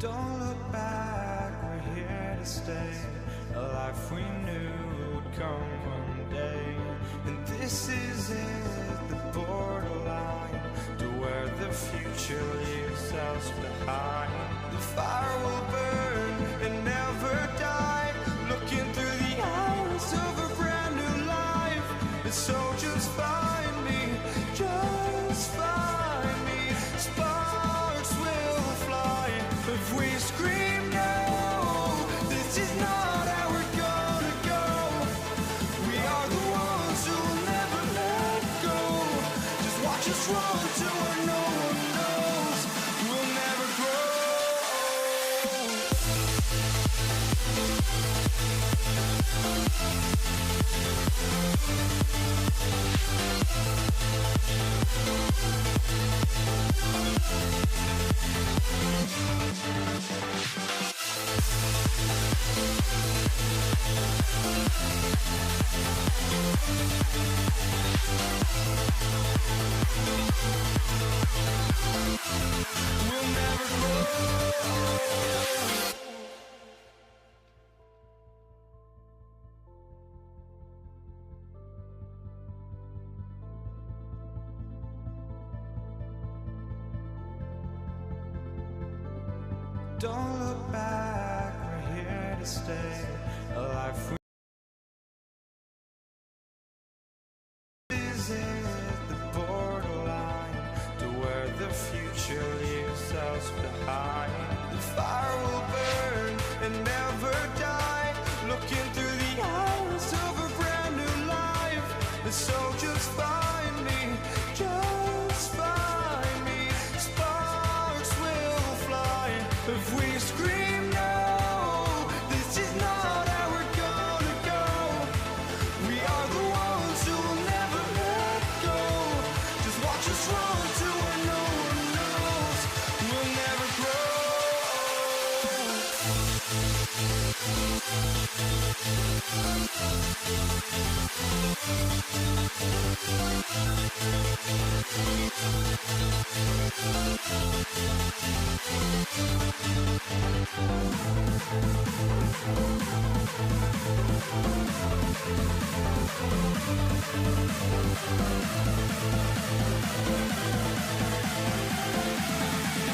Don't look back, we're here to stay. A life we knew would come one day. And this is it, the borderline to where the future leaves us behind. The fire will burn and never die, looking through the eyes of a brand new life. And so just find me, just find me. Sparks will fly if we scream no. This is not how we're gonna go. We are the ones who will never let go. Just watch us run to where no one knows. We'll never grow. We'll never grow. Don't look back, we're here to stay. A life we is it, the borderline to where the future leaves us behind. The fire will burn and never die, looking through the eyes of a brand new life. And so just find me, just find me. Sparks will fly if we scream no. This is not how we're gonna go. We are the ones who will never let go. Just watch us run to where no one knows. We'll never grow.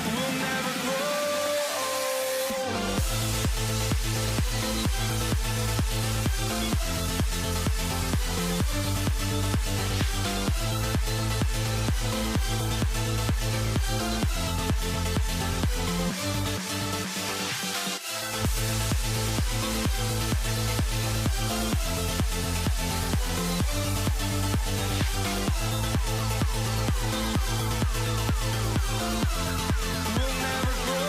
We'll never grow. We'll never grow.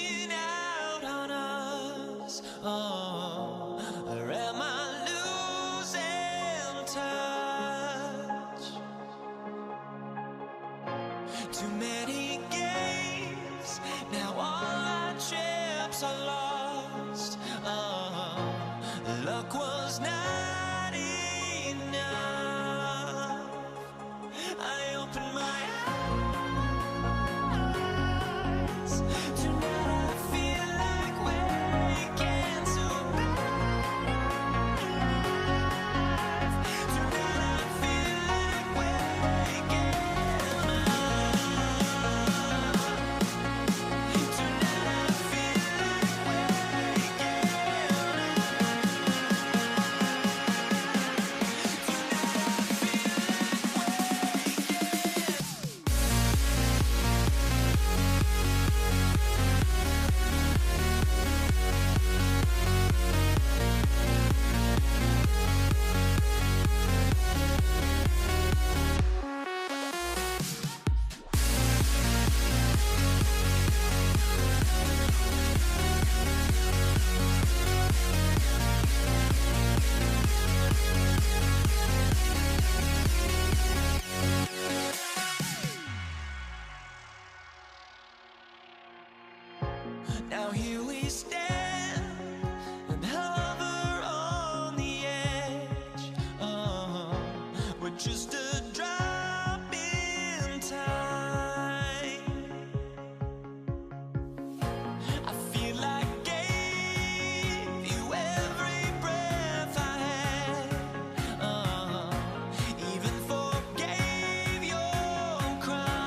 walking out on us? Oh, or am I losing touch? Too many games, now all our chips are lost. Oh, luck was not enough. I opened my eyes. Tonight I feel like waking to life. Tonight I feel like waking up. Tonight I feel like waking Now here we stand and hover on the edge. Oh, we're just a drop in time. I feel like I gave you every breath I had. Even forgave your crimes.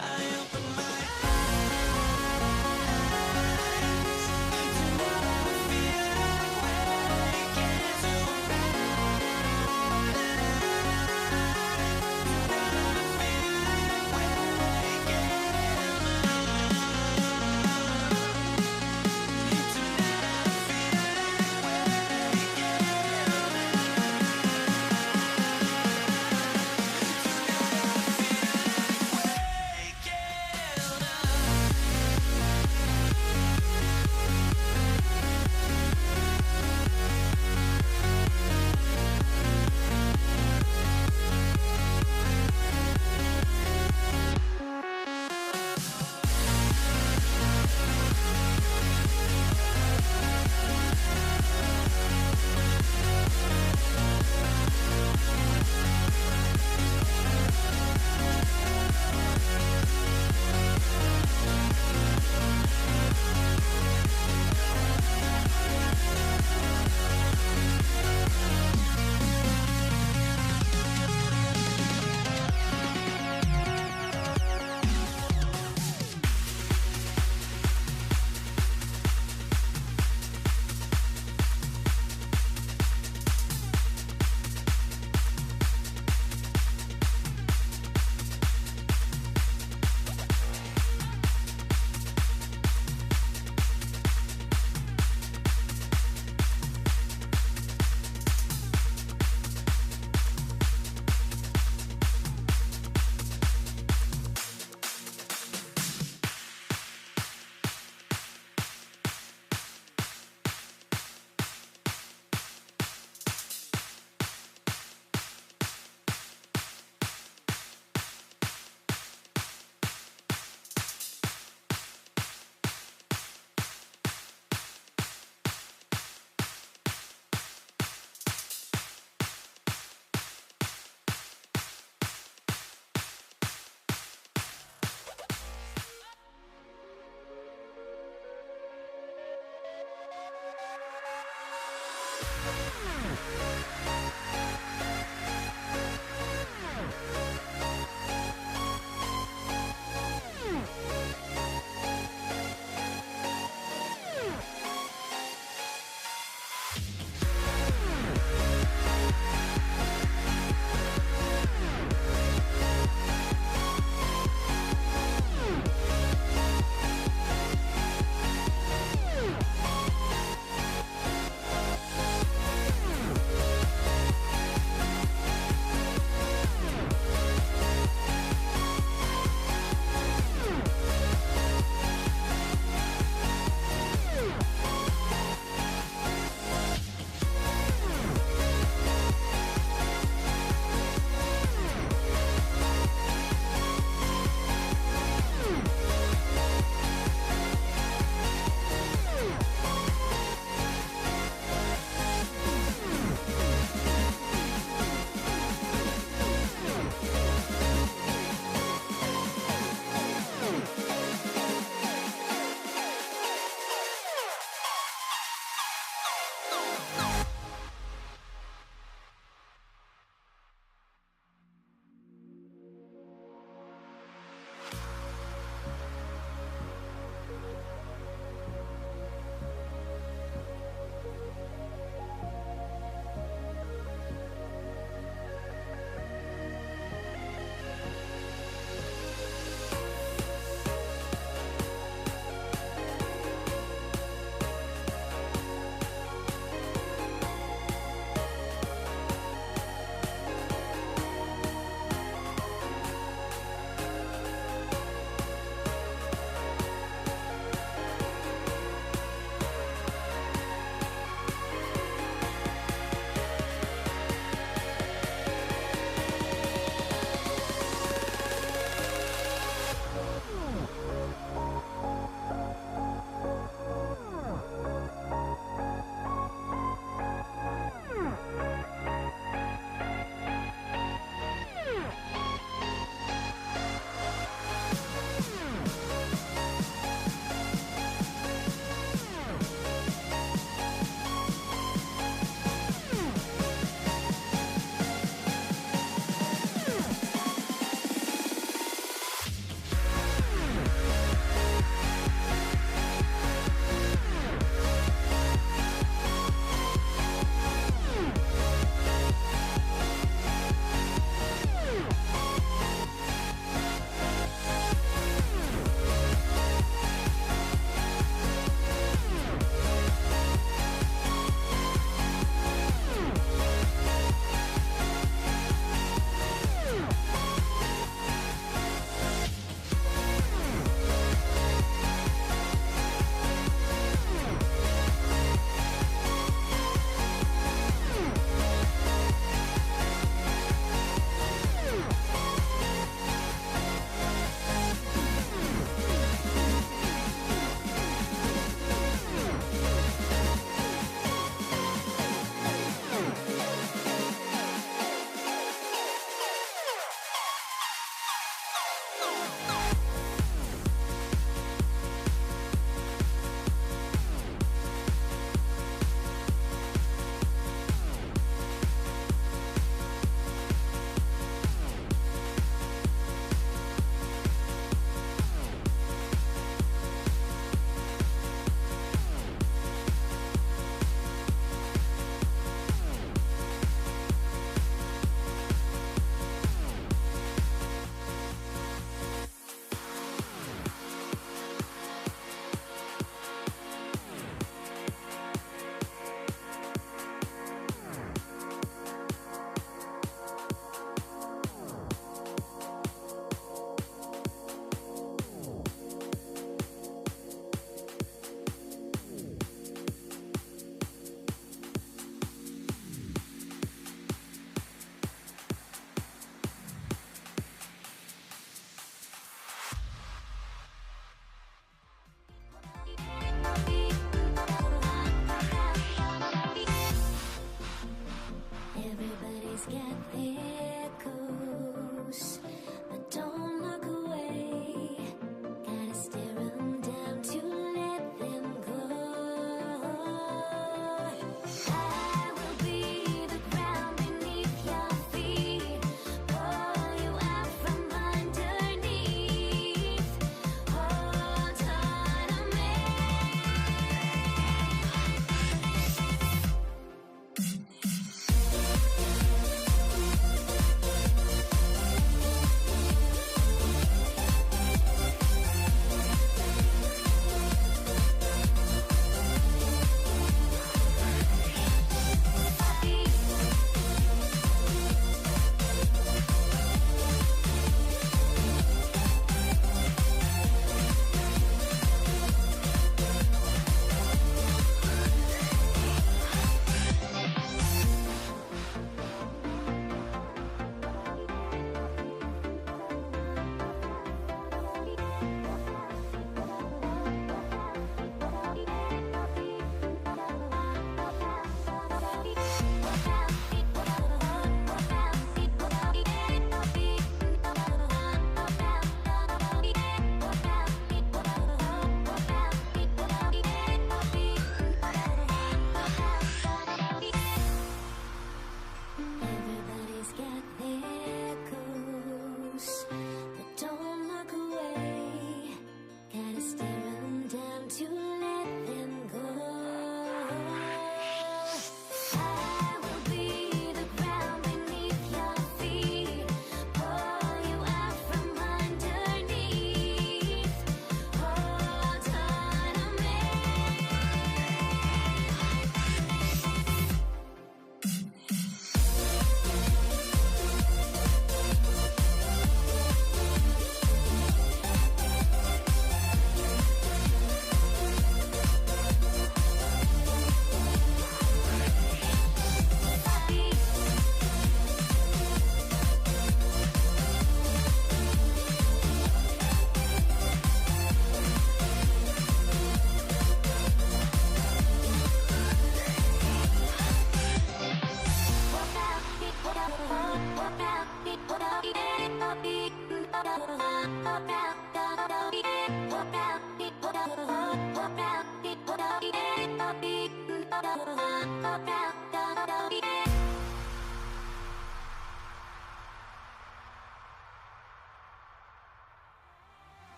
I opened my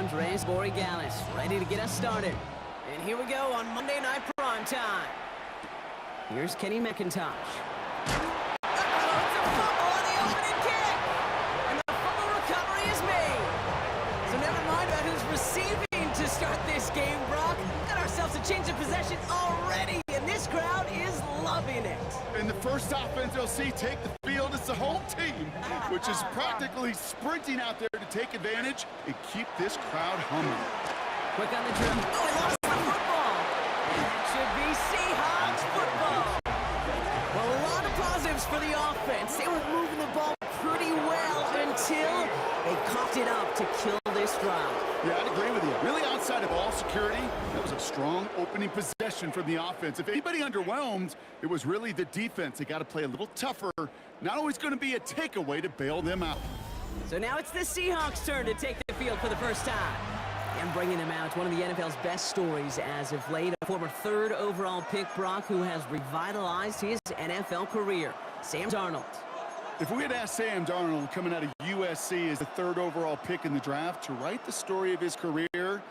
Andres Borregales, ready to get us started. And here we go on Monday Night Prime Time. Here's Kenny McIntosh. Uh-oh, it's a fumble on the opening kick! And the fumble recovery is made. So never mind about who's receiving to start this game, Brock. Got ourselves a change of possession already, and this crowd is loving it. And the first offense they'll see take the field is the home team, which is practically sprinting out there to take advantage and keep this crowd humming. Quick on the dribble. Oh, he lost the football. And that should be Seahawks football. Well, a lot of positives for the offense. They were moving the ball pretty well until they coughed it up to kill this drive. Yeah, I'd agree with you. Really, outside of ball security, that was a strong opening possession from the offense. If anybody underwhelmed, it was really the defense. They got to play a little tougher. Not always going to be a takeaway to bail them out. So now it's the Seahawks' turn to take the field for the first time. And bringing him out, one of the NFL's best stories as of late, a former third overall pick, Brock, who has revitalized his NFL career, Sam Darnold. If we had asked Sam Darnold coming out of USC as the third overall pick in the draft to write the story of his career,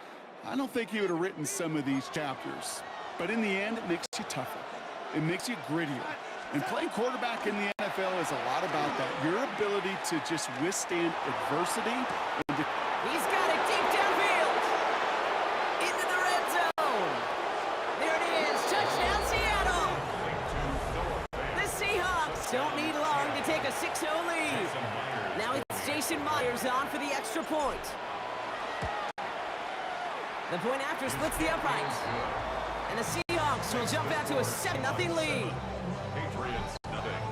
I don't think he would have written some of these chapters. But in the end, it makes you tougher. It makes you grittier. And playing quarterback in the NFL is a lot about that. Your ability to just withstand adversity. And He's got it deep downfield. Into the red zone. There it is. Touchdown, Seattle. The Seahawks don't need long to take a 6-0 lead. Now it's Jason Myers on for the extra point. The point after splits the uprights. And the Seahawks will jump out to a 7-0 lead. Patriots, nothing.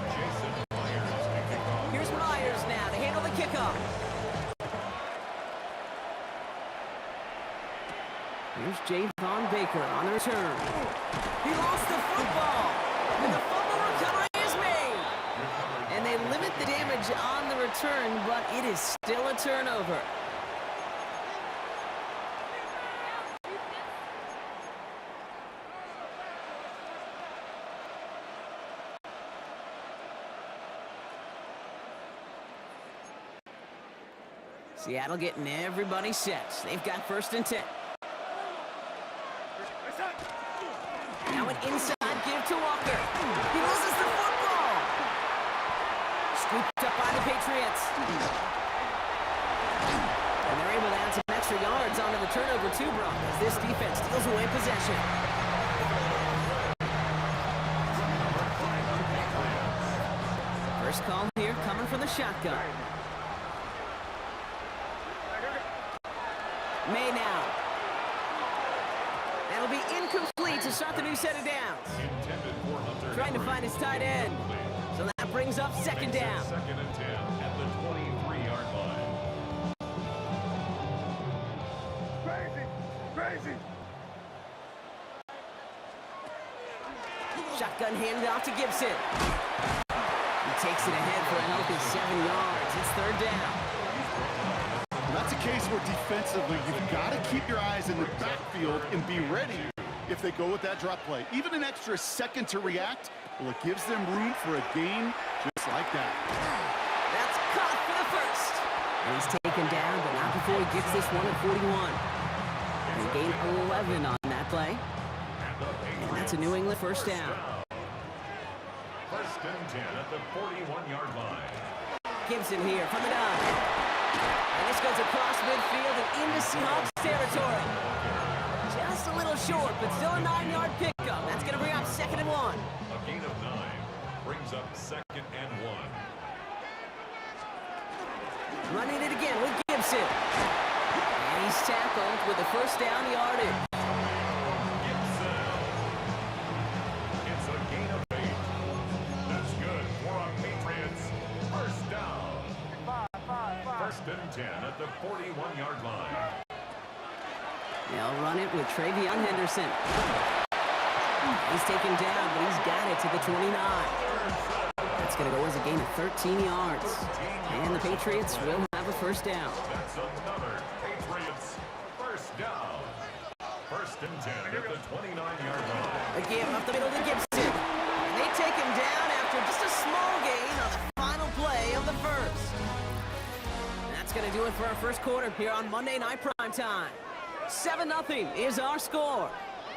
Jason Myers kicking off. Here's Myers now to handle the kickoff. Here's Javon Baker on the return. He lost the football. And the fumble recovery is made. And they limit the damage on the return, but it is still a turnover. Seattle getting everybody set. They've got 1st and 10. Now an inside give to Walker. He loses the football. Scooped up by the Patriots. And they're able to add some extra yards onto the turnover too, Brock, as this defense steals away possession. First call here coming from the shotgun. May now. That'll be incomplete to start the new set of downs. Intended for Hunter Trying to Henry. find his tight end. So that brings up 2nd down. 2nd and 10 at the 23-yard line. Crazy! Shotgun handed off to Gibson. He takes it ahead for a healthy 7 yards. It's 3rd down. That's a case where defensively you've got to keep your eyes in the backfield and be ready if they go with that drop play. Even an extra second to react, well, it gives them room for a gain just like that. That's caught for the 1st. And he's taken down, but not before he gets this one at 41. And he gained 11 on that play. And that's a New England 1st down. 1st and 10 at the 41-yard line. Gibson here from the dime. And this goes across midfield and into Seahawks territory. Just a little short, but still a 9-yard pickup. That's going to bring up 2nd and 1. A gain of 9 brings up 2nd and 1. Running it again with Gibson. And he's tackled with the 1st down yardage. Gibson. It's a gain of 8. That's good for our Patriots. 1st down. 1st and 10 at the 41-yard line. They'll run it with Travion Henderson. He's taken down, but he's got it to the 29. That's going to go as a gain of 13 yards. And the Patriots will have a 1st down. That's another Patriots 1st down. 1st and 10 at the 29-yard line. Again, up the middle to Gibson. And they take him down after just a small gain on the final play of the 1st. And that's going to do it for our 1st quarter here on Monday Night Primetime. 7-0 is our score.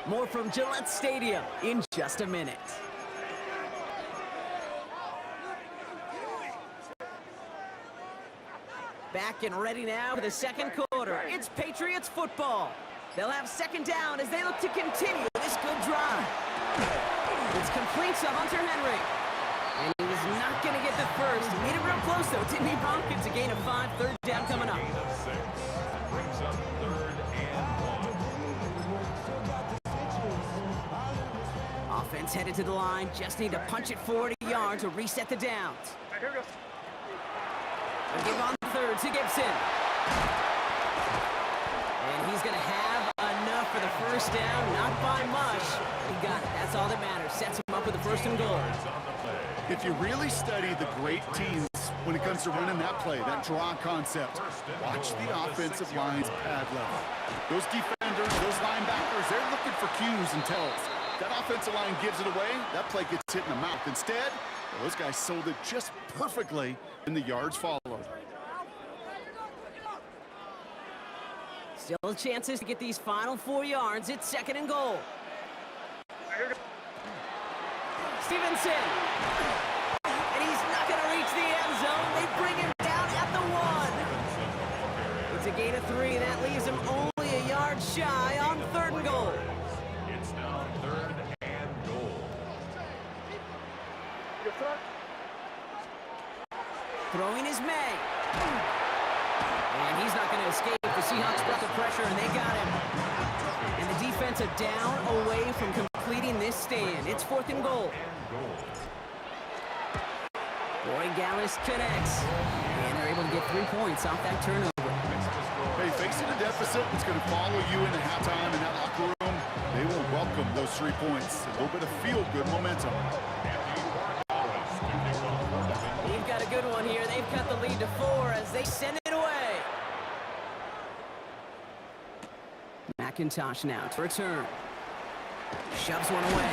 More from Gillette Stadium in just a minute. Back and ready now for the 2nd quarter. It's Patriots football. They'll have 2nd down as they look to continue this good drive. It's complete to Hunter Henry. And he was not going to get the 1st. He made it real close, though, didn't he, Bronk? It's a gain of 5, 3rd down coming up. Gain of 6 brings up 3rd and 1. Offense headed to the line. Just need to punch it 40 yards to reset the downs. They'll give on 3rd to Gibson. And he's going to have enough for the 1st down. Not by much. He got it. That's all that matters. Sets him up with the 1st and goal. If you really study the great teams when it comes to running that play, that draw concept, watch the offensive line's pad level. Those defenders, those linebackers, they're looking for cues and tells. That offensive line gives it away, that play gets hit in the mouth. Instead, well, those guys sold it just perfectly, and the yards followed. Still chances to get these final 4 yards. It's 2nd and goal. Stevenson. And he's not going to reach the end zone. They bring him down at the 1. It's a gain of 3. That leaves him only a yard shy on 3rd and goal. It's now 3rd and goal. Throwing is May. And he's not going to escape. The Seahawks brought the pressure, and they got him. And the defense are down away from completing this stand. It's 4th and goal. Roy Gallis connects. And they're able to get 3 points off that turnover. Hey, facing a deficit that's going to follow you into halftime in that locker room, they will welcome those 3 points. A little bit of feel-good momentum. They've got a good one here. They've cut the lead to 4 as they send it away. McIntosh now to return. Shoves one away.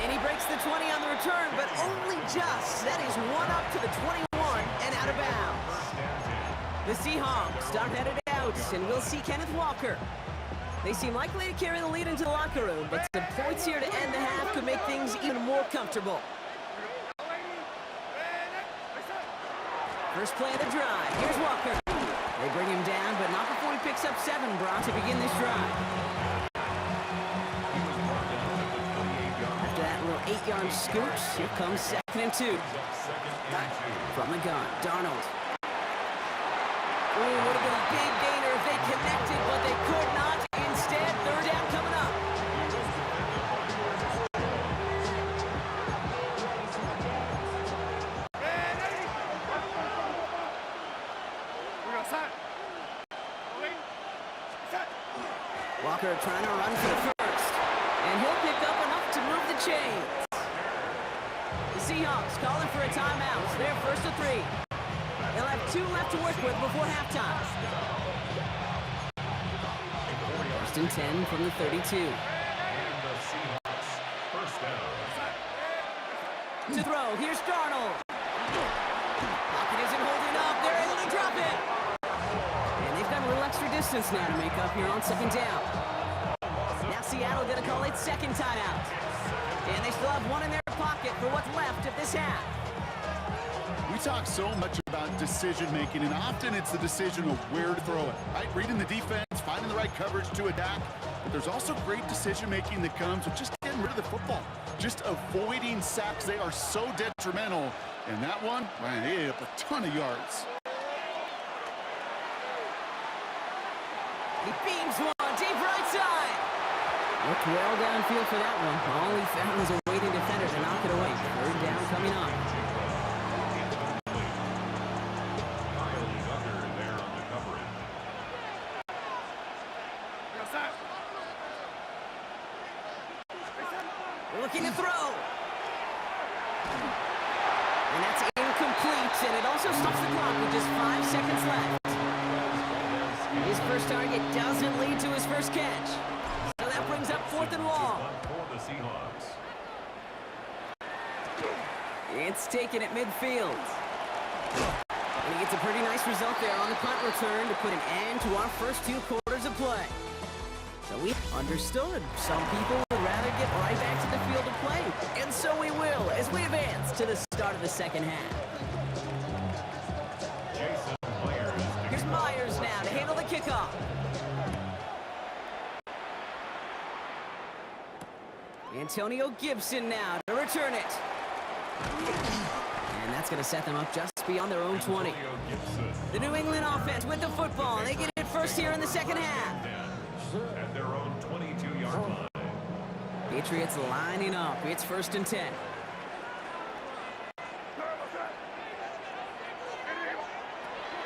And he breaks the 20 on the return, but only just. That is 1 up to the 21 and out of bounds. The Seahawks are headed out, and we'll see Kenneth Walker. They seem likely to carry the lead into the locker room, but some points here to end the half could make things even more comfortable. First play of the drive. Here's Walker. They bring him down, but not before he picks up 7, Brock, to begin this drive. After that little 8-yard scoot, here comes 2nd and 2. From the gun, Darnold. Ooh, would have been a big gainer if they connected, but they could not. Instead, 3rd down coming up. Walker trying to run for the first, and he'll pick up enough to move the chains. The Seahawks calling for a timeout. They're 1st and 3. They'll have 2 left to work with before halftime. 1st and 10 from the 32. And the Seahawks first down. To throw, here's Darnold. Pocket isn't holding up. They're able to drop it. And they've got a little extra distance now to make up here on 2nd down. Now Seattle going to call it 2nd timeout. And they still have 1 in their pocket for what's left of this half. We talk so much about decision-making, and often it's the decision of where to throw it, right? Reading the defense, finding the right coverage to attack. But there's also great decision-making that comes with just getting rid of the football, just avoiding sacks. They are so detrimental. And that one, man, they ate up a ton of yards. He beams one, deep right side. Looked well downfield for that one. All he found was a waiting defender to knock it away. 3rd down coming up. Looking to throw. And that's incomplete, and it also stops the clock with just 5 seconds left. His first target doesn't lead to his first catch. So that brings up 4th and long. For the Seahawks. It's taken at midfield. And he gets a pretty nice result there on the punt return to put an end to our first 2 quarters of play. So we understood. Some people would rather get right back to the field of play. And so we will as we advance to the start of the 2nd half. Jason Myers. Here's Myers now to handle the kickoff. Antonio Gibson now to return it. And that's going to set them up just beyond their own 20. The New England offense with the football. They get it first here in the 2nd half. At their own 22-yard line. Patriots lining up. It's 1st and 10.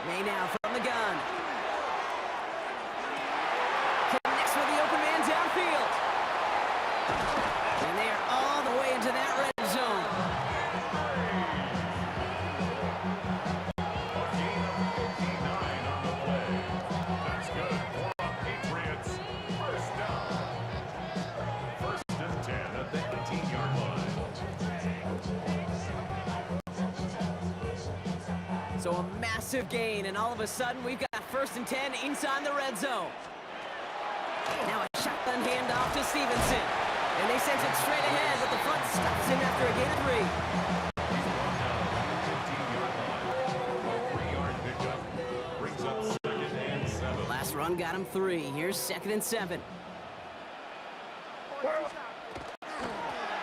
May now from the gun. Connects with the open man downfield. And they are all the way into that red zone. A gain of 59 on the play. That's good for the Patriots. First down. 1st and 10 at the 18-yard line. So a massive gain, and all of a sudden we've got 1st and 10 inside the red zone. Now a shotgun handoff to Stevenson. And they send it straight ahead, but the front stops him after a gain of 3. 3-yard pickup. Brings up 2nd and 7. Last run got him 3. Here's 2nd and 7.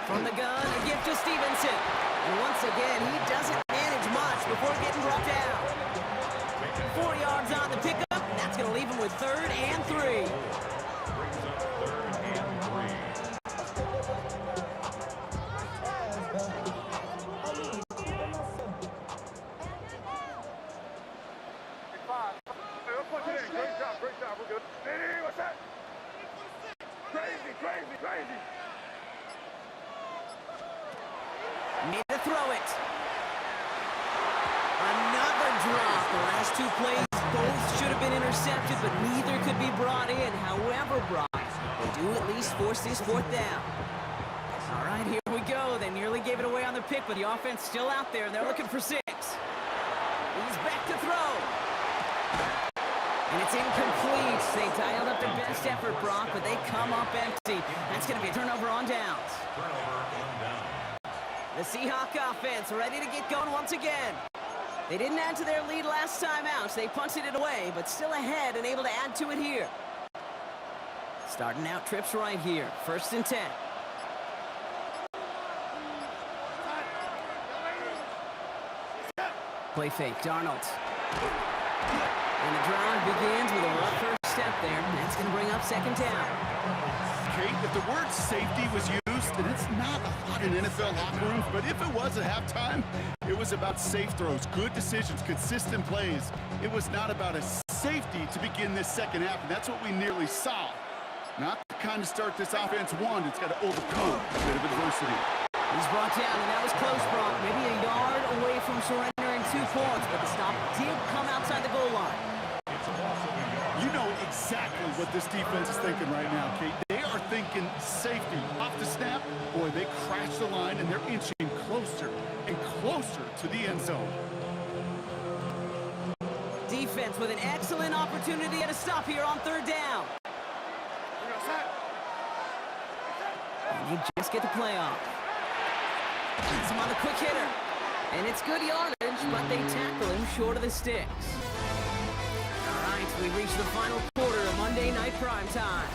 From the gun, a gift to Stevenson. And once again, he doesn't manage much before getting brought down. 4 yards on the pickup. That's going to leave him with 3rd and 3. Brings up 3rd and 3. Great job, we're good. Hey, what's that? Crazy. Made to throw it. Another drop. The last 2 plays, both should have been intercepted, but neither could be brought in. However, Brock, they do at least force this 4th down. All right, here we go. They nearly gave it away on the pick, but the offense still out there, and they're looking for 6. He's back to throw. And it's incomplete. They dialed up their best effort, Brock, but they come up empty. That's going to be a turnover on downs. The Seahawk offense ready to get going once again. They didn't add to their lead last time out, so they punted it away, but still ahead and able to add to it here. Starting out trips right here. 1st and 10. Play fake, Darnold. And the drive begins with a rough first step there. That's going to bring up 2nd down. Kate, if the word safety was used, and it's not a lot in NFL locker rooms, but if it was at halftime, it was about safe throws, good decisions, consistent plays. It was not about a safety to begin this second half, and that's what we nearly saw. Not the kind of start this offense wanted. It's got to overcome a bit of adversity. He's brought down, and that was close, Brock. Maybe a yard away from surrendering 2 points, but the stop did come outside the goal line. You know exactly what this defense is thinking right now, Kate. They are thinking safety. Off the snap, boy, they crash the line, and they're inching closer and closer to the end zone. Defense with an excellent opportunity at a stop here on 3rd down. And they just get the play off. He's him on the quick hitter. And it's good yardage, but they tackle him short of the sticks. All right, we reach the final quarter of Monday Night Primetime.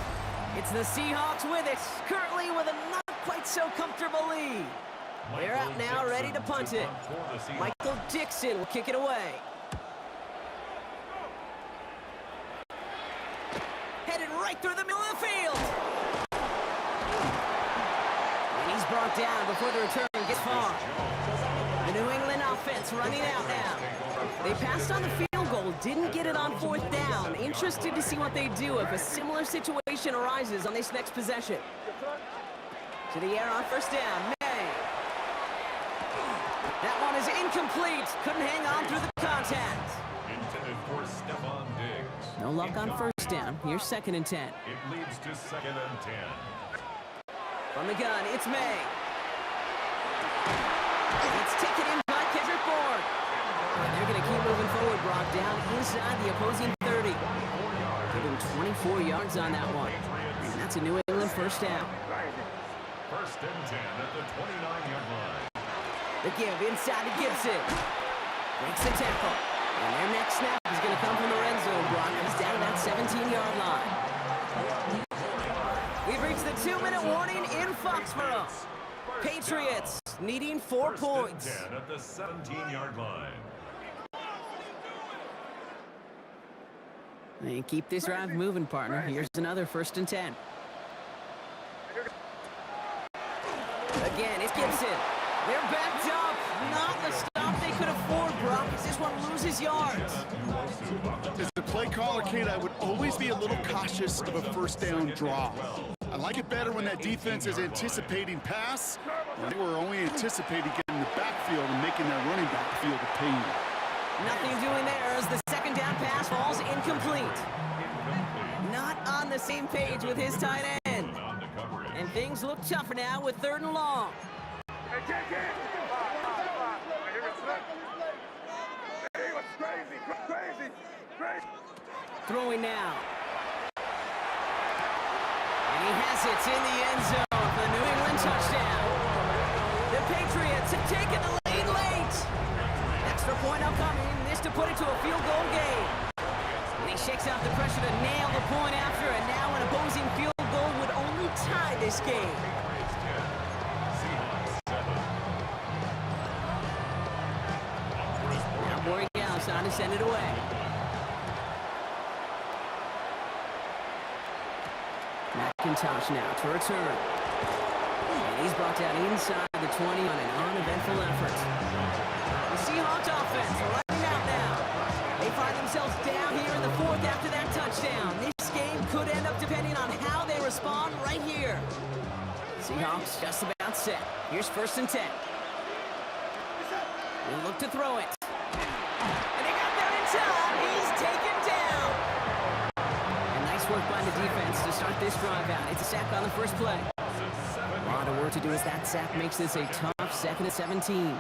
It's the Seahawks with it, currently with a not quite so comfortable lead. They're out now, ready to punt it. Michael Dixon will kick it away. Headed right through the middle of the field. And he's brought down before the return gets far. The New England offense running out now. They passed on the field goal, didn't get it on 4th down. Interested to see what they do if a similar situation arises on this next possession. To the air on 1st down, May. That one is incomplete. Couldn't hang on through the contact. Intended for Stephon Diggs. No luck on 1st down. Here's 2nd and 10. It leads to 2nd and 10. From the gun, it's May. It's taken in by Kendrick Bourne. And they're going to keep moving forward, Brock, down inside the opposing 30. Give him 24 yards on that one. And that's a New England 1st down. 1st and 10 at the 29-yard line. The give inside to Gibson. Breaks the tackle. And their next snap is going to come from the red zone, Brock. He's down at that 17-yard line. We've reached the 2-minute warning in Foxborough. Patriots needing 4 points. 10 at the 17-yard line. They keep this drive moving, partner. Here's another 1st and 10. Again, it's Gibson. They're backed up. Not the stop they could afford, Brock, as this one loses yards. As a play caller, Kate, I would always be a little cautious of a 1st down draw. I like it better when that defense is anticipating pass. They were only anticipating getting the backfield and making that running back feel the pain. Nothing doing there as the 2nd down pass falls incomplete. Not on the same page with his tight end. And things look tougher now with 3rd and long. Throwing now. And he has it in the end zone for the New England touchdown. The Patriots have taken the lead late. Extra point upcoming. This to put it to a field goal game. And he shakes out the pressure to nail the point after, and now an opposing field goal would only tie this game. Now Borregales on to send it away. McIntosh now to return. And he's brought down inside the 20 on an uneventful effort. The Seahawks offense running out now. They find themselves down here in the 4th after that touchdown. This game could end up depending on how they respond right here. Seahawks just about set. Here's 1st and 10. They look to throw it. And they got there in time. He's taken down. And nice work by the defense to start this drive out. It's a sack on the first play. A lot of work to do as that sack makes this a tough 2nd and 17.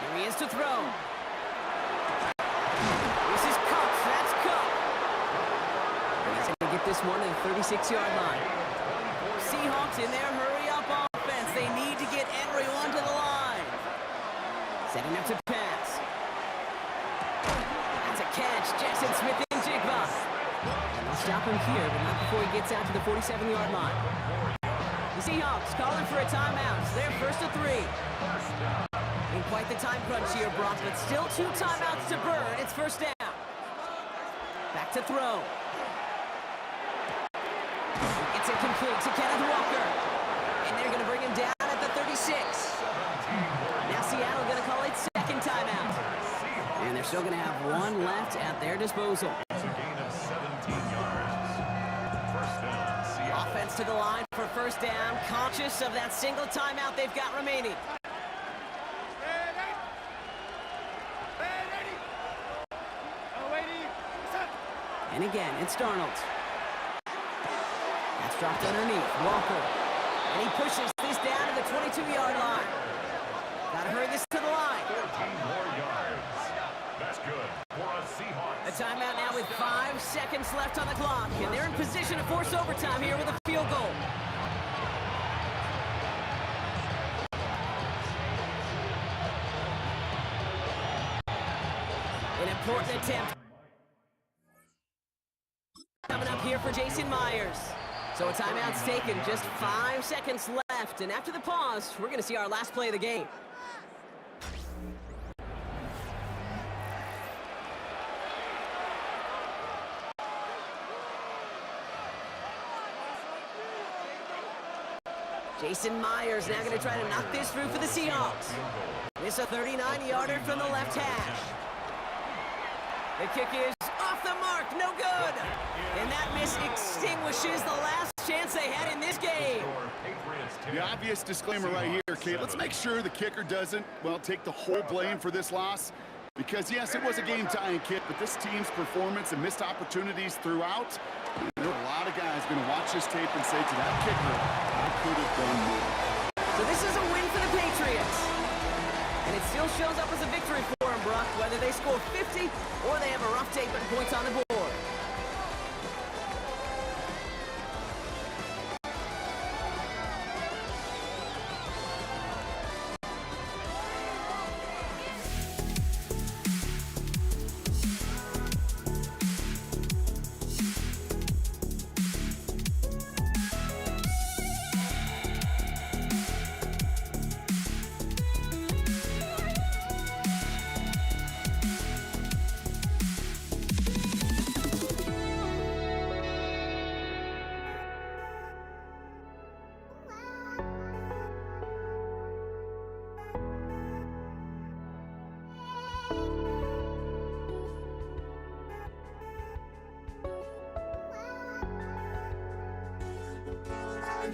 Here he is to throw. This is Kupp. That's Kupp. And he's going to get this one at the 36-yard line. Seahawks in their hurry-up offense. They need to get everyone to the line. Setting up to pass. That's a catch. Jackson Smith-Njigba. And they'll stop him here, but not before he gets out to the 47-yard line. The Seahawks calling for a timeout. So they're first to 3. In quite the time crunch here, Brock, but still 2 timeouts to burn. It's first down. Back to throw. It's incomplete to Kenneth Walker. And they're going to bring him down at the 36. Now Seattle going to call it second timeout. And they're still going to have 1 left at their disposal. It's a gain of 17 yards. First down, Seattle. Offense to the line for first down, conscious of that single timeout they've got remaining. And again, it's Darnold. That's dropped underneath. Walker. And he pushes this down to the 22-yard line. Gotta hurry this to the line. 14 more yards. That's good for a Seahawks. A timeout now with 5 seconds left on the clock. And they're in position to force overtime here with a field goal. An important attempt coming up here for Jason Myers. So a timeout's taken, just 5 seconds left. And after the pause, we're going to see our last play of the game. Jason Myers now going to try to knock this through for the Seahawks. This a 39-yarder from the left hash. The kick is off the mark, no good. And that miss extinguishes the last chance they had in this game. The obvious disclaimer right here, Kate. Let's make sure the kicker doesn't, well, take the whole blame for this loss. Because, yes, it was a game-tying kick, but this team's performance and missed opportunities throughout, there are a lot of guys going to watch this tape and say to that kicker, I could have done more. So this is a win for the Patriots. And it still shows up as a victory for them, Brock, whether they score 50 or they have a rough day putting points on the board.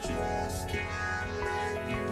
Just can't let you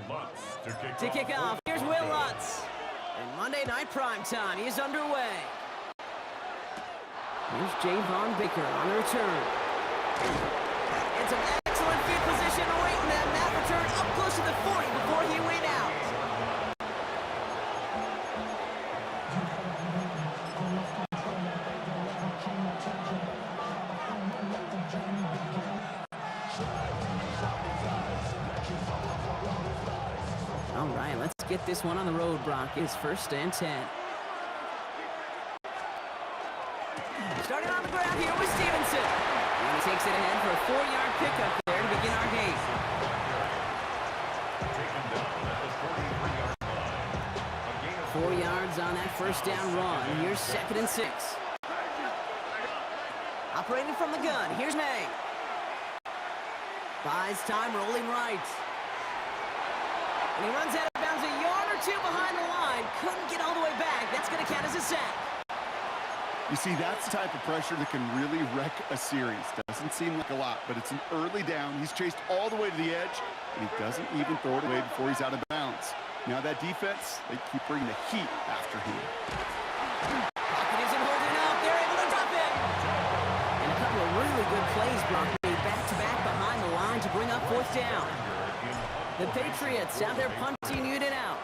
Lutz To kick off, here's Will Lutz. And Monday Night Primetime is underway. Here's Javon Baker on the return. It's an excellent field position awaiting that Matt return up close to the 40 before he went out. All right, let's get this one on the road, Brock. It's 1st and 10. Starting on the ground here with Stevenson. And he takes it ahead for a 4-yard pickup there to begin our game. Taken down at the 43-yard line. A gain of 4 yards on that first down run. Here's 2nd and 6. Operating from the gun, here's May. Buys time, rolling right. And he runs out of bounds a yard or two behind the line. Couldn't get all the way back. That's going to count as a sack. You see, that's the type of pressure that can really wreck a series. Doesn't seem like a lot, but it's an early down. He's chased all the way to the edge, and he doesn't even throw it away before he's out of bounds. Now that defense, they keep bringing the heat after him. Pocket isn't holding up. They're able to drop it. And a couple of really good plays, Brock, made back-to-back behind the line to bring up 4th down. The Patriots have their punting unit out.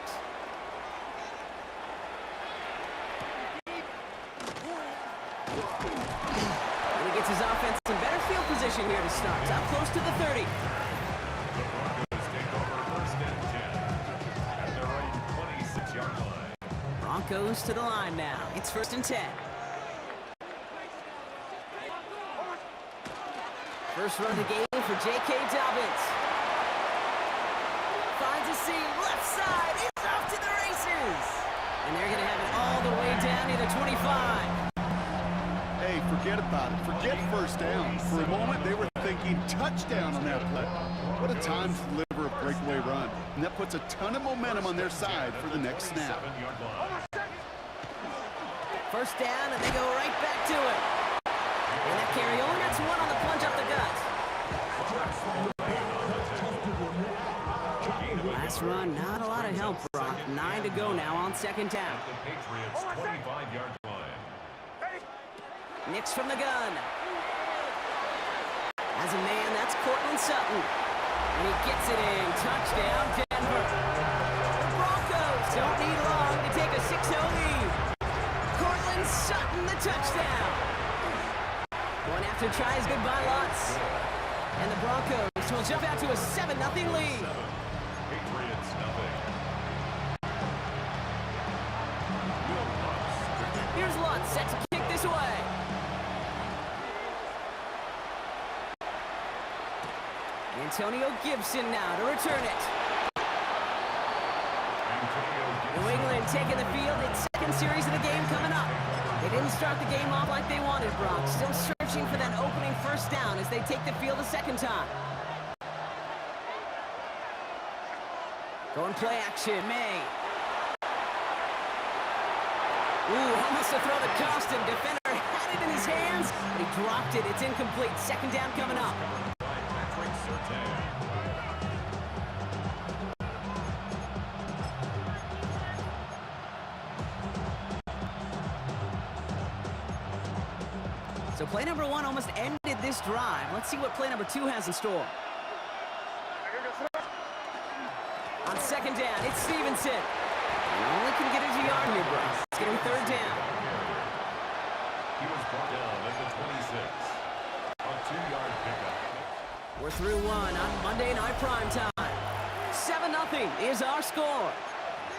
And he gets his offense in better field position here to start. Up close to the 30. the Broncos take over 1st and 10 at their own 26-yard line. Broncos to the line now. It's 1st and 10. First run of the game for J.K. Dobbins. Finds a seam, left side, it's off to the races. And they're going to have it all the way down to the 25. Hey, forget about it. Forget 1st down. For a moment, they were thinking touchdown on that play. What a time to deliver a breakaway run. And that puts a ton of momentum on their side for the next snap. 7-yard line. First down, and they go right back to it. And that carry only gets one on the plunge up the gut. Last run, not a lot of help, Brock. 9 to go now on 2nd down. The Patriots 25-yard line. Nix from the gun. As a man, that's Cortland Sutton. And he gets it in. Touchdown, Denver. The Broncos don't need long to take a 6-0 lead. Cortland Sutton, the touchdown. Going after tries goodbye Lutz. And the Broncos will jump out to a 7-0 lead. Patriots nothing. Here's Lutz set to kick this away. Antonio Gibson now to return it. New England taking the field. Its 2nd series of the game coming up. They didn't start the game off like they wanted, Brock. Still searching for that opening 1st down as they take the field a 2nd time. Going play action, May. Ooh, almost to throw the Costin. Defender had it in his hands, but he dropped it. It's incomplete. 2nd down coming up. Patrick Surtain. So play number 1 almost ended this drive. Let's see what play number 2 has in store. On 2nd down, it's Stevenson. And only can get it a yard here, bro. It's going to be 3rd down. He was brought down at the 26. A 2-yard pickup. We're through 1 on Monday Night Primetime. 7-0 is our score.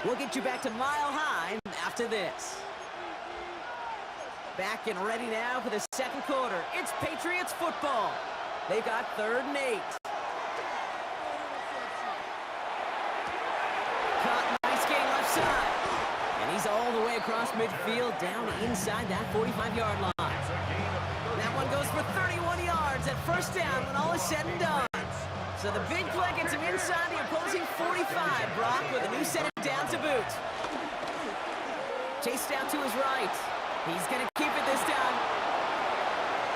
We'll get you back to Mile High after this. Back and ready now for the 2nd quarter. It's Patriots football. They've got 3rd and 8. Caught, nice gain left side. And he's all the way across midfield, down inside that 45-yard line. That one goes for 31 yards at 1st down when all is said and done. So the big play gets him inside the opposing 45, Brock, with a new set of downs to boot. Chased out to his right. He's going to keep it this time.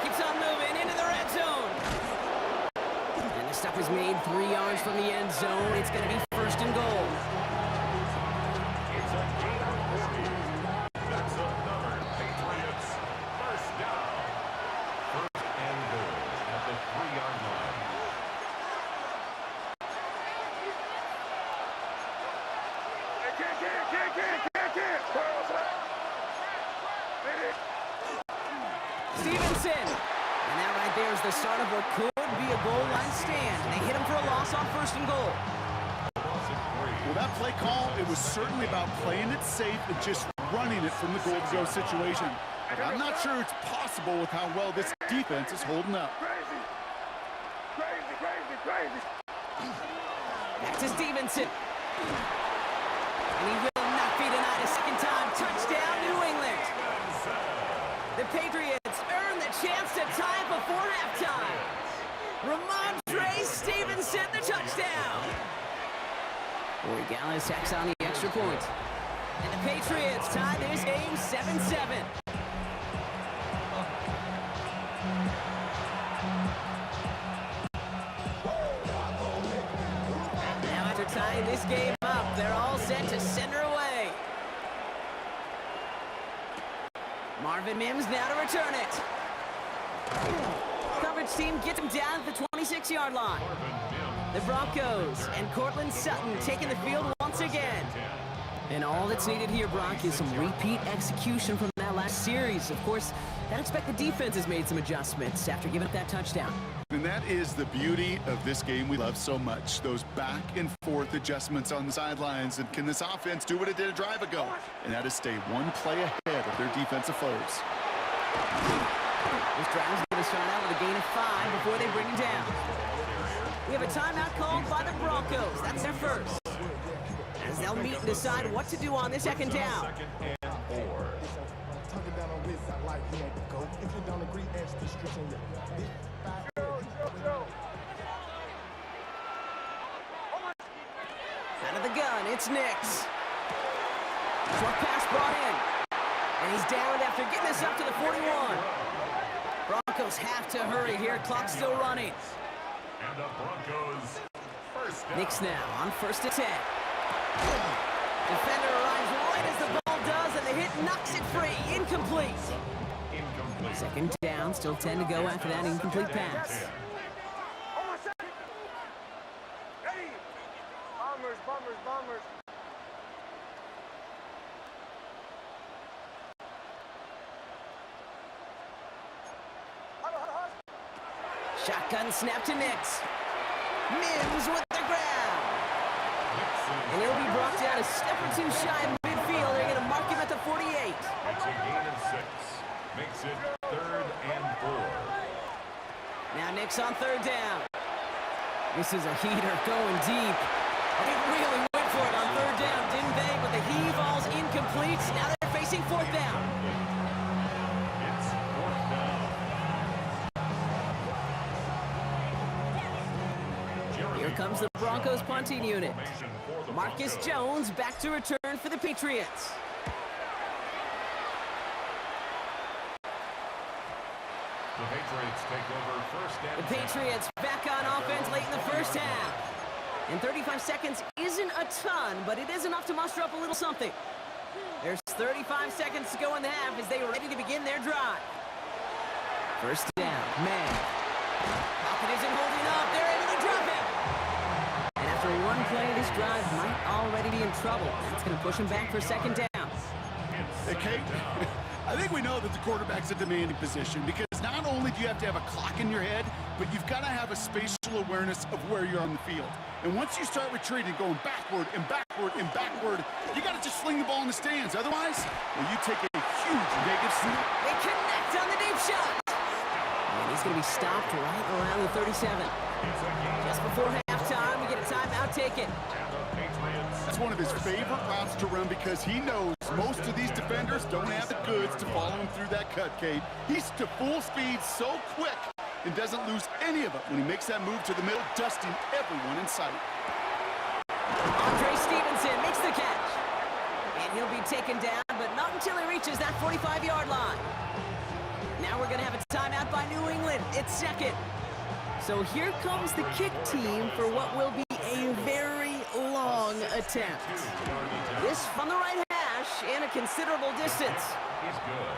Keeps on moving into the red zone. And the stop is made 3 yards from the end zone. It's going to be first and goal. It's a gain of 40. That's another Patriots first down. First and goal at the 3-yard line. Can't. What's that? Stevenson. And that right there is the start of what could be a goal line stand. They hit him for a loss on first and goal. Well, that play call, it was certainly about playing it safe and just running it from the goal-to-go situation. But I'm not sure it's possible with how well this defense is holding up. Crazy. Back to Stevenson. And he will not be denied a second time. Touchdown, New England. The Patriots earn the chance to tie it before halftime. Ramondre Stevenson, the touchdown. Corey Gallis hacks on the extra point. And the Patriots tie this game 7-7. Now after tying this game up, they're all set to send her away. Marvin Mims now to return it. Coverage team gets him down at the 26-yard line. The Broncos and Cortland Sutton taking the field once again. And all that's needed here, Brock, is some repeat execution from that last series. Of course, I'd expect the defense has made some adjustments after giving up that touchdown. And that is the beauty of this game we love so much. Those back and forth adjustments on the sidelines. And can this offense do what it did a drive ago? And that is stay one play ahead of their defensive foes. This drive is going to start out with a gain of 5 before they bring him down. We have a timeout called by the Broncos. That's their first. As they'll meet and decide what to do on this second down. Out of the gun, it's Nix. Short pass brought in. And he's downed after getting this up to the 41. Broncos have to hurry here. Clock's still running. And the Broncos first down. Nix now on 1st and 10. Defender arrives right as the ball does, and the hit knocks it free. Incomplete. Incomplete. Second down, still 10 to go after that incomplete pass. Hey! Bombers. Shotgun snap to Nix. Mims with the grab. And he'll be brought down a step or two shy of midfield. They're going to mark him at the 48. It's a gain of 6. Makes it 3rd and 4. Now Nix on 3rd down. This is a heater going deep. They really went for it on 3rd down, didn't they? But the heave ball's incomplete. Now they're facing 4th down. It's 4th down. Here comes the Broncos punting unit. Marcus Jones back to return for the Patriots. The Patriots take over 1st and The Patriots back on offense late in the first half. And 35 seconds isn't a ton, but it is enough to muster up a little something. There's 35 seconds to go in the half as they are ready to begin their drive. First down, man. Pocket isn't holding up. They're able to drop him. And after one play, this drive might already be in trouble. That's going to push him back for 2nd down. Hey, Kate, I think we know that the quarterback's a demanding position because not only do you have to have a clock in your head, but you've got to have a spatial awareness of where you're on the field. And once you start retreating, going backward and backward and backward, you got to just fling the ball in the stands. Otherwise, well, you take a huge negative snap. They connect on the deep shot. And he's going to be stopped right around the 37. Just before halftime, we get a timeout taken. That's one of his favorite routes to run because he knows most of these defenders don't have the goods to follow him through that cut, Kate. He's to full speed so quick and doesn't lose any of it when he makes that move to the middle, dusting everyone in sight. Andre Stevenson makes the catch. And he'll be taken down, but not until he reaches that 45-yard line. Now we're going to have a timeout by New England. It's 2nd. So here comes the kick team for what will be a very long attempt. This from the right hash and a considerable distance. He's good.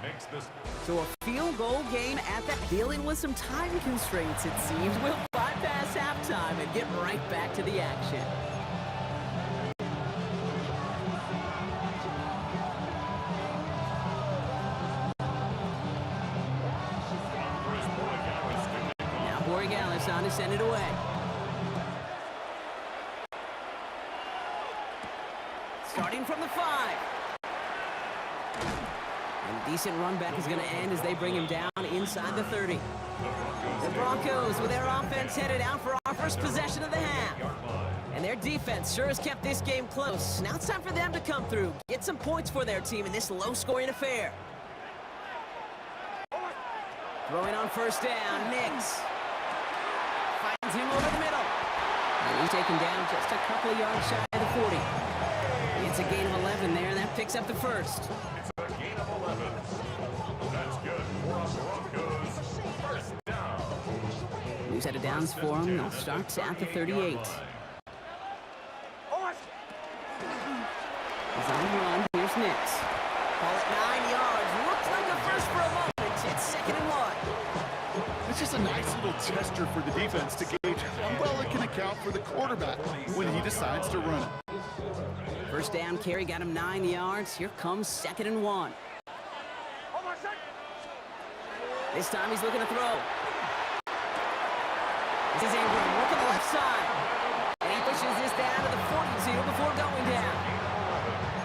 Makes this So a field goal game at that. Dealing with some time constraints, it seems. We'll bypass halftime and get right back to the action. Now Borregales on to send it away. Starting from the 5. And a decent run back is going to end as they bring him down inside the 30. The Broncos with their offense headed out for our first possession of the half. And their defense sure has kept this game close. Now it's time for them to come through, get some points for their team in this low-scoring affair. Throwing on first down, Nix. Finds him over the middle. And he's taken down just a couple of yards shy of the 40. It's a gain of 11 there, and that picks up the first. It's a gain of 11. That's good for the Broncos. First down. New set of downs for him. They'll start at the 38. He's on the run. Here's Nix. Ball at 9 yards. Looks like a first for a moment. It's 2nd and 1. It's just a nice little tester for the defense to gauge how well it can account for the quarterback when he decides to run it. First down carry got him 9 yards. Here comes 2nd and 1. This time he's looking to throw. This is Ingram working the left side. And he pushes this down to the 42 before going down.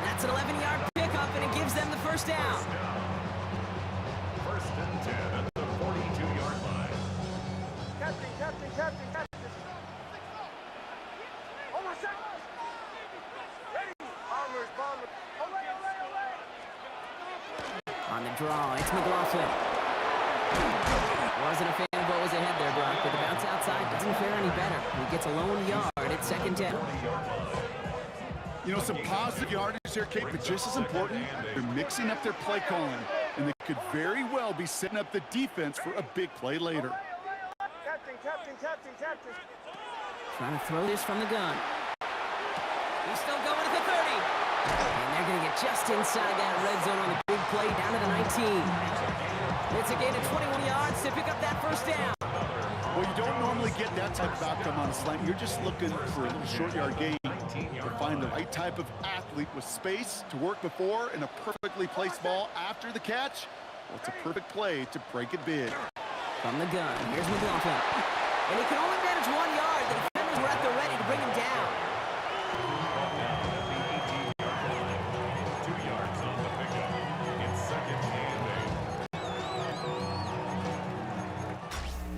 That's an 11-yard pickup, and it gives them the first down. First and 10 at the 42-yard line. Captain. Oh, my second. Ready. Bombers. Olay. On the draw, it's McLaughlin. Wasn't a fan of what was ahead there, Brock, but the bounce outside doesn't fare any better. He gets a lone yard at 2nd down. You know, some positive yardage there, Kate, but just as important, they're mixing up their play calling, and they could very well be setting up the defense for a big play later. Captain. Trying to throw this from the gun. He's still going at the 30. And they're going to get just inside that red zone on the big play down to the 19. It's a gain of 21 yards to pick up that first down. Well, you don't normally get that type of outcome on a slant. You're just looking for a short yard gain to find the right type of athlete with space to work before and a perfectly placed ball after the catch. Well, it's a perfect play to break it big. From the gun, here's McLaughlin. And he can only manage 1 yard. The defenders were at the ready to bring him down. 2 yards on the pickup. It's 2nd and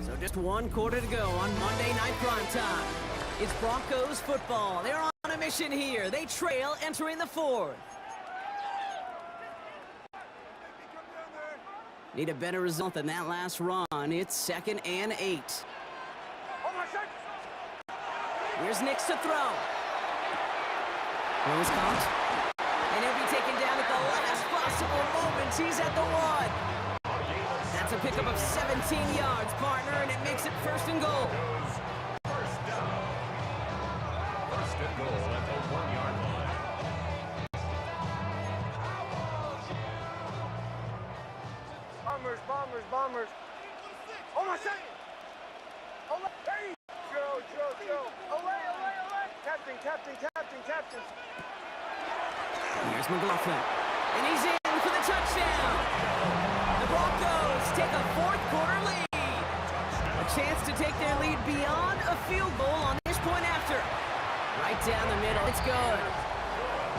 8. So just 1 quarter to go on Monday Night Primetime. It's Broncos football. They're on a mission here. They trail entering the 4th. Need a better result than that last run. It's 2nd and 8. Here's Nix to throw. Throw is caught. And he'll be taken down at the last possible moment. He's at the 1. That's a pickup of 17 yards, partner, and it makes it 1st and goal. First down. First and goal at the 1-yard line. Bombers. Oh, my second. Olay. Hey. Joe. Olay. Captain. Here's McLaughlin. And he's in for the touchdown. The Broncos take a 4th quarter lead. A chance to take their lead beyond a field goal on this point after. Right down the middle. It's good.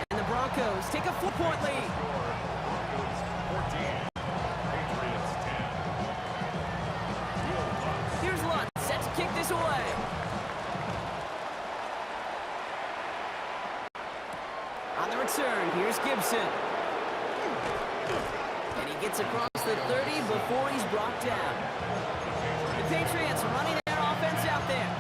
And the Broncos take a 4-point lead. Broncos 14. Patriots 10. Here's Lutz set to kick this away. On the return, here's Gibson. And he gets across the 30 before he's brought down. The Patriots running their offense out there.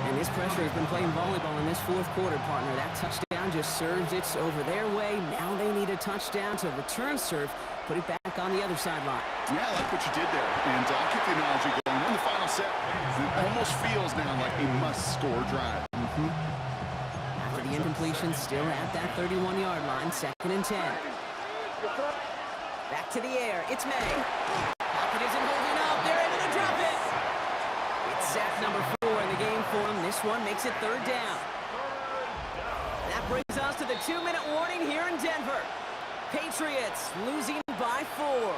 And this pressure has been playing volleyball in this 4th quarter, partner. That touchdown just serves it over their way. Now they need a touchdown to return serve, put it back on the other sideline. Yeah, I like what you did there. And I'll keep the analogy going. In the final set, it almost feels now like a must-score drive. After the incompletion, still at that 31-yard line, 2nd and 10. Back to the air, it's May. Pocket isn't holding up, they're able to drop it. It's sack number 4 in the game for them. This one makes it 3rd down. That brings us to the 2-minute warning here in Denver. Patriots losing by 4.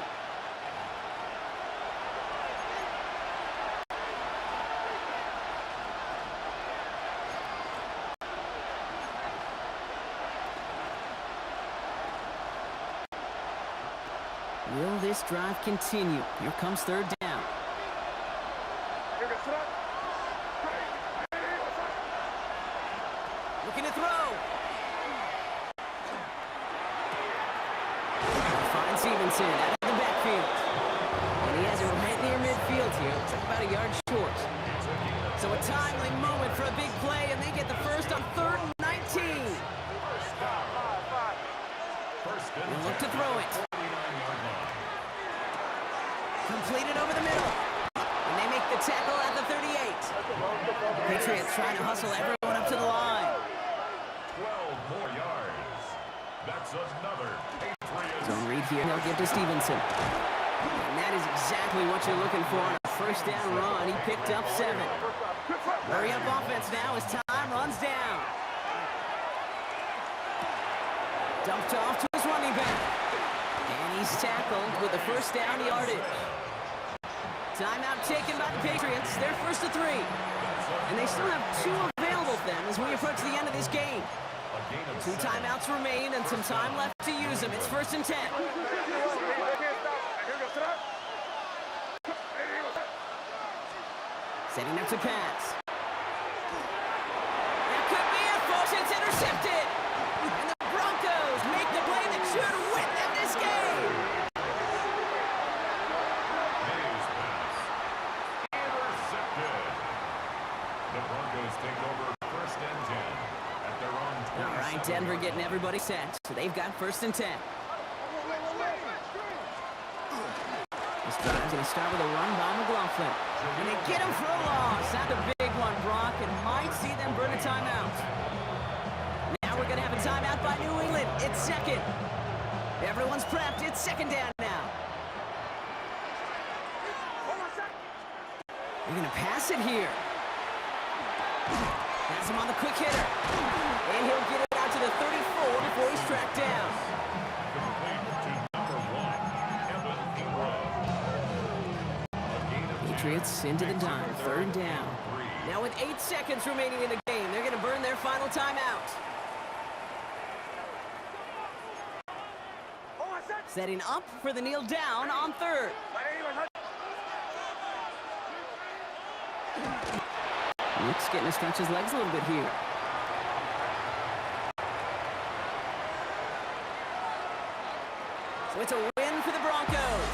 Will this drive continue? Here comes 3rd down. Looking to throw. Finds Stevenson out of the backfield. And he has it right near midfield here. It's about a yard short. So a timely moment for a big play, and they get the first on 3rd and 19. They'll look to throw it. Completed over the middle. And they make the tackle at the 38. Patriots trying to hustle everyone up to the line. 12 more yards. That's another Patriots. Zone read here. They'll give to Stevenson. And that is exactly what you're looking for on a 1st down run. He picked up 7. Hurry up offense now as time runs down. Dumped off to his running back. And he's tackled with the 1st down yardage. Timeout taken by the Patriots. They're 1st to 3. And they still have 2 available to them as we approach the end of this game. 2 timeouts remain and some time left to use them. It's 1st and 10. Setting up to pass. That could be it, folks. It's intercepted. And the Broncos make the play that should win them this game. The Broncos take over 1st and 10 at their own 27. All right, Denver getting everybody set. So they've got 1st and 10. This drive's going to start with a run by McLaughlin. And they get him for a loss. That's a big one, Brock, and might see them burn a timeout. Now we're going to have a timeout by New England. It's 2nd. Everyone's prepped. It's 2nd down now. They're going to pass it here. Has him on the quick hitter. And he'll get it out to the 34 before he's tracked down. Complete to number 1, Evan Ingram. Patriots into the dime. 3rd down. Now with 8 seconds remaining in the game, they're going to burn their final timeout. Setting up for the kneel down on 3rd. Luke's getting to stretch his legs a little bit here. So it's a win for the Broncos.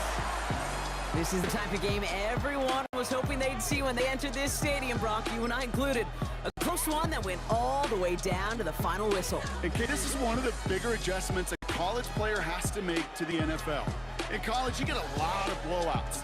This is the type of game everyone was hoping they'd see when they entered this stadium, Brock, you and I included. A close one that went all the way down to the final whistle. And Kate, this is one of the bigger adjustments a college player has to make to the NFL. In college, you get a lot of blowouts.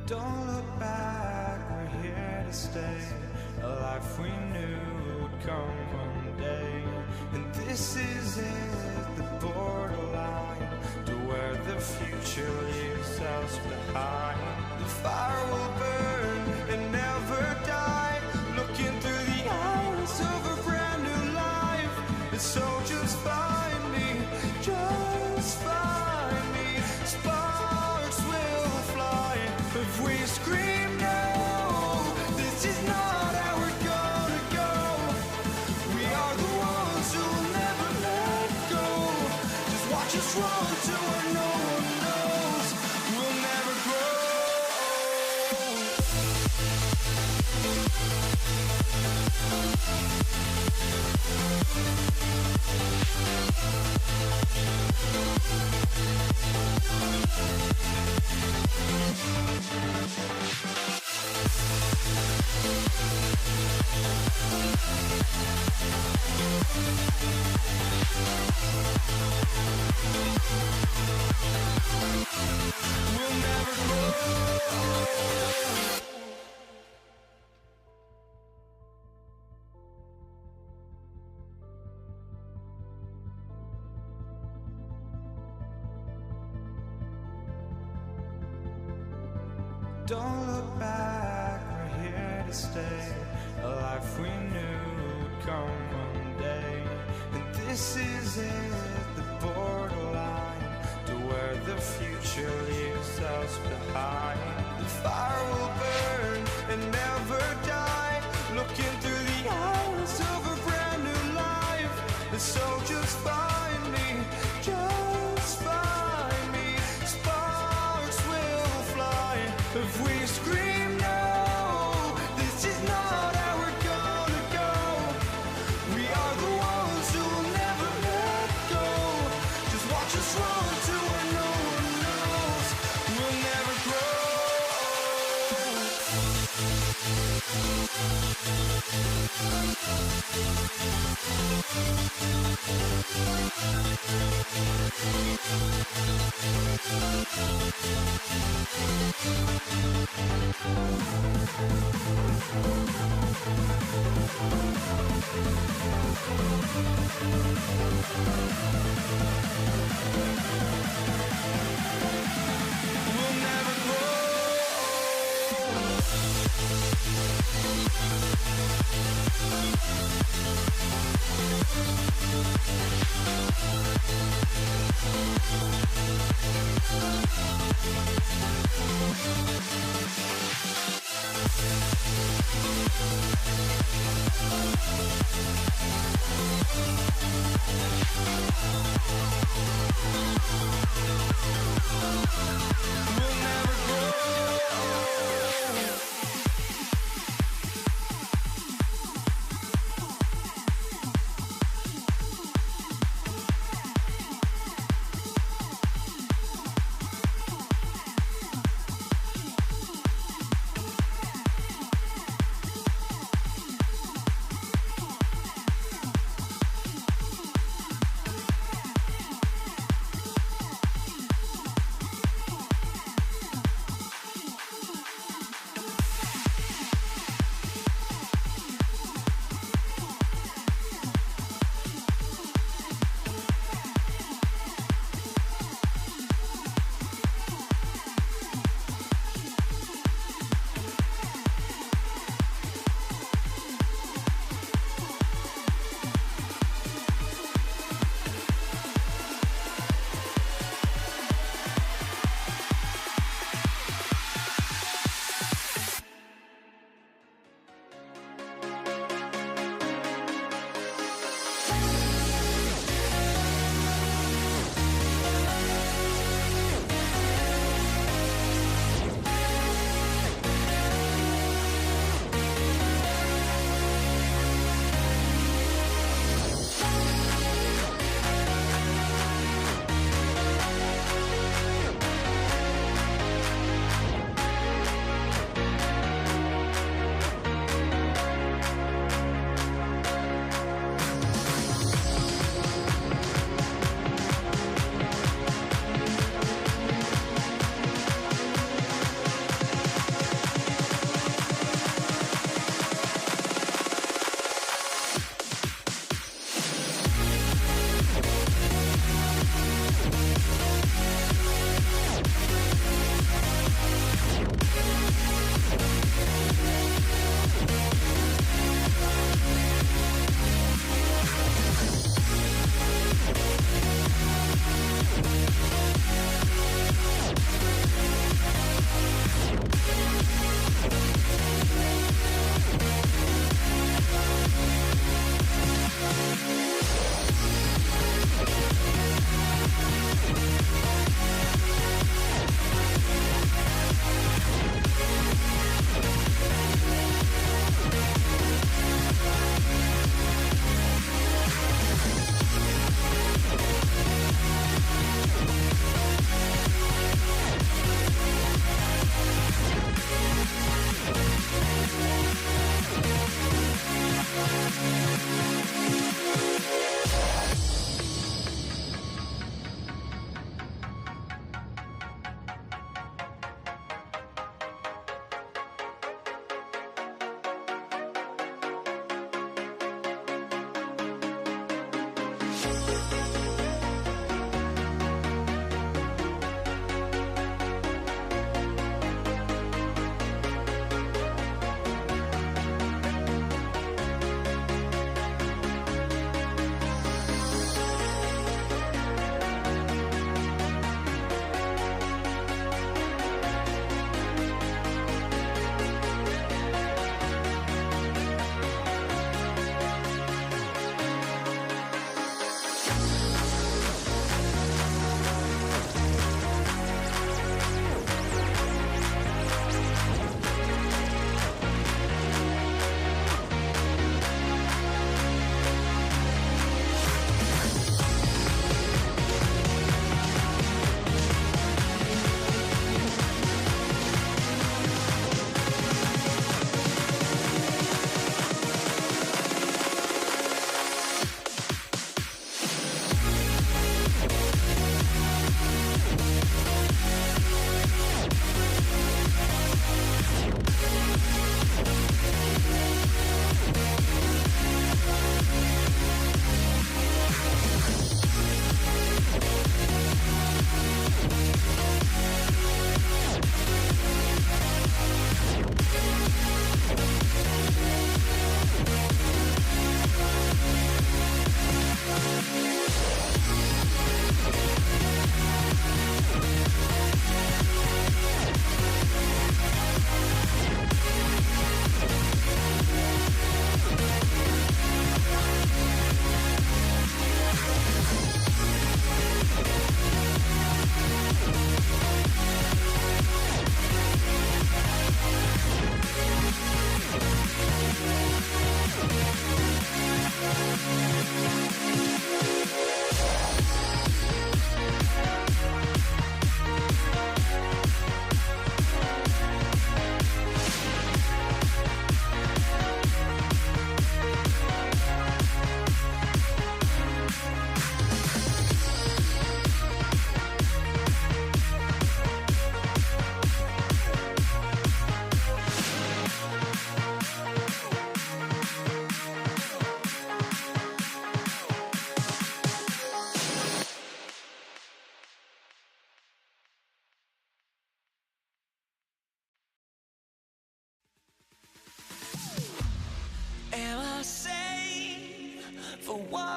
Don't look back, we're here to stay. A life we knew would come one day. And this is it, the borderline to where the future leaves us behind. The fire will burn and never die, looking through the eyes of a brand new life. And so just find me, just find me. Sparks will fly if we scream no. This is not how we're gonna go. We are the ones who will never let go. Just watch us run to where no one knows. We'll never grow. We'll never grow. Don't look back, we're here to stay. A life we knew would come one day. And this is it, the borderline to where the future leaves us behind. The fire will burn and never die, looking through the eyes of a brand new life. And so just find me, just find me. Sparks will fly if we scream no. This is not how we're gonna go. We are the ones who will never let go. Just watch us run to where no one knows. We'll never grow. We'll never grow.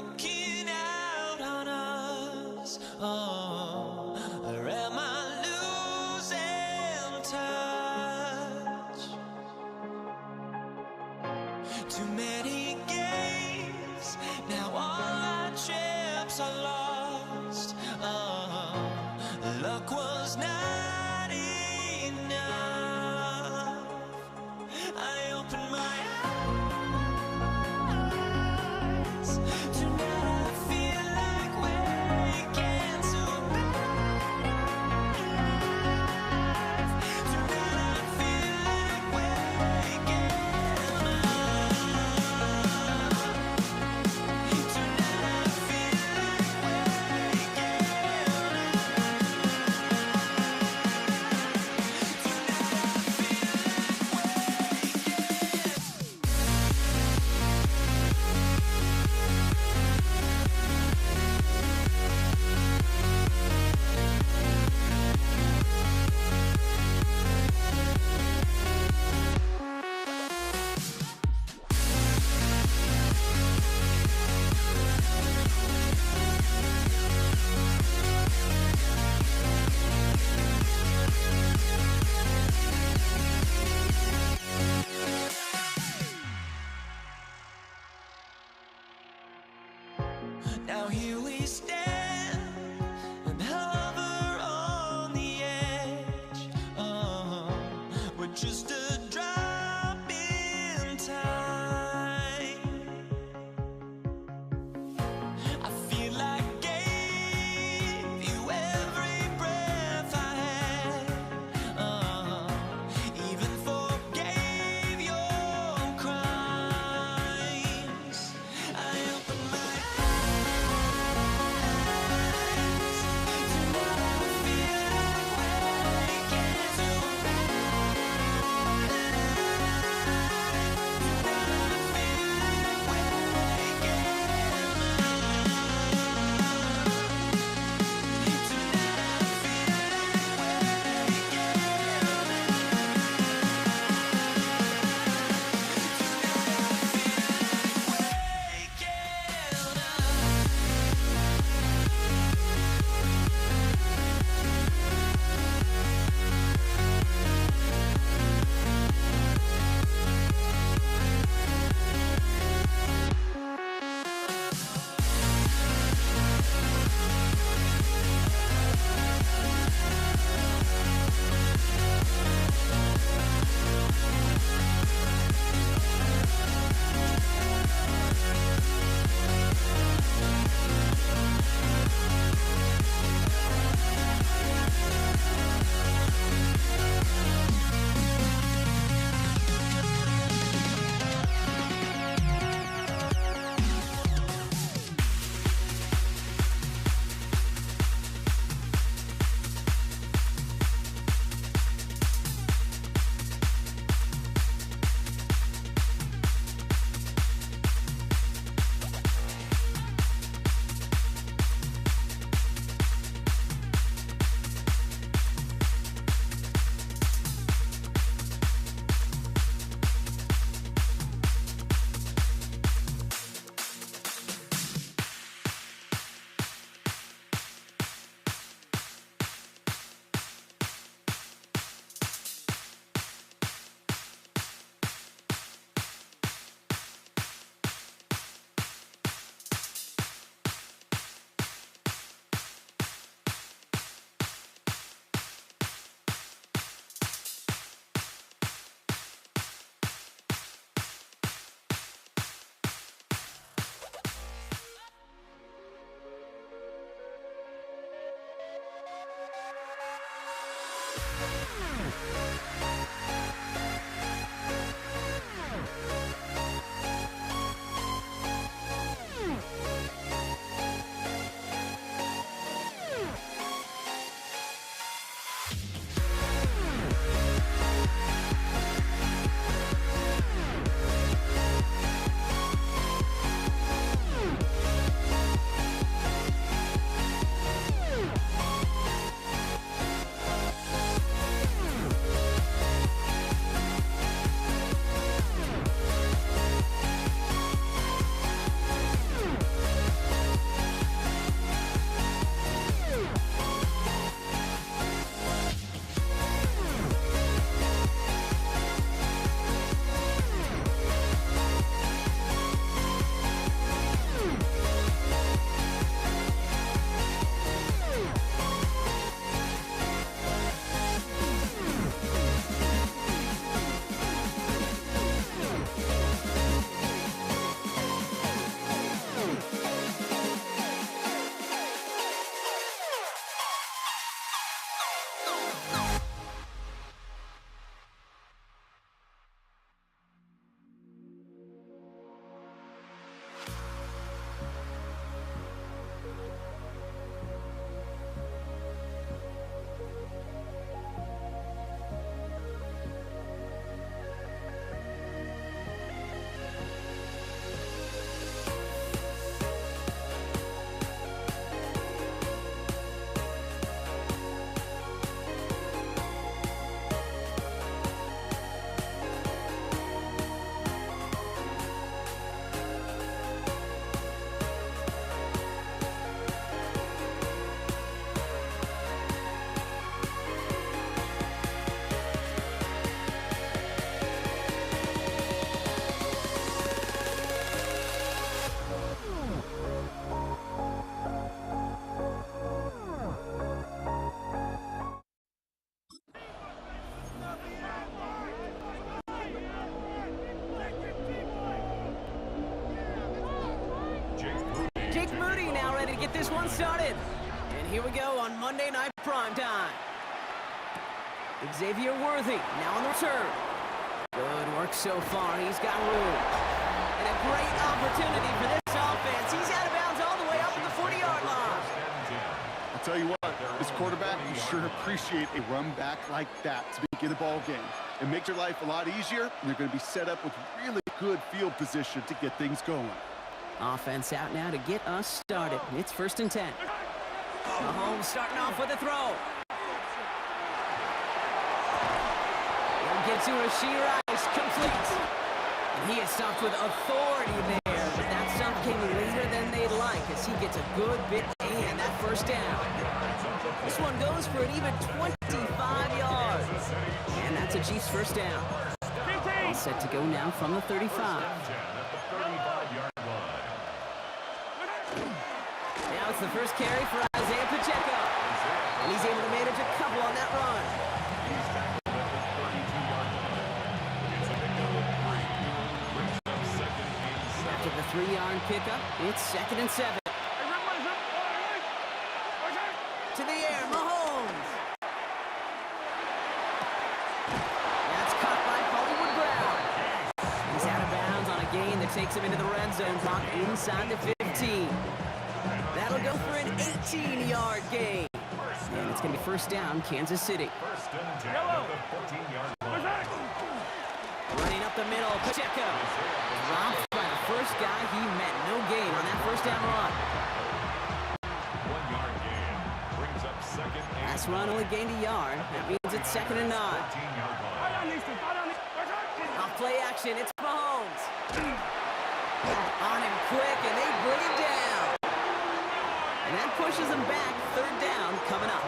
walking out on us? Oh, or am I losing touch? Too many games, now all our chips are lost. Oh, luck was not enough. I opened my eyes. Tonight I feel like waking to life. Tonight I feel like waking up. Tonight I feel like waking Now here we stand and hover on the edge. Oh, we're just a drop in time. I feel like I gave you every breath I had. Oh, even forgave your crimes. I opened my started. And here we go on Monday Night Primetime. Xavier Worthy now on the return. Good work so far. He's got room. And a great opportunity for this offense. He's out of bounds all the way up at the 40-yard line. I'll tell you what, this quarterback, you sure appreciate a run back like that to begin the ball game. It makes your life a lot easier, and they're going to be set up with really good field position to get things going. Offense out now to get us started. It's 1st and 10. Mahomes starting off with a throw. He'll get to Rashee Rice, complete. And he is stopped with authority there, but that stop came later than they'd like as he gets a good bit and that 1st down. This one goes for an even 25 yards. And that's a Chiefs 1st down. All set to go now from the 35. Now it's the first carry for Isaiah Pacheco. And he's able to manage a couple on that run. After the 3-yard pickup, it's 2nd and 7. To the air, Mahomes. That's caught by Hollywood Brown. He's out of bounds on a gain that takes him into the red zone block inside the 15. That'll go for an 18-yard gain. And it's going to be 1st down, Kansas City. Running up the middle, Pacheco. Dropped by the first guy he met. No gain on that 1st down run. 1-yard gain brings up 2nd and Last run only gained a yard. That means it's 2nd and 9. 14-yard line. Off play action, it's Mahomes. On him quick, and they bring him down. And that pushes him back. 3rd down coming up.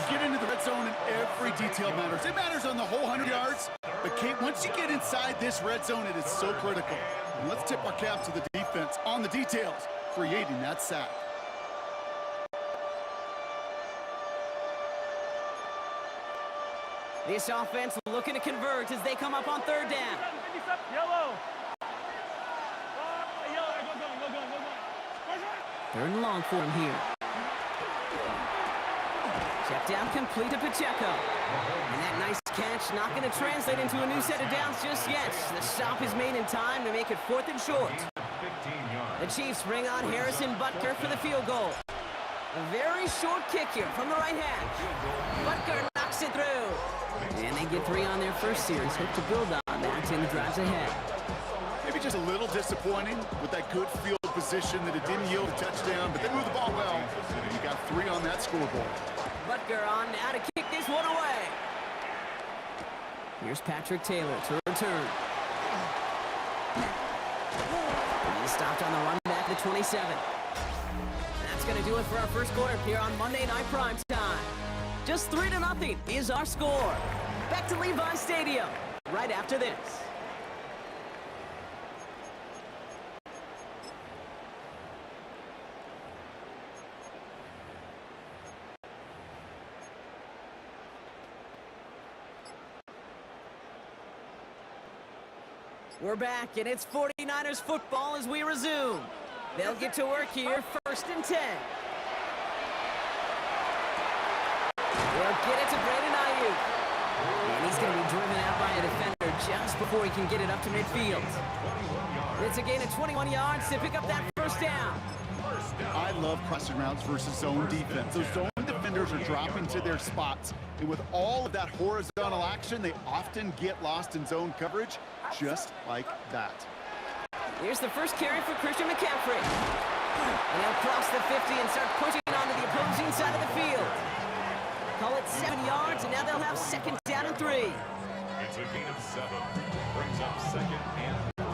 Get into the red zone and every detail matters. It matters on the whole 100 yards. But Kate, once you get inside this red zone, it is so critical. And let's tip our cap to the defense on the details, creating that sack. This offense looking to convert as they come up on 3rd down. Yellow. 3rd and long for him here. Check down complete to Pacheco. And that nice catch not going to translate into a new set of downs just yet. The stop is made in time to make it 4th and short. 15 yards. The Chiefs bring on Harrison Butker for the field goal. A very short kick here from the right hash. Butker knocks it through. And they get 3 on their first series. Hope to build on that in the drives ahead. Maybe just a little disappointing with that good field position that it didn't yield a touchdown, but they moved the ball well. And you got 3 on that scoreboard. Butker on now to kick this one away. Here's Patrick Taylor to return. And he's stopped on the run back to 27. That's going to do it for our first quarter here on Monday Night Primetime. Just 3-0 is our score. Back to Levi Stadium right after this. We're back, and it's 49ers football as we resume. They'll get to work here, 1st and 10. They'll get it to Brandon Ayuk. And he's going to be driven out by a defender just before he can get it up to midfield. It's a gain of 21 yards to pick up that 1st down. I love crossing routes versus zone defense. Those zone defenders are dropping to their spots. And with all of that horizontal action, they often get lost in zone coverage, just like that. Here's the first carry for Christian McCaffrey. And they'll cross the 50 and start pushing onto the opposing side of the field. Call it 7 yards, and now they'll have 2nd down and 3. It's a gain of 7. Brings up 2nd and 3.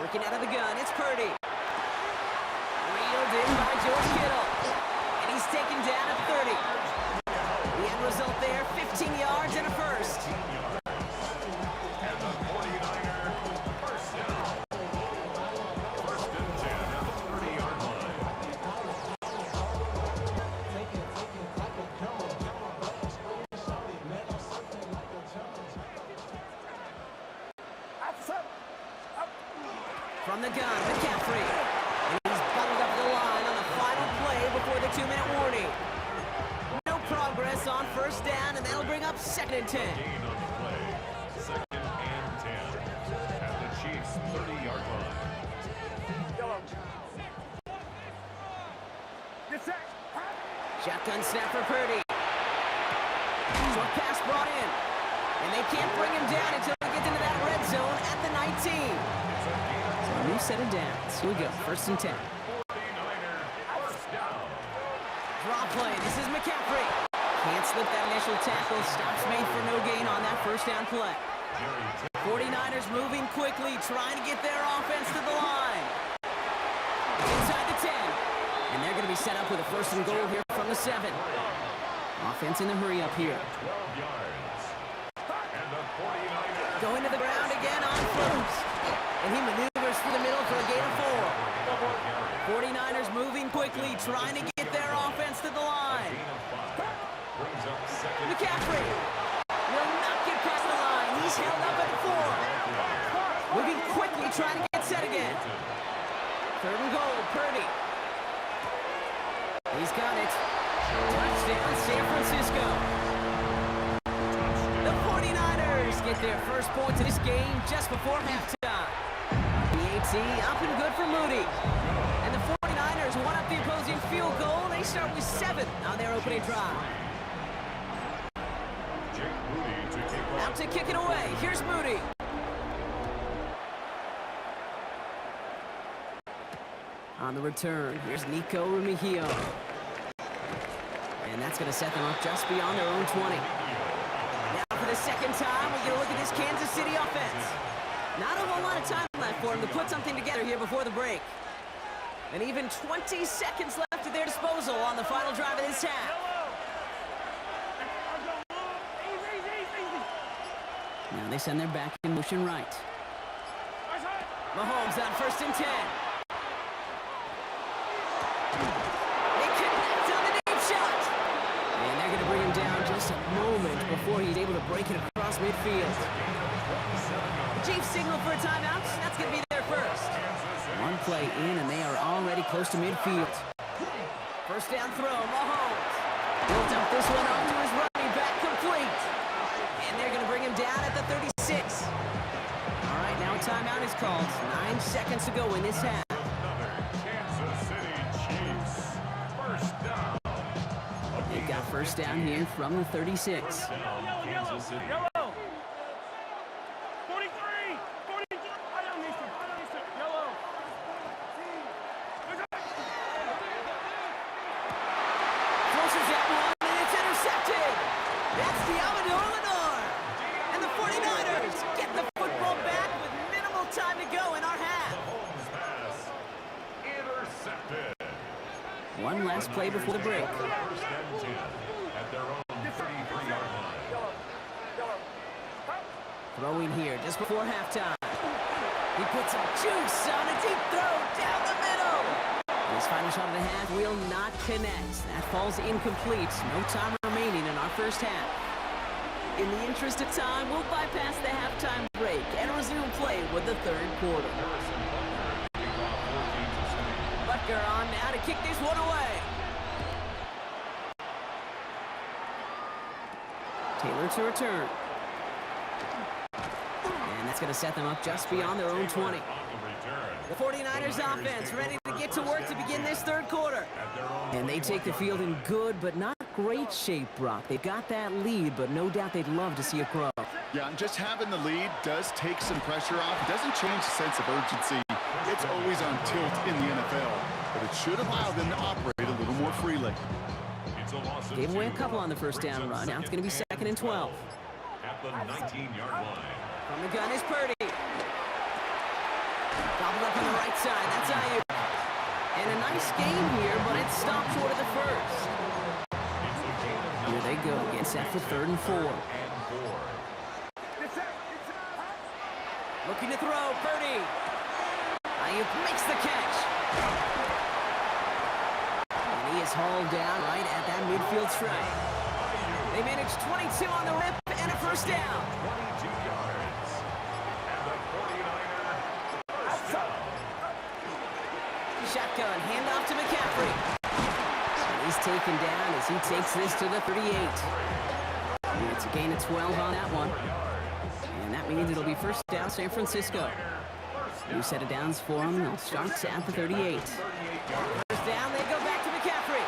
Working out of the gun, it's Purdy. Reeled in by George Kittle. And he's taken down at 30. The end result there, 15 yards and a 1st. And the 49er first down. From the gun, McCaffrey. And he's bundled up the line on the final play before the 2-minute warning. No progress on first down, and that'll bring up 2nd and 10. Gain on the play. 2nd and 10. At the Chiefs' 30-yard line. Yellow. Get set. Shotgun snap for Purdy. Short pass brought in. And they can't bring him down until he gets into that red zone at the 19. So a new set of downs. Here we go, 1st and 10. 49ers, first down. Draw play, this is McCaffrey. Can't slip that initial tackle. Stops made for no gain on that first down play. 49ers moving quickly, trying to get their offense to the line. Inside the 10. And they're going to be set up with a 1st and goal here from the 7. Offense in the hurry up here. 12 yards. And the 49ers. Going to the ground again on 1st. And he maneuvers through the middle for a gain of 4. 49ers moving quickly, trying to get their offense to the line. Brings up 2nd. McCaffrey will not get past the line. He's held up at 4. Moving quickly, trying to get set again. 3rd and goal, Purdy. He's got it. Touchdown, San Francisco. The 49ers get their first points of this game just before halftime. The AT up and good for Moody. And the 49ers won up the opposing field goal. They start with 7 on their opening drive. Jake Moody to kick off. Out to kick it away. Here's Moody. On the return, here's Nico Remigio. And that's going to set them up just beyond their own 20. Now for the 2nd time, we get a look at this Kansas City offense. Not a whole lot of time left for them to put something together here before the break. And even 20 seconds left at their disposal on the final drive of this half. Now they send their back in motion right. Mahomes on 1st and 10. They connect on the deep shot. And they're going to bring him down just a moment before he's able to break it across midfield. Chiefs signal for a timeout. That's going to be their first. One play in, and they are already close to midfield. First down throw, Mahomes. Built up this one onto his running back, complete. And they're going to bring him down at the 36. All right, now a timeout is called. 9 seconds to go in this half. Kansas City Chiefs. First down. They've got first down here from the 36. Kansas City. Yellow. 43. 43. I don't need to. Yellow. Forces that one, and it's intercepted. That's Diamador Lenore. And the 49ers get the football back with minimal time to go in our half. Mahomes pass. Intercepted. One last play before the break. First and 10 at their own 33-yard line. Throwing here just before halftime. He puts some juice on a deep throw down the middle. His final shot of the half will not connect. That falls incomplete. No time remaining in our first half. In the interest of time, we'll bypass the halftime break and resume play with the 3rd quarter. Butker on now to kick this one away. Taylor to return. And that's going to set them up just beyond their own 20. The 49ers offense ready to get to work to begin this 3rd quarter. And they take the field in good but not great shape, Brock. They've got that lead, but no doubt they'd love to see it grow. Yeah, and just having the lead does take some pressure off. It doesn't change the sense of urgency. It's always on tilt in the NFL, but it should allow them to operate a little more freely. Gave away a couple on the first down run. Now it's going to be 2nd and 12. At the 19-yard line. From the gun is Purdy. Gobbled up on the right side. That's Ayuk. And a nice game here, but it stopped short of the first. Here they go. Get set for 3rd and 4. Looking to throw. Purdy. Ayuk makes the catch. And he is hauled down right at that midfield stripe. They managed 22 on the rip and a first down. 22 yards. And the 49ers first down. shotgun, handoff to McCaffrey. And he's taken down as he takes this to the 38. And it's a gain of 12 on that one. And that means it'll be first down San Francisco. New set of downs for them. They'll start at the 38. First down, they go back to McCaffrey.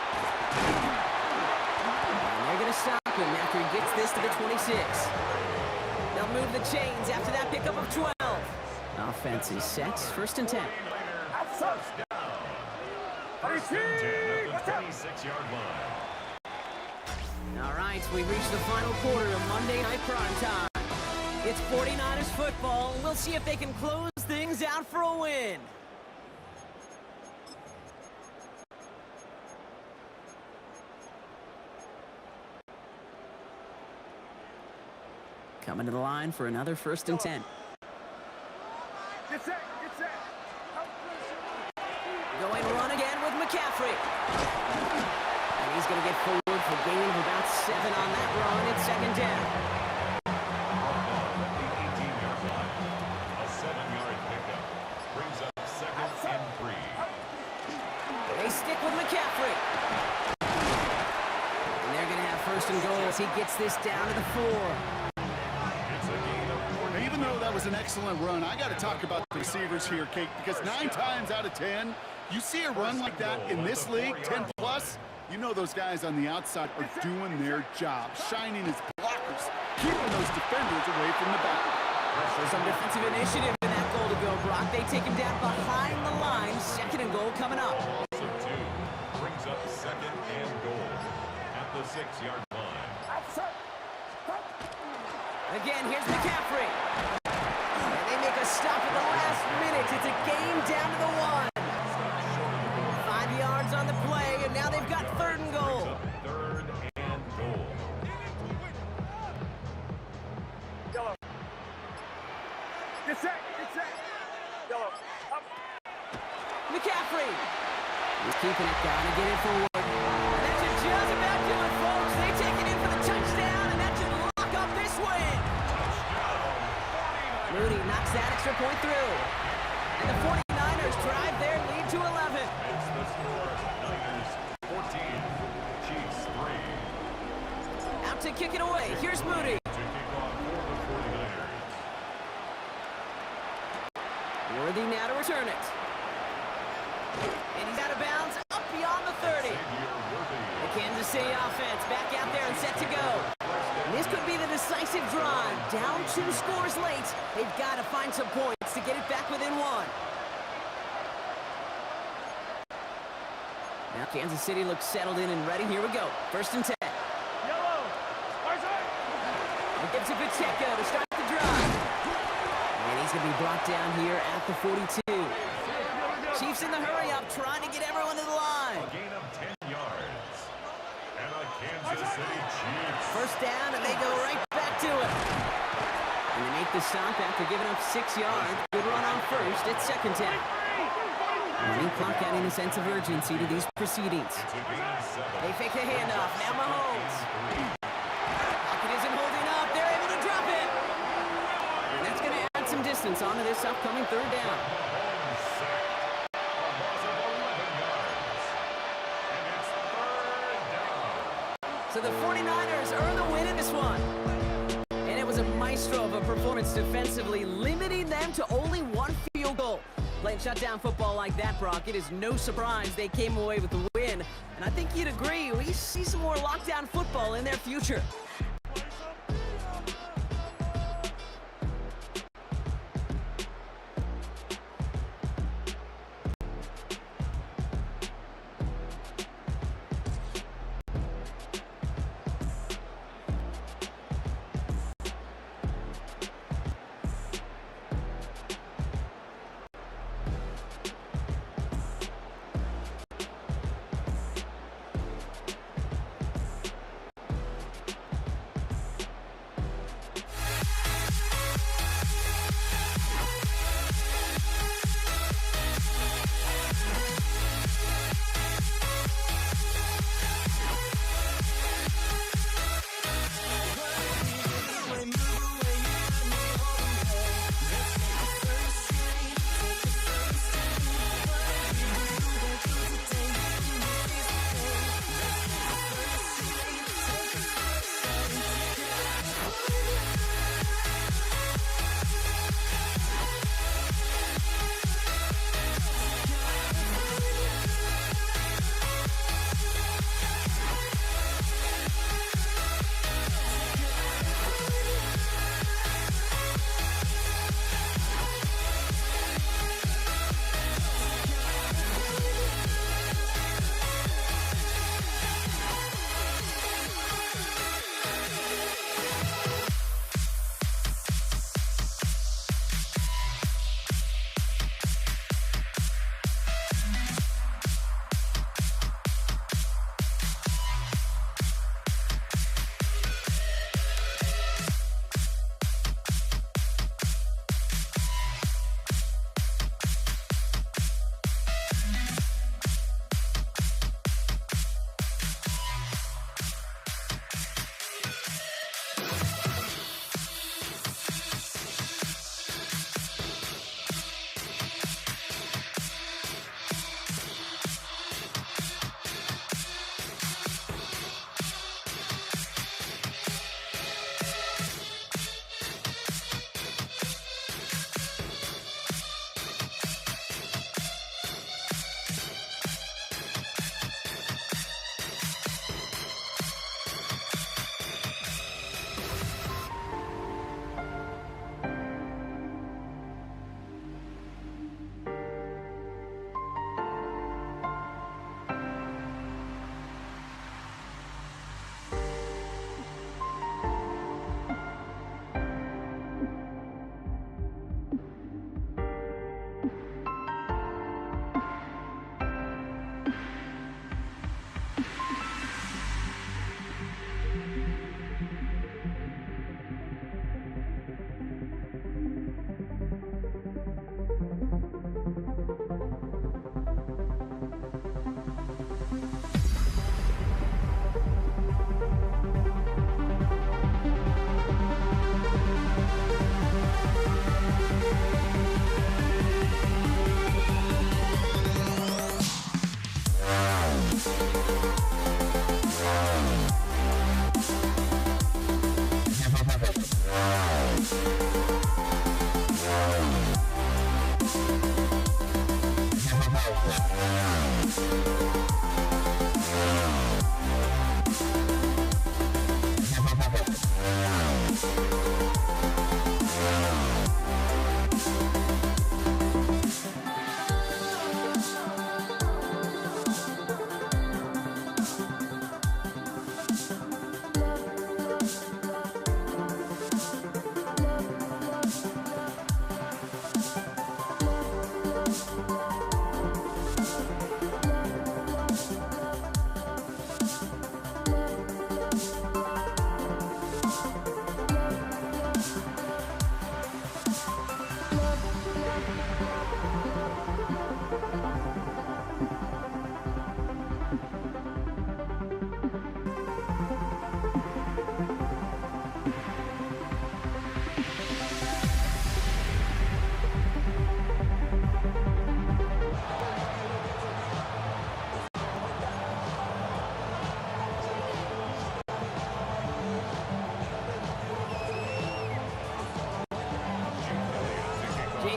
And they're going to stop him after he gets this to the 26. They'll move the chains after that pickup of 12. Offense is set. First and 10. Outside. First and 10 at the 26-yard line. All right, we've reached the final quarter of Monday Night Prime Time. It's 49ers football, and we'll see if they can close things out for a win. Coming to the line for another first and 10. Get set. Going run again with McCaffrey. And he's going to get forward for a gain of about 7 on that run. It's second down. At the 18-yard line, a 7-yard pickup brings up second and 3. They stick with McCaffrey. And they're going to have first and goal as he gets this down to the 4. It's a gain of 4. Even though that was an excellent run, I got to talk about the receivers here, Kate, because 9 times out of 10, you see a run like that in this league, 10 plus, you know those guys on the outside are doing their job, shining as blockers, keeping those defenders away from the back. Some defensive initiative in that goal to go, Brock. They take him down behind the line. Second and goal coming up. Loss of 2 brings up second and goal at the 6-yard line. Again, here's McCaffrey. And they make a stop at the last minute. It's a game down to the 1. 5 yards on the play, and now they've got third and goal. Third and goal. Yellow. Get set. Yellow. Up. McCaffrey. He's keeping it down and get it forward. And that should just about do it, folks. They take it in for the touchdown, and that should lock up this win. Moody knocks that extra point through. And the 49ers drive their lead to 11. It's the score. Niners 14, Chiefs 3. Out to kick it away. Here's Moody. To kick off for the 49ers. Worthy now to return it. And he's out of bounds up beyond the 30. The Kansas City offense back out there and set to go. And this could be the decisive drive. Down 2 scores late. They've got to find some points to get it back within 1. Now Kansas City looks settled in and ready. Here we go. First and 10. Yellow. It gives it Pacheco to start the drive. And he's going to be brought down here at the 42. Chiefs in the hurry up, trying to get everyone to the line. A gain of 10 yards. And a Kansas City Chiefs. First down, and they go right back to it. And they make the stop after giving up 6 yards. Good run on first. It's second down. Running clock adding a sense of urgency to these proceedings. It's a gain of 7. They fake the handoff. Now Mahomes. Pocket isn't holding up. They're able to drop it. And that's going to add some distance onto this upcoming third down. Mahomes sacked. A loss of 11 yards. And it's third down. So the 49ers earn the win in this one. And it was a maestro of a performance defensively, limiting them to only 1 field goal. Playing shutdown football like that, Brock, it is no surprise they came away with the win. And I think you'd agree, we see some more lockdown football in their future.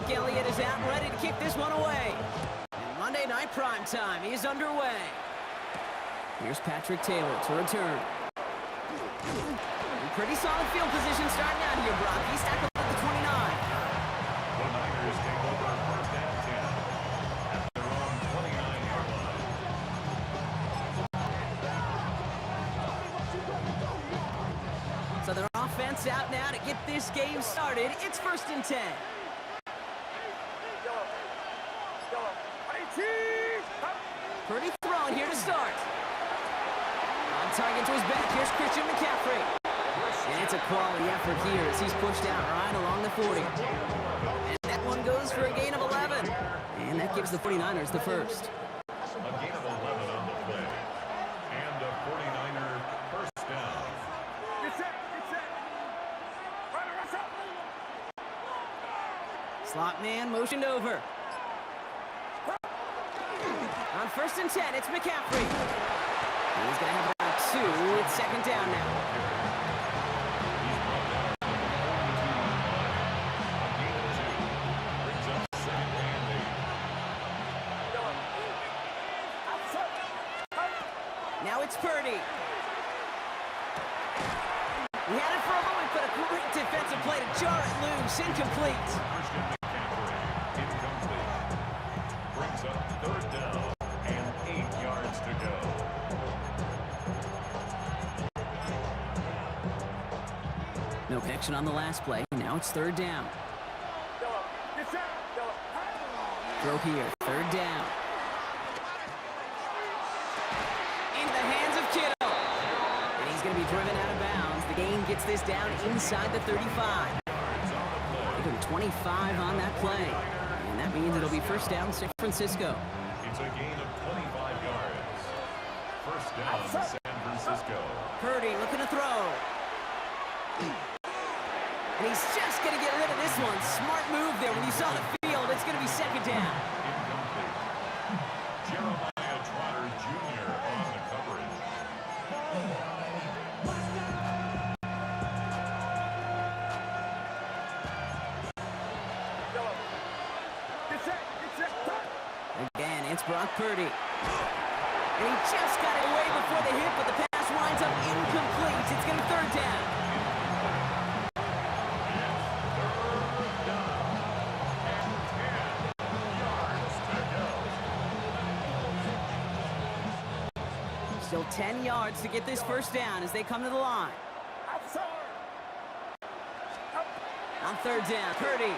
Zeke Elliott is out and ready to kick this one away. And Monday Night Primetime is underway. Here's Patrick Taylor to return. Pretty solid field position starting out here, Brock. He's tackled at the 29. The Niners take over first and 10 at their own 29-yard line. So their offense out now to get this game started. It's first and 10. Purdy throwing here to start. On target to his back. Here's Christian McCaffrey. And it's a quality effort here as he's pushed out right along the 40. And that one goes for a gain of 11. And that gives the 49ers the first. A gain of 11 on the play. And a 49er first down. Get set. Rush up. Slot man motioned over. On first and 10, it's McCaffrey. He's going to have about 2. It's second down now. Now it's Purdy. He had it for a moment, but a great defensive play to jar it loose. Incomplete. Christian McCaffrey, incomplete. Brings up third down and 8 yards to go. No connection on the last play. Now it's third down. Get set. Throw here. Third down. Into the hands of Kittle. And he's going to be driven out of bounds. The gain gets this down inside the 35. Give him 25 on that play. And that means it'll be first down San Francisco. It's a gain of 25 yards. First down, San Francisco. Purdy looking to throw. And he's just going to get rid of this one. Smart move there. When you saw the field, it's going to be second down. Incomplete. Jeremiah Trotter Jr. on the coverage. Get set. Again, it's Brock Purdy. And he just got it away before the hit, but the pass winds up incomplete. It's going to be third down. Still 10 yards to get this first down as they come to the line. On third down, Purdy.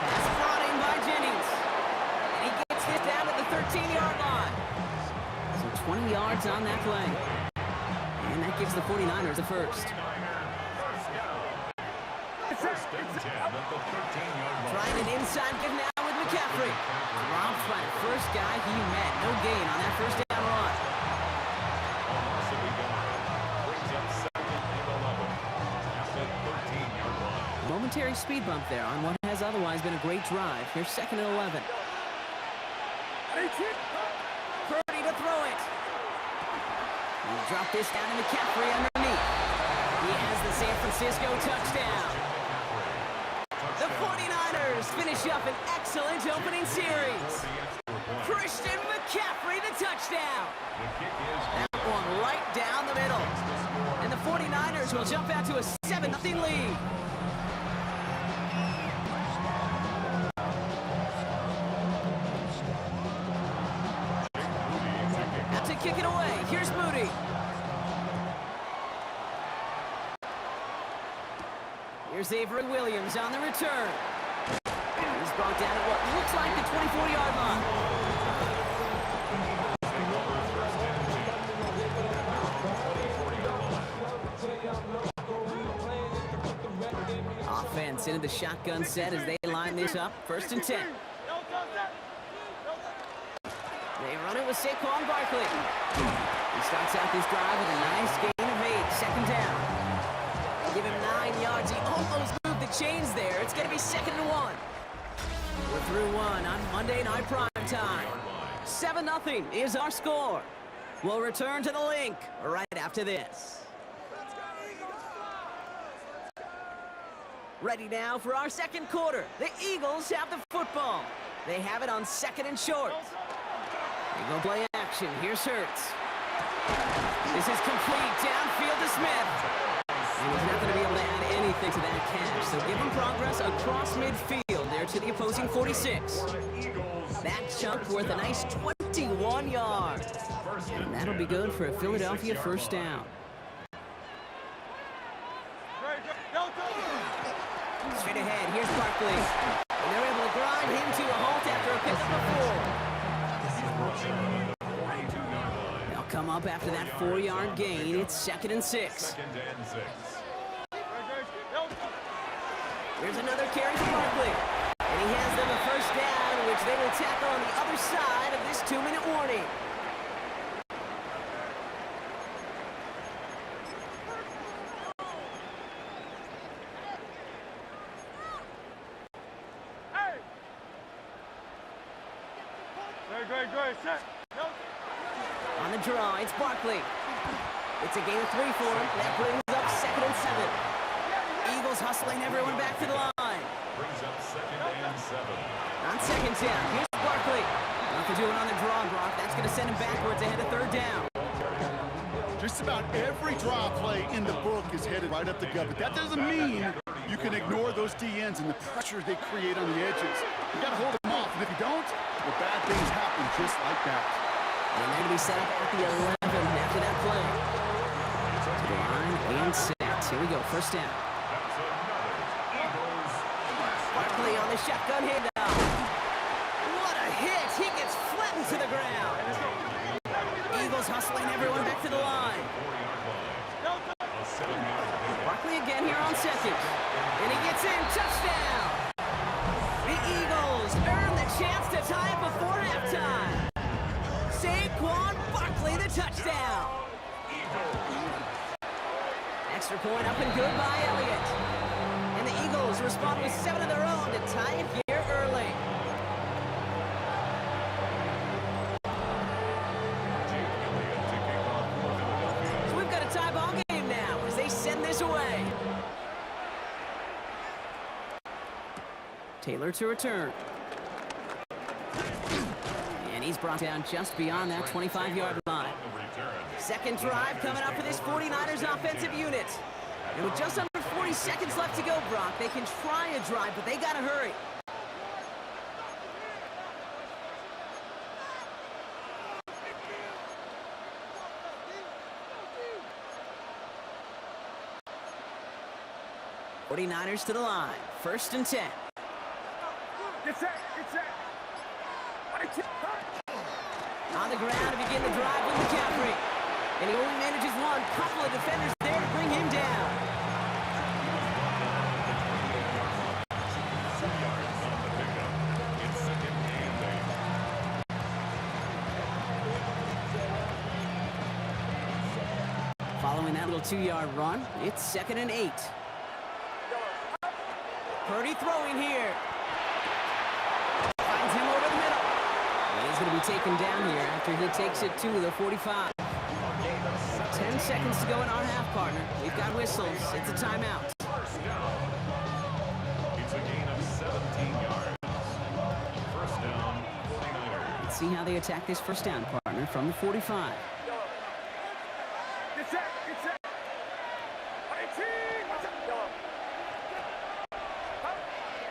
Pass brought in by Jennings. And he gets this down at the 13-yard line. So 20 yards on that play. And that gives the 49ers the first. First and 10 at the 13-yard line. Trying an inside give now with McCaffrey. Dropped by the first guy he met. No gain on that first down run. Brings up second and 11 at the 13-yard line. Momentary speed bump there on what has otherwise been a great drive. Here's second and 11. Purdy to throw it. He dropped this down to McCaffrey underneath. He has the San Francisco touchdown. The 49ers finish up an excellent opening series. Christian McCaffrey, the touchdown. That one right down the middle. And the 49ers will jump out to a 7-0 lead. Out to kick it away. Here's Moody. Here's Avery Williams on the return. He's brought down at what looks like the 24-yard line. Offense into the shotgun set as they line this up. First and 10. They run it with Saquon Barkley. He starts out this drive with a nice gain of 8. Second down. Give him 9 yards. He almost moved the chains there. It's going to be second and 1. We're through one on Monday Night Primetime. 7-0 is our score. We'll return to the link right after this. Ready now for our second quarter. The Eagles have the football. They have it on 2nd and short. They go play action. Here's Hurts. This is complete. Downfield to Smith. He was not going to be able to add anything to that catch, so give him progress across midfield there to the opposing 46. That chunk worth a nice 21 yards. And that'll be good for a Philadelphia first down. Straight ahead, here's Barkley. And they're able to grind him to a halt after a pickup of 4. They'll come up after that 4-yard gain. It's 2nd and 6. Here's another carry for Barkley. And he has them a first down, which they will tackle on the other side of this 2-minute warning. On the draw, it's Barkley. It's a gain of 3 for him. That brings up 2nd and 7. Eagles hustling everyone back to the line. Brings up 2nd and 7. On 2nd down, here's Barkley. Nothing doing on the draw, Brock. That's going to send him backwards ahead of 3rd down. Just about every draw play in the book is headed right up the gut, but that doesn't mean you can ignore those DNs and the pressure they create on the edges. You got to hold them off, and if you don't, well, bad things happen just like that. And they're going to be set up at the 11 after that play. To the line and set. Here we go, first down. Barkley on the shotgun handoff. What a hit! He gets flattened to the ground. Eagles hustling everyone back to the line. Barkley again here on 2nd. And he gets in, touchdown! The Eagles earn the chance to tie it before halftime. Saquon Barkley, the touchdown. Extra point up and good by Elliott. And the Eagles respond with 7 of their own to tie it here early. So we've got a tie ball game now as they send this away. Taylor to return. And he's brought down just beyond that 25-yard line. Second drive coming up for this 49ers offensive unit. And with just under 40 seconds left to go, Brock, they can try a drive, but they got to hurry. '49ers to the line. 1st and 10. On the ground to begin the drive with McCaffrey. And he only manages one. Couple of defenders there to bring him down. Following that little 2-yard run, it's 2nd and 8. Purdy throwing here. Finds him over the middle. And he's going to be taken down here after he takes it to the 45. 10 seconds to go in our half, partner. We've got whistles. It's a timeout. First down. It's a gain of 17 yards. First down, 49ers. Let's see how they attack this first down, partner, from the 45.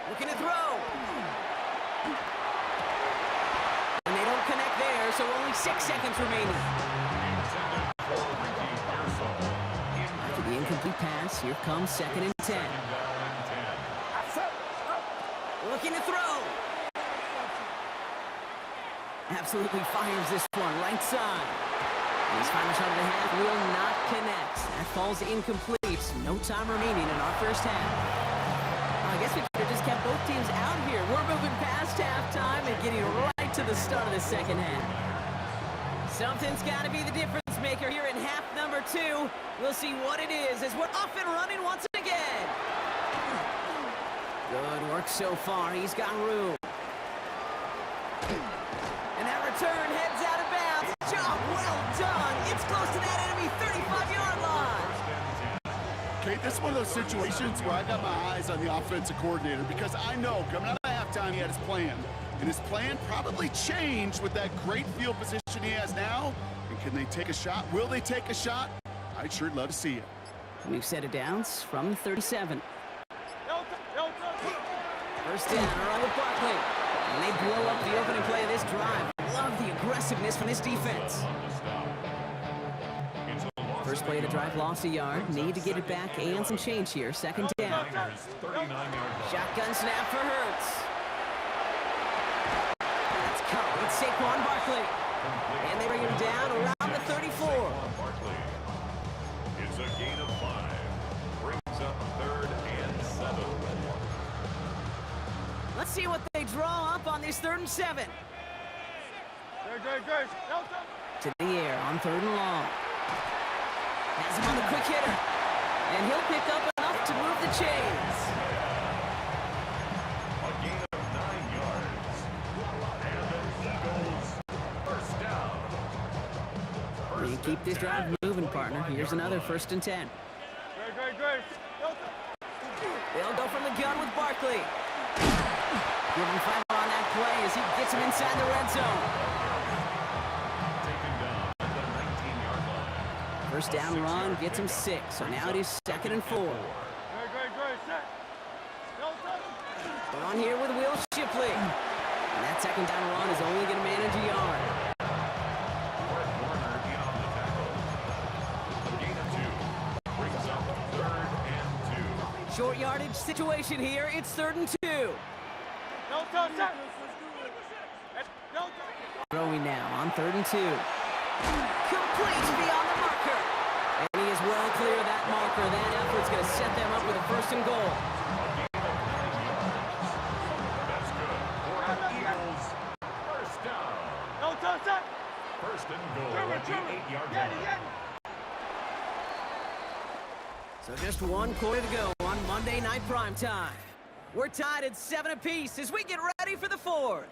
Looking to throw. And they don't connect there, so only 6 seconds remaining. After the incomplete pass, here comes 2nd and 10. Looking to throw. Absolutely fires this one, right side. And his final shot of the half will not connect. That falls incomplete. No time remaining in our first half. I guess we could have just kept both teams out here. We're moving past halftime and getting right to the start of the second half. Something's got to be the difference maker here in half number 2. We'll see what it is as we're off and running once again. Good work so far. He's got room. And that return heads out of bounds. Job well done. It's close to that enemy 35-yard line. Hey, this is one of those situations where I got my eyes on the offensive coordinator because I know coming out of halftime he had his plan. And his plan probably changed with that great field position he has now. And can they take a shot? Will they take a shot? I'd sure love to see it. We've set it downs from 37. First down, around with Barkley. And they blow up the opening play of this drive. Love the aggressiveness from this defense. First play of the drive, lost a yard. Need to get it back and some change here. Second down. Shotgun snap for Hurts. That's caught. It's Saquon Barkley. And they bring him down around the 34. It's a gain of 5. Brings up 3rd and 7. Let's see what they draw up on this 3rd and 7. To the air on 3rd and long. Has him on the quick hitter. And he'll pick up enough to move the chains. A gain of 9 yards. And the Eagles first down. We keep this drive moving, partner. Here's another 1st and 10. They'll go from the gun with Barkley. Give him 5 on that play as he gets him inside the red zone. Taken down at the 19-yard line. First down run gets him 6, so now it is 2nd and 4. We're on here with Will Shipley. And that 2nd down run is only going to manage a yard. Fred Warner in on the tackle. A gain of 2. Brings up 3rd and 2. Short yardage situation here. It's 3rd and 2. Throwing now on 3rd and 2. Complete beyond the marker. And he is well clear of that marker. That effort's going to set them up with a 1st and goal. That's good. For the Eagles, first down. First and goal at the 8-yard line. So just 1 quarter to go on Monday Night Primetime. We're tied at 7 apiece as we get ready for the 4th.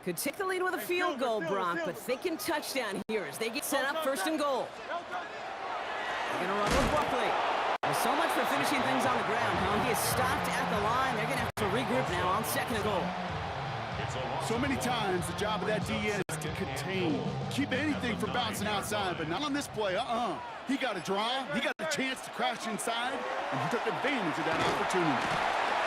Could take the lead with a field goal, Brock, but thinking touchdown here as they get set up 1st and goal. They're going to run with Barkley. Well, so much for finishing things on the ground, huh? He is stopped at the line. They're going to have to regroup now on 2nd and goal. So many times the job of that DN is to contain, keep anything from bouncing outside, but not on this play. He got a draw, he got a chance to crash inside, and he took advantage of that opportunity.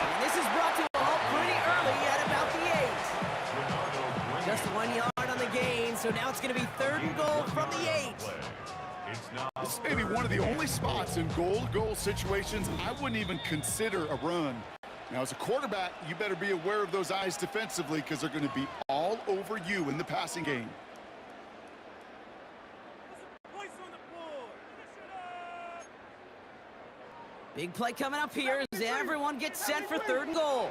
And this is brought to a halt pretty early at about the 8. Just 1 yard on the gain, so now it's going to be 3rd and goal from the 8. This may be one of the only spots in goal-to-goal situations I wouldn't even consider a run. Now, as a quarterback, you better be aware of those eyes defensively because they're going to be all over you in the passing game. Big play coming up here as everyone gets set for 3rd and goal.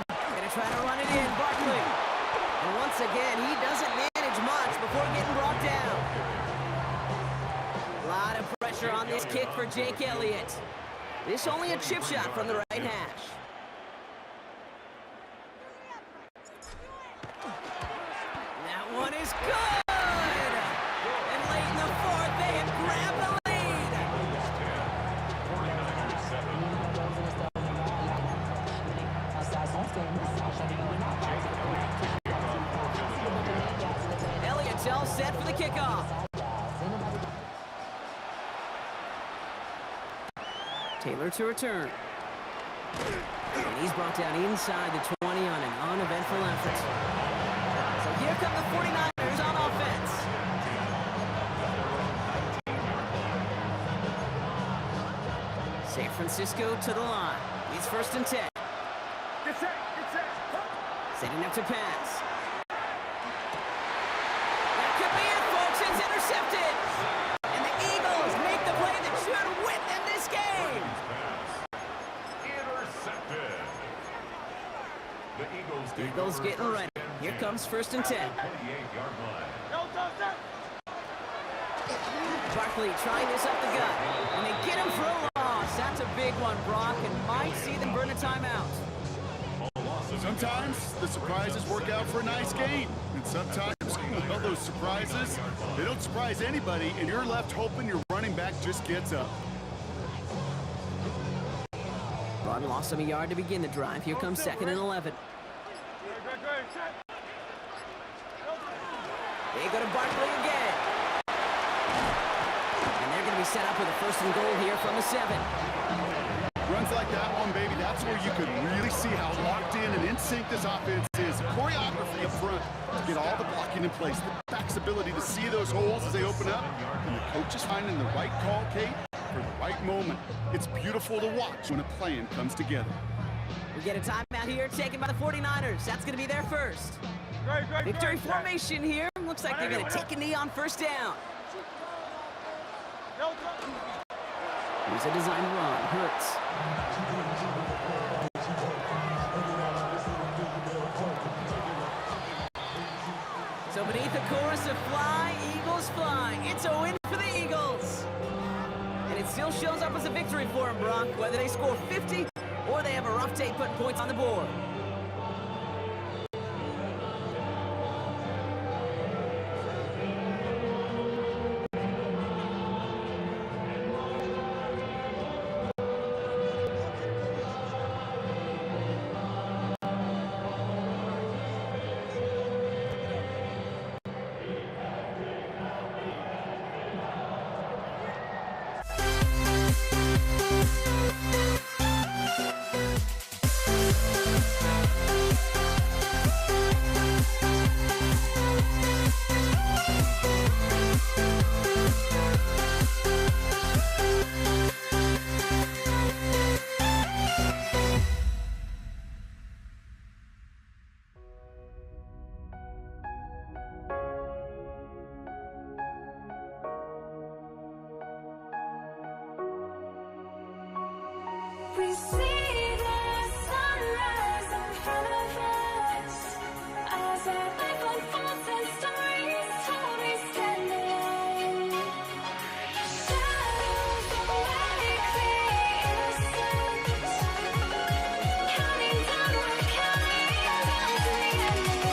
Going to try to run it in, Barkley. And once again, he doesn't manage much before getting brought down. A lot of pressure on this kick for Jake Elliott. This only a chip shot from the right hash. That one is good! And late in the 4th, they have grabbed the lead! 49-7. Elliott's all set for the kickoff. Taylor to return. And he's brought down inside the 20 on an uneventful effort. So here come the 49ers on offense. San Francisco to the line. It's 1st and 10. Setting up to pass. That could be it, folks. It's intercepted. And the Eagles make the play that should win them this game. Intercepted. The Eagles getting ready. Here comes 1st and 10. 28-yard line. Barkley trying this up the gut. And they get him for a loss. That's a big one, Brock, and might see them burn a timeout. Sometimes the surprises work out for a nice game. And sometimes, well, those surprises, they don't surprise anybody, and you're left hoping your running back just gets up. Broughton lost him a yard to begin the drive. Here comes 2nd and 11. They go to Barkley again. And they're going to be set up with a 1st and goal here from the 7. Runs like that one, baby, that's where you could really see how locked in and in sync this offense is. Choreography up front to get all the blocking in place. The back's ability to see those holes as they open up. And the coach is finding the right call, Kate, for the right moment. It's beautiful to watch when a plan comes together. We get a timeout here taken by the 49ers. That's going to be their first. Victory formation here. Looks like they're going to take a knee on 1st down. Here's a design run. Hurts. So beneath the chorus of Fly, Eagles Fly, it's a win for the Eagles. And it still shows up as a victory for them, Brock, whether they score 50 or they have a rough day putting points on the board. We see the sunrise in front of us as our life unfolds and stories told. We stand alone. Shadows awake the innocence, counting down, we're counting down to the endless.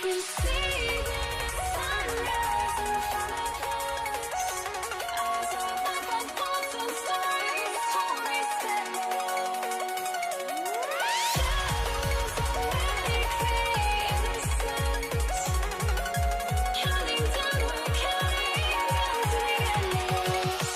We see the sunrise in front of us as our life unfolds and stories told. We stand alone. Shadows awake the innocence, counting down, we're counting down to the endless.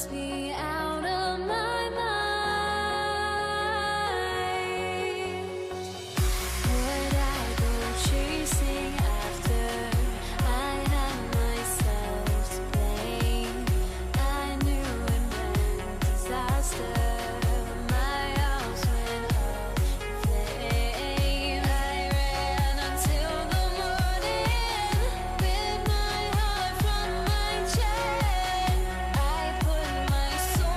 must be out of my mind. Would I go chasing after? I had myself to blame. I knew it meant disaster. My house went up in flames. I ran until the morning with my heart from my chest. I put my soul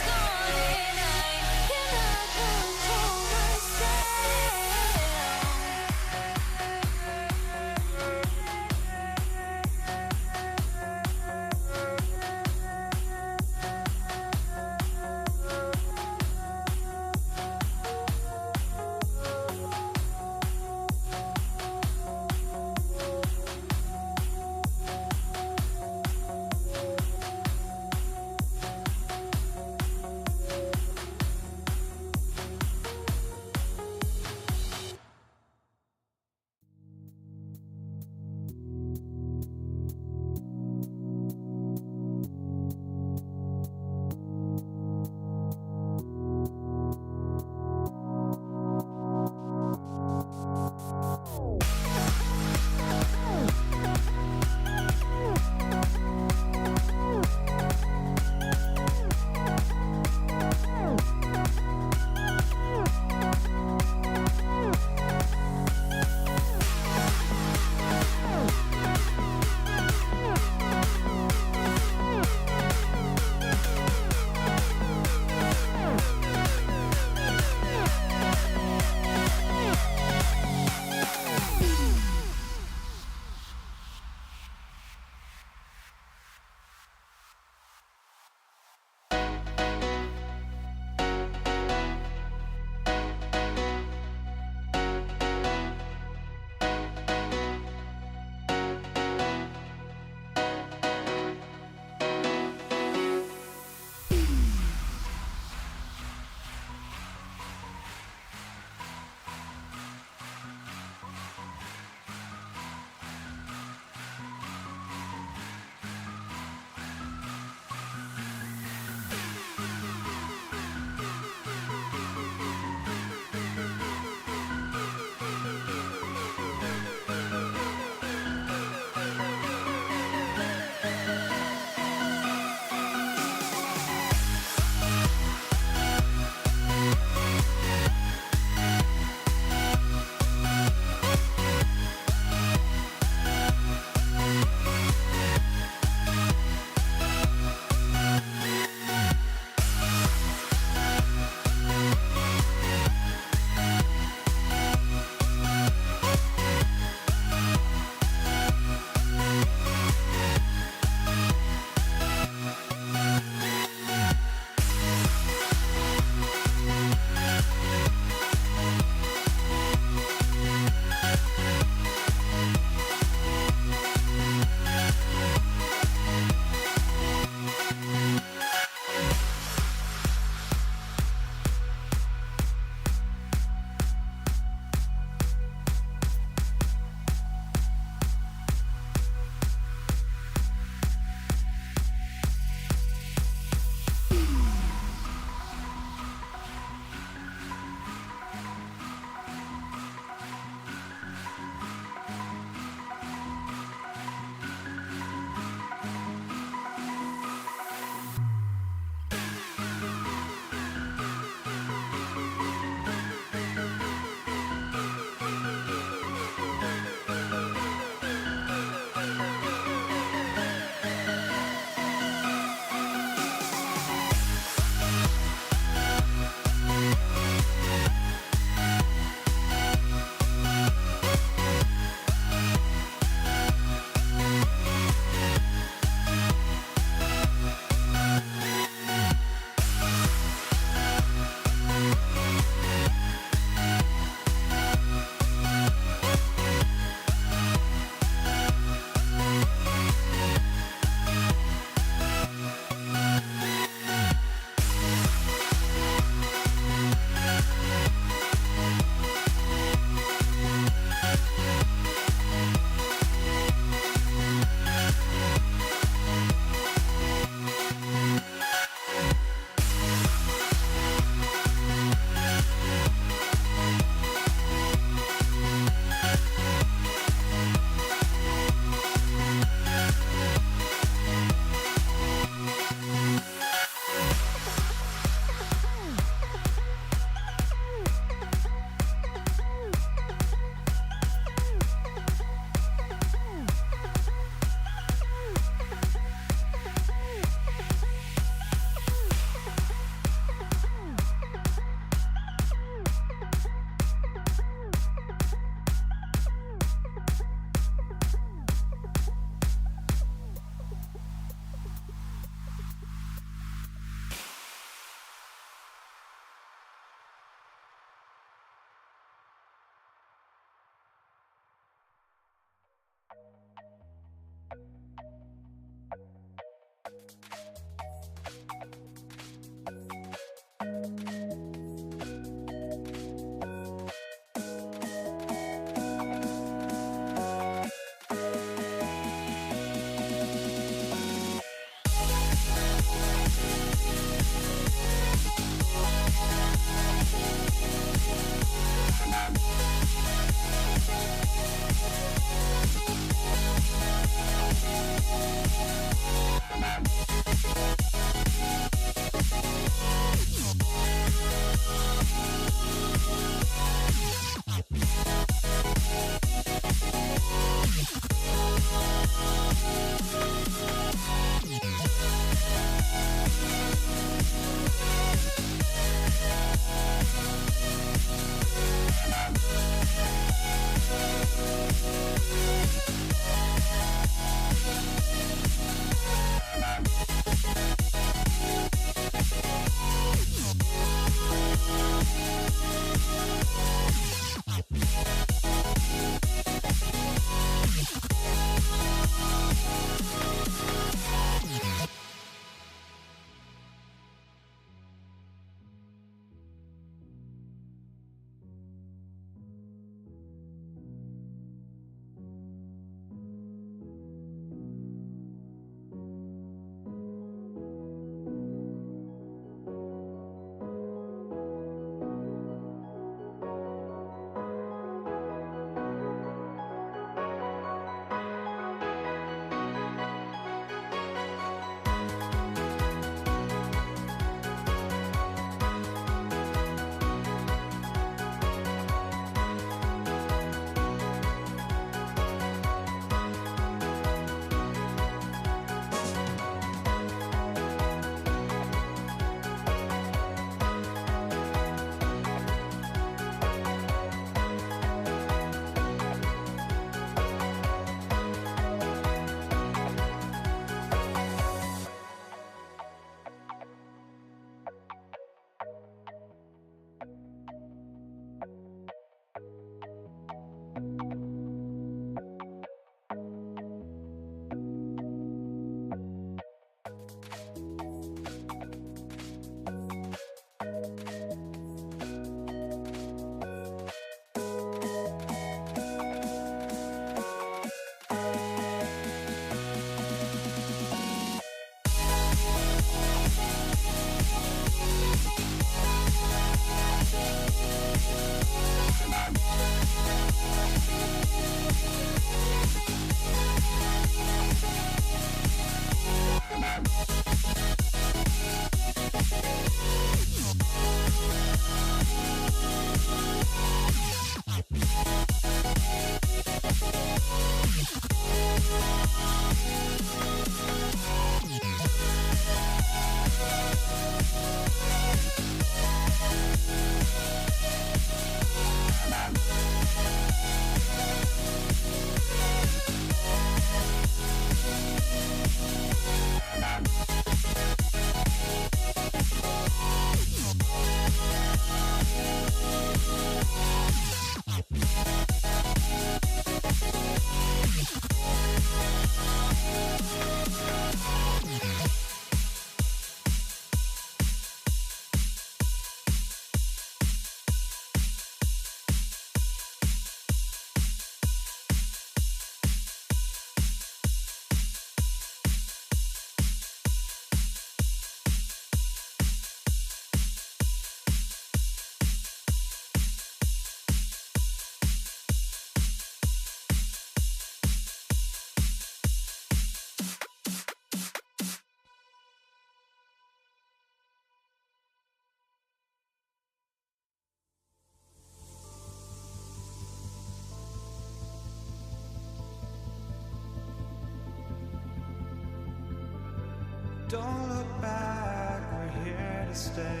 Don't look back, we're here to stay.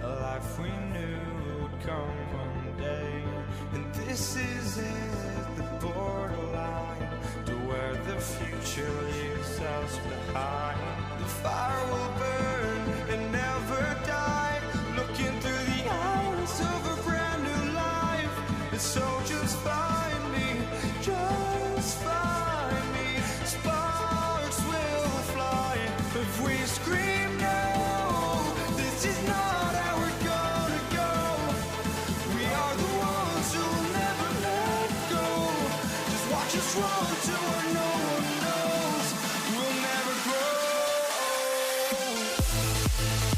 A life we knew would come one day. And this is it, the borderline to where the future leaves us behind. The fire will burn and never die, looking through the eyes of a brand new life. And so just find me, just find me. Sparks will fly if we scream no. This is not how we're gonna go. We are the ones who will never let go. Just watch us run to where no one knows. We'll never grow. We'll never grow.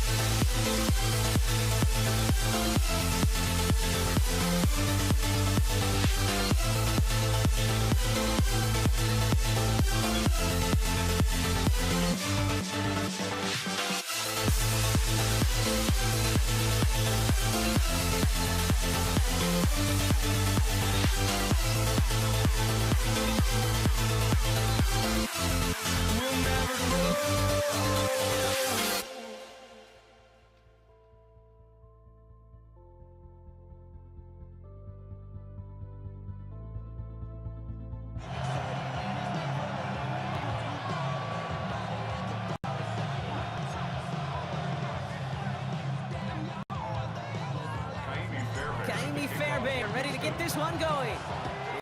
Kaimi Fairbairn ready to get this one going.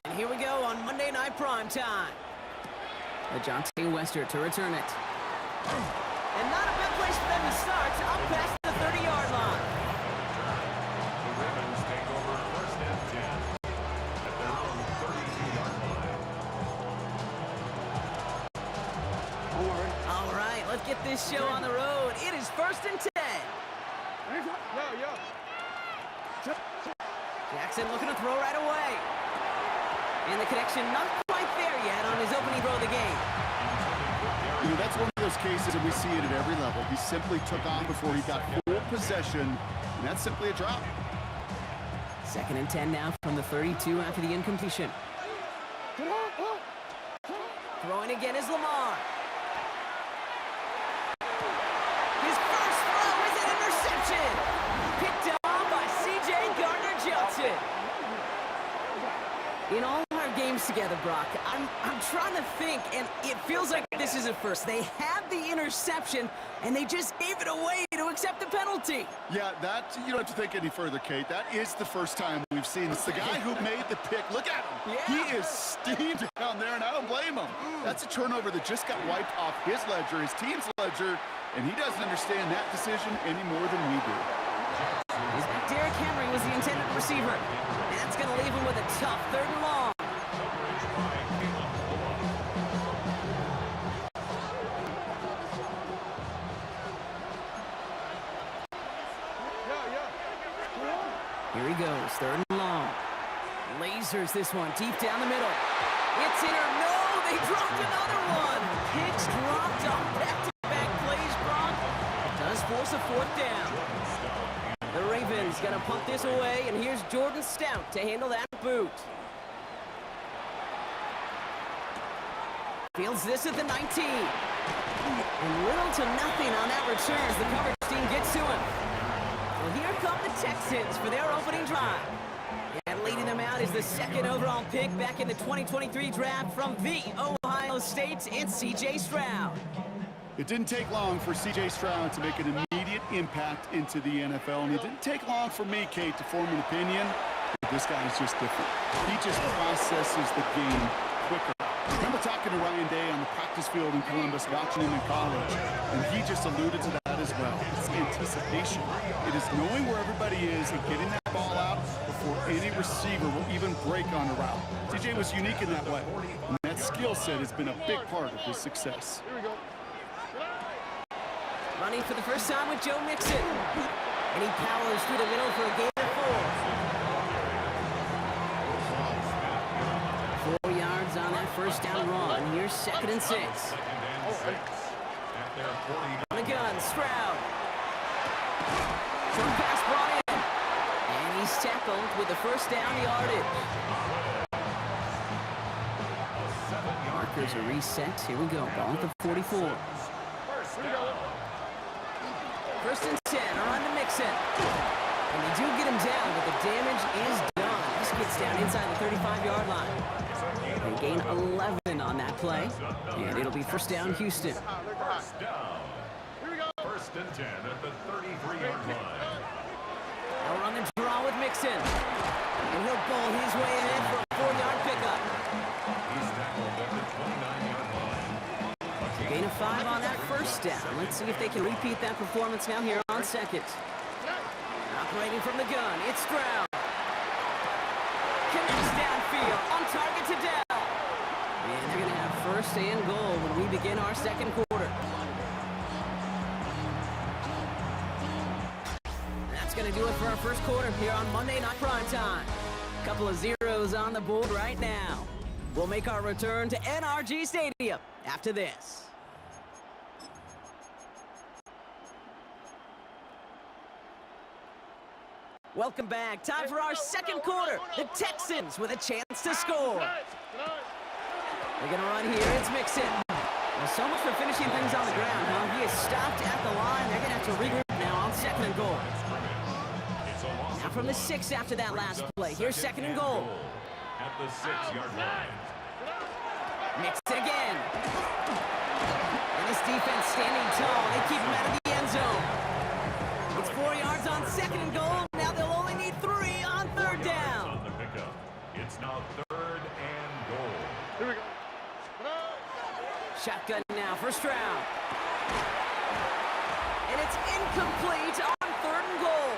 And here we go on Monday Night Primetime. Ajante Wester to return it. And not a bad place for them to start, up past the 30-yard line. The Ravens take over first and 10 at their own 32-yard line. All right, let's get this show on the road. It is first and 10. Jackson looking to throw right away. And the connection not quite there yet on his opening throw of the game. You know, that's one of those cases, and we see it at every level. He simply took on before he got full possession, and that's simply a drop. Second and 10 now from the 32 after the incompletion. Throwing again is Lamar. His first throw is an interception. Picked up by C.J. Gardner-Johnson. In all our games together, Brock, I'm trying to think, and it feels like this is a first. They had the interception, and they just gave it away to accept the penalty. Yeah, that, you don't have to think any further, Kate. That is the first time we've seen this. The guy who made the pick, look at him. Yeah. He is steamed down there, and I don't blame him. That's a turnover that just got wiped off his ledger, his team's ledger, and he doesn't understand that decision any more than we do. Derrick Henry was the intended receiver, and that's going to leave him with a tough third and long. Here he goes, third and long. Lasers this one deep down the middle. It's in or no, they dropped another one. Picks dropped on back-to-back plays, Brock. Does force a fourth down. The Ravens gonna punt this away, and here's Jordan Stout to handle that boot. Fields this at the 19. And little to nothing on that return as the coverage team gets to him. Well, here come the Texans for their opening drive. And leading them out is the second overall pick back in the 2023 draft from the Ohio State. It's C.J. Stroud. It didn't take long for C.J. Stroud to make an immediate impact into the NFL, and it didn't take long for me, Kate, to form an opinion. This guy is just different. He just processes the game quicker. I remember talking to Ryan Day on the practice field in Columbus, watching him in college, and he just alluded to that as well. It's anticipation. It is knowing where everybody is and getting that ball out before any receiver will even break on a route. CJ was unique in that way, and that skill set has been a big part of his success. Running for the first time with Joe Mixon. And he powers through the middle for a gain of 4. 4 yards on that first down run. Here's second and 6. On the gun, Stroud. Short pass brought in. And he's tackled with the first down yardage. Markers are reset. Here we go. Ball at the 44. down. First and 10, on to Mixon. And they do get him down, but the damage is done. This gets down inside the 35-yard line. They gain 11 on that play, and it'll be first down, Houston. First down. First and 10 at the 33-yard line. They'll run the draw with Mixon. And he'll bowl his way ahead for a 4-yard pickup. He's tackled at the 29-yard line. Gain of 5 on that first down. Let's see if they can repeat that performance now here on second. Operating from the gun, it's Stroud. Connects downfield, on target to Dell. And they're going to have first and goal when we begin our second quarter. That's going to do it for our first quarter here on Monday Night Primetime. Couple of zeros on the board right now. We'll make our return to NRG Stadium after this. Welcome back. Time for our second quarter. The Texans with a chance to score. They're going to run here. It's Mixon. Well, so much for finishing things on the ground, huh? He is stopped at the line. They're going to have to regroup now on second and goal. Now from the 6 after that last play. Here's second and goal. At the 6-yard line. Mixon again. And this defense standing tall. They keep him out of the end zone. It's 4 yards on second and goal. Now they'll only need 3 on third down. On the pickup. It's now third and goal. Here we go. Shotgun now for Stroud. And it's incomplete on third and goal.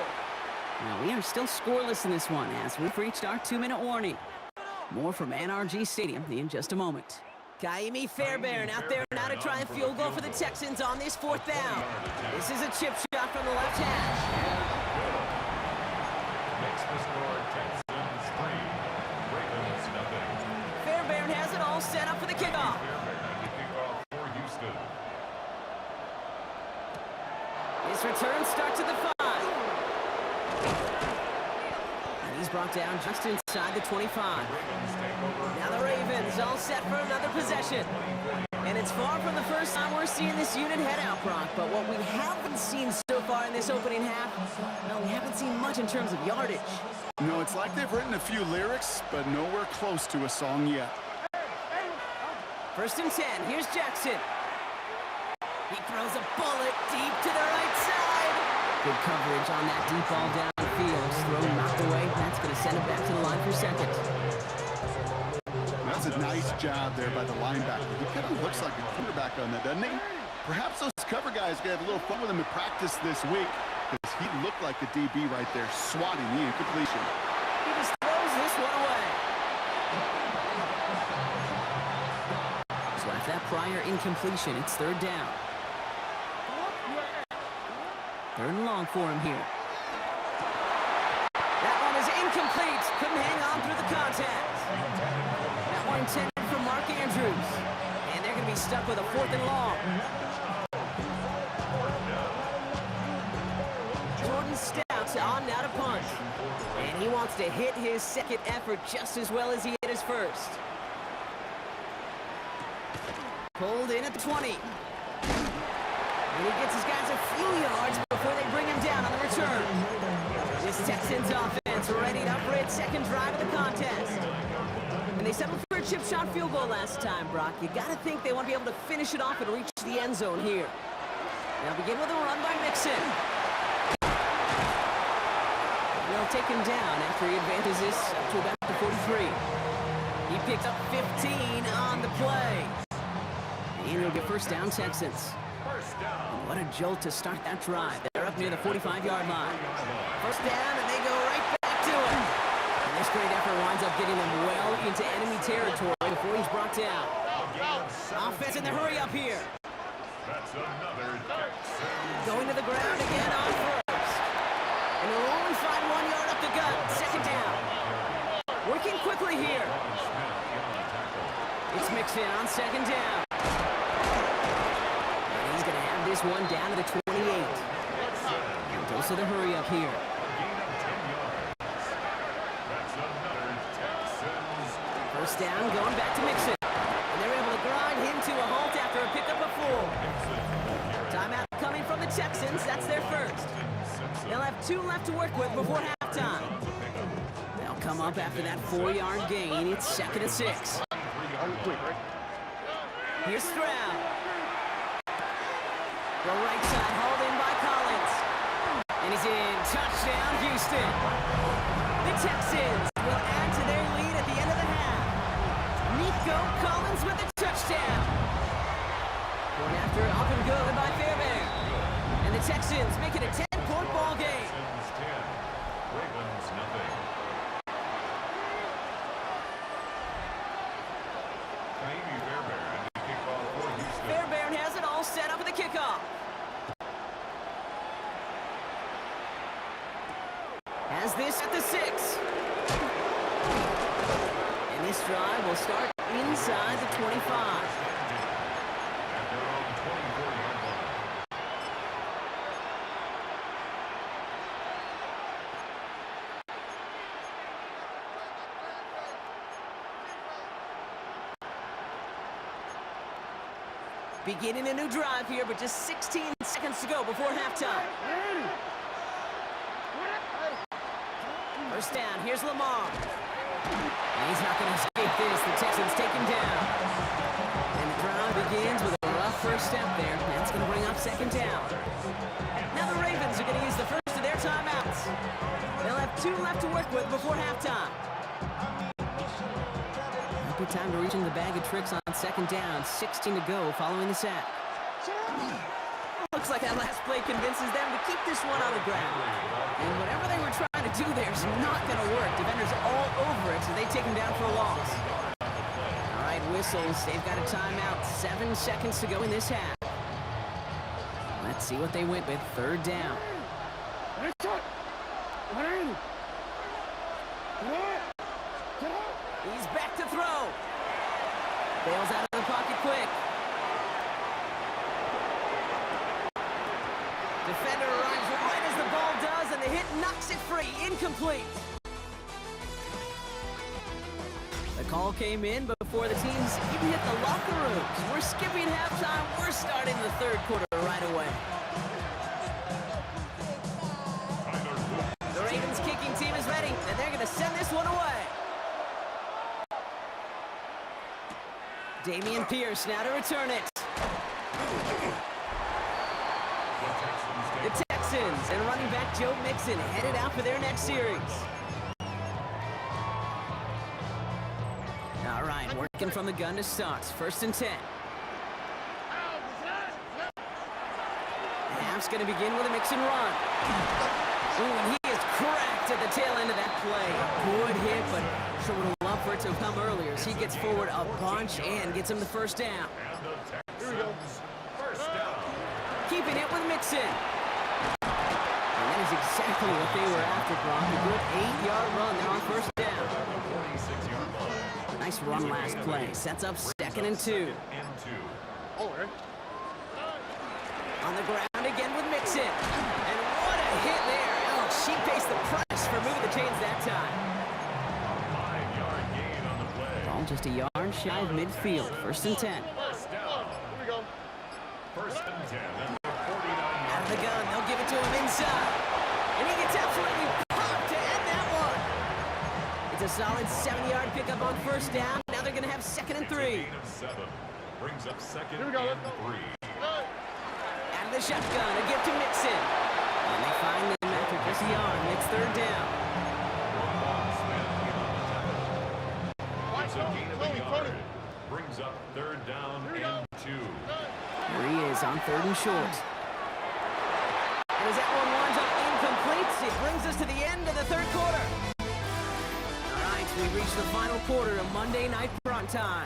Now we are still scoreless in this one as we've reached our 2-minute warning. More from NRG Stadium in just a moment. Kaimi Fairbairn out there now to try a field goal for the Texans on this 4th down. This is a chip shot from the left hash. Makes the score Texans 3, Ravens nothing. Fairbairn has it all set up for the kickoff. Fairbairn the kickoff for Houston. His return starts at the 5. And he's brought down just inside the 25. Ravens take over. Now the Ravens all set for another possession. And it's far from the first time we're seeing this unit head out, Brock. But what we haven't seen so far in this opening half, well, we haven't seen much in terms of yardage. No, it's like they've written a few lyrics, but nowhere close to a song yet. First and 10, here's Jackson. He throws a bullet deep to the right side. Good coverage on that deep ball downfield. Throw knocked away. That's going to send it back to the line for second. That's a nice job there by the linebacker. He kind of looks like a quarterback on that, doesn't he? Perhaps those cover guys can have a little fun with him in practice this week, because he looked like a DB right there, swatting the incompletion. He just throws this one away. So after that prior incompletion, it's third down. Third and long for him here. That one is incomplete. Couldn't hang on through the contact. That one intended for Mark Andrews. And they're going to be stuck with a 4th and long. Jordan Stout on now to punt. And he wants to hit his second effort just as well as he hit his first. Pulled in at the 20. And he gets his guys a few yards before they bring him down on the return. This Texans offense ready up for its second drive of the contest. And they settled for a chip shot field goal last time, Brock. You got to think they want to be able to finish it off and reach the end zone here. Now begin with a run by Mixon. And they'll take him down after he advances this up to about the 43. He picked up 15 on the play. And it'll be first down, Texans. And what a jolt to start that drive. They're up near the 45-yard line. First down, and they go right back to it. And this great effort winds up getting them well into enemy territory before he's brought down. Offense in the hurry up here. That's another Texans. Going to the ground again on first. And they'll only find 1 yard up the gut. Second down. Working quickly here. It's Mixon on second down. And he's going to have this one down to the 28. And goes to the hurry up here. First down, going back to Mixon. And they're able to grind him to a halt after a pickup of 4. Texans, that's their first. They'll have 2 left to work with before halftime. They'll come up after that 4-yard gain. It's 2nd and 6. Here's Stroud. The right side hauled in by Collins. And he's in. Touchdown, Houston. The Texans will add to their lead at the end of the half. Nico Collins with the touchdown. Going after it, up and good by Fairbairn. And the Texans make it a 10-point ball game. Texans 10, Ravens nothing. Kaimi Fairbairn, the kickoff for Houston. Fairbairn has it all set up with the kickoff. Has this at the 6. And this drive will start inside the 25. At their own 24-yard line. Beginning a new drive here, but just 16 seconds to go before halftime. First down, here's Lamar. And he's not going to escape this. The Texans take him down. And the drive begins with a rough first step there. That's going to bring up 2nd down. Now the Ravens are going to use the first of their timeouts. They'll have 2 left to work with before halftime. Might be time to reach in the bag of tricks on 2nd down. 16 to go following the sack. Looks like that last play convinces them to keep this one on the ground. And whatever they were trying to do there is not going to work. Defenders all over it, so they take him down for a loss. All right, whistles. They've got a timeout. 7 seconds to go in this half. Let's see what they went with. 3rd down. He's back to throw. Bails out of the pocket quick. Defender arrives right as the ball does, and the hit knocks it free. Incomplete. The call came in before the teams even hit the locker rooms. We're skipping halftime. We're starting the 3rd quarter right away. The Ravens kicking team is ready, and they're going to send this one away. Damian Pierce now to return it. The Texans and running back Joe Mixon headed out for their next series. All right, working from the gun to start. 1st and 10. The half's going to begin with a Mixon run. Ooh, and he is cracked at the tail end of that play. A good hit, but sure would have loved for it to have come earlier as he gets forward a bunch and gets him the 1st down. And the Texans, 1st down. Keeping it with Mixon. And that is exactly what they were after, Brock. A good 8-yard run there on 1st down. 46-yard line. Nice run last play. Sets up 2nd and 2. On the ground again with Mixon. And what a hit there. Oh, she faced the press for moving the chains that time. 5-yard gain on the play. Ball just a yard shy of midfield. 1st and 10. 1st down. Here we go. 1st and 10 at the 49-yard Out of the gun, they'll give it to him inside. And he gets absolutely popped to end that one. It's a solid 7-yard pickup on 1st down. Now they're going to have 2nd and 3. gain of 7. Brings up 2nd Here we go. and 3. Out of the shotgun, a gift to Mixon. And they find him after just a yard. It's 3rd down. It's a gain of a yard. Brings up 3rd down and 2. Here he is on 3rd and short. And as that one winds up incomplete, it brings us to the end of the 3rd quarter. All right, we reach the final quarter of Monday Night Primetime.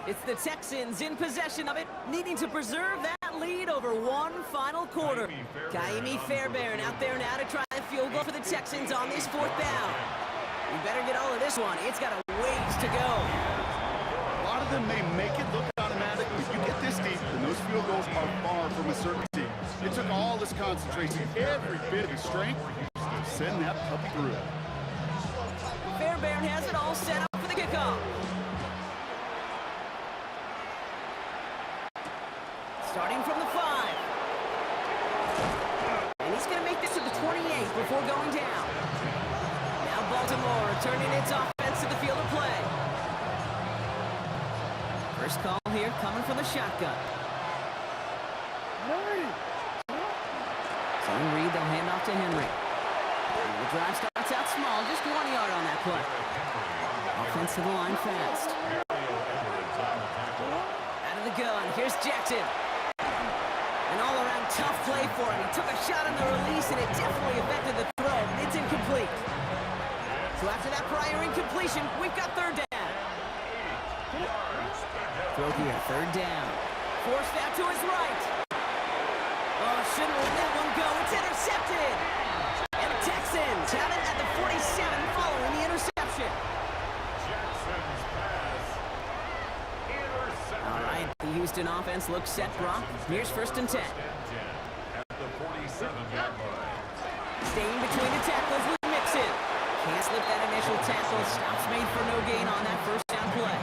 It's the Texans in possession of it, needing to preserve that lead over one final quarter. Kaimi Fairbairn out there now to try a field goal for the Texans on this 4th down. We better get all of this one. It's got a ways to go. A lot of them may make it look automatic, but you get this deep, and those field goals are far from a certainty. It took all this concentration, every bit of his strength, to send that puppy through. Fairbairn has it all set up for the kickoff. Starting from the 5. before going down. Now Baltimore returning its offense to the field of play. First call here coming from the shotgun. So Reed, they'll hand off to Henry. The drive starts out small, just 1 yard on that play. Offense to the line fast. Out of the gun, here's Jackson. An all-around tough play for him. He took a shot on the release, and it definitely affected the throw. It's incomplete. So after that prior incompletion, we've got third down. Throw here, third down. Forced out to his right. Oh, shouldn't let that one go. It's intercepted. And the Texans have it at the 47 following the interception. Jackson's pass. Intercepted. All right, the Houston offense looks set, Brock. Here's first and 10. At the 47-yard line. Staying between the tackles with Mixon. Can't slip that initial tackle. Stops made for no gain on that first down play.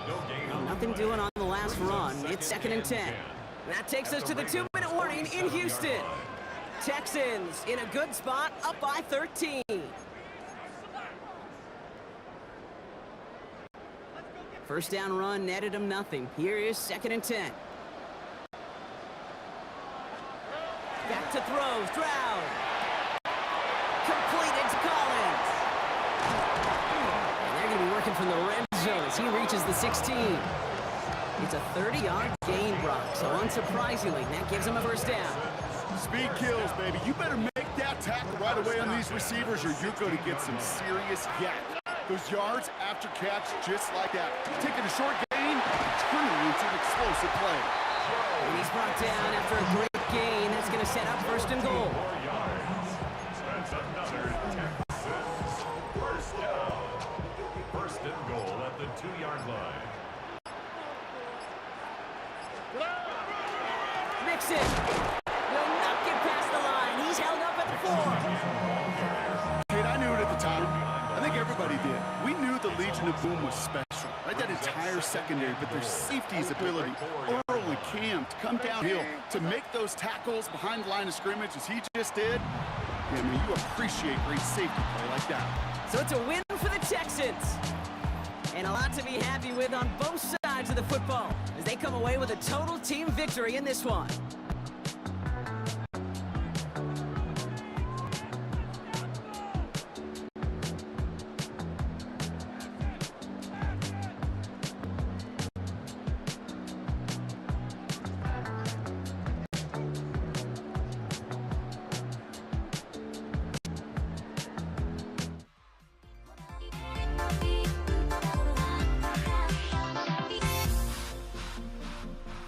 No gain on Nothing doing on the last run. It's second and 10. That takes us to the 2-minute warning in Houston. Texans in a good spot, up by 13. First down run netted them nothing. Here is second and 10. Back to throw, Stroud. Completed to Collins. And they're going to be working from the red zone as he reaches the 16. It's a 30-yard gain, Brock, so unsurprisingly, that gives him a first down. Speed kills, baby. You better make that tackle right away on these receivers or you're going to get some serious yak. Those yards after catch just like that. Taking a short gain, turning into an explosive play. And he's brought down after a great gain. That's going to set up first and goal. 4 yards. That's another Texans first down. First and goal at the 2-yard line. Mixon will not get past the line. He's held up at the 4. Kid, I knew it at the time. I think everybody did. We knew the Legion of Boom was special. Right, that entire secondary, but their safety's ability, Earl and Cam, to come downhill, to make those tackles behind the line of scrimmage as he just did. Yeah, man, you appreciate great safety play like that. So it's a win for the Texans. And a lot to be happy with on both sides of the football as they come away with a total team victory in this one.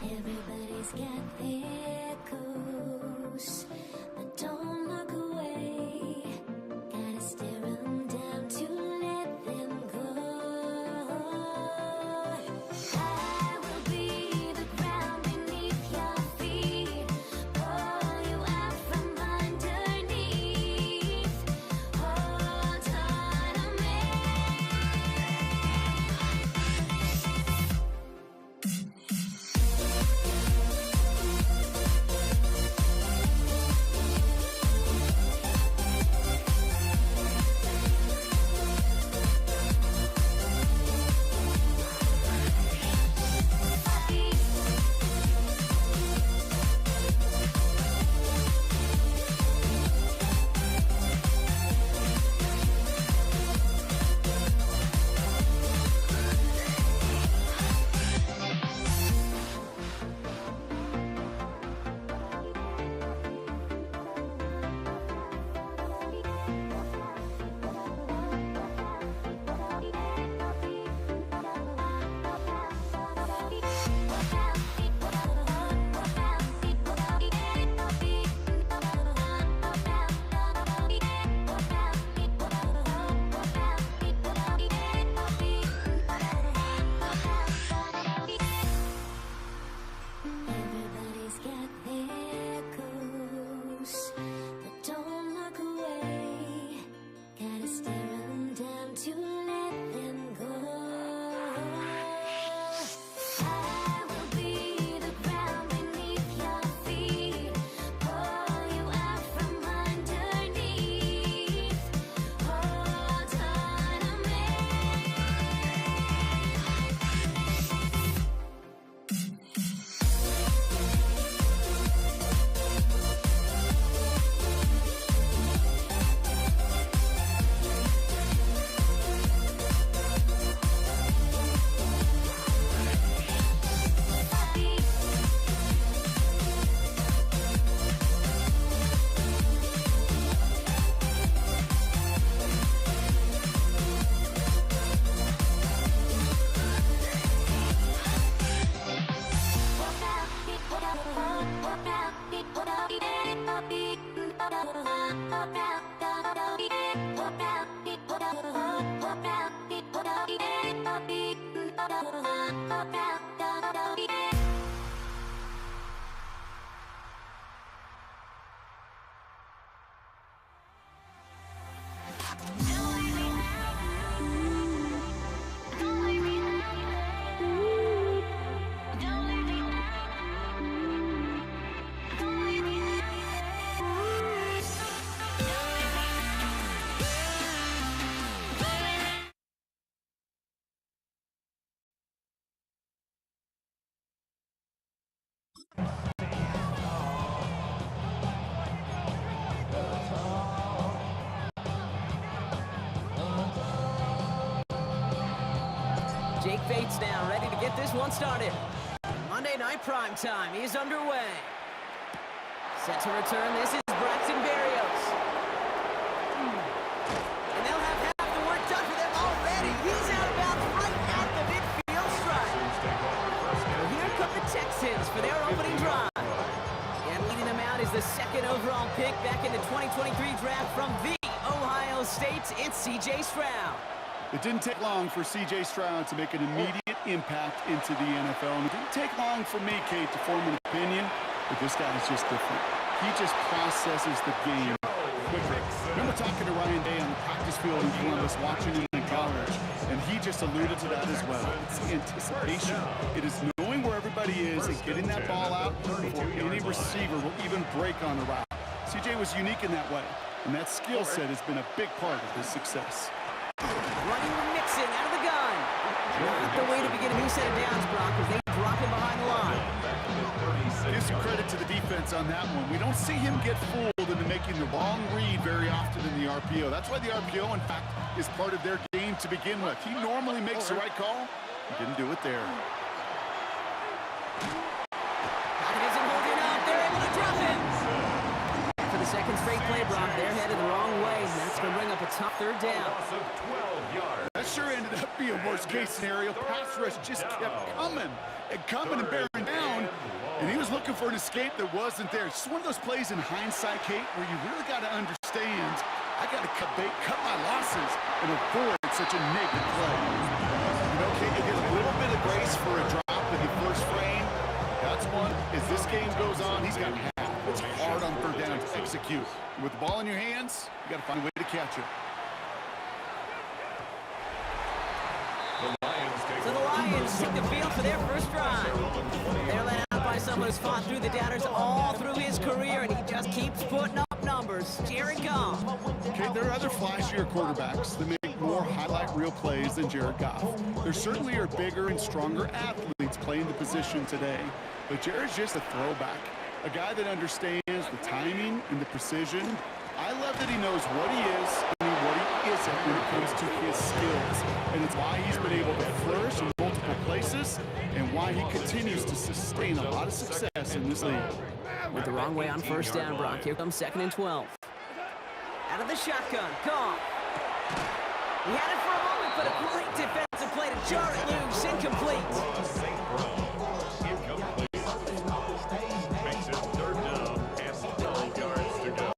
Everybody's got this. Jake Bates now, ready to get this one started. Monday Night Prime Time is underway. Set to return, this is Braxton Berrios. And they'll have half the work done for them already. He's out of bounds right at the midfield stripe. Well, here come the Texans for their opening drive. And leading them out is the second overall pick back in the 2023 draft from the Ohio State. It's C.J. Stroud. It didn't take long for C.J. Stroud to make an immediate impact into the NFL. And it didn't take long for me, Kate, to form an opinion, but this guy's just different. He just processes the game quicker. Remember talking to Ryan Day on the practice field in Columbus, watching him in college, and he just alluded to that as well. It's anticipation. It is knowing where everybody is and getting that ball out before any receiver will even break on the route. C.J. was unique in that way, and that skill set has been a big part of his success. Running with Mixon out of the gun. Not the way to begin a new set of downs, Brock, as they drop him behind the line. Give some credit to the defense on that one. We don't see him get fooled into making the wrong read very often in the RPO. That's why the RPO, in fact, is part of their game to begin with. He normally makes the right call. He didn't do it there. Pocket isn't holding up. They're able to drop him. For the second straight play, Brock, they're headed the wrong way, and that's going to bring up a tough third down. That sure ended up being a worst-case scenario. Pass rush just kept coming and bearing down, and he was looking for an escape that wasn't there. It's just one of those plays in hindsight, Kate, where you really got to understand, I got to cut my losses and avoid such a negative play. You know, Kate, you get a little bit of grace for a drop in the first frame. That's one. As this game goes on, he's got half. It's hard on third down to execute. With the ball in your hands, you got to find a way to catch it. So the Lions take the field for their first drive. They're led out by someone who's fought through the doubters all through his career, and he just keeps putting up numbers. Jared Goff. Okay, there are other flashier quarterbacks that make more highlight reel plays than Jared Goff. There certainly are bigger and stronger athletes playing the position today, but Jared's just a throwback. A guy that understands the timing and the precision. I love that he knows what he is and what he isn't when it comes to his skills. And it's why he's been able to flourish in multiple places and why he continues to sustain a lot of success in this league. With the wrong way on first down, Brock. Here comes 2nd and 12. Out of the shotgun, Goff. He had it for a moment, but a great defensive play to jar it loose. Incomplete. Makes it third down and 12 yards to go.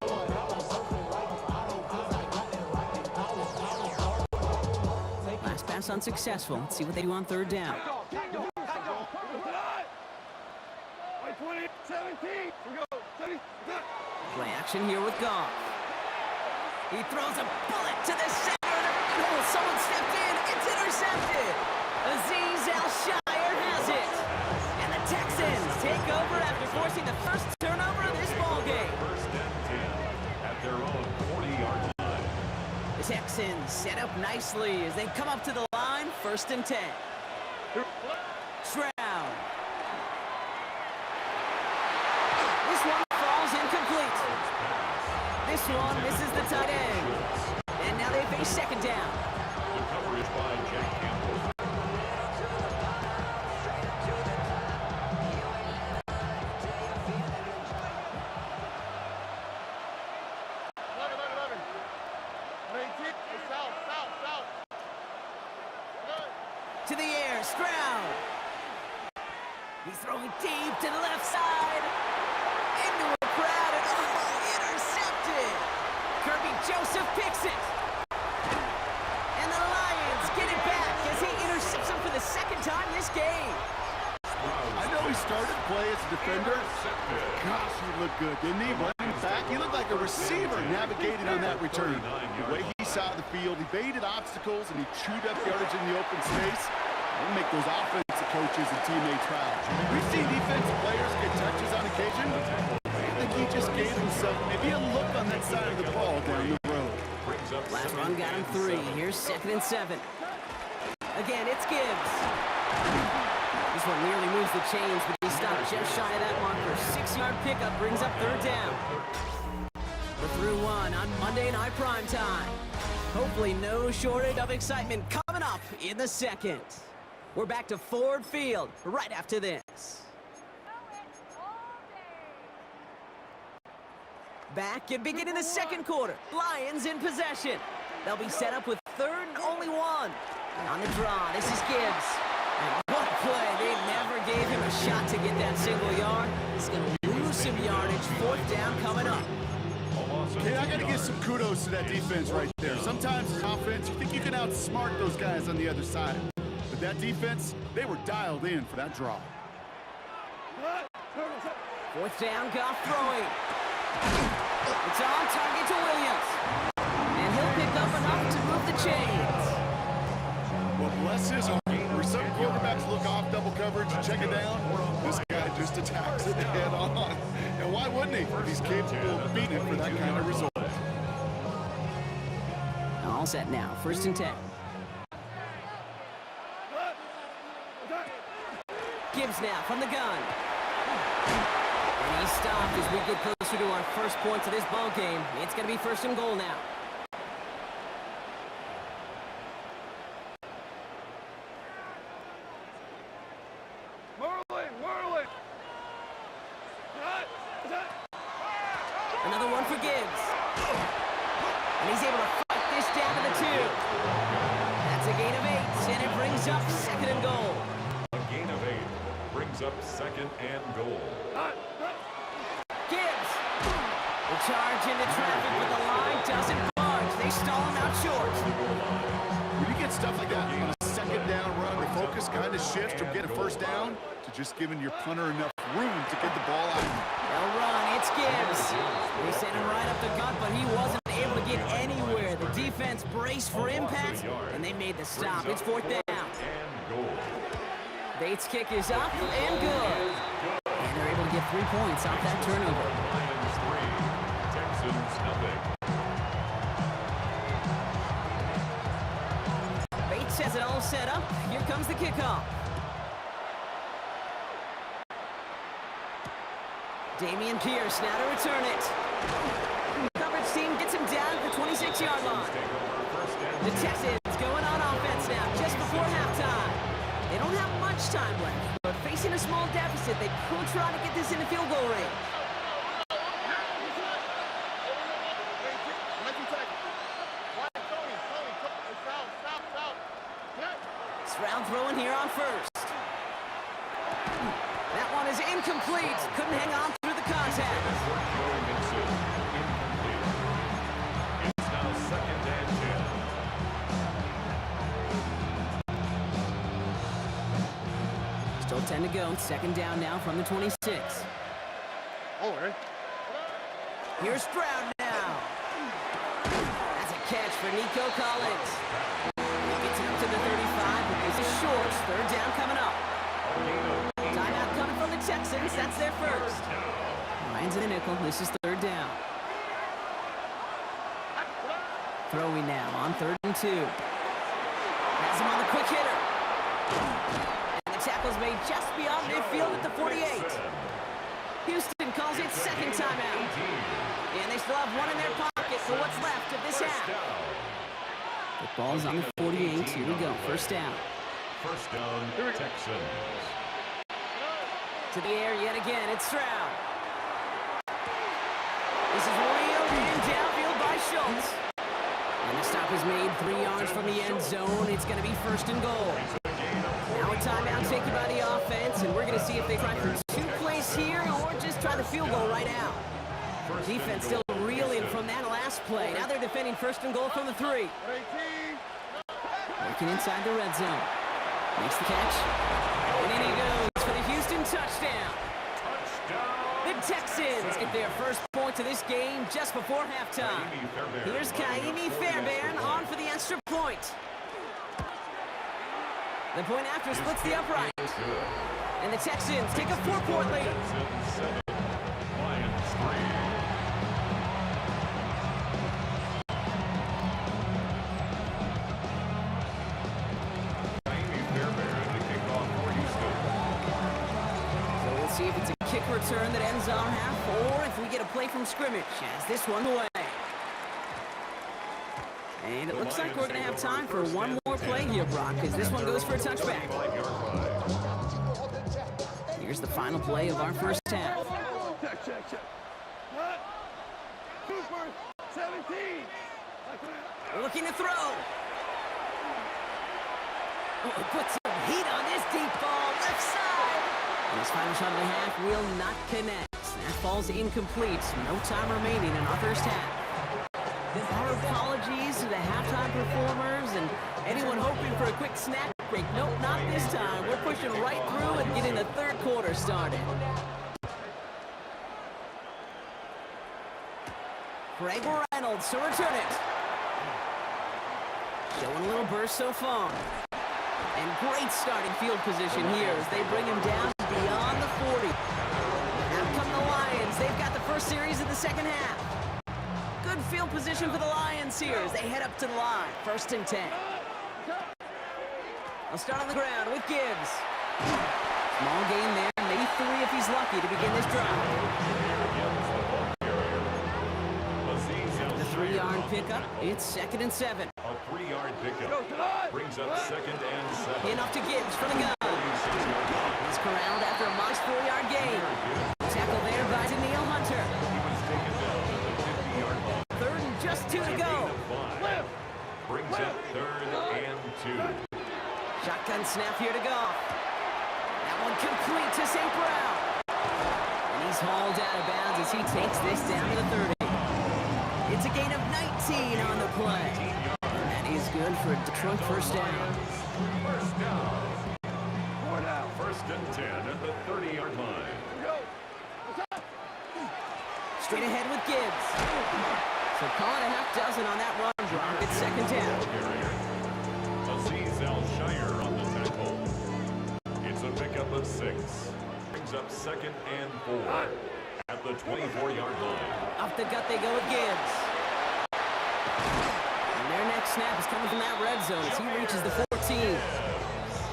Last pass unsuccessful. Let's see what they do on third down. Play action here with Goff. He throws a bullet to the center. Oh, someone stepped in. It's intercepted. Azeez Al-Shire has it. And the Texans take over after forcing the first turnover of this ballgame. First and 10 at their own 40-yard line. The Texans set up nicely as they come up to the line. 1st and 10. Stroud. This one falls incomplete. This one misses the tight end. And now they face 2nd down. The coverage by Jack Campbell. To the air, Stroud. He's throwing deep to the left side. Into a crowd, and a defender. Gosh, he looked good, didn't he? Running back, he looked like a receiver navigating on that return. The way he saw the field, he baited obstacles, and he chewed up yardage in the open space. It'll make those offensive coaches and teammates proud. We've seen defensive players get touches on occasion. I think he just gave himself maybe a look on that side of the ball down the road. Last run got him 3. Here's 2nd and 7. Again, it's Gibbs. This one nearly moves the chains, but he stopped just shy of that marker. 6-yard pickup brings up 3rd down. The through one on Monday Night Primetime. Hopefully no shortage of excitement coming up in the 2nd. We're back to Ford Field right after this. Back and beginning the 2nd quarter. Lions in possession. They'll be set up with 3rd and only 1. And on the draw, this is Gibbs. And what play. They never gave him a shot to get that single yard. He's going to lose some yardage. 4th down coming up. Okay, I got to give some kudos to that defense right there. Sometimes as offense, you think you can outsmart those guys on the other side. But that defense, they were dialed in for that draw. 4th down, Goff throwing. It's on target to Williams. And he'll pick up enough to move the chains. Well, bless his heart. Where some quarterbacks look off double coverage and check it down, this guy just attacks it head on. And why wouldn't he? He's capable of beating it for that kind of result. All set now. 1st and 10. Gibbs now from the gun. And he's stopped as we get closer to our first points of this ball game. It's going to be 1st and goal now. Another one for Gibbs. And he's able to fight this down to the 2. That's a gain of 8, and it brings up 2nd and goal. A gain of 8 brings up 2nd and goal. Gibbs. The charge into traffic, but the line doesn't budge. They stall him out short. When you get stuff like that on a 2nd down run, the focus kind of shifts from getting 1st down to just giving your punter enough room to get the ball out. They'll run. It's Gibbs. They sent him right up the gut, but he wasn't able to get anywhere. The defense braced for impact, and they made the stop. It's 4th down. And goal. Bates' kick is up and good. And they're able to get 3 points off that turnover. Lions 3, Texans nothing. Bates has it all set up. Here comes the kickoff. Damian Pierce now to return it. Coverage team gets him down at the 26-yard line. The Texans going on offense now just before halftime. They don't have much time left, but facing a small deficit, they could try to get this in the field goal range. Stroud throwing here on 1st. That one is incomplete. Couldn't hang on through the contact. It's now 2nd and 10. Still 10 to go. 2nd down now from the 26. Here's Stroud now. That's a catch for Nico Collins. He gets it up to the 35, but this is short. 3rd down coming up. Timeout coming from the Texans. That's their 1st. Lions in a nickel. This is 3rd down. Throwing now on 3rd and 2. Has him on the quick hitter. And the tackle's made just beyond midfield at the 48. Houston calls it 2nd timeout. And they still have one in their pocket for what's left of this half. The ball's on the 48. Here we go. 1st down. 1st down, Texans. To the air yet again. It's Stroud. This is reeled in downfield by Schultz. And the stop is made 3 yards from the end zone. It's going to be 1st and goal. Now a timeout taken by the offense, and we're going to see if they try for 2 plays here or just try the field goal right out. Defense still reeling from that last play. Now they're defending 1st and goal from the 3. Working inside the red zone. Makes the catch. And in he goes for the Houston touchdown. The Texans get their first points of this game just before halftime. Here's Kaimi Fairbairn on for the extra point. The point after splits the upright. And the Texans take a 4-point lead. Lions 3. So we'll see if it's a kick return that ends our half, or if we get a play from scrimmage as this one away. And it looks like we're going to have time for one more play here, Brock, because this one goes for a touchback. Here's the final play of our first half. Check. What? Cooper, 17. Looking to throw. Oh, put some heat on this deep ball, left side. And his final shot of the half will not connect. That falls incomplete. No time remaining in our first half. Our apologies to the halftime performers and anyone hoping for a quick snack break. Nope, not this time. We're pushing right through and getting the third quarter started. Greg Reynolds to return it. Showing a little burst so far. And great starting field position here as they bring him down beyond the 40. Out come the Lions. They've got the first series of the second half. Good field position for the Lions here as they head up to the line. 1st and 10. I'll start on the ground with Gibbs. Small gain there, maybe 3 if he's lucky to begin this drive. The 3-yard pickup, it's 2nd and 7. A 3-yard pickup brings up 2nd and 7. Enough to Gibbs for the gun. He's corralled after a modest 4-yard gain. Tackle there by Daniil Hunter. He was taken down at the 50-yard line. 3rd and just 2 to go. Brings up 3rd and 2. Shotgun snap here to go. That one complete to St. Brown. And he's hauled out of bounds as he takes this down to the 30. It's a gain of 19 on the play. And that is good for a Detroit first down. First down. 1st and 10 at the 30-yard line. Straight ahead with Gibbs. So calling a half dozen on that run drop. It's 2nd down. Aziz Al-Shire on the tackle. It's a pickup of 6. Brings up 2nd and 4 at the 24-yard line. Off the gut they go with Gibbs. And their next snap is coming from that red zone as he reaches the 14.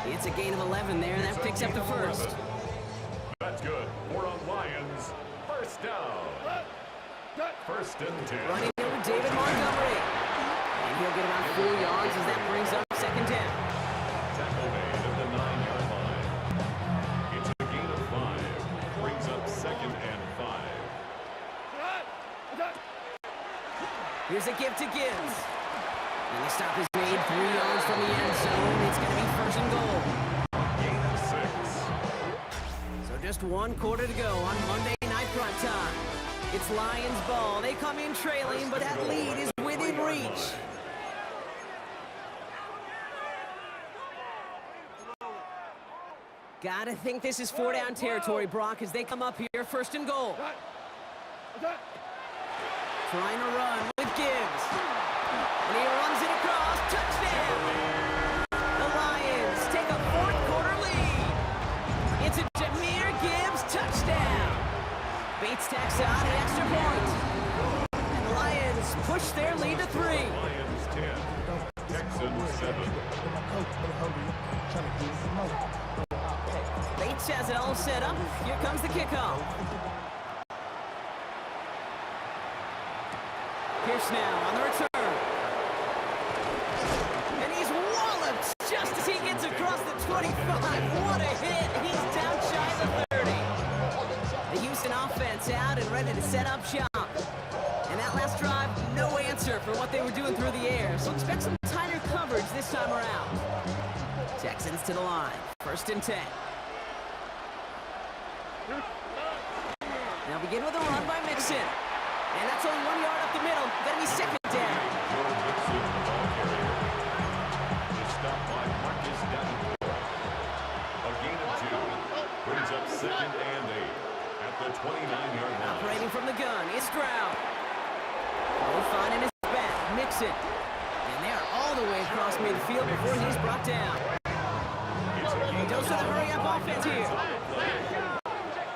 It's a gain of 11 there, and that picks up the 1st. That's good for a Lions first down. 1st and 10. Running over David Montgomery. And he'll get about 4 yards as that brings up 2nd down. Tackle made at the 9-yard line. It's a gain of 5. Brings up 2nd and 5. Here's a give to Gibbs. And the stop is made 3 yards from the end zone. It's going to be 1st and goal. Gain of 6. So just 1 quarter to go on Monday Night Prime Time. It's Lions ball. They come in trailing, but that lead is within reach. Gotta think this is 4-down territory, Brock, as they come up here 1st and goal. Trying to run with Gibbs. And he runs it across. Touchdown! The Lions take a 4th quarter lead. It's a Jahmyr Gibbs touchdown. Bates tacks on the extra point. And the Lions push their lead to 3. Lions 10. Texans 7. Bates has it all set up. Here comes the kickoff. Pierce now on the return. And he's walloped just as he gets across the 25. What a hit. He's down shy of the 30. The Houston offense out and ready to set up shop. And that last drive, no answer for what they were doing through the air. So expect some tighter coverage this time around. Texans to the line. 1st and 10. Now begin with a run by Mixon. And that's only 1 yard up the middle. That'll be 2nd down. Jordan Mixon, the ball carrier. The stop by Marcus Davenport. A gain of 2. Brings up 2nd and 8 at the Mixon. And they are all the way across midfield before he's brought down. He goes to the hurry-up offense here.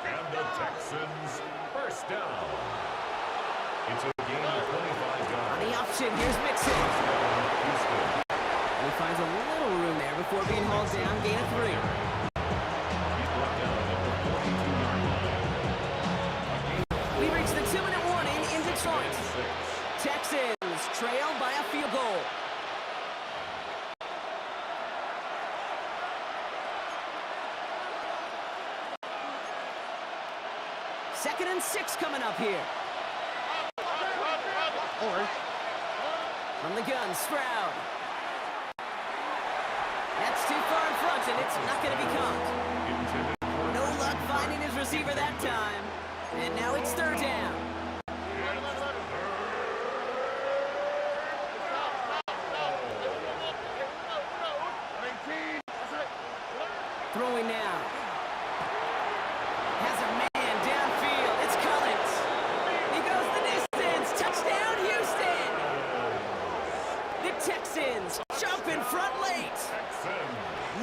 And the Texans first down. It's a gain of 25 yards. On the option, here's Mixon. And he finds a little room there before being hauled down, gain of 3. He's brought down at the 42-yard line. We reach the 2-minute warning in Detroit. Texans trail by a field goal. Second and 6 coming up here. From the gun, Stroud. That's too far in front, and it's not going to be caught. No luck finding his receiver that time. And now it's third down. Throwing now. Has a man downfield. It's Collins. He goes the distance. Touchdown, Houston. The Texans jump in front late.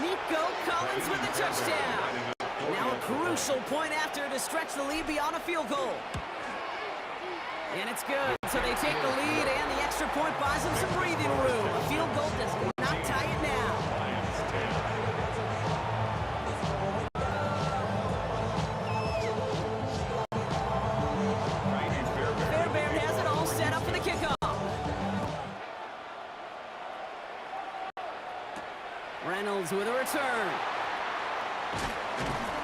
Nico Collins with the touchdown. Now a crucial point after to stretch the lead beyond a field goal. And it's good. So they take the lead, and the extra point buys them some breathing room. A field goal does not tie it now. Fairbairn has it all set up for the kickoff. Reynolds with a return.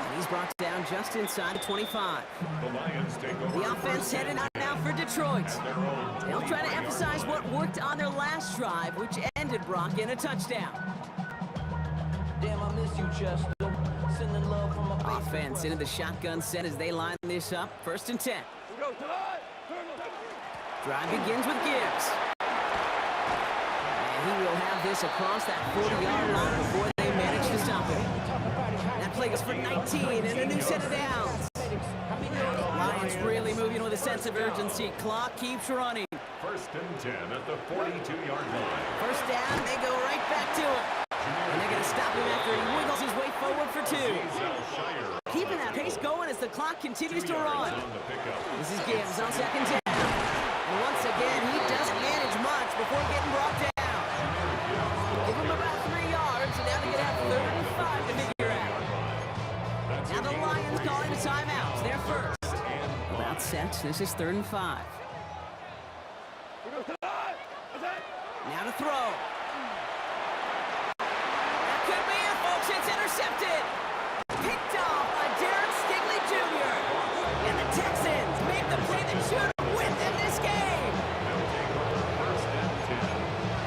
And he's brought down just inside the 25. The Lions take over. The offense headed out now for Detroit. They'll try to emphasize what worked on their last drive, which ended Brock in a touchdown. Damn, I miss you, Chester. Sending love from a Offense into the shotgun set as they line this up. First and 10. Drive begins with Gibbs. And he will have this across that 40-yard line before they manage to stop him. That play goes for 19 and a new set of downs. Lions really moving with a sense of urgency. Clock keeps running. First and 10 at the 42-yard line. First down, they go right back to it. And they're going to stop him after he wiggles his way forward for 2. Keeping that pace going as the clock continues to run. This is Gibbs on second down. And once again, he doesn't manage much before getting brought down. Give him about 3 yards, and now they're going to have 3rd and 5 to figure out. Now the Lions calling a timeout. They're first. About set. This is 3rd and 5. Now to throw. That could be it, folks. It's intercepted. Picked off by Derek Stingley Jr. And the Texans make the play that should have won them this game. First and 10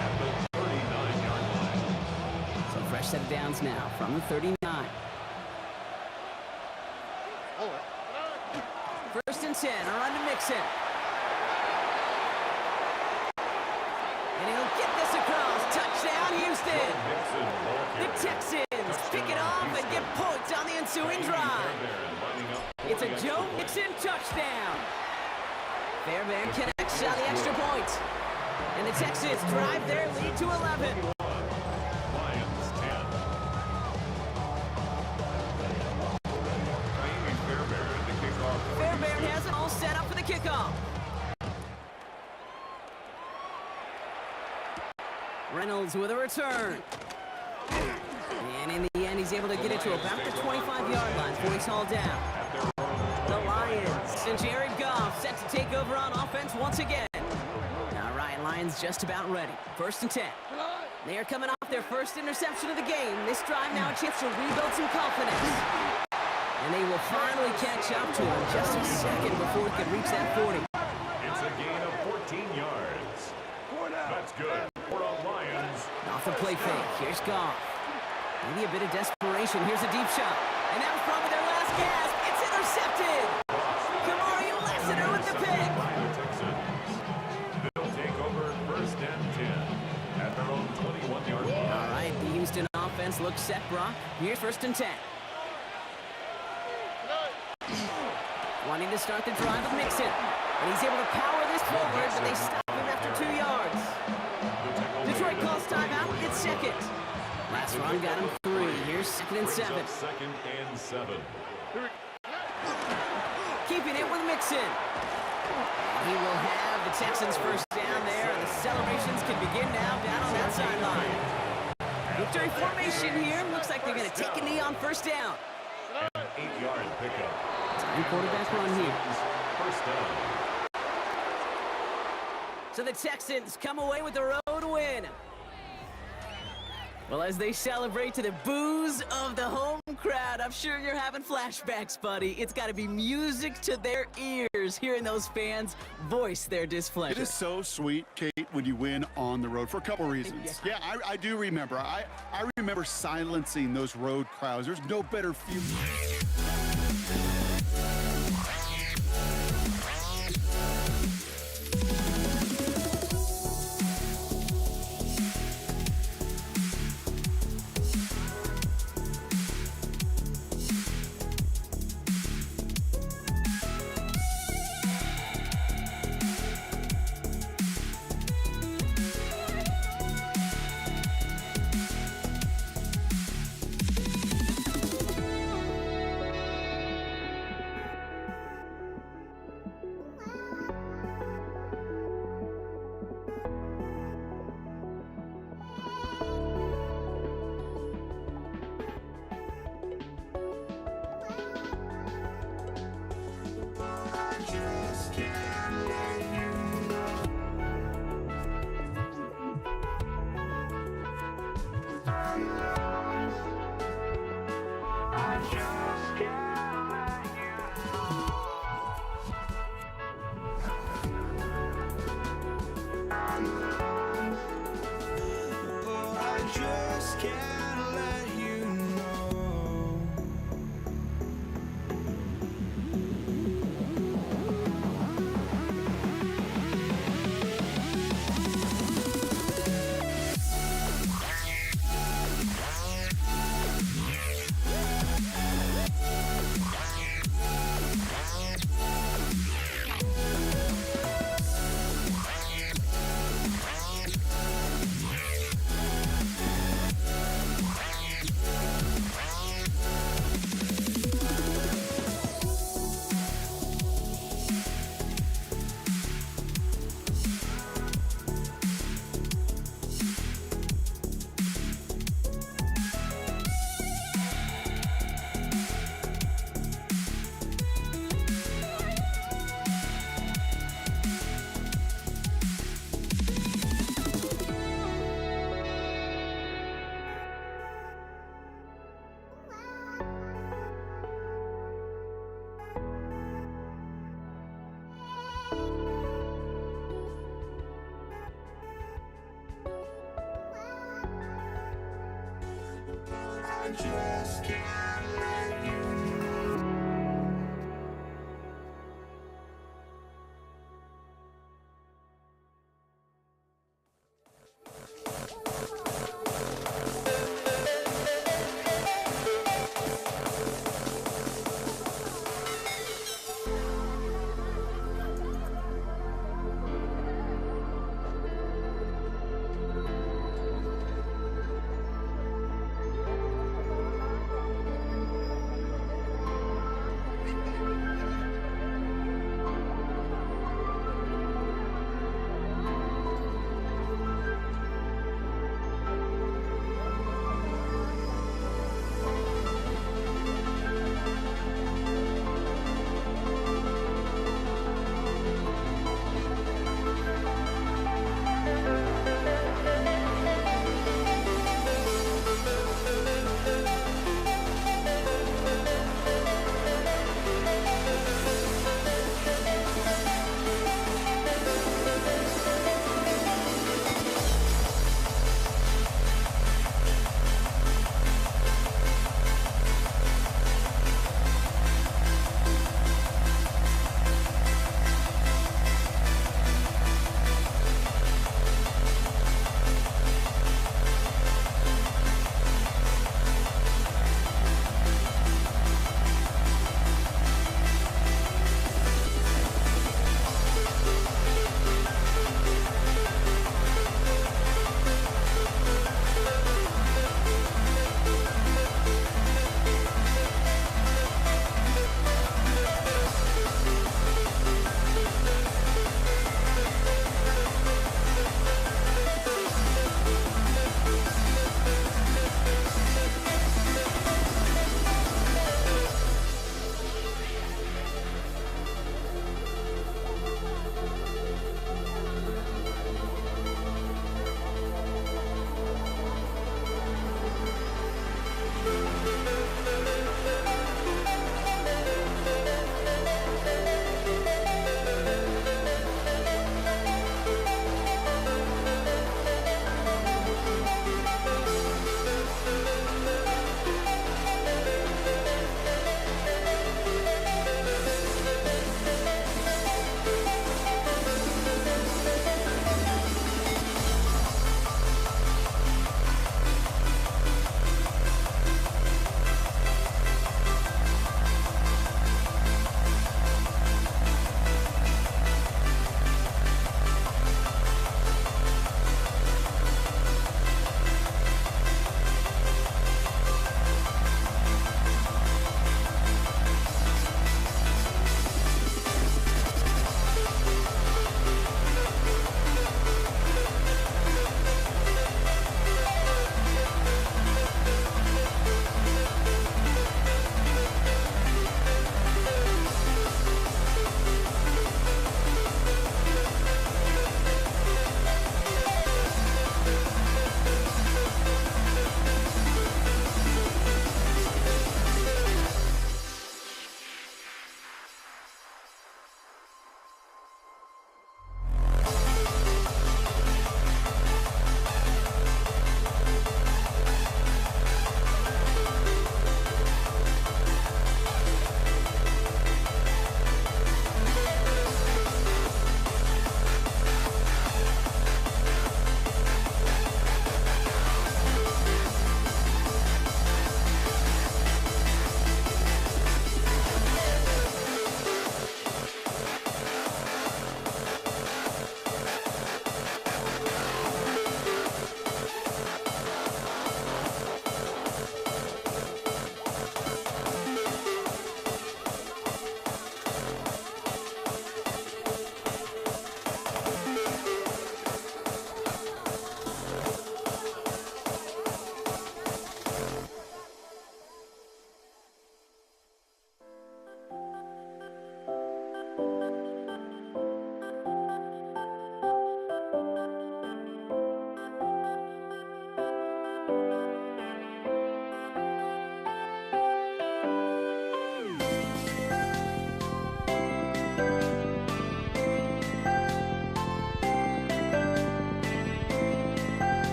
at the 39-yard line. So fresh set of downs now from the 39. First and 10, a run to Mixon. And he'll get this across. Touchdown, Houston. The Texans pick it off and get points on the ensuing drive. It's a Joe Mixon touchdown. Fairbairn connects on the extra point. And the Texans drive their lead to 11. Lions 10. Amy Fairbairn to kick off. Fairbairn has it all set up for the kickoff. Reynolds with a return. And in the end, he's able to get it to about the 25-yard line before he's hauled down. The Lions and Jared Goff set to take over on offense once again. All right, Lions just about ready. First and 10. They are coming off their first interception of the game. This drive now a chance to rebuild some confidence. And they will finally catch up to him just a second before he can reach that 40. It's a gain of 14 yards. That's good. For the Lions. Off the play fake. Here's Goff. Maybe a bit of desperation. Here's a deep shot. And that was probably their last gasp. It's intercepted. Kamari Lassiter with the pick. They'll take over first and 10 at their own 21-yard line. All right, the Houston offense looks set, Brock. Here's first and 10. Wanting to start the drive with Mixon. And he's able to power this forward, but they stop him after 2 yards. time out, it's second. Last run got him 3. Here's 2nd and 7. Brings up 2nd and 7. Keeping it with Mixon. And he will have the Texans first down there, and the celebrations can begin now down on that sideline. Victory formation here. Looks like they're going to take a knee on first down. An 8-yard pickup. Time quarterback run here. First down. So the Texans come away with the road win. Well, as they celebrate to the boos of the home crowd, I'm sure you're having flashbacks, buddy. It's got to be music to their ears, hearing those fans voice their displeasure. It is so sweet, Kate, when you win on the road for a couple reasons. Yeah, I do remember. I remember silencing those road crowds. There's no better feeling.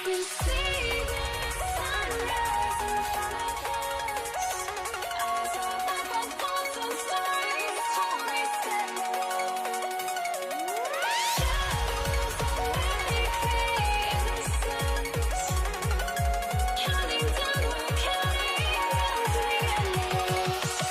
We see the sunrise in front of us as our life unfolds and stories told we stand alone. Shadows already fade in the sense. Counting down, we're counting down to the endless.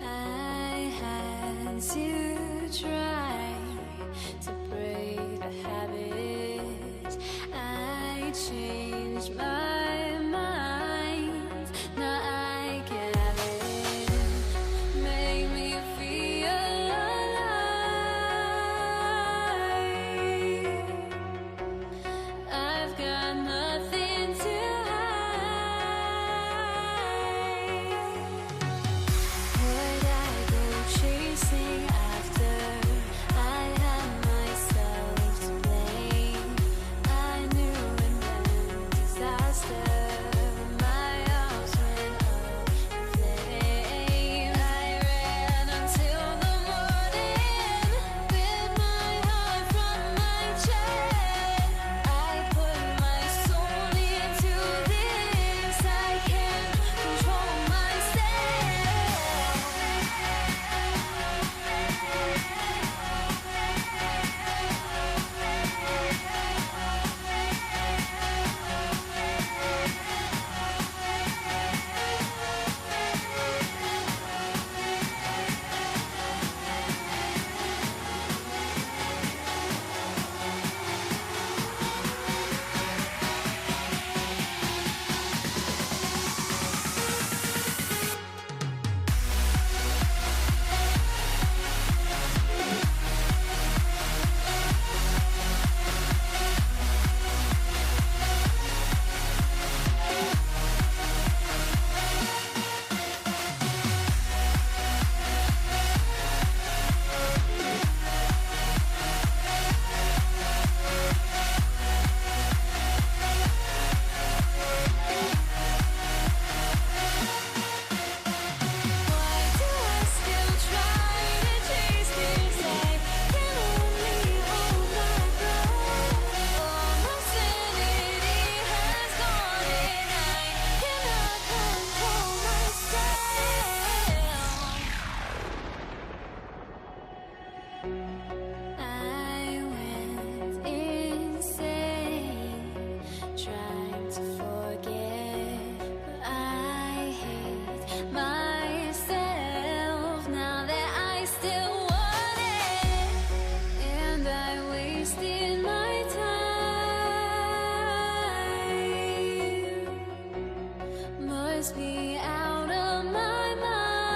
I had to try to break a habit. I changed my mind. Now I can have it. Make me feel alive. I've got nothing to hide. Would I go chasing after? I had myself to blame. I knew it meant disaster. My arms went up in flames. I ran until the morning with my heart from my chest. I put my soul into this. I can't control myself. Why do I still try to chase this? I can only hold my breath. All my sanity has gone, and I cannot control myself. I went insane, trying to forget, but I hate myself now that I still want it, and I wasted my time. Must be out of my mind.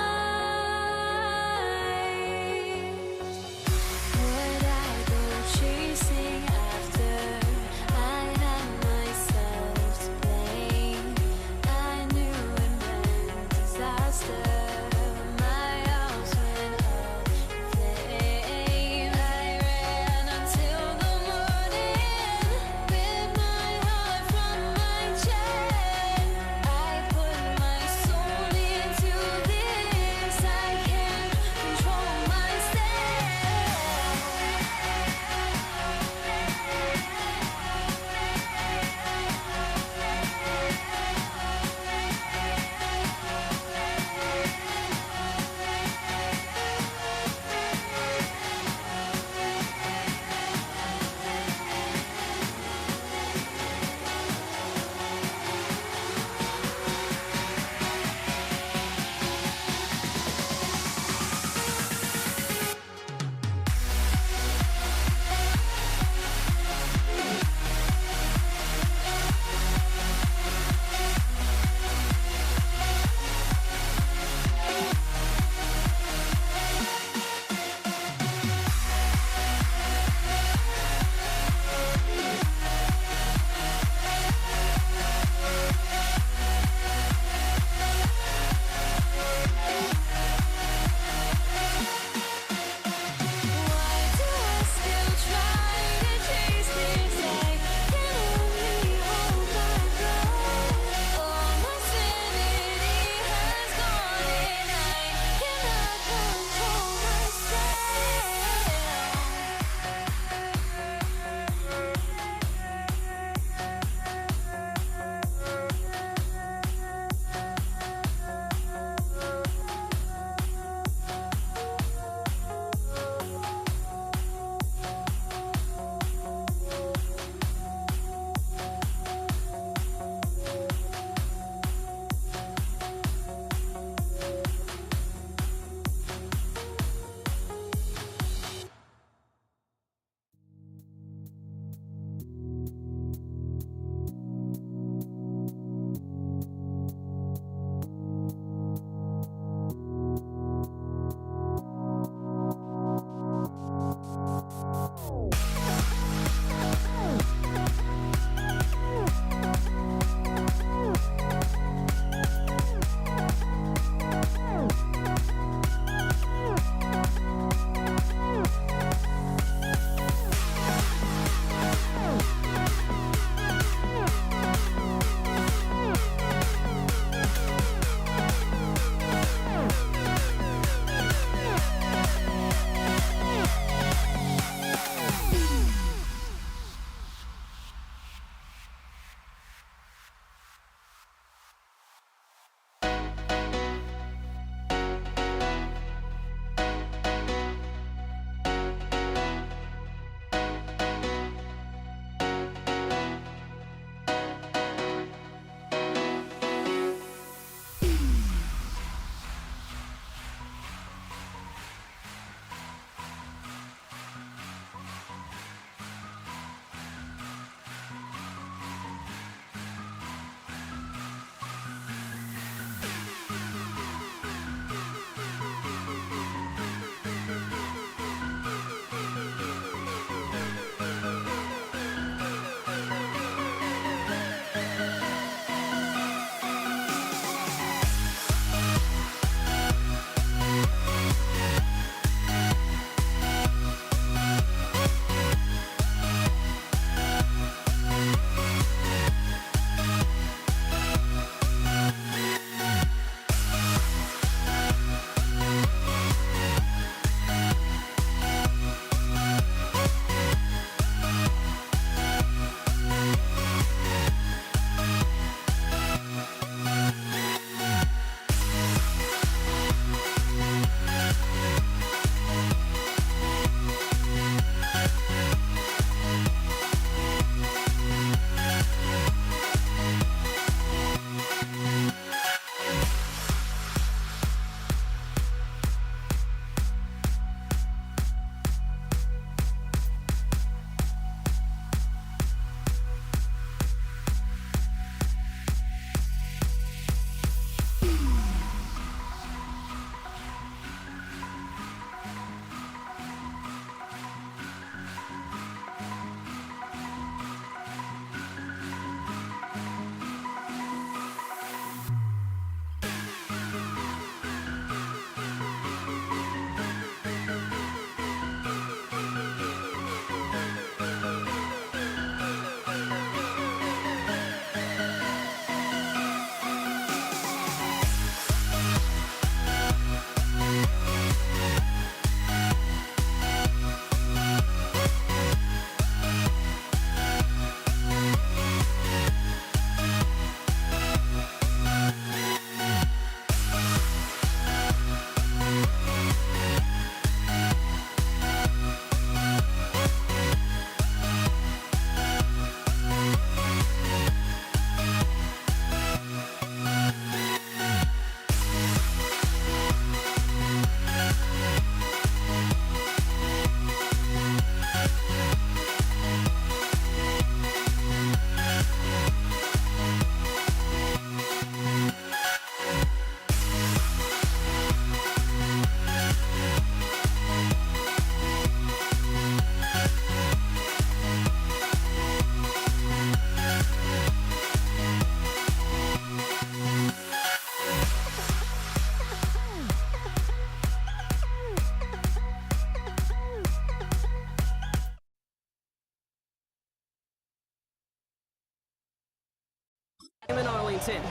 Hamilton.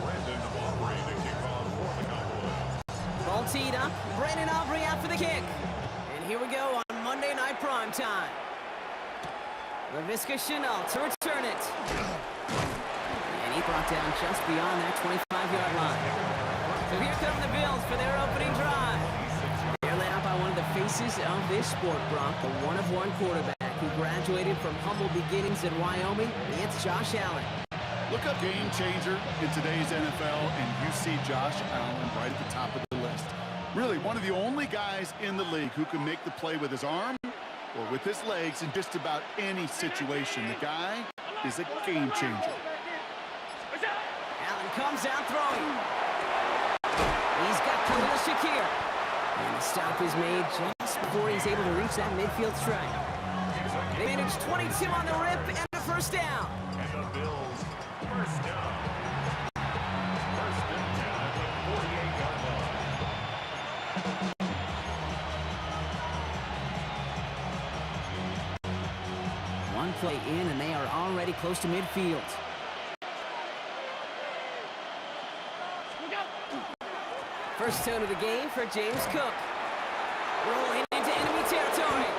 Brandon Aubrey to kick off for the Cowboys. Ball teed up. Brandon Aubrey out for the kick. And here we go on Monday Night Primetime. LaVisca Chenault to return it. And he brought down just beyond that 25-yard line. So here come the Bills for their opening drive. They're led out by one of the faces of this sport, Brock, the one-of-one quarterback who graduated from humble beginnings in Wyoming. It's Josh Allen. Look up game changer in today's NFL, and you see Josh Allen right at the top of the list. Really, one of the only guys in the league who can make the play with his arm or with his legs in just about any situation. The guy is a game changer. Allen comes out throwing. He's got Khalil Shakir. And the stop is made just before he's able to reach that midfield strike. They managed 22 on the rip and a first down. And the Bills, first down. First and 10 at the 48-yard line. One play in, and they are already close to midfield. First tone of the game for James Cook. Rolling into enemy territory.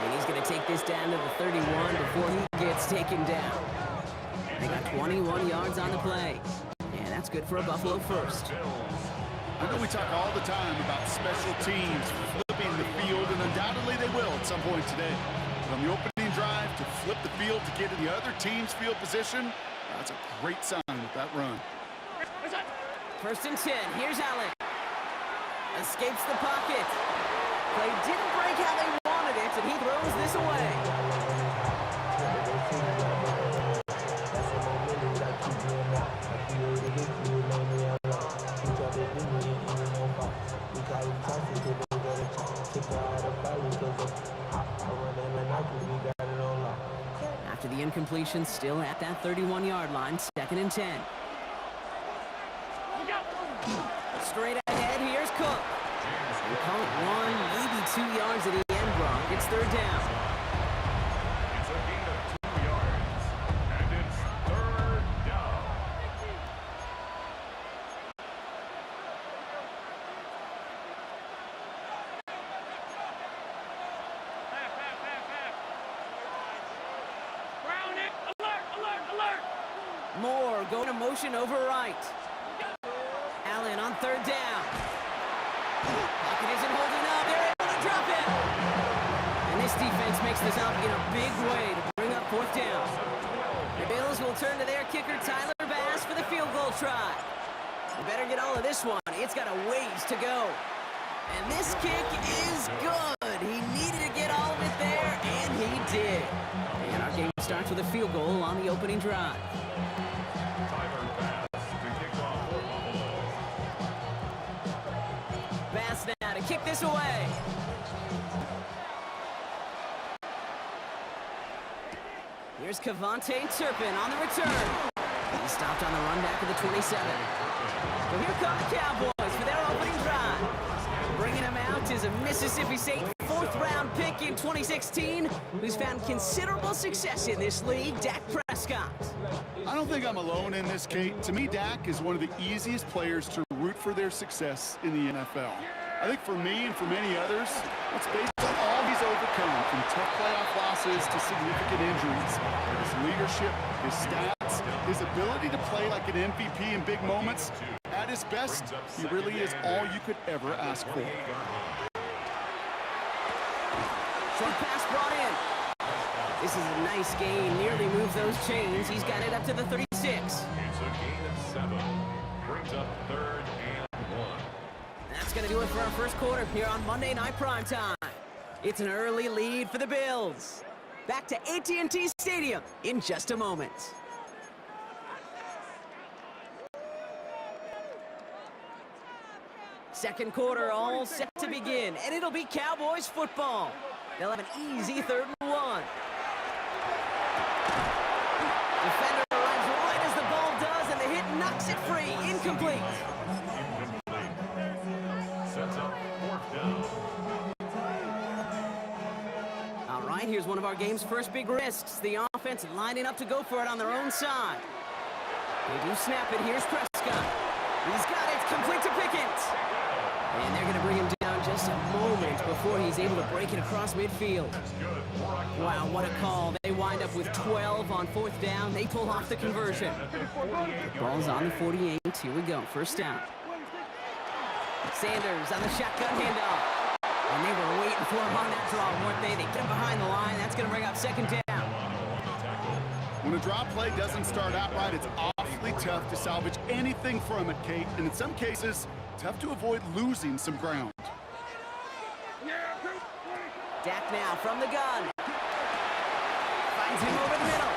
And he's going to take this down to the 31 before he gets taken down. They got 21 yards on the play. And that's good for a Buffalo first. I know we talk all the time about special teams flipping the field, and undoubtedly they will at some point today. But on the opening drive, to flip the field to get to the other team's field position, that's a great sign with that run. First and 10. Here's Allen. Escapes the pocket. Play didn't break how they wanted it, and he throws this away. After the incompletion, still at that 31-yard line, second and 10. Straight ahead, here's Cook. We call it 1, maybe 2 yards at the end, Brock. It's third down. It's a gain of 2 yards. And it's third down. Ground it! Alert! Alert! Alert! Moore going to motion over right. Allen on third down. Pocket isn't holding up. They're able to drop it. And this defense makes this out in a big way to bring up fourth down. The Bills will turn to their kicker, Tyler Bass, for the field goal try. You better get all of this one. It's got a ways to go. And this kick is good. He needed to get all of it there, and he did. And our game starts with a field goal on the opening drive. Tyler Bass to kick off for Buffalo. Bass now to kick this away. Here's Kevontae Turpin on the return. He stopped on the run back of the 27. So here come the Cowboys for their opening drive. Bringing him out is a Mississippi State fourth-round pick in 2016 who's found considerable success in this league, Dak Prescott. I don't think I'm alone in this, Kate. To me, Dak is one of the easiest players to root for their success in the NFL. I think for me and for many others, it's based on all he's overcome, from tough playoff losses to significant injuries. His leadership, his stats, his ability to play like an MVP in big moments. At his best, he really is all you could ever ask for. Short pass brought in. This is a nice gain. Nearly moves those chains. He's got it up to the 36. It's a gain of 7. Brings up third and 1. That's going to do it for our first quarter here on Monday Night Primetime. It's an early lead for the Bills. Back to AT&T Stadium in just a moment. Second quarter all set to begin, and it'll be Cowboys football. They'll have an easy 3rd and 1. Defender arrives right as the ball does, and the hit knocks it free. Incomplete. right, here's one of our game's first big risks. The offense lining up to go for it on their own side. They do snap it. Here's Prescott. He's got it. Complete to Pickens. And they're going to bring him down just a moment before he's able to break it across midfield. Wow, what a call. They wind up with 12 on 4th down. They pull off the conversion. The ball's on the 48. Here we go. First down. Sanders on the shotgun handoff. And they were waiting for him on that draw, weren't they? They get him behind the line. That's going to bring up 2nd down. When a draw play doesn't start out right, it's awfully tough to salvage anything from it, Kate. And in some cases, tough to avoid losing some ground. Dak now from the gun. Finds him over the middle.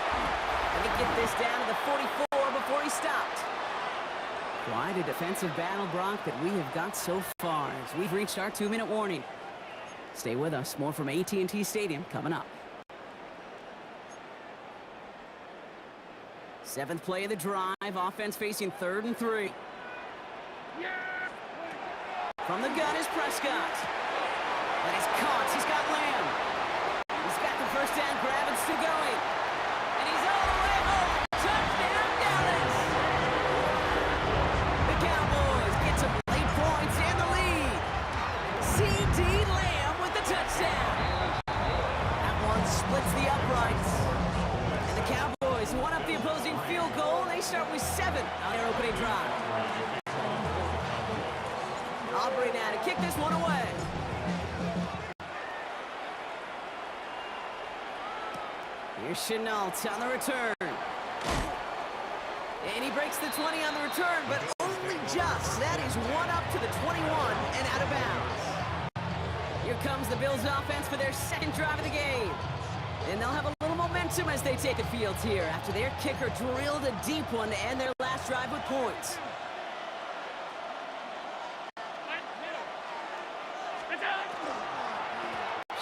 And they get this down to the 44 before he stopped. Quite a defensive battle, Brock, that we have got so far as we've reached our 2-minute warning. Stay with us. More from AT&T Stadium coming up. 7th play of the drive. Offense facing 3rd and 3. From the gun is Prescott. But he's caught. He's got Lamb. He's got the first down grab and still going. And he's all the way home. Touchdown, Dallas. The Cowboys get some late points and the lead. C.D. Lamb with the touchdown. That one splits the uprights. And the Cowboys won up the opposing field goal. They start with 7 on their opening drive. Aubrey now to kick this one away. Here's Chenault on the return. And he breaks the 20 on the return, but only just. That is one up to the 21 and out of bounds. Here comes the Bills offense for their 2nd drive of the game. And they'll have a little momentum as they take the field here after their kicker drilled a deep one to end their last drive with points.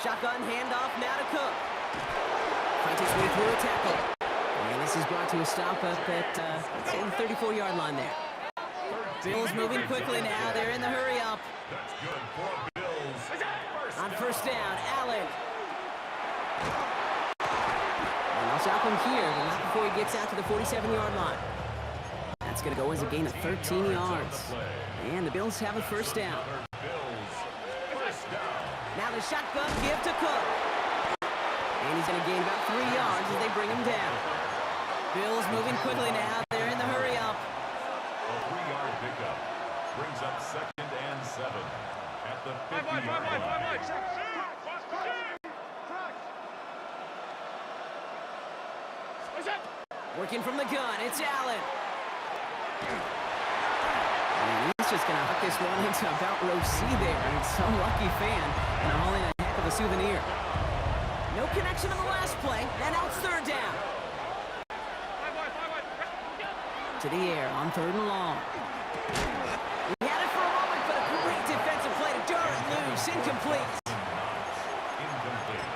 Shotgun handoff now to Cook. Fights his way through a tackle. And this is brought to a stop up at, let's say, the 34-yard line there. Bills moving quickly now. They're in the hurry up. That's good for Bills. On first down, Allen. And they'll stop him here, but not before he gets out to the 47-yard line. That's going to go as a gain of 13 yards. And the Bills have a first down. Now the shotgun give to Cook. And he's going to gain about 3 yards as they bring him down. Bills moving quickly now. They're in the hurry up. A 3-yard pickup brings up 2nd and 7 at the 50-yard line. Working from the gun, it's Allen. And he's just going to hook this one into about row C there. And some lucky fan and hauling a heck of a souvenir. No connection on the last play, and now it's 3rd down. To the air on 3rd and long. He had it for a moment, but a great defensive play to jar it loose. Incomplete. Incomplete.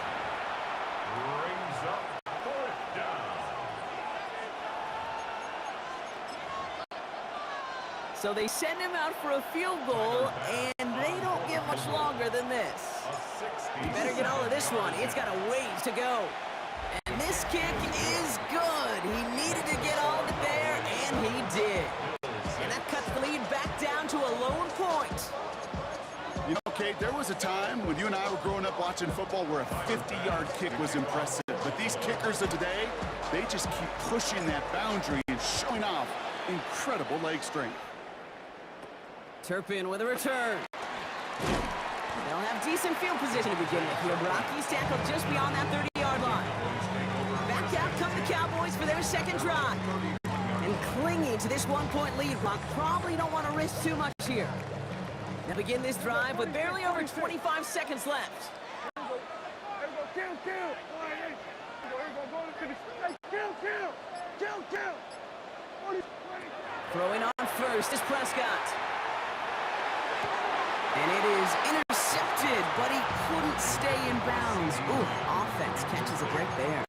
Brings up 4th down. So they send him out for a field goal, and they don't get much longer than this. You better get all of this one. It's got a ways to go. And this kick is good. He needed to get all of it there, and he did. And that cuts the lead back down to a lone point. You know, Kate, there was a time when you and I were growing up watching football where a 50-yard kick was impressive. But these kickers of today, they just keep pushing that boundary and showing off incredible leg strength. Turpin with a return. They'll have decent field position to begin with here. Rocky's tackled just beyond that 30-yard line. Back out come the Cowboys for their 2nd drive. And clinging to this 1-point lead, Brock probably don't want to risk too much here. They begin this drive with barely over 25 seconds left. Throwing on first is Prescott. And it is intercepted, but he couldn't stay in bounds. Ooh, offense catches a break there.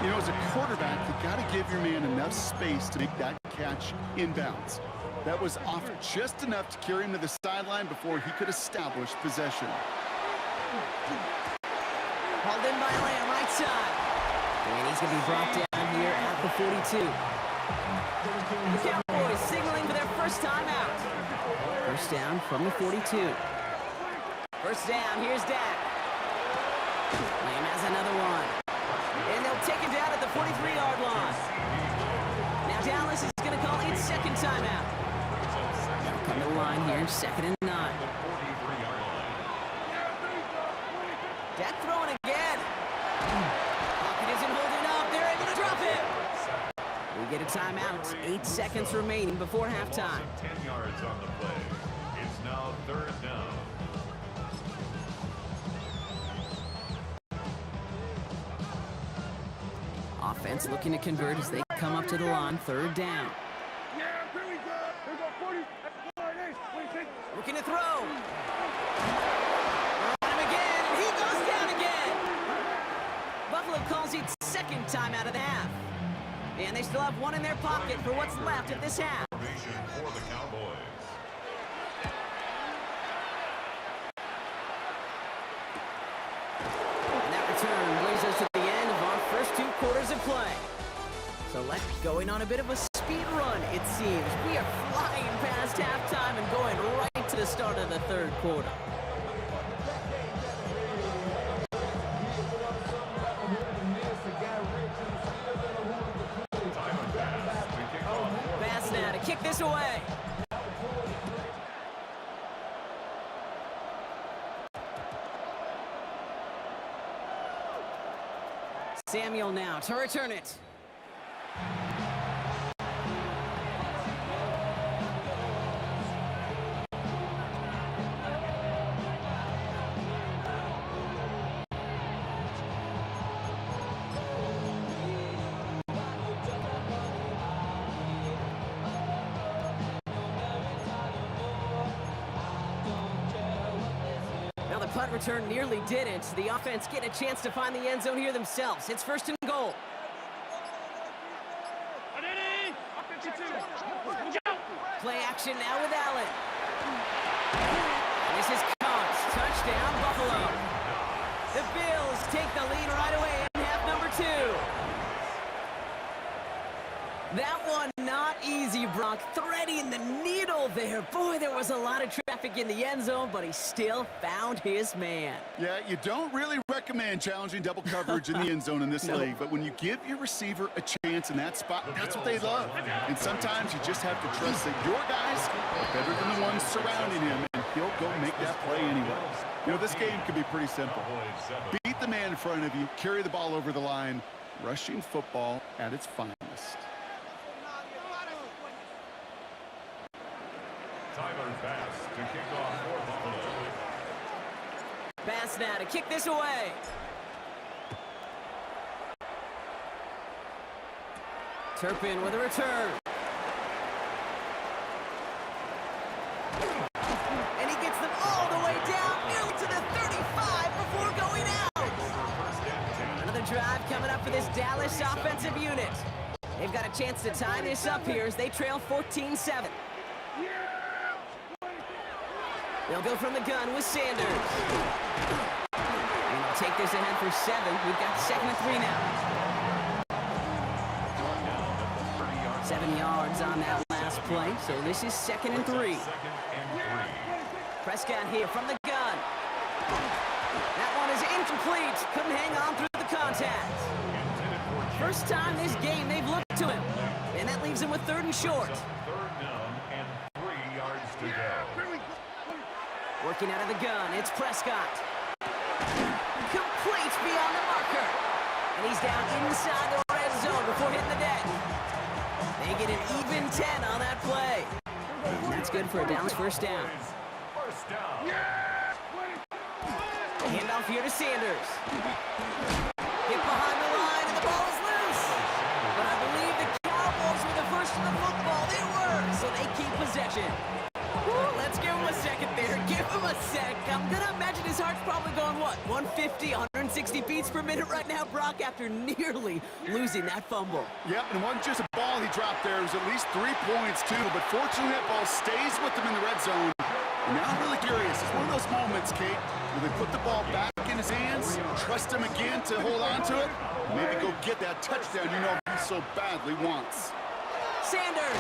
You know, as a quarterback, you got to give your man enough space to make that catch inbounds. That was off just enough to carry him to the sideline before he could establish possession. Hauled in by Lamb, right side. And he's going to be brought down here at the 42. The Cowboys signaling for their first time out. First down from the 42. First down, here's Dak. Lamb has another one. And they'll take him down at the 43-yard line. Now Dallas is going to call its second timeout. They'll come to the line here, 2nd and 9. Dak throwing again. Pocket isn't holding up. They're able to drop it. We get a timeout. 8 seconds remaining before halftime. 10 yards on the play. It's now 3rd down. Offense looking to convert as they come up to the line. 3rd down. Looking to throw. On him again, and he goes down again. Buffalo calls its second time out of the half. And they still have one in their pocket for what's left of this half. Formation for the Cowboys. And that return brings us to the end of our first 2 quarters of play. So let's going on a bit of a speed run, it seems. We are flying past halftime and going right to the start of the 3rd quarter. Pass now to kick this away. Samuel now to return it. Now the punt return nearly didn't. The offense getting a chance to find the end zone here themselves. It's 1st and goal. Play action now with Allen. And this is Cox. Touchdown, Buffalo. The Bills take the lead right away in half number 2. That one not easy, Brock. Threading the needle there. Boy, there was a lot of traffic in the end zone, but he still found his man. Yeah, you don't really recommend challenging double coverage in the end zone in this league, but when you give your receiver a chance in that spot, that's what they love. And sometimes you just have to trust that your guys are better than the ones surrounding him, and he'll go make that play anyway. You know, this game can be pretty simple. Beat the man in front of you, carry the ball over the line, rushing football at its finest. Tyler Bass to kick off for Buffalo. Bass now to kick this away. Turpin with a return. And he gets them all the way down, nearly to the 35 before going out. Another drive coming up for this Dallas offensive unit. They've got a chance to tie this up here as they trail 14-7. They'll go from the gun with Sanders. And they'll take this ahead for 7. We've got 2nd and 3 now. 7 yards on that last play, so this is 2nd and 3. Prescott here from the gun. That one is incomplete. Couldn't hang on through the contact. First time this game they've looked to him. And that leaves him with 3rd and short. 3rd down and 3 yards to go. Working out of the gun, it's Prescott. Complete beyond the marker. And he's down inside the red zone before hitting the deck. They get an even 10 on that play. And that's good for a Dallas first down. First down. Handoff here to Sanders. Hit behind the line, and the ball is loose. But I believe the Cowboys were the first in the football. They were, so they keep possession. Woo, let's give him a second there. Give him a sec. I'm going to imagine his heart's probably going, what, 150, 160 beats per minute right now, Brock, after nearly losing that fumble. Yep, and it wasn't just a ball he dropped there. It was at least 3 points, too. But fortunately, that ball stays with him in the red zone. And now I'm really curious. It's one of those moments, Kate, where they put the ball back in his hands, trust trust him again to hold on to it. Maybe go get that touchdown you know he so badly wants. Sanders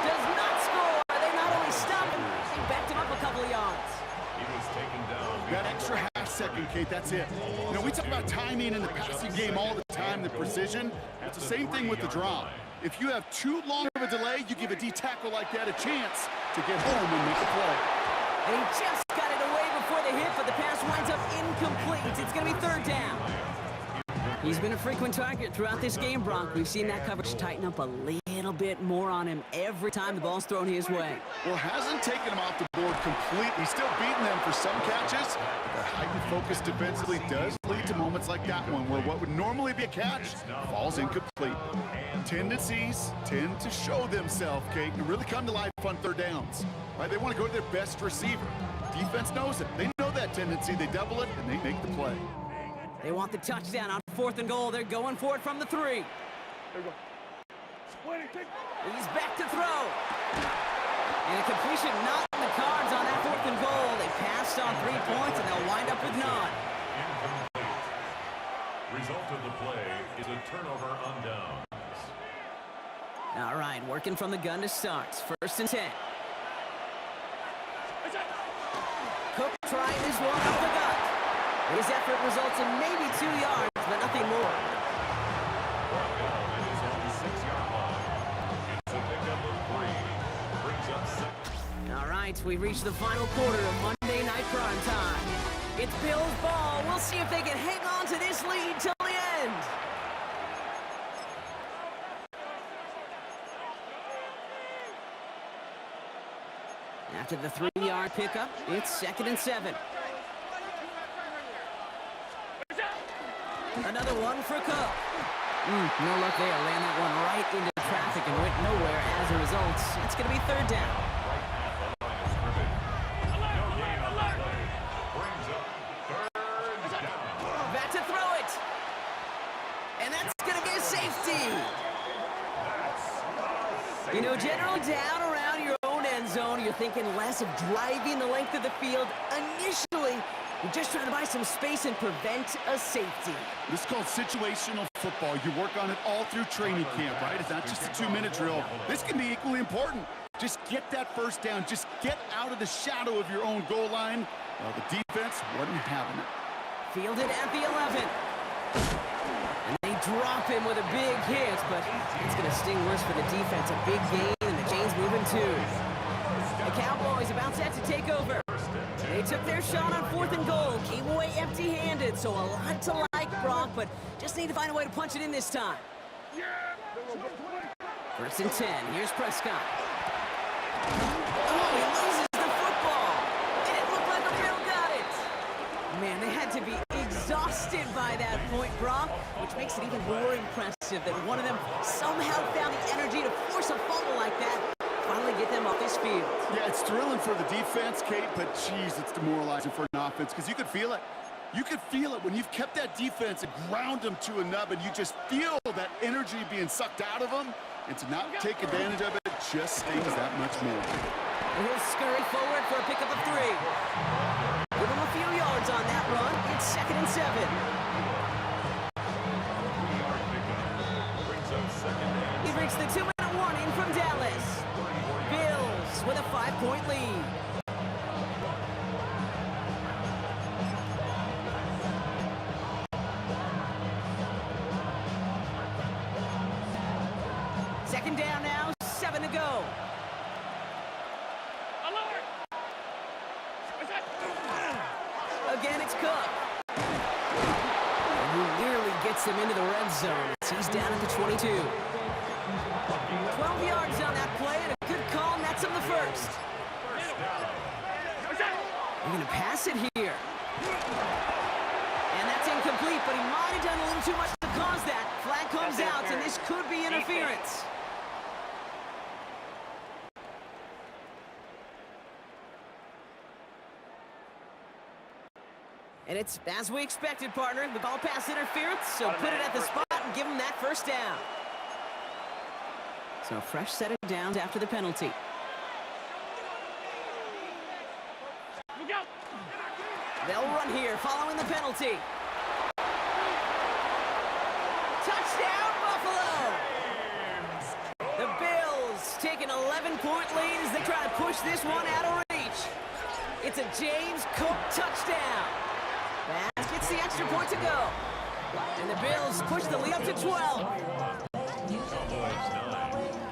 does not score. They not only stopped him, they backed him up a couple of yards. He was taken down. That extra half second, Kate, that's it. You know, we talk about timing in the passing game all the time, the precision. It's the same thing with the drop. If you have too long of a delay, you give a D-tackle like that a chance to get home and make a play. And he just got it away before the hit, but the pass winds up incomplete. It's going to be third down. He's been a frequent target throughout this game, Bronk. We've seen that coverage tighten up a little bit more on him every time the ball's thrown his way. Well, hasn't taken him off the board completely. He's still beating them for some catches. But the heightened focus defensively does lead to moments like that one, where what would normally be a catch falls incomplete. Tendencies tend to show themselves, Kate, and really come to life on third downs. Right? They want to go to their best receiver. Defense knows it. They know that tendency. They double it, and they make the play. They want the touchdown on 4th and goal. They're going for it from the 3. He's back to throw. And a completion not in the cards on that 4th and goal. They passed on 3 points, and they'll wind up with none. Incomplete. Result of the play is a turnover on downs. All right, working from the gun to start. 1st and 10. Cook trying his one up the gut. His effort results in maybe 2 yards, but nothing more. It is on the 6-yard line. It's a pickup of 3. Brings up 6. All right, we reached the final quarter of Monday Night Prime Time. It's Bills ball. We'll see if they can hang on to this lead till the end. After the 3-yard pickup, it's 2nd and 7. Another one for Cook. No luck there. Ran that one right into traffic and went nowhere as a result. It's going to be 3rd down. Back to throw it. And that's going to be a safety. You know, generally down around your own end zone, you're thinking less of driving the length of the field. Initially, you're just trying to buy some space and prevent a safety. This is called situational football. You work on it all through training camp, right? It's not just a 2-minute drill. This can be equally important. Just get that first down. Just get out of the shadow of your own goal line. Well, the defense wasn't having it. Fielded at the 11. And they drop him with a big hit, but it's going to sting worse for the defense. A big gain, and the chain's moving too. The Cowboys about set to take over. They took their shot on 4th and goal, came away empty-handed, so a lot to like, Brock, but just need to find a way to punch it in this time. 1st and 10, here's Prescott. Oh, he loses the football. It didn't look like a Bill got it. Man, they had to be exhausted by that point, Brock, which makes it even more impressive that one of them somehow found the energy to force a fumble like that. Finally get them off this field. Yeah, it's thrilling for the defense, Kate, but geez, it's demoralizing for an offense because you could feel it. You could feel it when you've kept that defense and ground them to a nub, and you just feel that energy being sucked out of them, and to not take advantage of it just stings that much more. And he'll scurry forward for a pickup of 3. Give him a few yards on that run. It's 2nd and 7. He breaks the 2-minute warning from Dallas. Bills with a 5-point lead. Second down now, 7 to go. Again, it's Cook. And he nearly gets him into the red zone. He's down at the 22. 12 yards on that play, and a good call nets him the 1st. They're going to pass it here. And that's incomplete, but he might have done a little too much to cause that. Flag comes out, and this could be interference. And it's as we expected, partner. The ball pass interference, so put it at the spot and give him that 1st down. So a fresh set of downs after the penalty. They'll run here following the penalty. 11-point lead as they try to push this one out of reach. It's a James Cook touchdown. Baskets the extra point to go. And the Bills push the lead up to 12.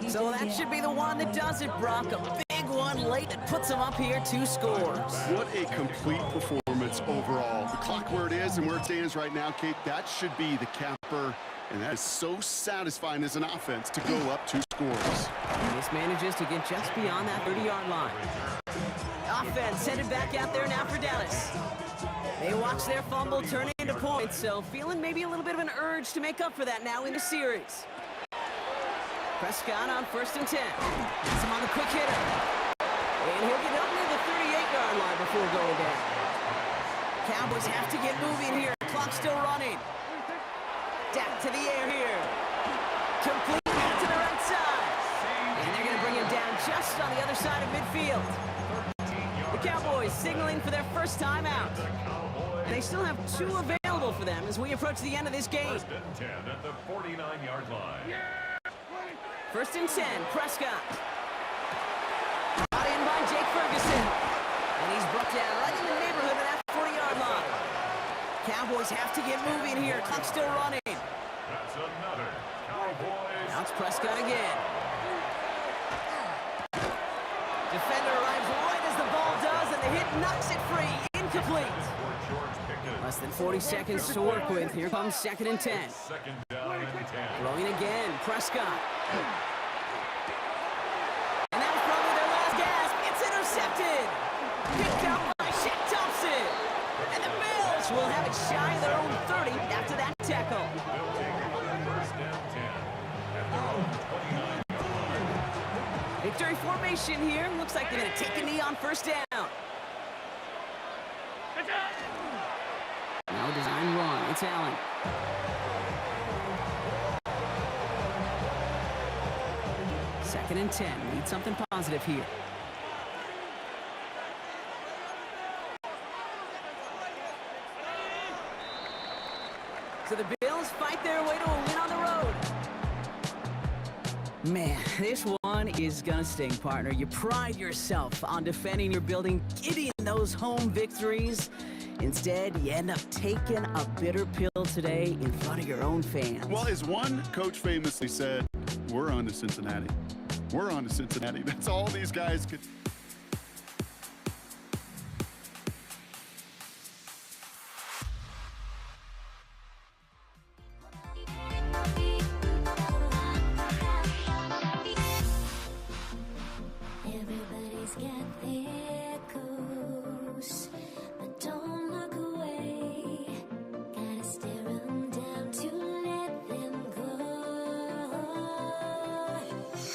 So that should be the one that does it, Brock. A big one late that puts them up here 2 scores. What a complete performance overall. The clock where it is and where it stands right now, Kate, that should be the capper. And that is so satisfying as an offense to go up 2 scores. And this manages to get just beyond that 30-yard line. Offense headed back out there now for Dallas. They watch their fumble turn into points, so feeling maybe a little bit of an urge to make up for that now in the series. Prescott on 1st and 10. Gets him on the quick hitter. And he'll get up near the 38-yard line before going down. Cowboys have to get moving here. Clock still running. Dak to the air here. Complete out to the right side. And they're going to bring him down just on the other side of midfield. The Cowboys signaling for their first time out. And they still have 2 available for them as we approach the end of this game. 1st and 10 at the 49-yard line. 1st and 10, Prescott. Brought in by Jake Ferguson. And he's brought down right in the neighborhood of that 40-yard line. Cowboys have to get moving here. Clock still running. That's another Cowboys. Now it's Prescott again. Defender arrives right as the ball does, and the hit knocks it free. Incomplete. Less than 40 seconds to work with. Here comes 2nd and 10. 2nd down and 10. Throwing again, Prescott. And that was probably their last gasp. It's intercepted. Picked up by Shaq Thompson. And the Bills will have it shy of their own 30 after that tackle. Building 1st and 10 at their own 29-yard line. Victory formation here. Looks like they're going to take a knee on 1st down. Now design run. It's Allen. Second and 10. Need something positive here. So the Bills fight their way to a win on the road. Man, this one is gonna sting, partner. You pride yourself on defending your building, getting those home victories. Instead, you end up taking a bitter pill today in front of your own fans. Well, as one coach famously said, we're on to Cincinnati. We're on to Cincinnati. That's all these guys could... Everybody's got their goals, but don't look away. Gotta stare 'em down to let them go.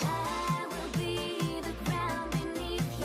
I will be the ground beneath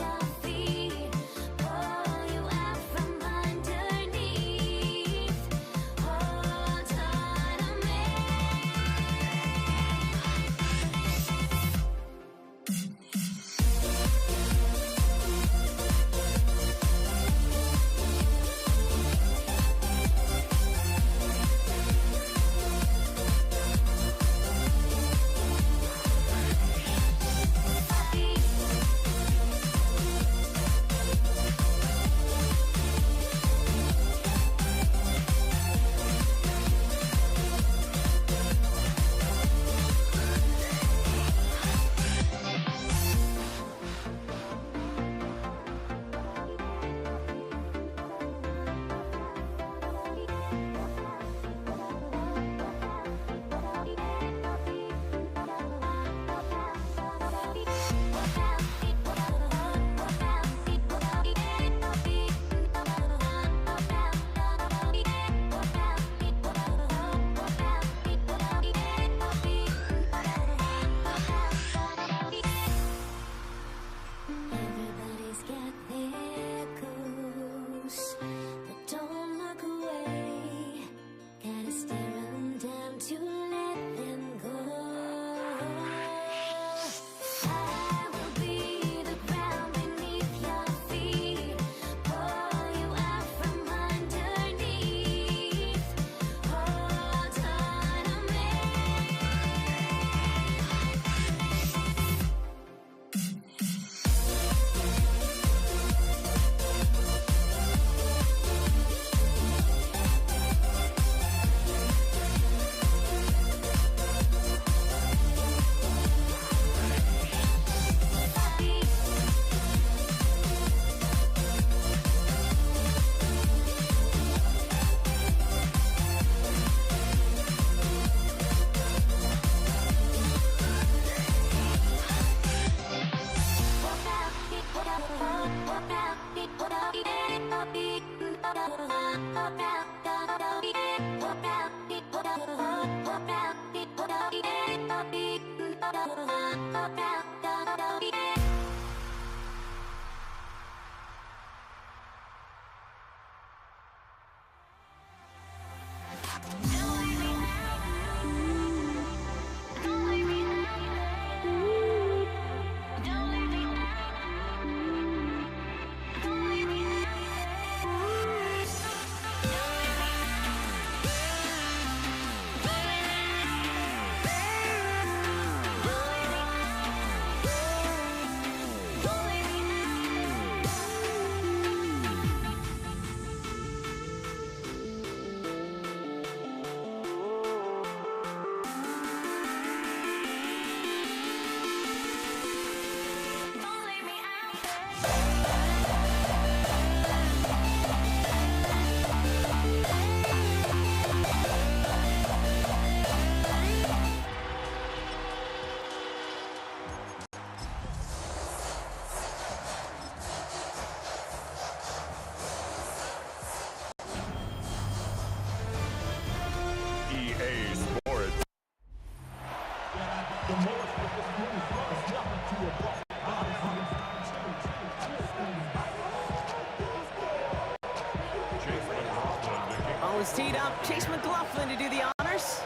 Ball is teed up. Chase McLaughlin to do the honors.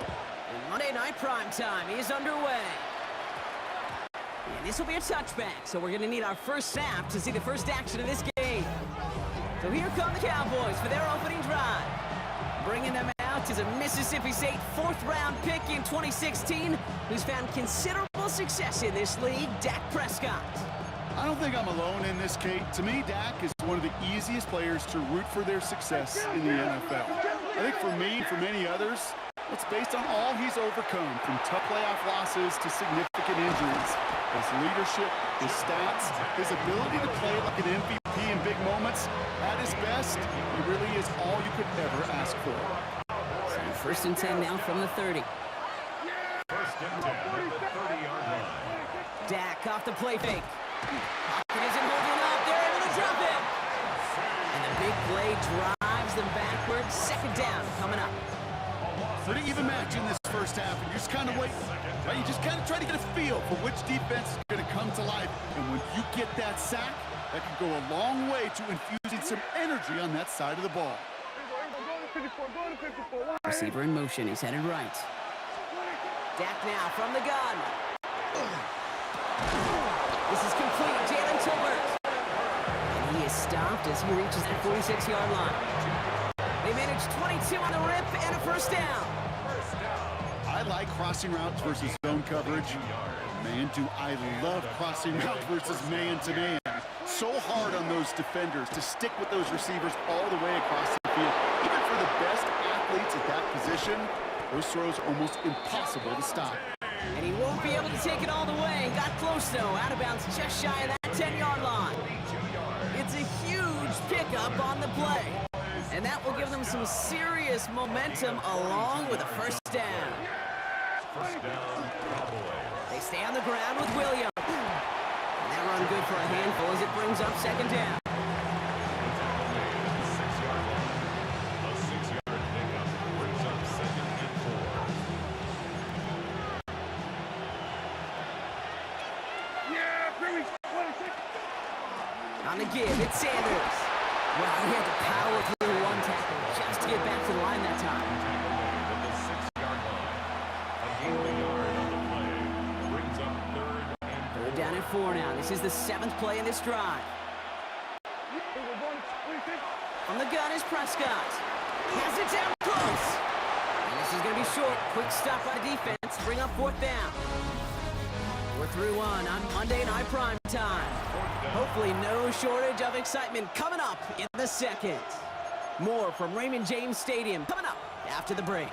And Monday Night Primetime is underway. And this will be a touchback, so we're going to need our first snap to see the first action of this game. So here come the Cowboys for their opening drive. Bringing them out is a Mississippi State fourth-round pick in 2016 who's found considerable success in this league, Dak Prescott. I don't think I'm alone in this, Kate. To me, Dak is one of the easiest players to root for their success in the NFL. I think for me and for many others, it's based on all he's overcome, from tough playoff losses to significant injuries. His leadership, his stats, his ability to play like an MVP in big moments, at his best, he really is all you could ever ask for. So first and 10 now from the 30. First and 10 at the 30-yard line. Dak off the play fake. Pocket isn't holding up. They're able to drop it. And the big play drives them backwards. Second down coming up. Pretty even match in this first half, and you're just kind of waiting. Right? You just kind of try to get a feel for which defense is going to come to life. And when you get that sack, that can go a long way to infusing some energy on that side of the ball. Receiver in motion. He's headed right. Dak now from the gun. This is complete. Jalen Tolbert. And he is stopped as he reaches that 46-yard line. They managed 22 on the rip and a first down. I like crossing routes versus zone coverage. Man, do I love crossing routes versus man-to-man. So hard on those defenders to stick with those receivers all the way across the field. Even for the best athletes at that position, those throws are almost impossible to stop. And he won't be able to take it all the way. Got close, though. Out of bounds just shy of that 10-yard line. It's a huge pickup on the play. And that will give them some serious momentum along with a first down. First down, Cowboys. They stay on the ground with Williams. And that run good for a handful as it brings up second down. A 6-yard pickup brings up second and 4. On the give, it's Sanders. Well, he had to power through one tackle just to get back to the line that time. At the 6-yard line. A gain of a yard on the play brings up third and 4. Third down and 4 now. This is the 7th play in this drive. From the gun is Prescott. Has it down close. And this is going to be short. Quick stop by the defense. Bring up fourth down. We're through one on Monday Night Primetime. Hopefully no shortage of excitement coming up in the second. More from Raymond James Stadium coming up after the break.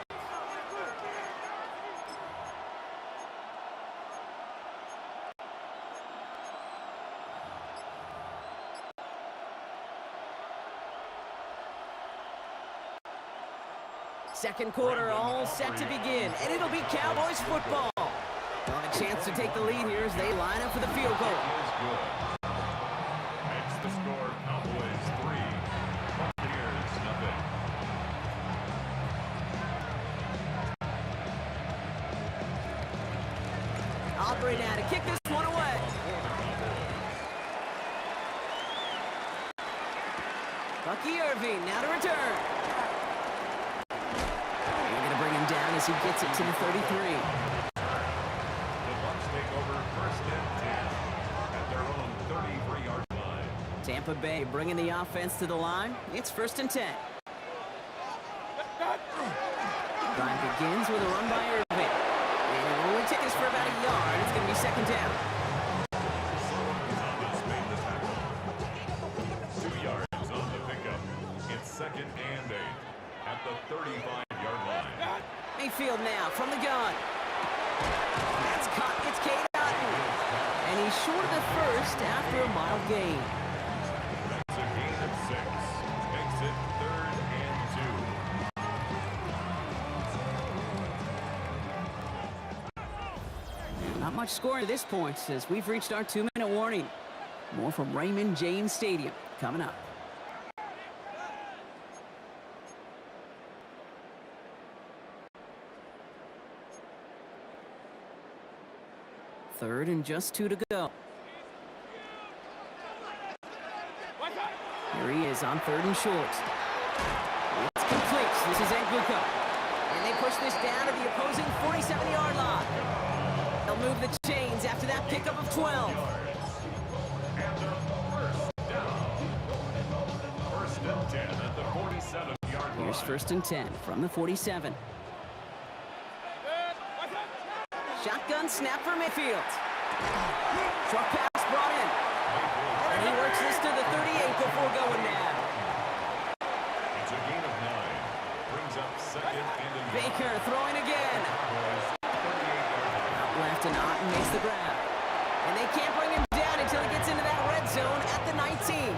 Second quarter all set to begin, and it'll be Cowboys football. They'll have a chance to take the lead here as they line up for the field goal. Is good. Makes the score Cowboys 3, Buccaneers nothing. Aubrey now to kick this one away. Bucky Irving now to return. They're going to bring him down as he gets it to the 33. The Bucs take over first and 10 at their own 33-yard line. Tampa Bay bringing the offense to the line. It's first and 10. Drive begins with a run by Irving. And it only takes for about a yard. It's going to be second down. Thomas made the tackle. 2 yards on the pickup. It's second and 8 at the 35-yard line. Mayfield now from the gun. That's caught. It's Cade Otton. And he's short of the first after a mild gain. That's a gain of 6. Makes it third and 2. Not much scoring at this point as we've reached our 2-minute warning. More from Raymond James Stadium coming up. Third and just 2 to go. Here he is on 3rd and short. It's complete. This is Angluka. And they push this down to the opposing 47-yard line. They'll move the chains after that pickup of 12. First and 10 at the 47-yard line. Here's 1st and 10 from the 47. Shotgun snap for Mayfield. Short pass brought in. And he works this to the 38 before going down. It's a gain of 9. Brings up 2nd and Baker throwing again. Out left and Otten makes the grab. And they can't bring him down until he gets into that red zone at the 19.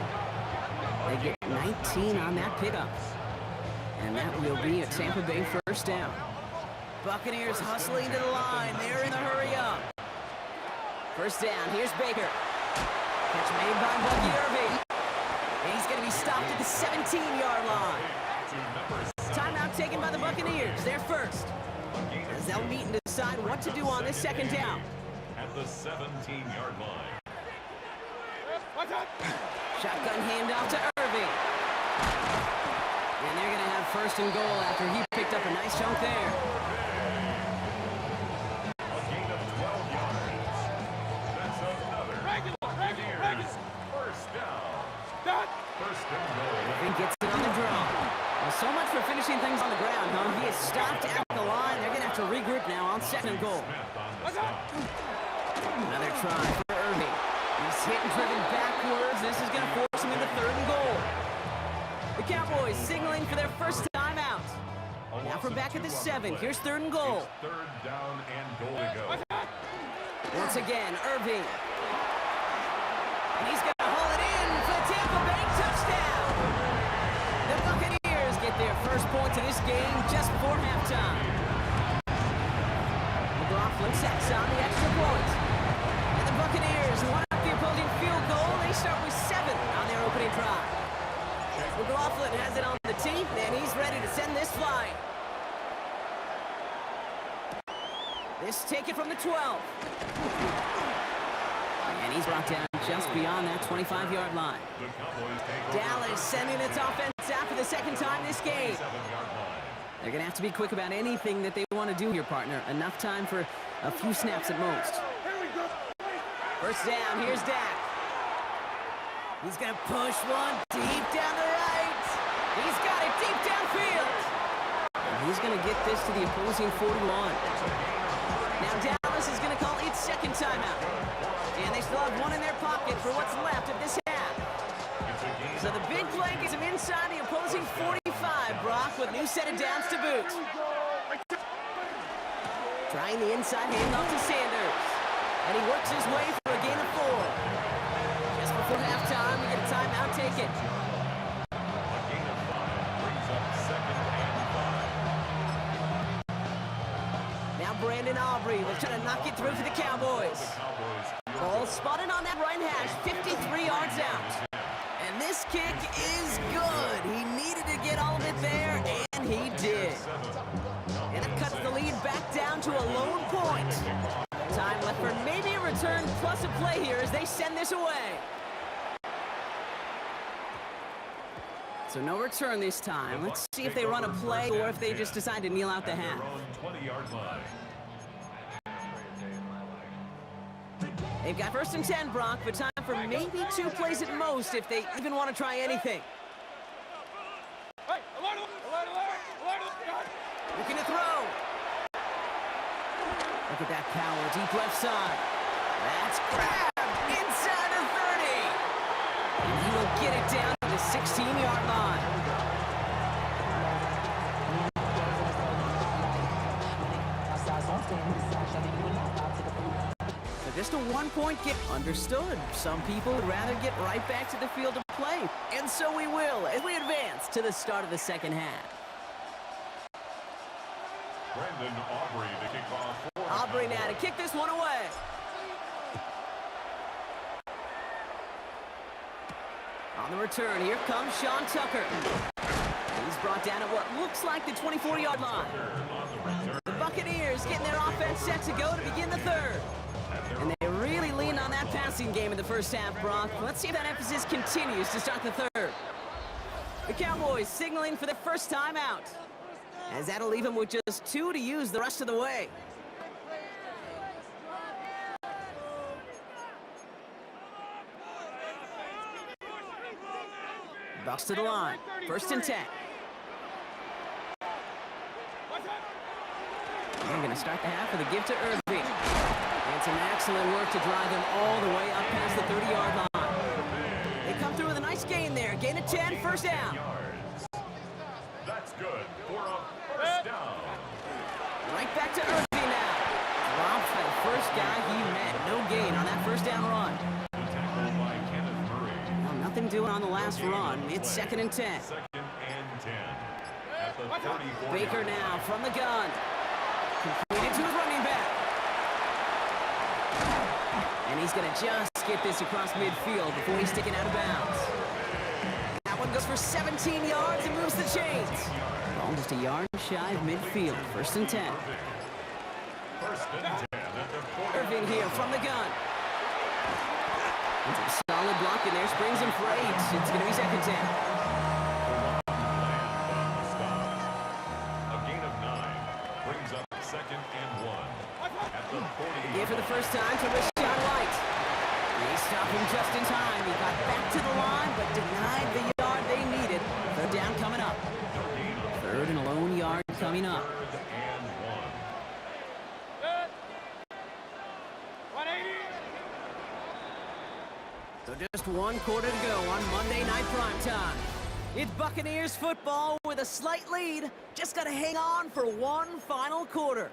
They get 19 on that pickup. And that will be a Tampa Bay 1st down. Buccaneers hustling to the line. They're in a hurry up. 1st down. Here's Baker. Catch made by Bucky Irving. And he's going to be stopped at the 17-yard line. Timeout taken by the Buccaneers. They're first. As they'll meet and decide what to do on this 2nd down. at the 17-yard line. Shotgun handoff to Irving. And they're going to have 1st and goal after he picked up a nice chunk there. A gain of 12 yards. That's another. Buccaneers. 1st down. 1st and goal. Irving gets it on the draw. Well, so much for finishing things on the ground, huh? He is stopped at the line. They're going to have to regroup now on 2nd and goal. Another try for Irving. He's hit and driven backwards. This is going to force him into 3rd and goal. The Cowboys signaling for their first time out. Now from back at the 7. Here's 3rd and goal. It's 3rd down and goal to go. Once again, Irving. And he's going to haul it in for the Tampa Bay touchdown. The Buccaneers get their first points of this game just before halftime. McLaughlin sets on the extra point. And the Buccaneers line up the opposing field goal. They start with 7 on their opening drive. McLaughlin has it on the tee, and he's ready to send this flying. This taken from the 12. And he's brought down just beyond that 25-yard line. The Cowboys take over Dallas sending its offense out for the 2nd time this game. 7-yard line. They're going to have to be quick about anything that they want to do here, partner. Enough time for a few snaps at most. 1st down, here's Dak. He's going to push one deep down the right. He's got it deep downfield. And he's going to get this to the opposing 41. Now Dallas is going to call its 2nd timeout. And they still have one in their pocket for what's left of this half. So the big play gets him inside the opposing 45, Brock, with a new set of downs to boot. Trying the inside handoff to Sanders. And he works his way for a gain of 4. Just before halftime, we get a timeout taken. A gain of 5 brings up 2nd and 5. Now Brandon Aubrey will try to knock it through for the Cowboys. Ball spotted on that right hash, 53 yards out. And this kick is good. He needed to get all of it there, and he did. And it cuts the lead back down to a lone point. Time left for maybe a return plus a play here as they send this away. So no return this time. Let's see if they run a play or if they just decide to kneel out the half. 20-yard line. They've got 1st and 10, Brock, but time for maybe 2 plays at most if they even want to try anything. Looking to throw. Look at that power, deep left side. That's grabbed inside the 30. And he will get it down to the 16-yard line. So just a 1-point get. Understood. Some people would rather get right back to the field of play. And so we will as we advance to the start of the 2nd half. Brandon Aubrey to kick off. Aubrey now to kick this one away. On the return, here comes Sean Tucker. He's brought down at what looks like the 24-yard line. The Buccaneers getting their offense set to go to begin the 3rd. And passing game in the first half, Brock. Let's see if that emphasis continues to start the third. The Cowboys signaling for the first time out, as that'll leave them with just 2 to use the rest of the way. Bucks to the line. 1st and 10. We're going to start the half with a give to Irving. And some excellent work to drive them all the way up past the 30-yard line. They come through with a nice gain there. Gain of 10, first down. That's good for a first down. Right back to Irving now. Drops the first guy he met. No gain on that first down run. Tackled by Kenneth Murray. Well, nothing doing on the last run. It's 2nd and 10. 2nd and 10. At the 34. Baker now from the gun. Completed to his running back. And he's going to just get this across midfield before he's taken out of bounds. That one goes for 17 yards and moves the chains. Ball just a yard shy of midfield. 1st and 10. 1st and 10 at the 40. Irving here from the gun. And some solid block in there. Springs him for 8. It's going to be 2nd down. A gain of 9 brings up 2nd and 1 at the 40. Here for the first time to Rashad White. They stopped him just in time. He got back to the line, but denied the yard they needed. 3rd down coming up. 3rd and a lone yard coming up. 3rd and 1. 180. So just 1 quarter to go on Monday Night Primetime. It's Buccaneers football with a slight lead. Just got to hang on for 1 final quarter.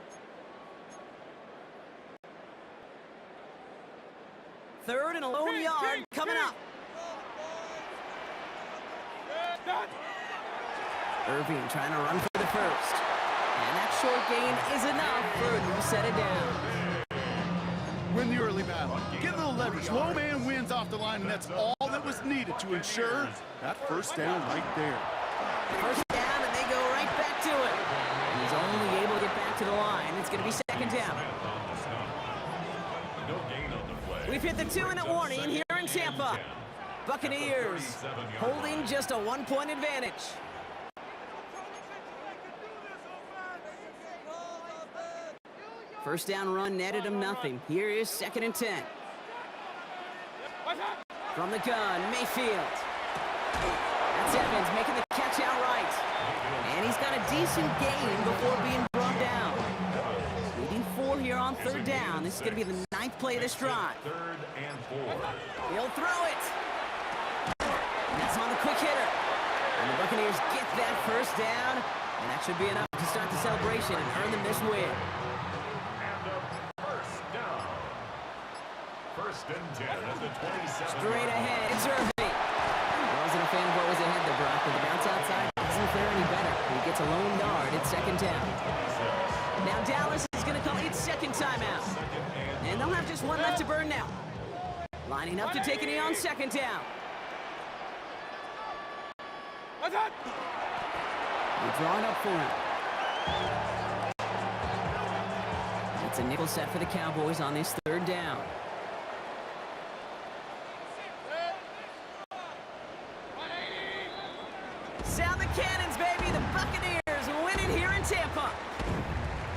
3rd and a lone yard coming up. Irving trying to run for the first. And that short gain is enough for a new set it down. Win the early battle. Get a little leverage. Low man wins off the line, and that's all that was needed to ensure that first down right there. First down, and they go right back to it. And he's only able to get back to the line. It's going to be 2nd down. No gain on the play. We've hit the 2-minute warning here in Tampa. Buccaneers holding just a 1-point advantage. First down run netted him nothing. Here is 2nd and 10. From the gun, Mayfield. That's Evans making the catch outright. And he's got a decent gain before being brought down. Leading 4 here on 3rd down. This is going to be the 9th play of this drive. 3rd and 4. He'll throw it. That's on the quick hitter. And the Buccaneers get that first down. And that should be enough to start the celebration and earn them this win. And a first down. 1st and 10 at the 27. Straight ahead, it's Irving. I wasn't a fan of what was ahead there, Brock, but the bounce outside doesn't fare any better. He gets a lone yard. It's 2nd down. Now Dallas is going to call its 2nd timeout. And they'll have just 1 left to burn now. Lining up to take a knee on 2nd down. They're drawing up for him. It's a nickel set for the Cowboys on this 3rd down. Sound the cannons, baby. The Buccaneers winning here in Tampa.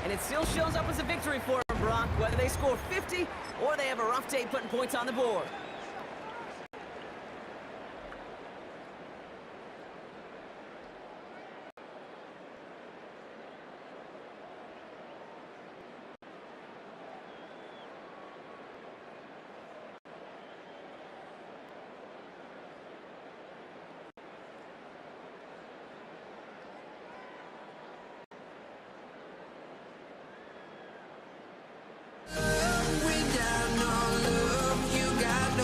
And it still shows up as a victory for them, Brock, whether they score 50 or they have a rough day putting points on the board. Without no love, you got no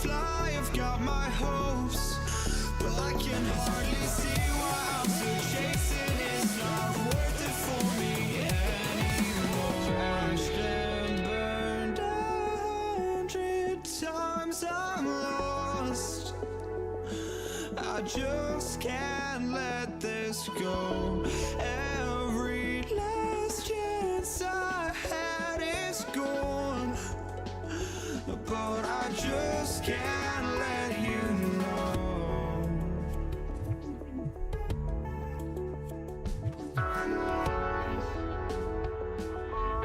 fly, I've got my hopes, but I can hardly see why I'm still chasing. It's not worth it for me anymore. Crashed and burned 100 times, I'm lost. I just can't let this go. Every last chance I had is gone, but I just can't let you know.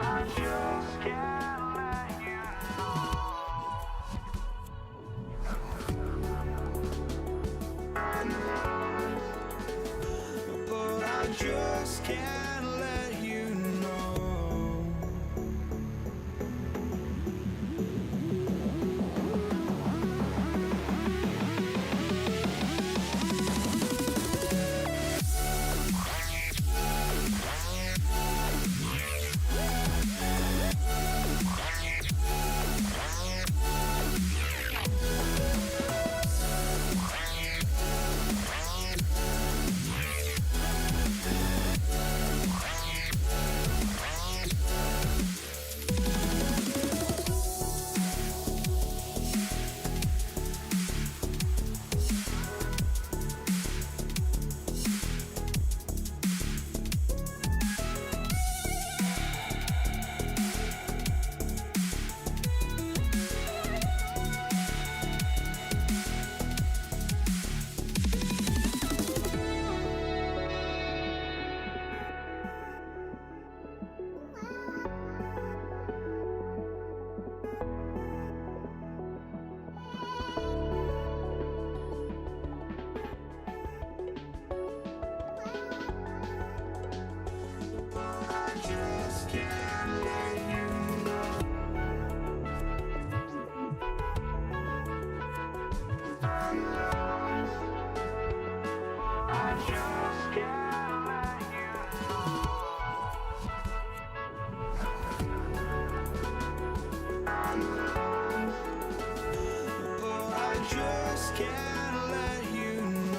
I just can't let you know. But I just can't let you know. I just can't let you know. I just can't let you know. But I just can't let you know.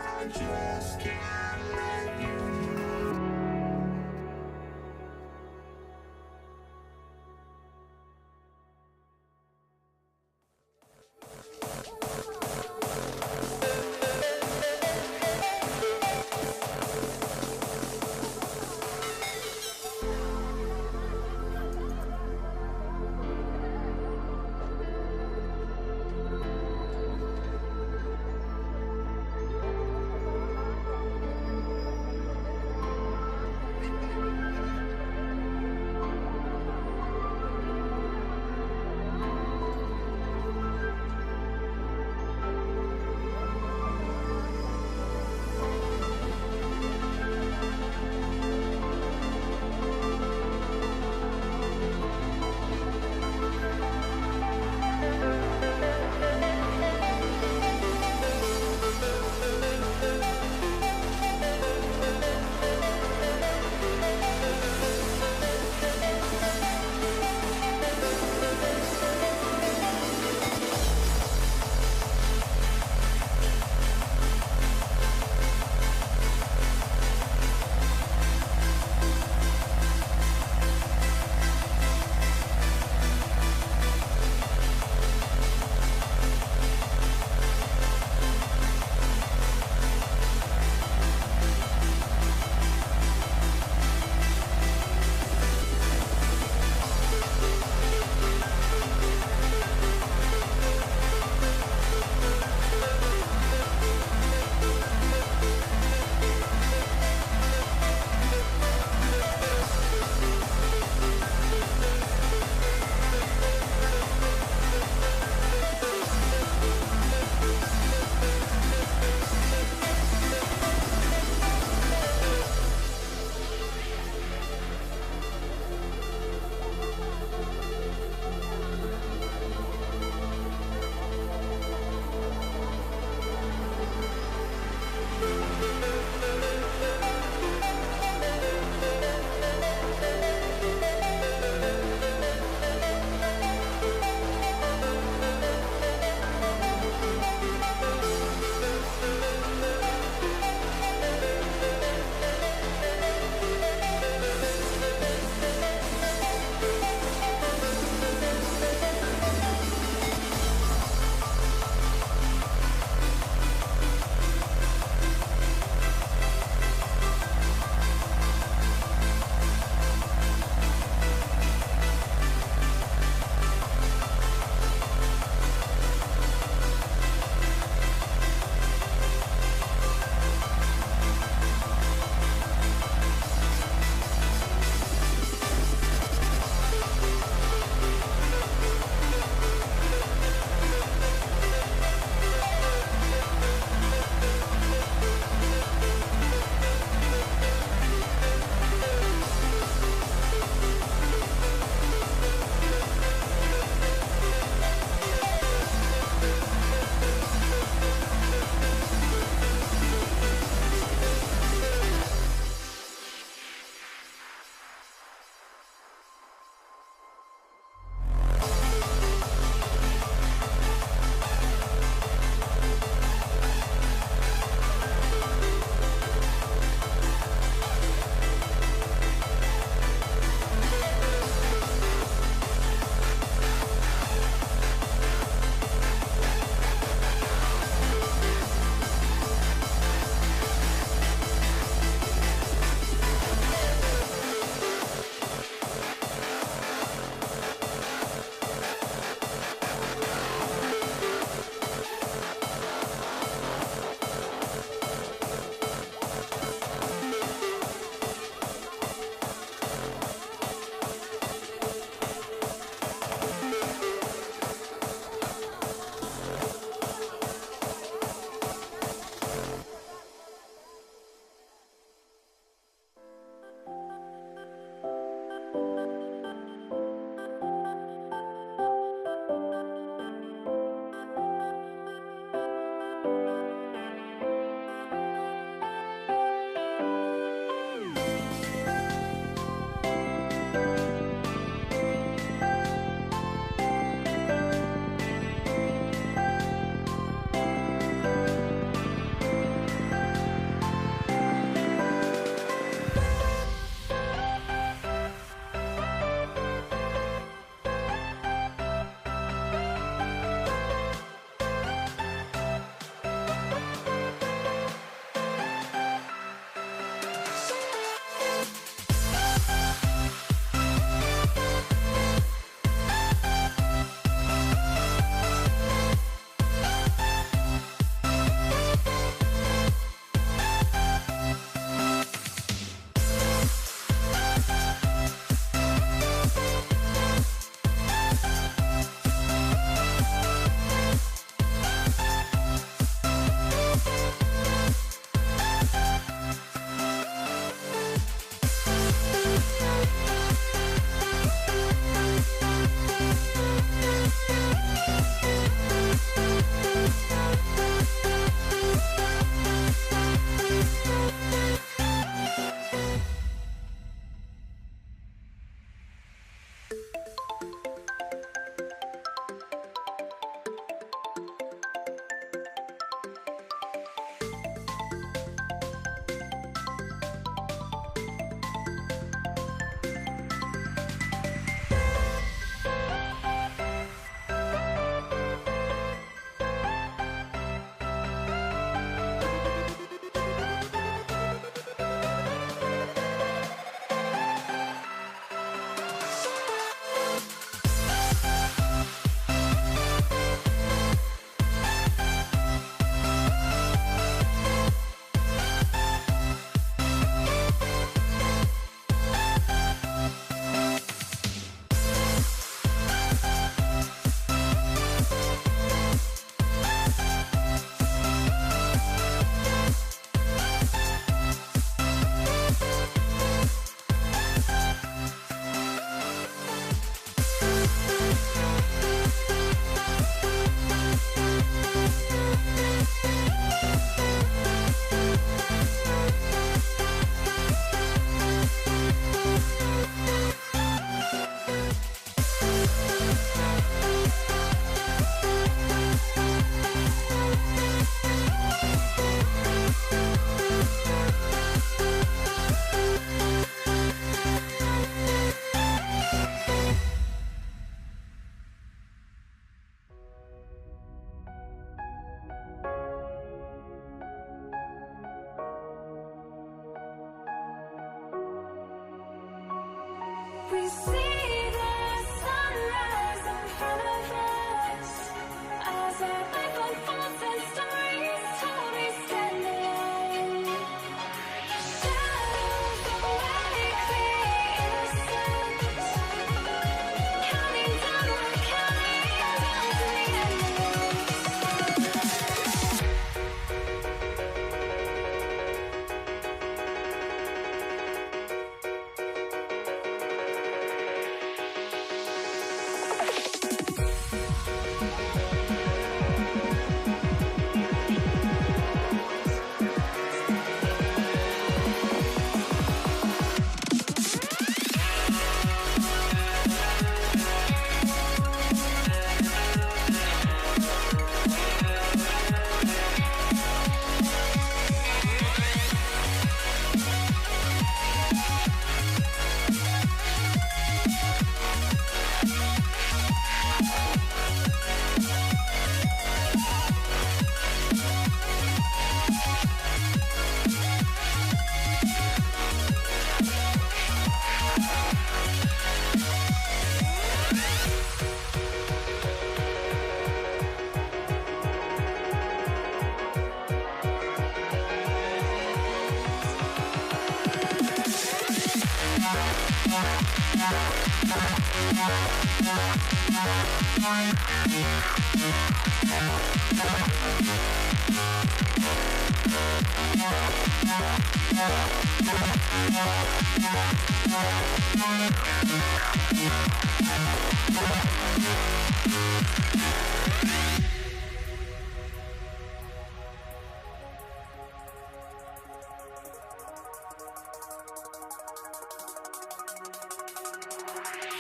I just can't let you know.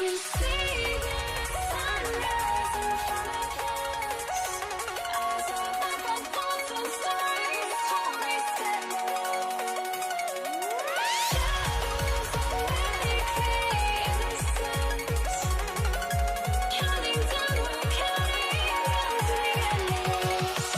We see the sunrise in front of us as our life unfolds and stories told we stand alone. Shadows already fade in the sense. Counting down, we're counting down to the endless.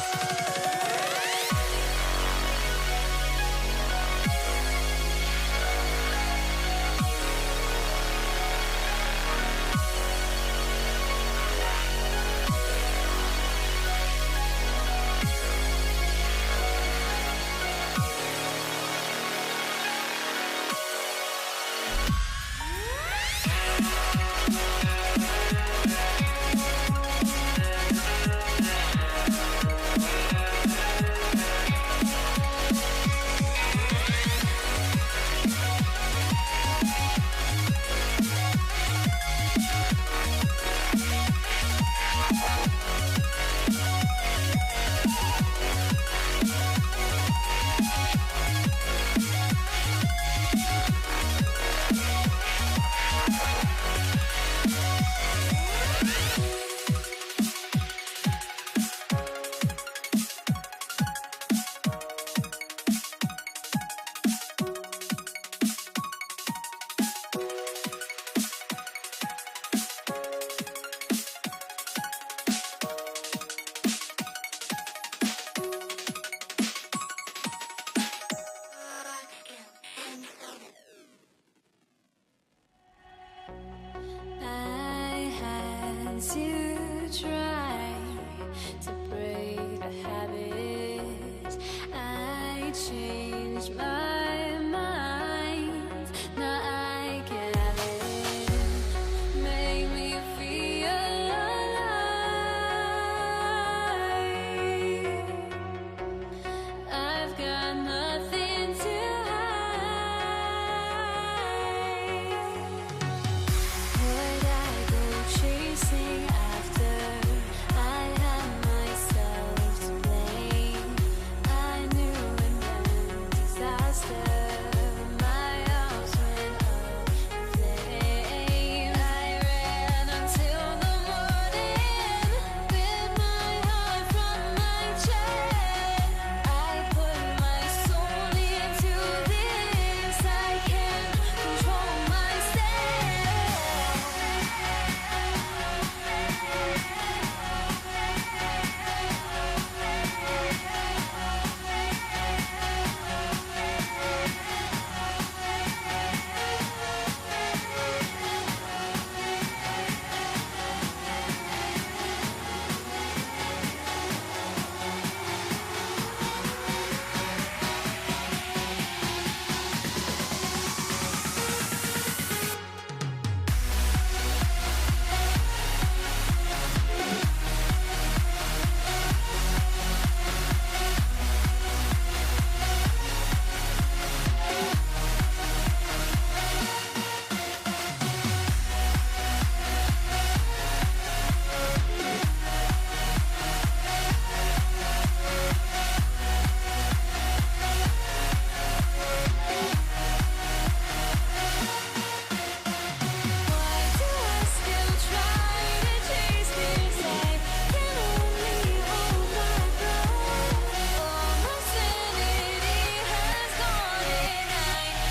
I had to try to break a habit. I changed my mind. Now I can have it. Make me feel alive. I've got nothing to hide. Would I go chasing after? I had myself to blame. I knew it meant disaster. My arms went up in flames. I ran until the morning with my heart from my chest. I put my soul into this. I can't control myself. Why do I still try to chase this? I can only hold my breath. All my sanity has gone, and I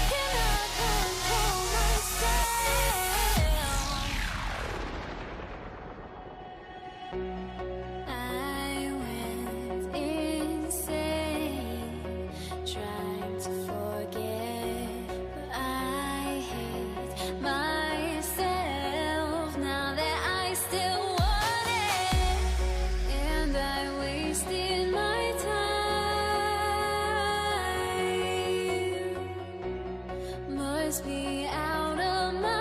cannot control myself. I went insane, trying to forget, but I hate myself now that I still want it, and I wasted my time. Must be out of my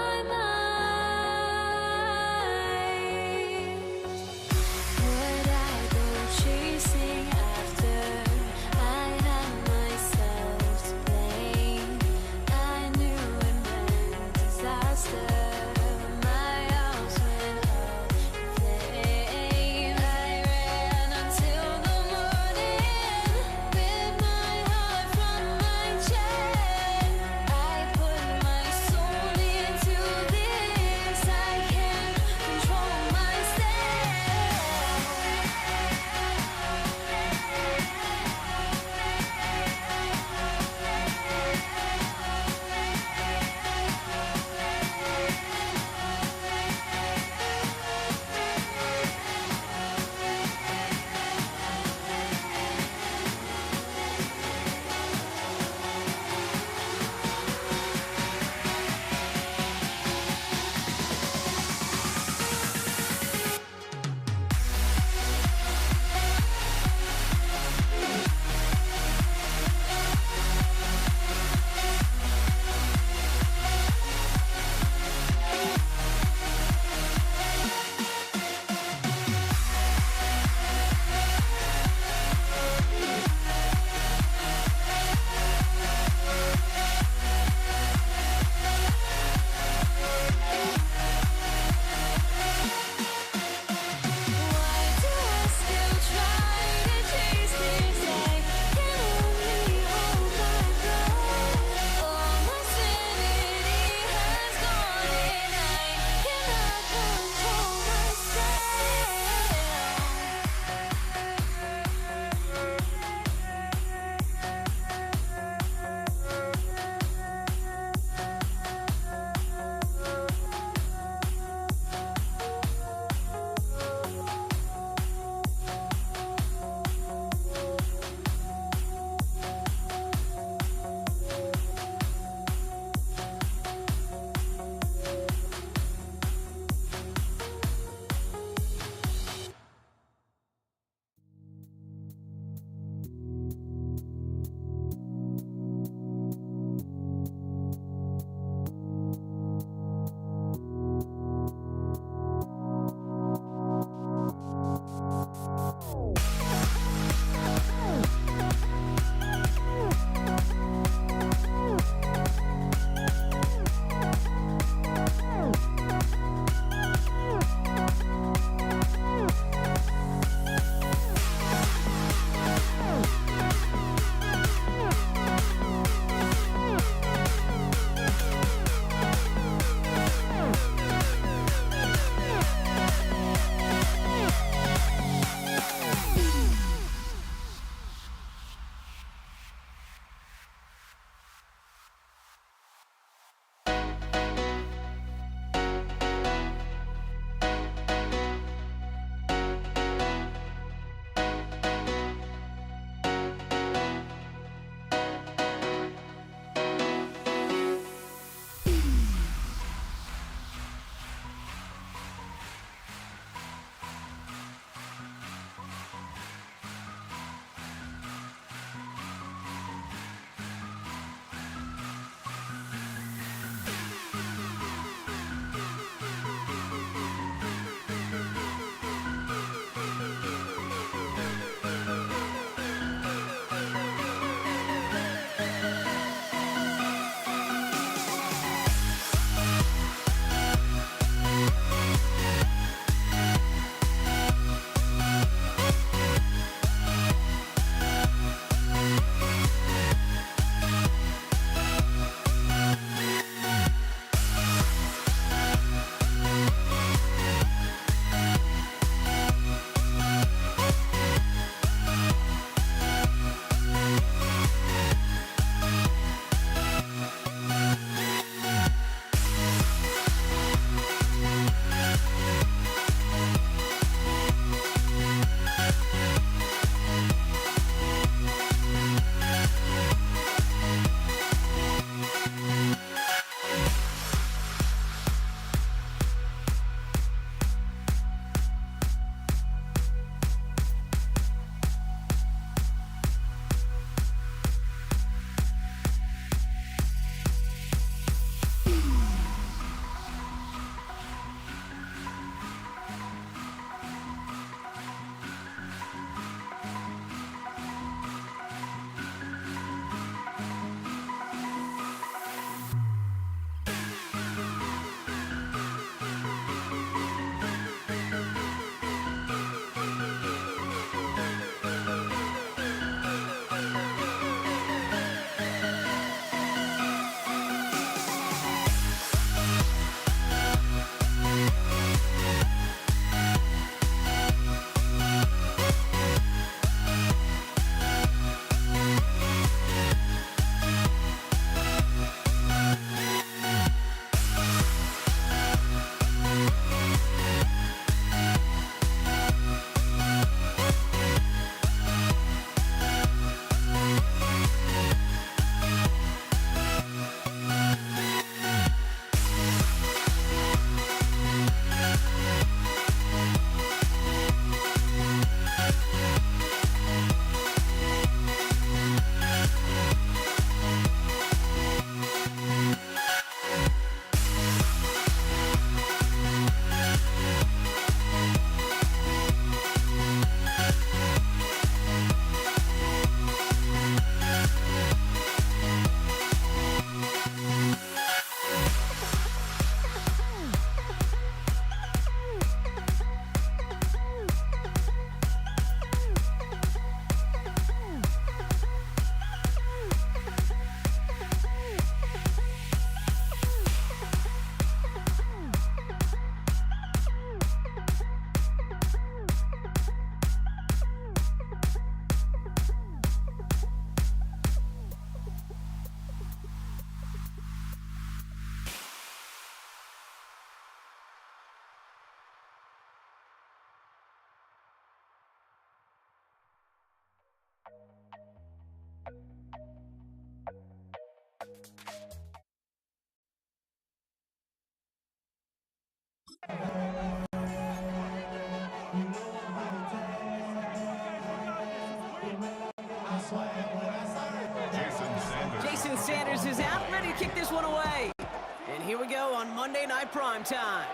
Jason Sanders is out, ready to kick this one away. And here we go on Monday Night Primetime.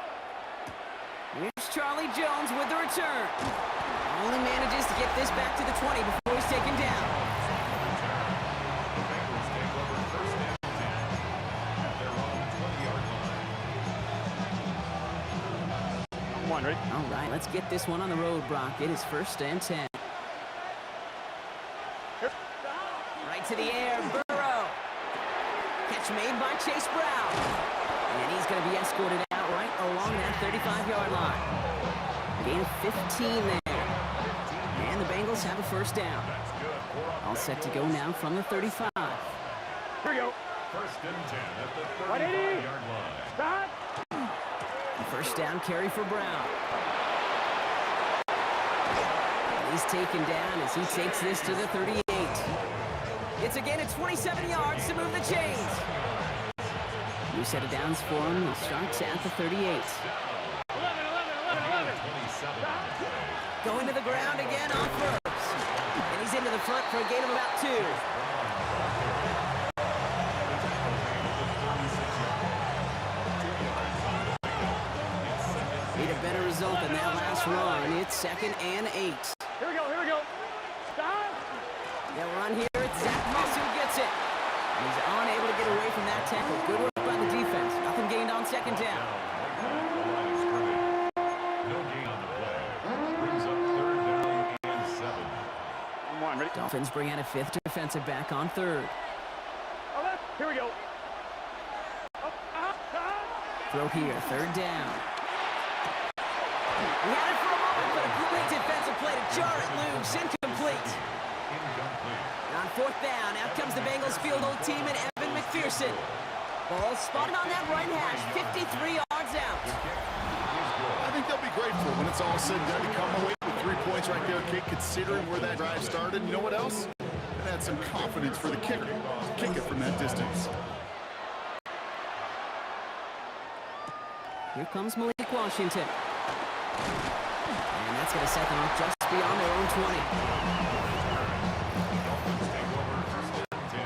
Here's Charlie Jones with the return. Only manages to get this back to the 20 before he's taken down. All right, let's get this one on the road, Brock. It is 1st and 10. Right to the air, Burrow. Catch made by Chase Brown. And he's going to be escorted out right along that 35-yard line. Gain of 15 there. And the Bengals have a 1st down. All set to go now from the 35. Here we go. 1st and 10 at the 35-yard line. Stop. The 1st down carry for Brown. He's taken down as he takes this to the 38. It's again at 27 yards to move the chains. New set of downs for him. He starts at the 38. Going to the ground again on 1st. And he's into the front for a gain of about 2. Need a better result than that last run. It's 2nd and 8. Here we go. Here we go. Stop. They'll run here. It's Zach Moss who gets it. And he's unable to get away from that tackle. Good work by the defense. Nothing gained on 2nd down. No gain on the play. Brings up 3rd down and 7. Come on, ready? Dolphins bring out a 5th defensive back on 3rd. Here we go. Throw here, 3rd down. He had it for a moment, but a great defensive play to jar it loose. Incomplete. On 4th down, out comes the Bengals field goal team and Evan McPherson. Ball spotted on that right hash, 53 yards out. I think they'll be grateful when it's all said and done to come away with 3 points right there, Kate, considering where that drive started. You know what else? It had some confidence for the kicker to kick it from that distance. Here comes Malik Washington. And that's going to set them up just beyond their own 20. Take over 1st and 10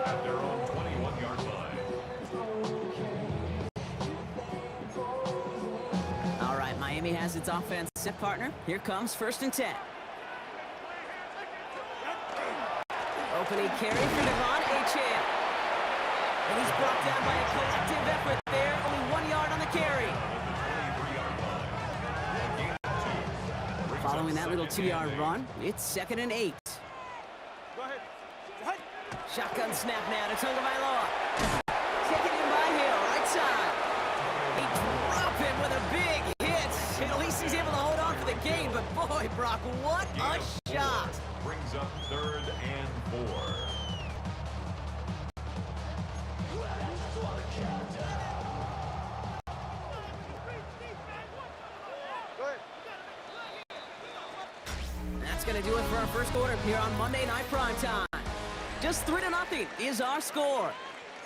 at their own 21-yard line. All right, Miami has its offense set, partner. Here comes 1st and 10. Opening carry for Devon Achane. And he's brought down by a collective effort there. Only 1 yard on the carry. Following that little 2-yard run, it's 2nd and 8. Go ahead. Shotgun snap now to Tagovailoa. Taken in by Hill, right side. He dropped him with a big hit. At least he's able to hold on for the game, but boy, Brock, what a shot. Brings up 3rd and 4. That's going to do it for our 1st quarter here on Monday Night Primetime. Just 3-0 is our score.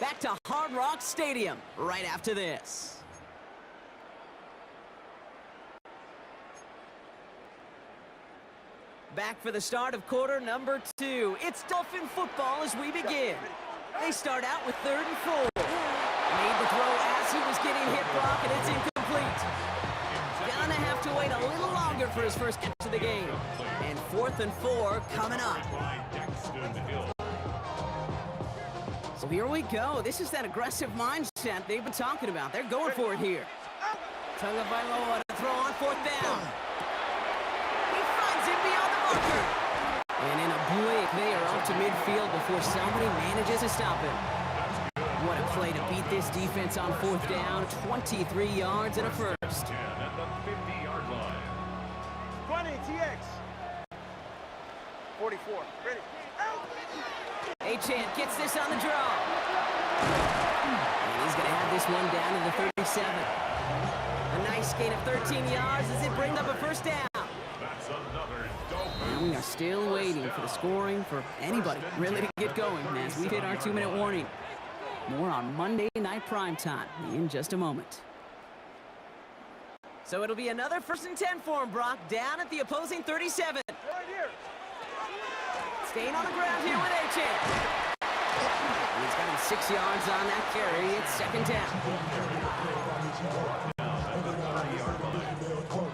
Back to Hard Rock Stadium right after this. Back for the start of quarter number 2. It's Dolphin football as we begin. They start out with 3rd and 4. Made the throw as he was getting hit, Brock, and it's incomplete. Gonna have to wait a little longer for his first catch of the game. And 4th and 4 coming up. So here we go. This is that aggressive mindset they've been talking about. They're going for it here. Tagovailoa to throw on 4th down. He finds him beyond the marker. And in a blink, they are up to midfield before somebody manages to stop him. What a play to beat this defense on 4th down. 23 yards and a 1st. 10 at the 50-yard line. 20, TX. 44. Ready. Achane gets this on the draw. And he's going to have this one down to the 37. A nice gain of 13 yards as it brings up a 1st down. That's another Dolphin. And we are still waiting for the scoring for anybody really to get going as we hit our 2-minute warning. More on Monday Night Primetime in just a moment. So it'll be another 1st and 10 for him, Brock, down at the opposing 37. Right here. Staying on the ground here with Achane. He's got him 6 yards on that carry. It's second down.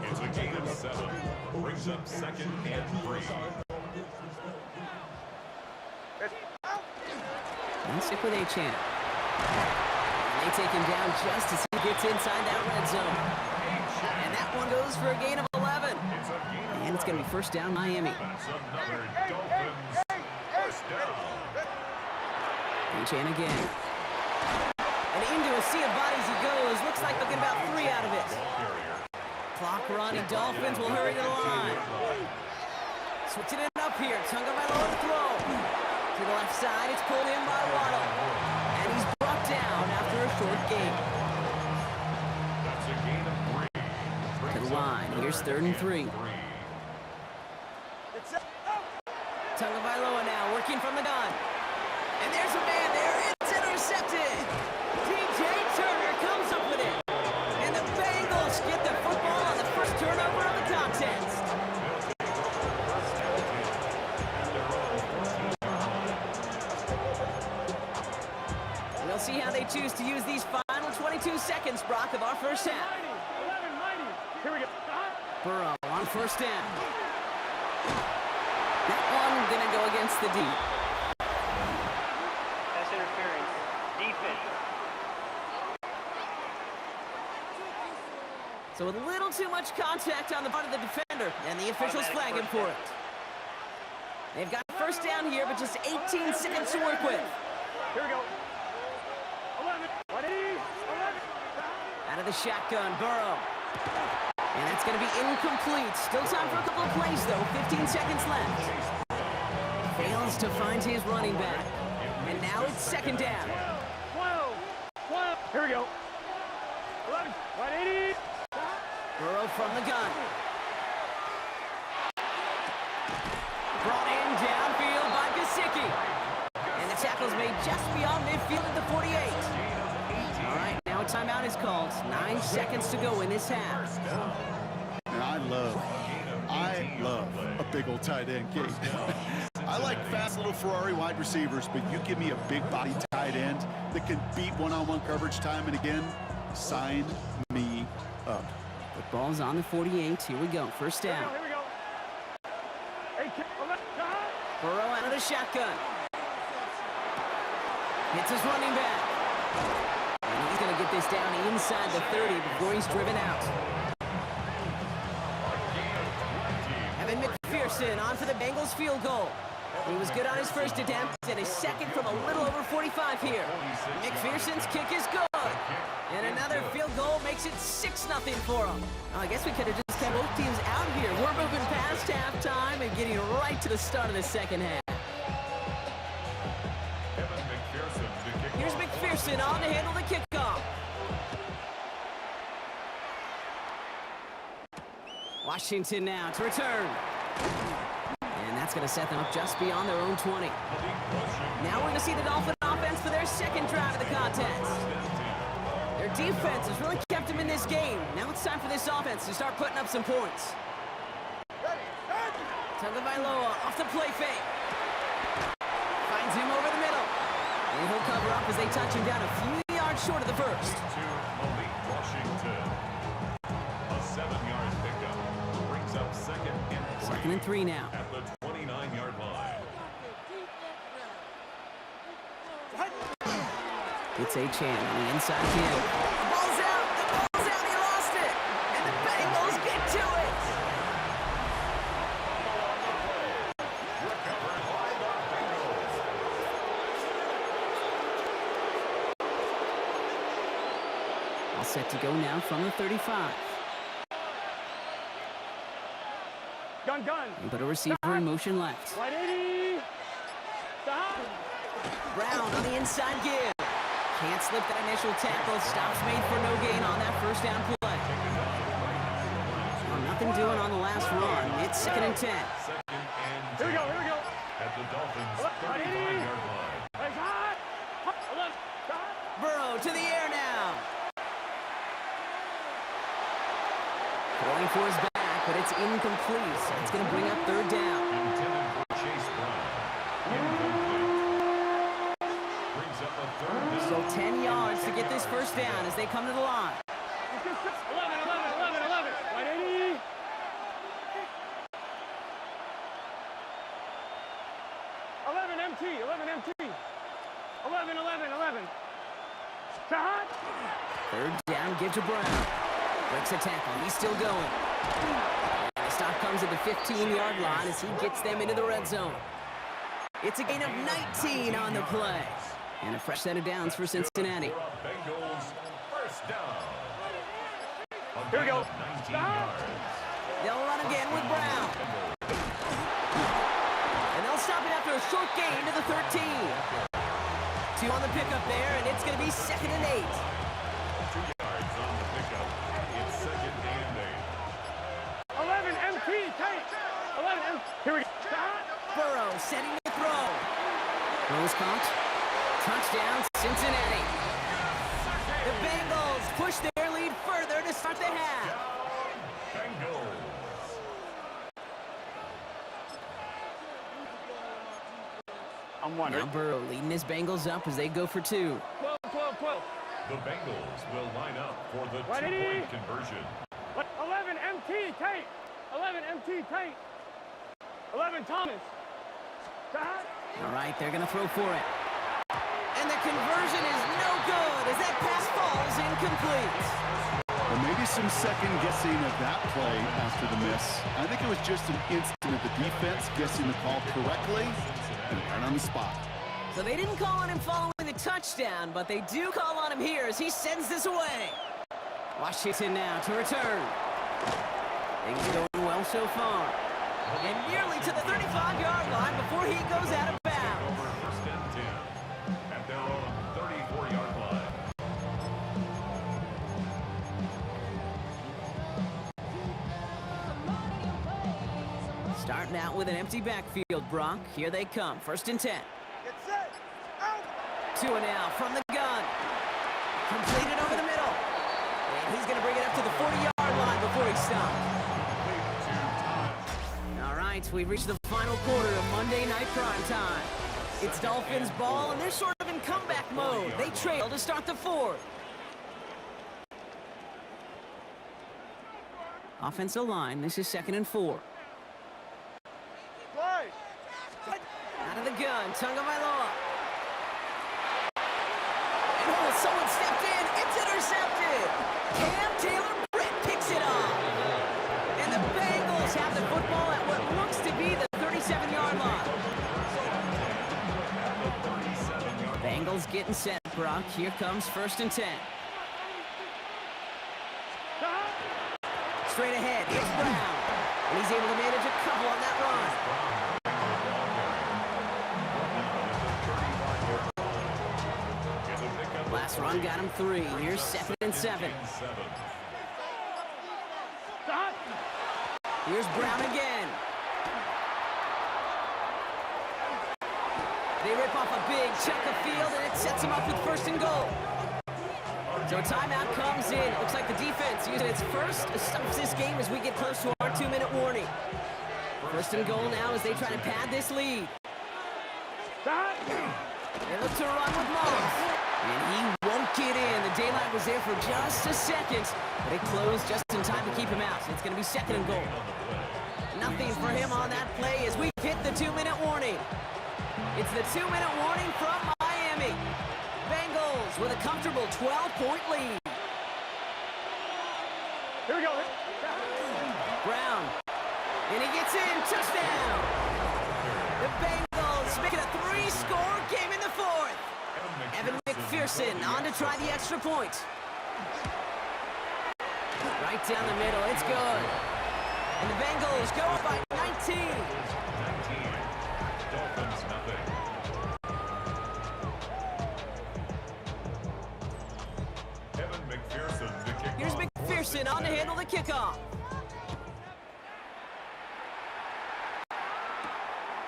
It's a gain of 7. Brings up second and 3. And stick with Achane. And they take him down just as he gets inside that red zone. And that one goes for a gain of 11. And it's going to be first down, Miami. That's another Dolphins first down. Achane again. And into a sea of bodies he goes. Looks like they'll get about 3 out of it. Clock running. Dolphins will hurry to the line. Switching it up here. Tagovailoa to throw. To the left side, it's pulled in by Waddle. And he's brought down after a short gain. That's a gain of 3. To the line. Here's 3rd and 3. Tagovailoa now working from the gun. And there's a man there. It's intercepted. DJ Turner comes up with it. And the Bengals get the football on the first turnover of the contest. We'll see how they choose to use these final 22 seconds, Brock, of our first half. Here we go. Burrow on first down. That one gonna go against the deep. That's interference. Defense. So a little too much contact on the part of the defender, and the officials flag him for it. They've got first down here, but just 18 seconds to work with. Here we go. 11. 11. Out of the shotgun, Burrow. And that's going to be incomplete. Still time for a couple of plays, though. 15 seconds left. Fails to find his running back. And now it's second down. 12. 12. Here we go. 11. 180. Burrow from the gun. Brought in downfield by Gesicki. And the tackle's made just beyond midfield at the 48. All right, now a timeout is called. 9 seconds to go in this half. And I love a big old tight end game. I like fast little Ferrari wide receivers, but you give me a big body tight end that can beat one-on-one coverage time and again, sign me up. The ball's on the 48. Here we go. First down. Here we go. 18. 11. Burrow out of the shotgun. Hits his running back. And he's going to get this down inside the 30 before he's driven out. Evan McPherson on for the Bengals field goal. He was good on his first attempt, and his second from a little over 45 here. McPherson's kick is good. And another field goal makes it 6-0 for him. I guess we could have just kept both teams out here. We're moving past halftime and getting right to the start of the second half. Here's McPherson on to handle the kickoff. Washington now to return. And that's going to set them up just beyond their own 20. Now we're going to see the Dolphin offense for their second drive of the contest. Their defense has really kept them in this game. Now it's time for this offense to start putting up some points. Tagovailoa off the play fake. Finds him over the middle. And he'll cover up as they touch him down a few yards short of the first. Malik Washington. A 7-yard pickup. Brings up second and 3 now. At the 29-yard line. It's Achane on the inside kill. The ball's out! The ball's out! He lost it! And the Bengals get to it! All set to go now from the 35. Gun. But a receiver in motion left. 180. Stop. Brown on the inside give. Can't slip that initial tackle. Stops made for no gain on that first down play. Well, nothing doing on the last run. It's second and 10. Here we go. At the Dolphins' 35-yard line. Legs high. Burrow to the air now. Going for his back, but it's incomplete. So it's going to bring up third down. Intended for Chase Brown. down as they come to the line. 11. 180. 11 MT. 11. Shot. Third down, give to Brown. Breaks a tackle, he's still going. And the stop comes at the 15-yard line as he gets them into the red zone. It's a gain of 19 on the play. And a fresh set of downs for Cincinnati. Bengals first down. Here we go. 19 yards. They'll run again with Brown. And they'll stop it after a short gain to the 13. 2 on the pickup there, and it's going to be 2nd and 8. 2 yards on the pickup. It's 2nd and 8. 11 MT. Tight. 11 MT. Here we go. Shot. Burrow setting the throw. Throws caught. Touchdown, Cincinnati. The Bengals push their lead further to start the half. Bengals. I'm Now wondering. Burrow leading his Bengals up as they go for 2. 12. The Bengals will line up for the 180. two-point conversion. 11 MT. Tight. 11 MT. Tight. 11 Thomas. Shot. All right, they're going to throw for it. And the conversion is no good as that pass falls incomplete. Well, maybe some second guessing of that play after the miss. I think it was just an instant of the defense guessing the call correctly and right on the spot. So they didn't call on him following the touchdown, but they do call on him here as he sends this away. Washington now to return. Things going well so far. And nearly to the 35-yard line before he goes out of bounds. First and 10 at their own 34-yard line. Starting out with an empty backfield, Brock. Here they come. 1st and 10. Get set. Out. 2 now from the gun. Completed over the middle. And he's going to bring it up to the 40-yard line before he stops. All right, we've reached the final quarter of Monday Night Prime Time. It's Dolphins ball, and they're sort of in comeback mode. They trail to start the 4th. Offensive line, this is 2nd and 4. Play. Out of the gun, Tagovailoa. And oh, someone stepped in. It's intercepted. Cam Taylor-Britt picks it up. And the Bengals have the football at what looks to be the 37-yard line. Bengals getting set, Brock. Here comes 1st and 10. Straight ahead, it's Brown. And he's able to manage a couple on that run. Last run got him 3. Here's 2nd and 7. Shot. Here's Brown again. They rip off a big chunk of field, and it sets them up with 1st and goal. So a timeout comes in. Looks like the defense using its first stops this game as we get close to our 2-minute warning. 1st and goal now as they try to pad this lead. Shot. They look to run with Moss. And he won't get in. The daylight was there for just a second, but it closed just in time to keep him out. So it's going to be 2nd and goal. Nothing for him on that play as we hit the 2-minute warning. It's the 2-minute warning from Miami. Bengals with a comfortable 12-point lead. Here we go. Brown. And he gets in. Touchdown. The Bengals make it a 3-score game in the 4th. Evan McPherson on to try the extra point. Right down the middle. It's good. And the Bengals go up by 19. Dolphins nothing. Evan McPherson to kick Here's off. McPherson on to handle the kickoff.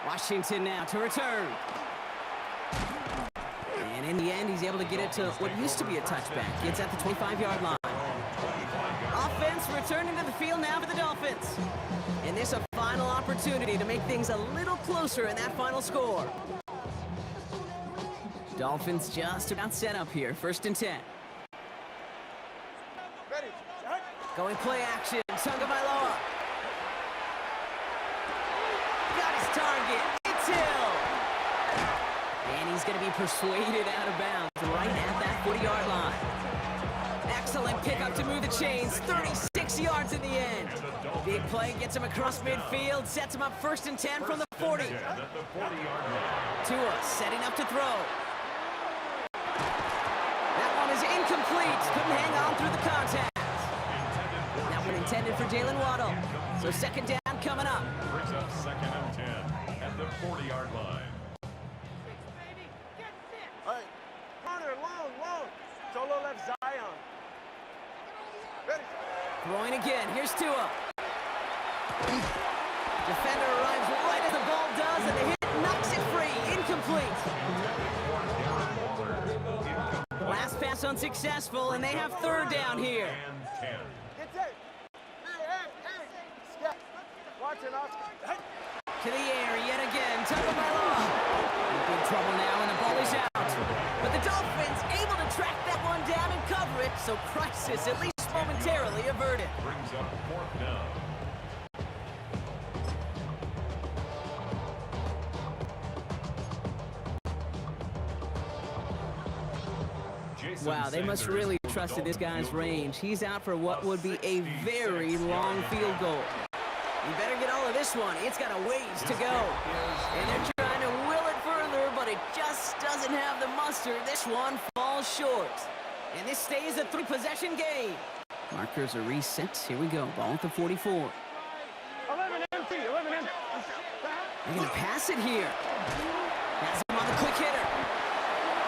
Washington now to return. And in the end, he's able to get it to what used to be a touchback. It's at the 25-yard line. Offense returning to the field now for the Dolphins. And this a final opportunity to make things a little closer in that final score. Dolphins just about set up here. 1st and 10. Going play action, Tagovailoa. Got his target, it's Hill. And he's going to be persuaded out of bounds right at that 40-yard line. Excellent pickup to move the chains, 36 yards in the end. Big play gets him across midfield, sets him up 1st and 10 from the 40. Tua setting up to throw. That one is incomplete, couldn't hang on through the contact. That one intended for Jalen Waddle. So 2nd down coming up. Brings up 2nd and 10 at the 40-yard line. Hey, corner, long. Solo left Zion. Ready. Throwing again, here's Tua. Defender arrives right as the ball does, and the hit knocks it free. Incomplete. Last pass unsuccessful, and they have 3rd down here. Get it. Hey. Step. Watch it, Oscar. To the air yet again, Tagovailoa. In big trouble now, and the ball is out. But the Dolphins able to track that one down and cover it, so crisis at least momentarily averted. Brings up 4th down. Wow, they must really trusted this guy's range. He's out for what would be a very long field goal. You better get all of this one. It's got a ways to go. And they're trying to will it further, but it just doesn't have the muster. This one falls short. And this stays a 3-possession game. Markers are reset. Here we go. Ball at the 44. 11 empty. 11 empty. They're going to pass it here. Has him on the quick hitter.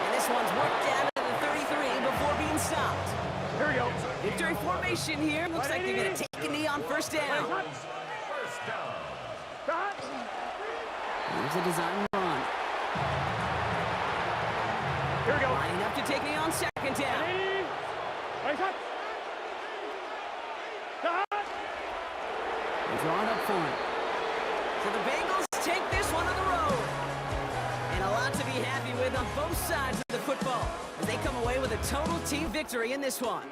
And this one's worked down to the 33 before being stopped. Here we go. Victory formation here. Looks like they're going to take a knee on 1st down. First down. Here's a design run. Here we go. Lining up to take knee on 2nd down. They're drawing up for him. So the Bengals take this one on the road. And a lot to be happy with on both sides of the football as they come away with a total team victory in this one.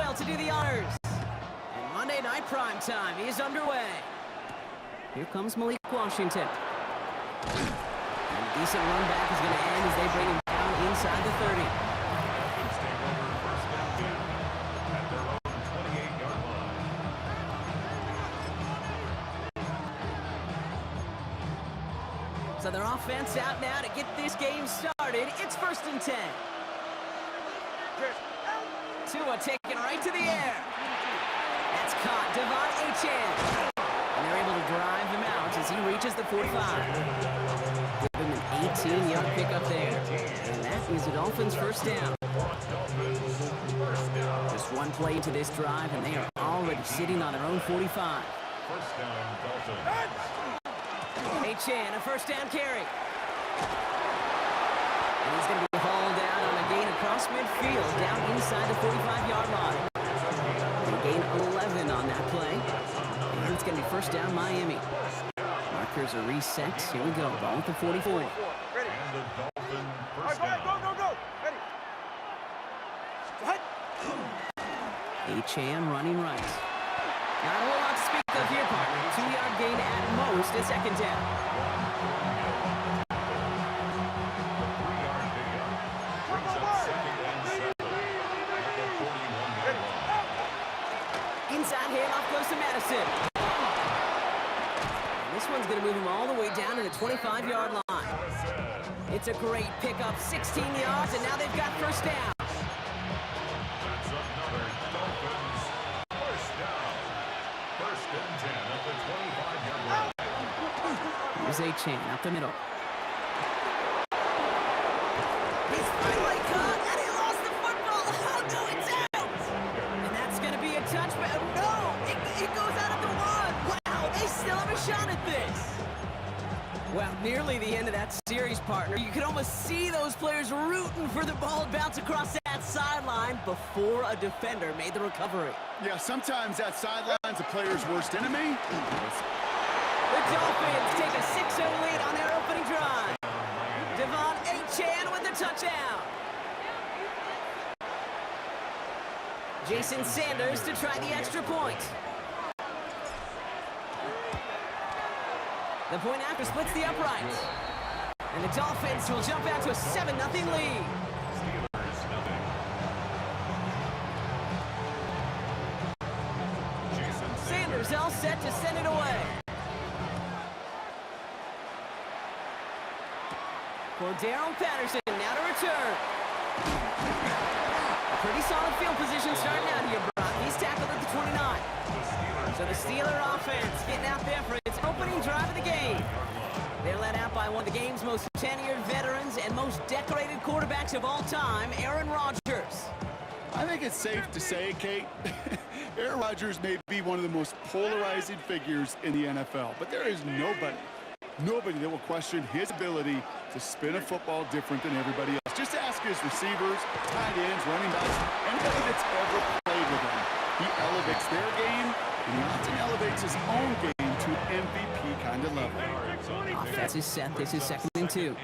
style to do the honors. And Monday Night Primetime is underway. Here comes Malik Washington. And a decent run back is going to end as they bring him down inside the 30. At their own 28-yard line. So their offense out now to get this game started. It's 1st and 10. Tua taken right to the air. That's caught. Devon Achane. And they're able to drive him out as he reaches the 45. Give him an 18-yard pickup there. And that is the Dolphins' first down. Just one play into this drive, and they are already sitting on their own 45. First down, Dolphins. Achane, a first down carry. And he's going to be hauled out on a gain across midfield, down inside the 45-yard line. A gain 11 on that play. And it's going to be first down Miami. Markers are reset. Here we go. Ball at the 44. And the Dolphin first down. Go. Ready. Achane running right. Not a whole lot to speak of here, partner. 2-yard gain at most, a second down. Inside handoff goes to Madison. And this one's going to move him all the way down to the 25-yard line. It's a great pickup, 16 yards, and now they've got first down. That's another Dolphins first down. First and 10 at the 25-yard line. Here's Achane up the middle. He's finally caught, and he lost the football. Oh, no, it's out. And that's going to be a touchback. No, it goes out at the 1. Wow, they still have a shot at this. Well, nearly the end of that series, partner. You could almost see those players rooting for the ball to bounce across that sideline before a defender made the recovery. Yeah, sometimes that sideline's a player's worst enemy. The Dolphins take a 6-0 lead on their opening drive. Devon Achane with the touchdown. Jason Sanders to try the extra point. The point after splits the uprights. And the Dolphins will jump out to a 7-0 lead. Steelers, nothing. Jason Sanders all set to send it away. Cordarrelle Patterson now to return. A pretty solid field position starting out here, Brock. He's tackled at the 29. So the Steeler offense getting out there for its opening drive of the game. They're led out by one of the game's most tenured veterans and most decorated quarterbacks of all time, Aaron Rodgers. I think it's safe to say, Kate, Aaron Rodgers may be one of the most polarizing figures in the NFL, but there is nobody that will question his ability to spin a football different than everybody else. Just ask his receivers, tight ends, running backs, anybody that's ever played with him. He elevates their game, and he often elevates his own game to an MVP kind of level. Offense is set. This is 2nd and 2.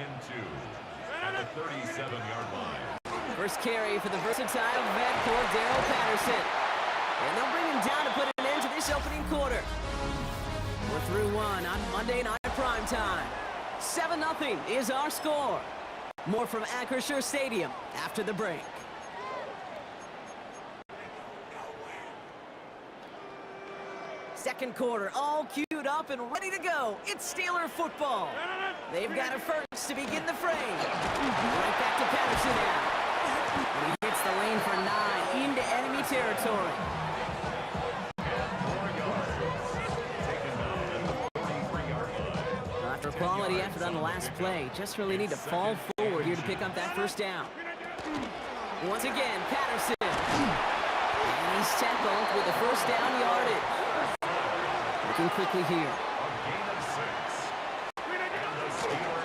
At the 37-yard line. First carry for the versatile vet Cordarrelle Patterson. And they'll bring him down to put an end to this opening quarter. We're through one on Monday Night Primetime. 7-0 is our score. More from Acrisure Stadium after the break. Second quarter, all queued up and ready to go. It's Steeler football. They've got a first to begin the frame. Right back to Patterson now. And he hits the lane for 9 into enemy territory. After a quality effort on the last play, just really need to fall forward here to pick up that first down. Once again, Patterson. And he's tackled with the first down yardage. Looking quickly here.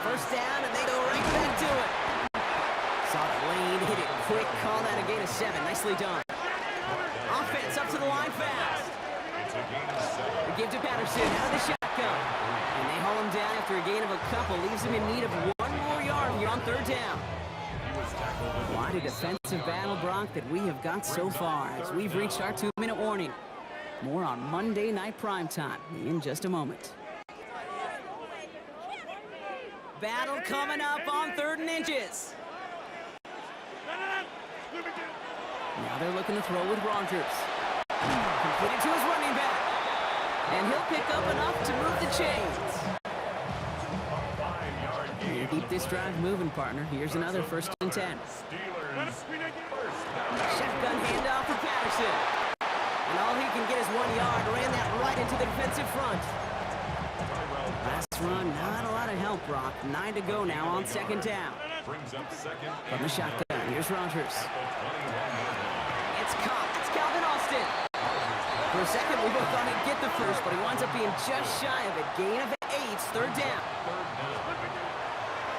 First down, and they go right back to it. Saw the lane, hit it quick, call that a gain of 7. Nicely done. Offense up to the line fast. They give to Patterson out of the shotgun. And they haul him down after a gain of a couple. Leaves him in need of 1 more yard here on 3rd down. Quite a defensive battle, Brock, that we have got so far as we've reached our 2-minute warning. More on Monday Night Primetime in just a moment. Battle coming up on 3rd and inches. Now they're looking to throw with Rogers. Completed to his running back. And he'll pick up enough to move the chains. You keep this drive moving, partner. Here's another 1st and 10. Shotgun handoff for Patterson. And all he can get is 1 yard. Ran that right into the defensive front. Last run, not a lot of help, Brock. 9 to go now on 2nd down. From the shotgun, here's Rogers. It's caught. It's Calvin Austin. For a second, we both thought he'd get the first, but he winds up being just shy of it. Gain of 8, 3rd down.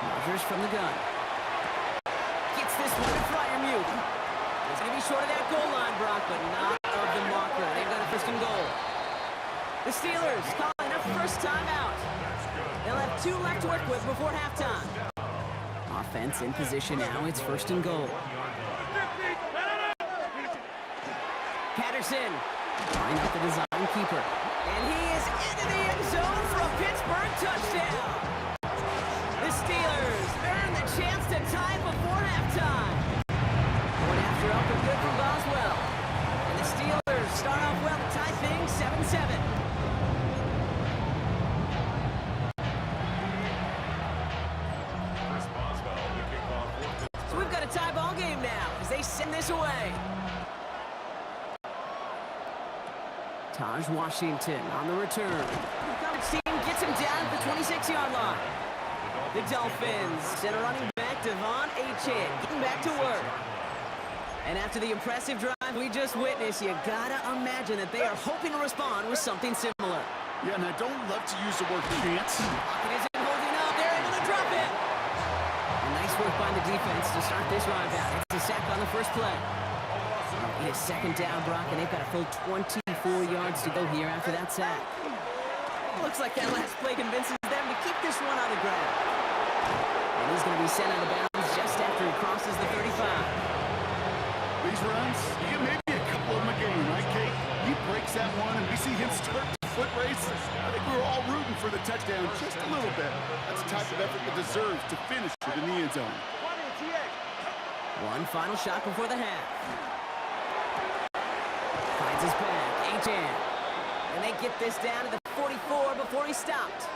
Rogers from the gun. Gets this one to Freiermuth. He's going to be short of that goal line, Brock, but not of the marker. They've got a 1st and goal. The Steelers calling a 1st timeout. They'll have 2 left to work with before halftime. Offense in position now. It's 1st and goal. Patterson. Line up the design keeper. And he is into the end zone for a Pittsburgh touchdown. The Steelers earn the chance to tie before halftime. Going after up and good from Boswell. And the Steelers start off well to tie things 7-7. So we've got a tie ball game now as they send this away. Taj Washington on the return. The coverage team gets him down at the 26-yard line. The Dolphins send a running back, Devon Achane, getting back to work. And after the impressive drive we just witnessed, you gotta imagine that they are hoping to respond with something similar. Yeah, and I don't love to use the word chance. Pocket isn't holding up. They're able to drop it. And nice work by the defense to start this drive out. It's a sack on the first play. It is 2nd down, Brock, and they've got a full 24 yards to go here after that sack. Looks like that last play convinces them to keep this one on the ground. And he's going to be sent out of bounds just after he crosses the 35. These runs, you get maybe a couple of them a game, right, Kate? He breaks that one, and we see him start the foot race. I think we were all rooting for the touchdown just a little bit. That's the type of effort that deserves to finish it in the end zone. One final shot before the half. Finds his back, Achane. And they get this down to the 44 before he stopped.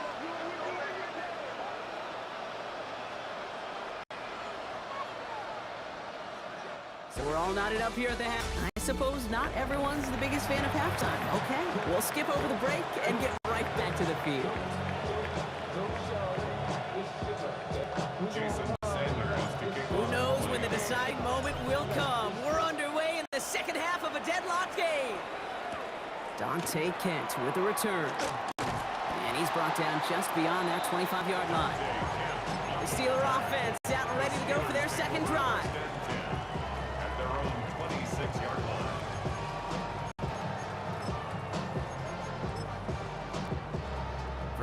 So we're all knotted up here at the half. I suppose not everyone's the biggest fan of halftime. Okay, we'll skip over the break and get right back to the field. Who knows when the deciding moment will come? We're underway in the 2nd half of a deadlocked game. Dante Kent with a return. And he's brought down just beyond that 25-yard line. The Steeler offense out and ready to go for their 2nd drive. At their own 26-yard line.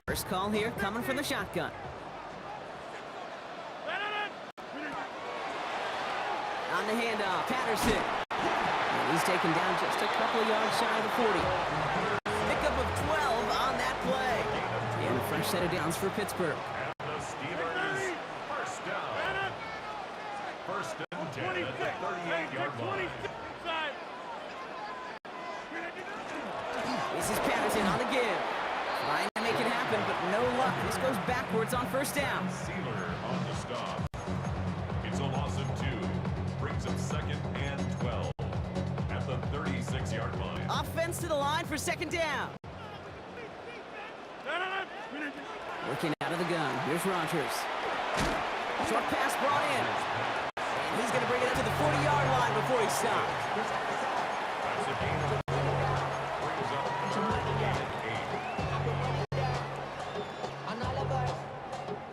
First call here coming from the shotgun. On the handoff, Patterson. And he's taken down just a couple of yards shy of the 40. Pickup of 12 on that play. And a fresh set of downs for Pittsburgh. And the Steelers, 1st down. 1st and 10 at the 38-yard line. This is Patterson on the give. Trying to make it happen, but no luck. This goes backwards on 1st down. Sealer on the stop. It's a loss of 2. Brings him 2nd and 12 at the 36-yard line. Offense to the line for 2nd down. Working out of the gun. Here's Rogers. Short pass brought in. And he's going to bring it up to the 40-yard line before he stops. That's a gain of 4. Brings up 3rd and 8.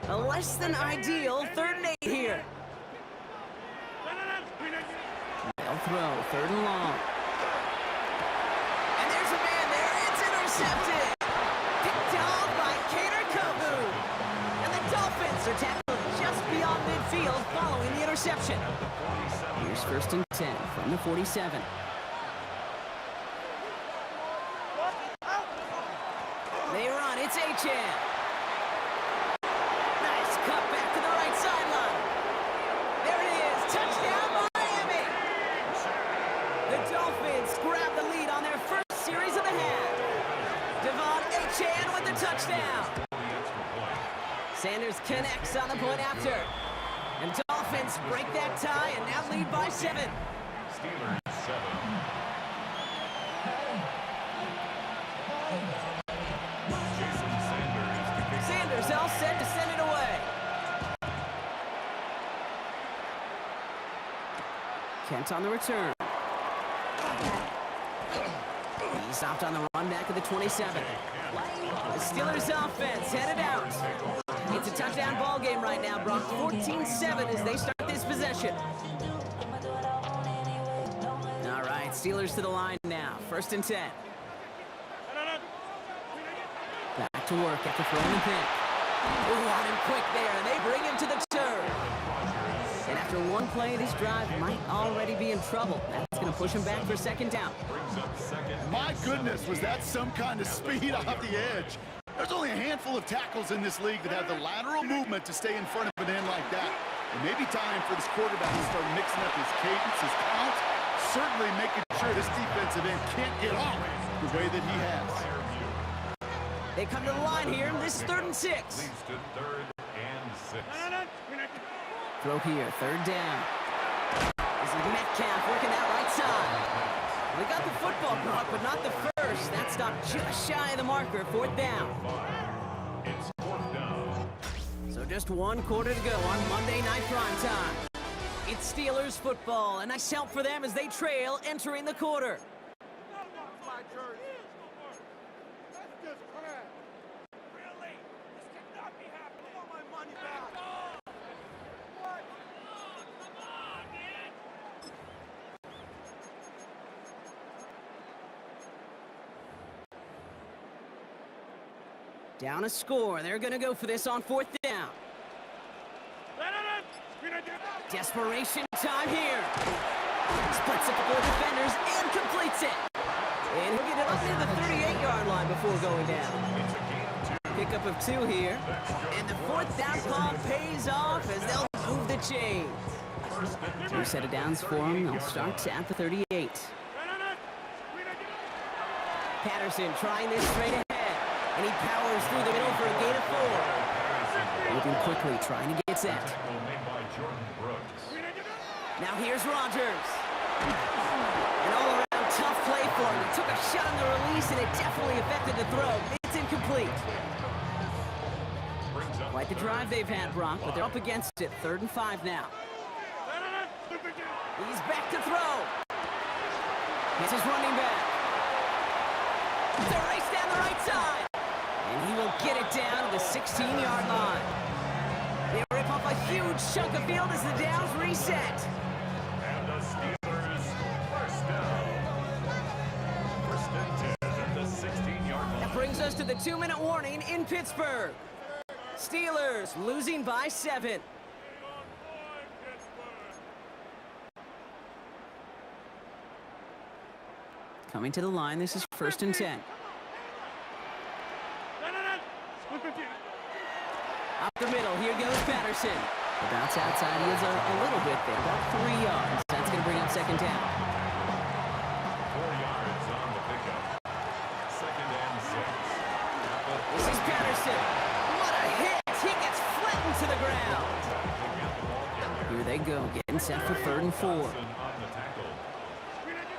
A less than ideal 3rd and 8 here. They'll throw 3rd and long. And there's a man there. It's intercepted. Picked off by Kader Kovu. And the Dolphins are tackled just beyond midfield following the interception. interception. Here's 1st and 10 from the 47. They run, it's Achane. Nice cut back to the right sideline. There it is, touchdown Miami. The Dolphins grab the lead on their first series of the half. Devon Achane with the touchdown. Sanders connects on the point after. And Dolphins break that tie and now lead by 7. Steelers 7. Jason Sanders to kick. Sanders all set to send it away. Kent on the return. He stopped on the run back of the 27. The Steelers offense headed out. It's a touchdown ball game right now, Brock. 14-7 as they start this possession. All right, Steelers to the line now. 1st and 10. Back to work after throwing the pick. Ooh, on him quick there, and they bring him to the turf. And after one play, this drive might already be in trouble. That's going to push him back for 2nd down. My goodness, was that some kind of speed off the edge? There's only a handful of tackles in this league that have the lateral movement to stay in front of an end like that. It may be time for this quarterback to start mixing up his cadence, his count, certainly making sure this defensive end can't get off the way that he has. They come to the line here. This is 3rd and 6. Leads to 3rd and 6. Throw here, 3rd down. This is Metcalf working that right side. We got the football, Brock, but not the first. That stopped just shy of the marker. 4th down. It's 4th down. So just 1 quarter to go on Monday Night Primetime. It's Steelers football, and nice help for them as they trail entering the quarter. Down a score. They're going to go for this on 4th down. Desperation time here. Splits a couple of defenders and completes it. And he'll get it up near the 38-yard line before going down. Pickup of 2 here. And the 4th down call pays off as they'll move the chains. 2 set of downs for them. They'll start at the 38. Patterson trying this straight ahead. And he powers through the middle for a gain of 4. Moving quickly, trying to get set. Now here's Rodgers. An all-around tough play for him. He took a shot on the release, and it definitely affected the throw. It's incomplete. Quite the drive they've had, Brock, but they're up against it. 3rd and 5 now. He's back to throw. It's his running back. It's a race down the right side. And he will get it down to the 16-yard line. They rip off a huge chunk of field as the downs reset. And the Steelers 1st down. 1st and 10 at the 16-yard line. That brings us to the 2-minute warning in Pittsburgh. Steelers losing by 7. Coming to the line, this is 1st and 10. Up the middle, here goes Patterson. The bounce outside, he is a little bit there, about 3 yards. That's going to bring up 2nd down. 4 yards on the pickup. 2nd and 6. This is Patterson. What a hit! He gets flattened to the ground. Here they go, getting set for 3rd and 4. On the tackle.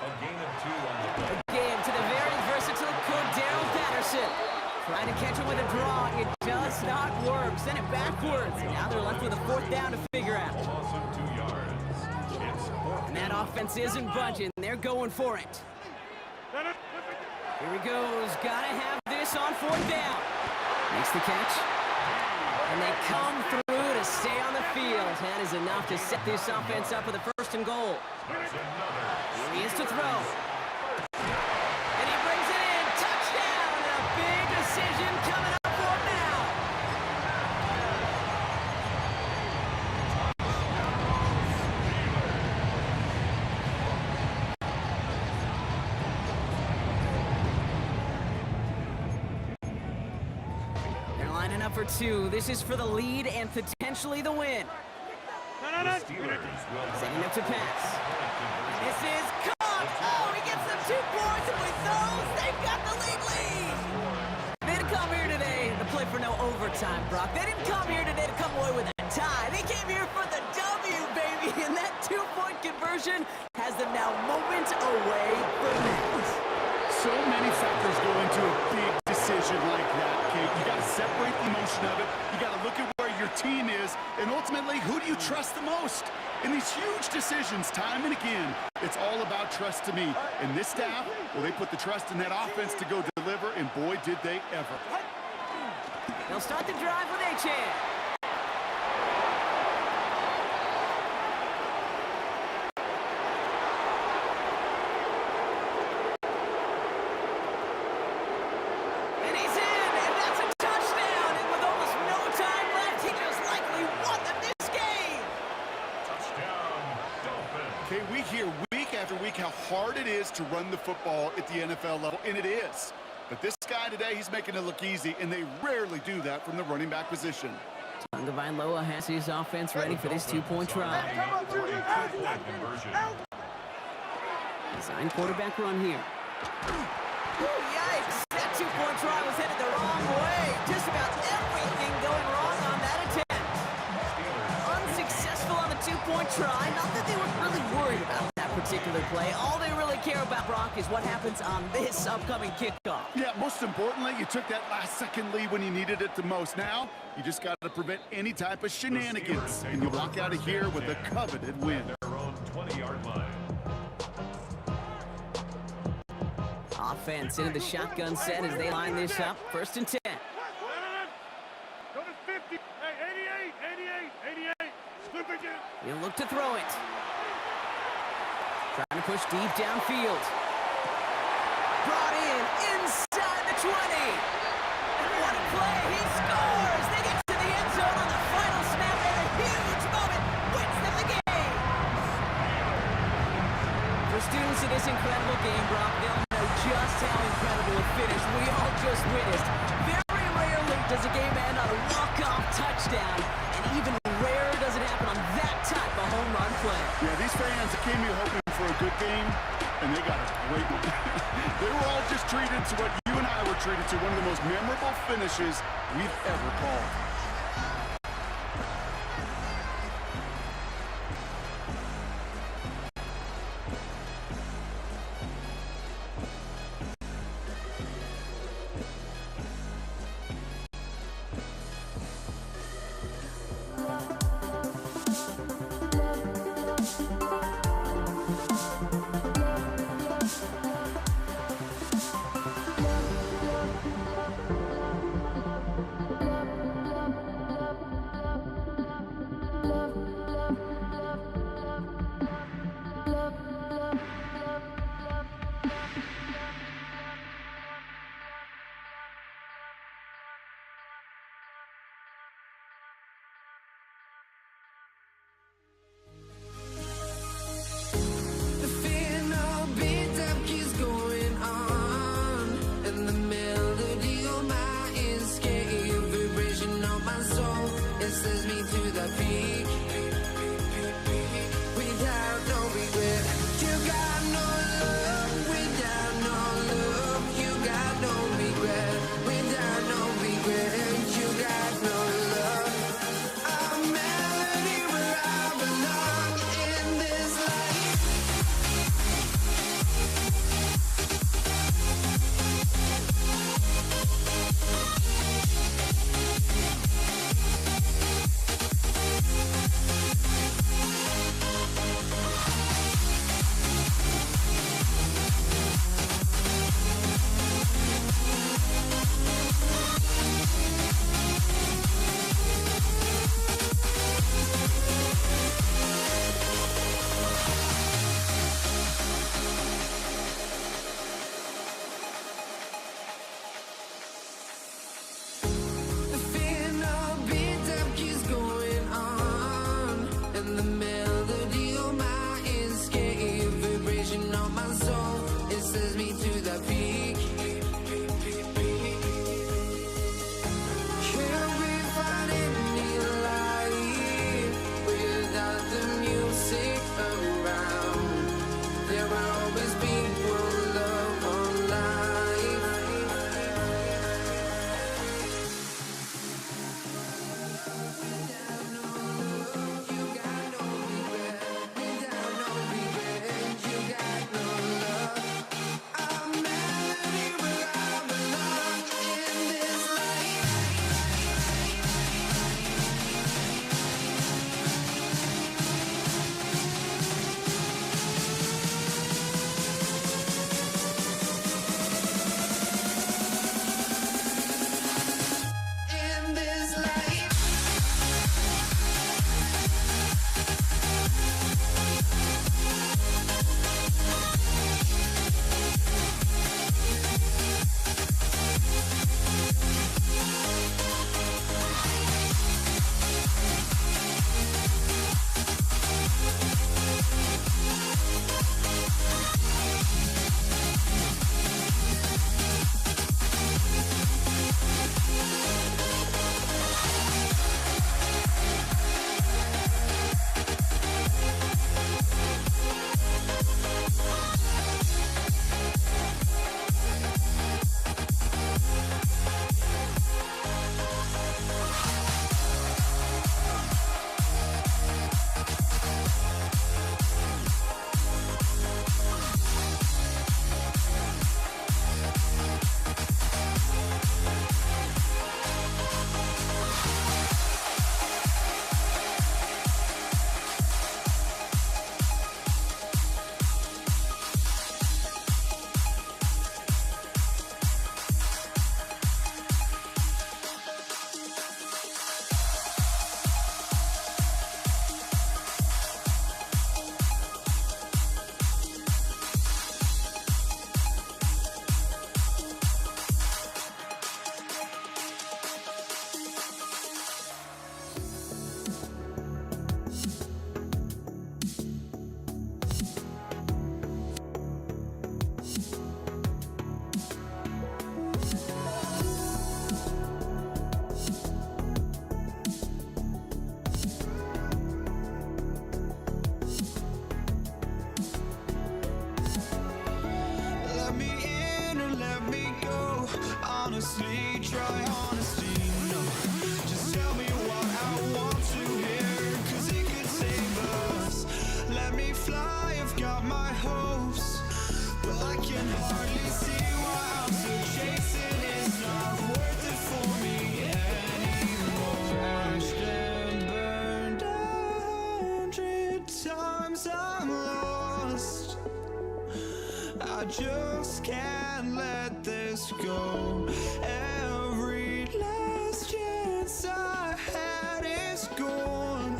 A gain of 2 on the play. Again to the very versatile Cordero Patterson. Trying to catch him with a draw, it does not work. Send it backwards. Now they're left with a 4th down to figure out. Loss of 2 yards. It's 4th. And that offense isn't budging. They're going for it. Here he goes. Gotta have this on 4th down. Makes the catch. And they come through to stay on the field. That is enough to set this offense up with a 1st and goal. Here he is to throw. And he brings it in. Touchdown! And a big decision coming up for him now. Lining up for two. This is for the lead and potentially the win. The Steelers will Setting up to pass. This is caught. Oh, he gets them 2 points, and with those, they've got the lead. They didn't come here today to play for no overtime, Brock. They didn't come here today to come away with a tie. They came here for the W, baby, and that 2-point conversion has them now moments away from that. So many factors go into a big decision like that, Kate. You got to separate the emotion of it. You got to look at where your team is, and ultimately, who do you trust the most? In these huge decisions, time and again, it's all about trust to me. And this staff, well, they put the trust in that offense to go deliver, and boy, did they ever. They'll start the drive with Achane. And he's in, and that's a touchdown. And with almost no time left, he just likely won them this game. touchdown, Dolphins. Okay, we hear week after week how hard it is to run the football at the NFL level, and it is. But this guy today, he's making it look easy, and they rarely do that from the running back position. Tagovailoa has his offense ready for this 2-point try. For a 2-point conversion. Design quarterback run here. Ooh, yikes! That 2-point try was headed the wrong way. Just about everything going wrong on that attempt. Unsuccessful on the 2-point try. Not that they were really worried about that particular play. All they really care about, Brock, is what happens on this upcoming kickoff. Yeah, most importantly, you took that last-second lead when you needed it the most. Now, you just got to prevent any type of shenanigans, and you walk out of here with a coveted win. Their own 20-yard line. Offense into the shotgun set as they line this up. 1st and 10. Go to 50. Hey, 88. Flip again. He'll look to throw it. Trying to push deep downfield. Brought in inside the 20. And what a play. He scores. They get to the end zone on the final snap, and a huge moment wins them the game. For students of this incredible game, Brock, they'll know just how incredible a finish we all just witnessed. Very rarely does a game end on a walk-off touchdown, and even rarer does it happen on that type of home run play. Yeah, these fans came here hoping for a good game, and they got a great one. They were all just treated to what you and I were treated to, one of the most memorable finishes we've ever called. my honesty, no. Just tell me what I want to hear, 'cause it could save us. Let me fly, I've got my hopes, but I can hardly see why I'm still chasing. It's not worth it for me anymore. Crashed and burned 100 times, I'm lost. I just can't let this go. Every last chance I had is gone,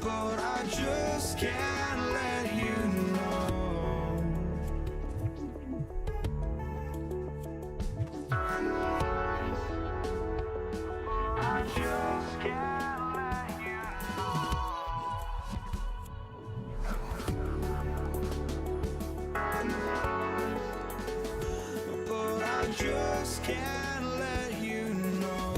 but I just can't let you know. I just can't let you know. But I just can't let you know.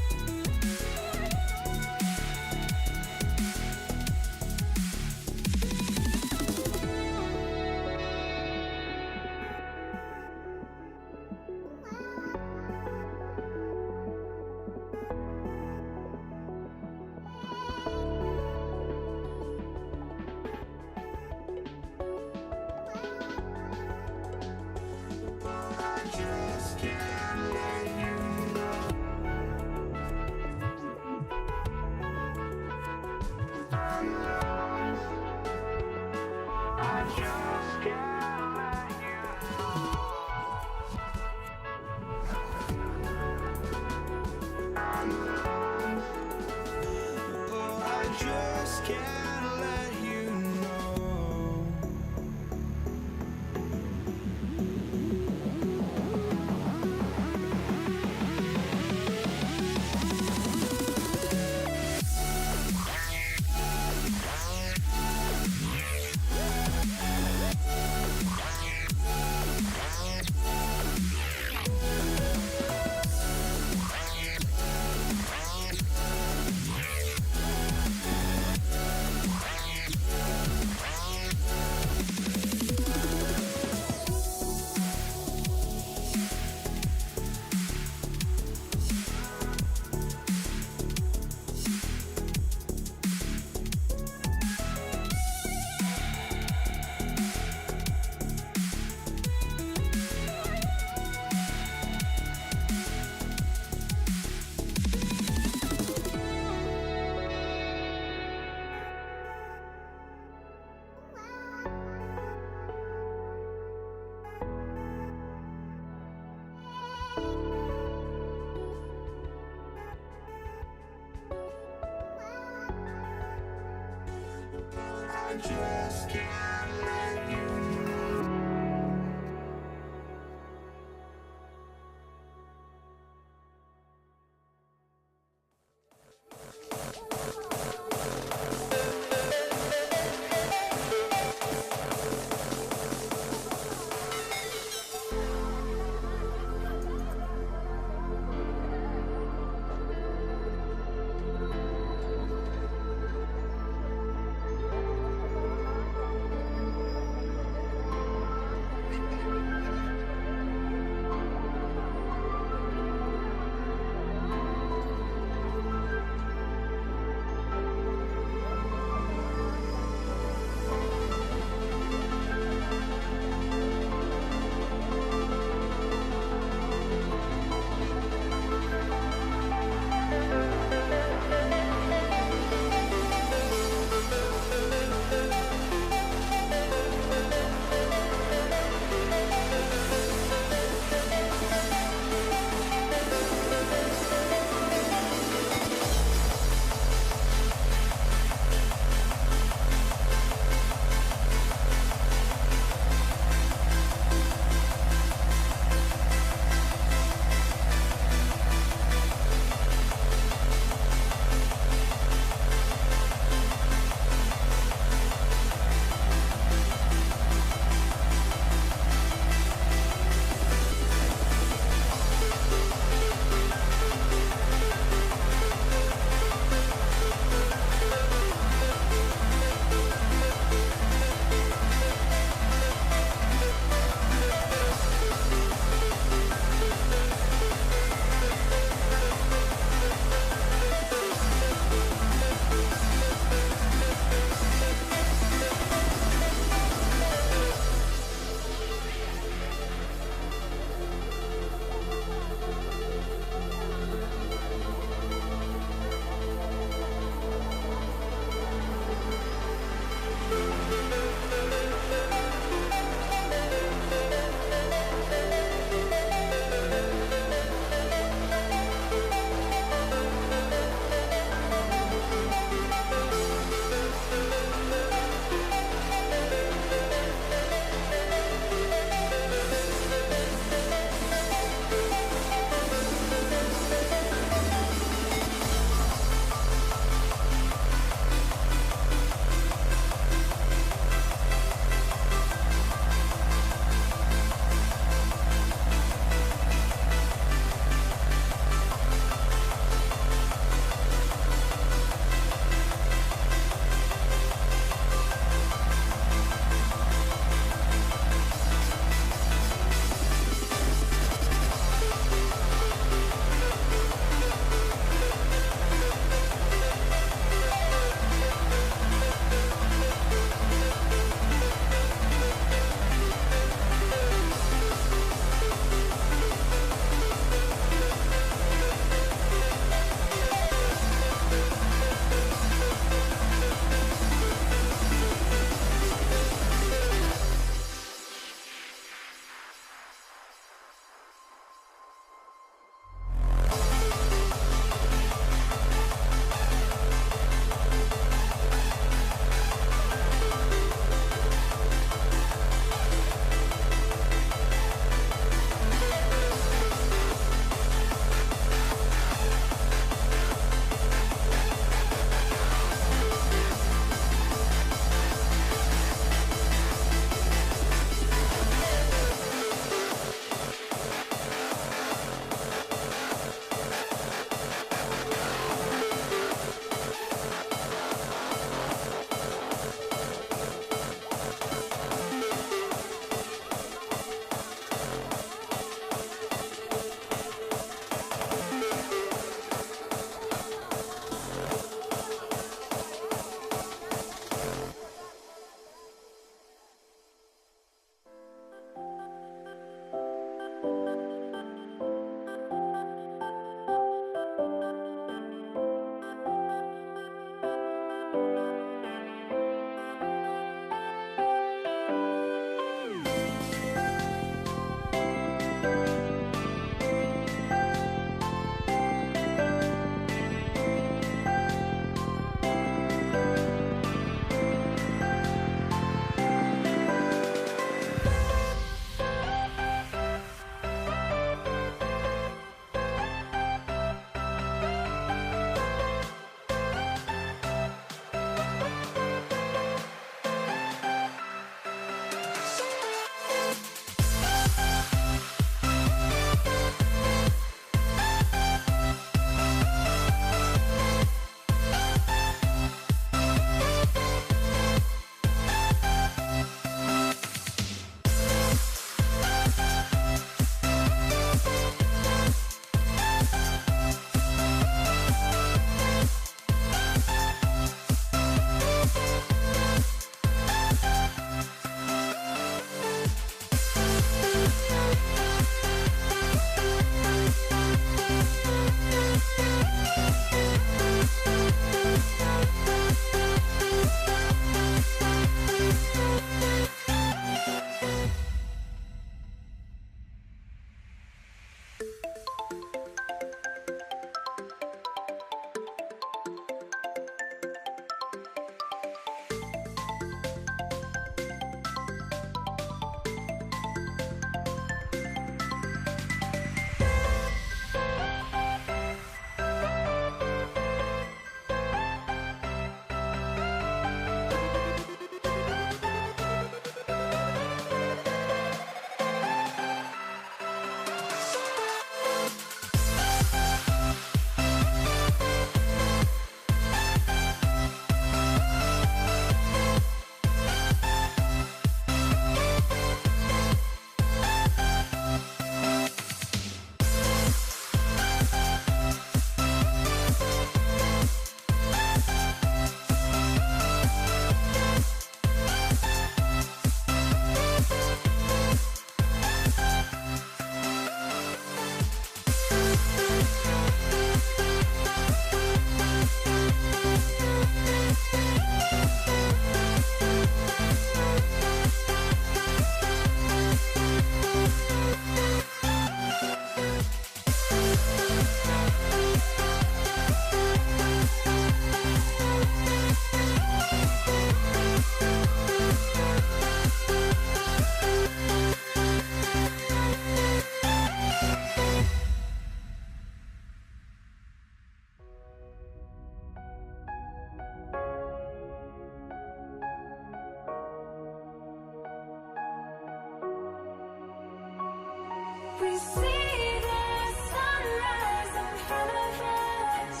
We see the sunrise in front of us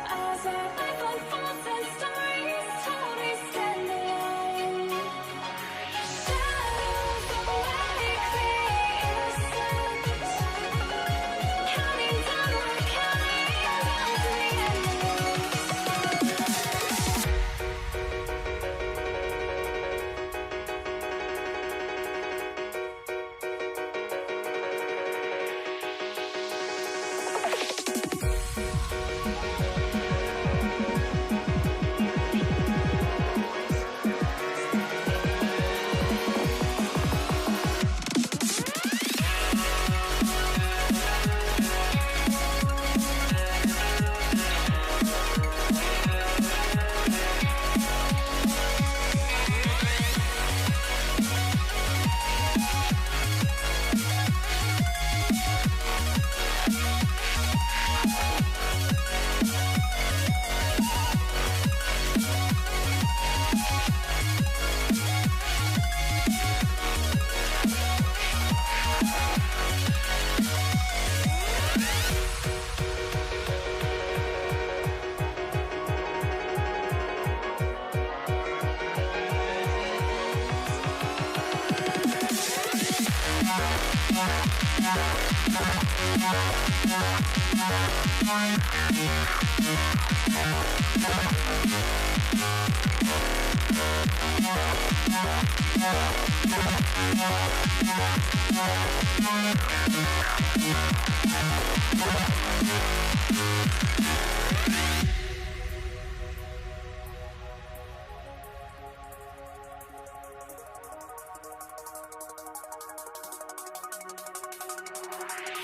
as our life unfolds and stories told. We stand alone. Shadows awake the innocent, counting down, we're counting down to the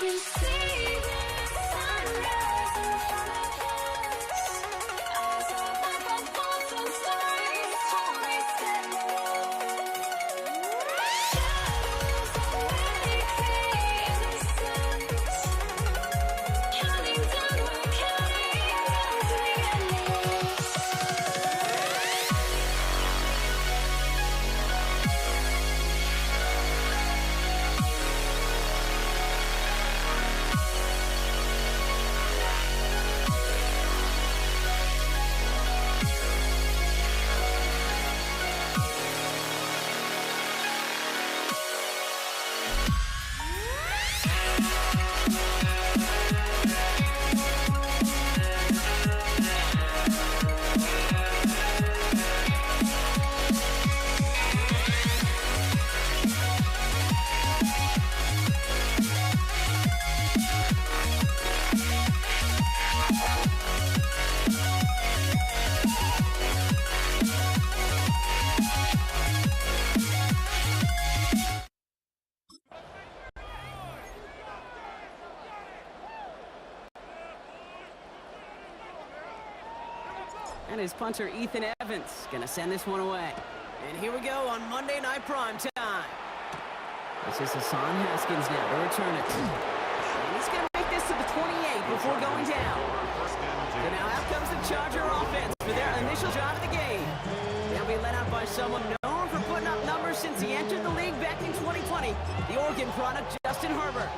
We see the sunrise in front of us as our life unfolds and stories told. We stand alone. Shadows awake the innocent, counting down, we're counting down to the endless. And his punter, Ethan Evans, gonna send this one away. And here we go on Monday Night Prime Time. This is Hassan Haskins now to return it. And he's gonna make this to the 28 before going down. So now out comes the Charger offense for their initial shot of the game. They'll be led out by someone known for putting up numbers since he entered the league back in 2020, the Oregon product, Justin Herbert.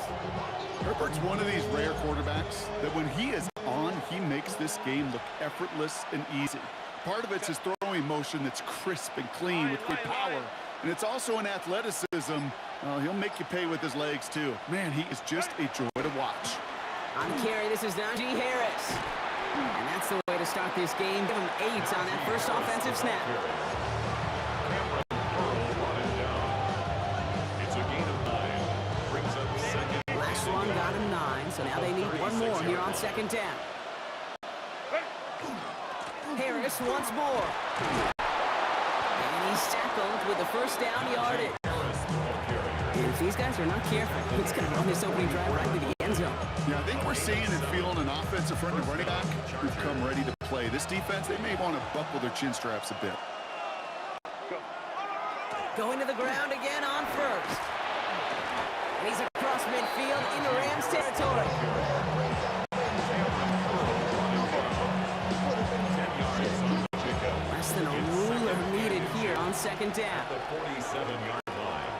Herbert's one of these rare quarterbacks that when he is on, he makes this game look effortless and easy. Part of it's his throwing motion that's crisp and clean with great power. And it's also an athleticism. He'll make you pay with his legs, too. Man, he is just a joy to watch. On the carry, this is Najee Harris. And that's the way to start this game. Give him 8 on that first offensive snap. It's a gain of 9. Brings up second. Last one got him 9, so now they need one more here on second down. Harris once more. And he's tackled with the first down yardage. And if these guys are not careful, he's going to run this opening drive right to the end zone. Yeah, I think we're seeing and feeling an offensive front and running back who've come ready to play. This defense, they may want to buckle their chin straps a bit. Going to the ground again on first. And he's across midfield into Rams territory. Less than a ruler needed here on second down. The 47-yard line.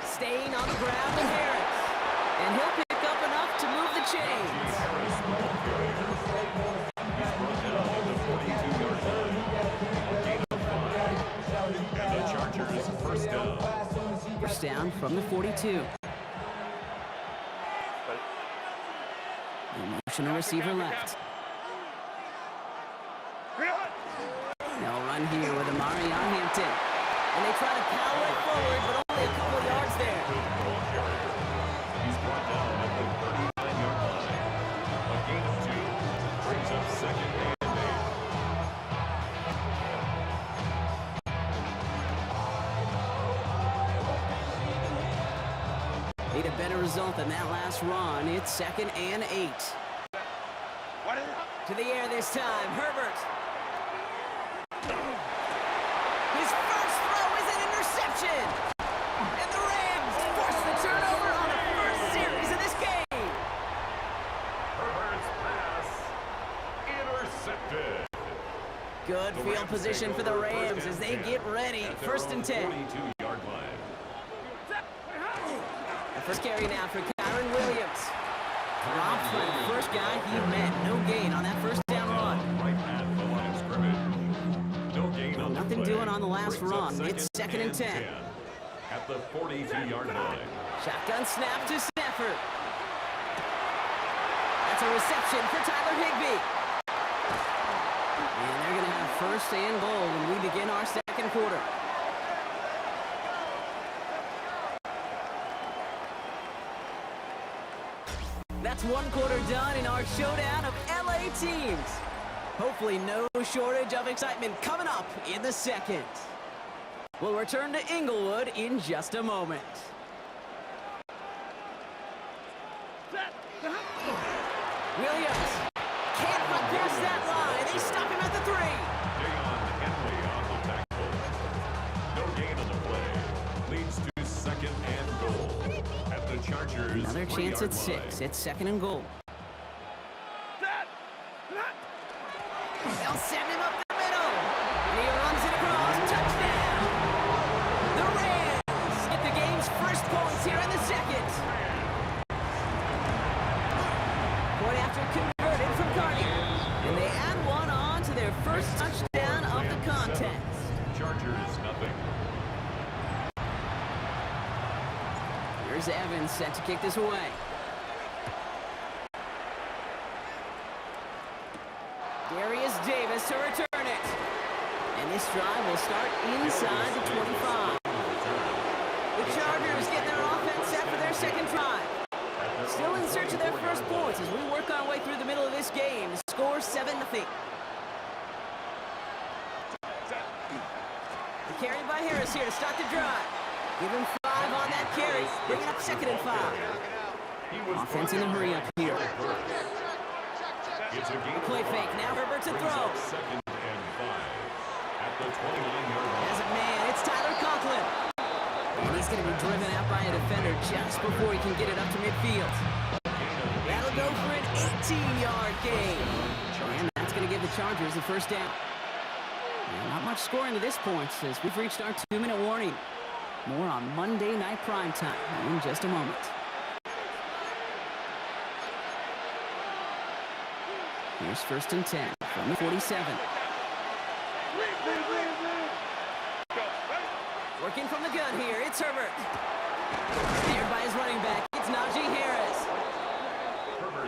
Staying on the ground to Harris. And he'll pick up enough to move the chains. Harris, ball carrier. He's brought down at the 42-yard line. Gain of 5. And the Chargers first down. First down from the 42. The motion receiver left. They'll run here with Amari on Hampton. And they try to power it forward, but only a couple of yards there. Ball carrier. He's brought down at the 39-yard line. A gain of 2 brings up second and 8. Need a better result than that last run. It's second and 8. To the air this time, Herbert. His first throw is an interception. And the Rams force the turnover on the first series of this game. Herbert's pass intercepted. Good field position for the Rams as they get ready. At their First and own 10. 42-yard line. The first carry now for Kyron Williams. Dropped by the first guy he met. No gain on that first down run. Right at the line of scrimmage. No gain on the Nothing play. doing on the last Brings up run. It's second and 10. At the 42-yard line. Shotgun snap to Stafford. That's a reception for Tyler Higbee. And they're going to have first and goal when we begin our second quarter. That's one quarter done in our showdown of LA teams. Hopefully no shortage of excitement coming up in the second. We'll return to Inglewood in just a moment. Williams can't run past that line. They stop him at the 3. Deion Henley on the tackle. No gain on the play. Leads to second and goal. At the Chargers' Another chance at 3-yard 6. line. It's second and goal. They'll send him up the middle. And he runs it across. Touchdown. The Rams get the game's first points here in the second. Point after converted from Carney. And they add one on to their first touchdown of the contest. Chargers nothing. Here's Evans set to kick this away. Darius Davis to return it. And this drive will start inside the 25. The Chargers get their offense set for their second drive. Still in search of their first points as we work our way through the middle of this game. Score 7-0. The carry by Harris here to start the drive. Give him 5 on that carry. Bring it up second and 5. Offense in the hurry up here. It's a gain of Play 5. fake. Now Herbert to Brings throw. up second and 5. At the 29-yard line. As a man, it's Tyler Conklin. And he's going to be driven out by a defender just before he can get it up to midfield. That'll go for an 18-yard gain. And that's going to give the Chargers the first down. And not much scoring to this point as we've reached our 2-minute warning. More on Monday Night Primetime in just a moment. Here's first and 10 from the 47. Working from the gun here, it's Herbert. Snared by his running back, it's Najee Harris.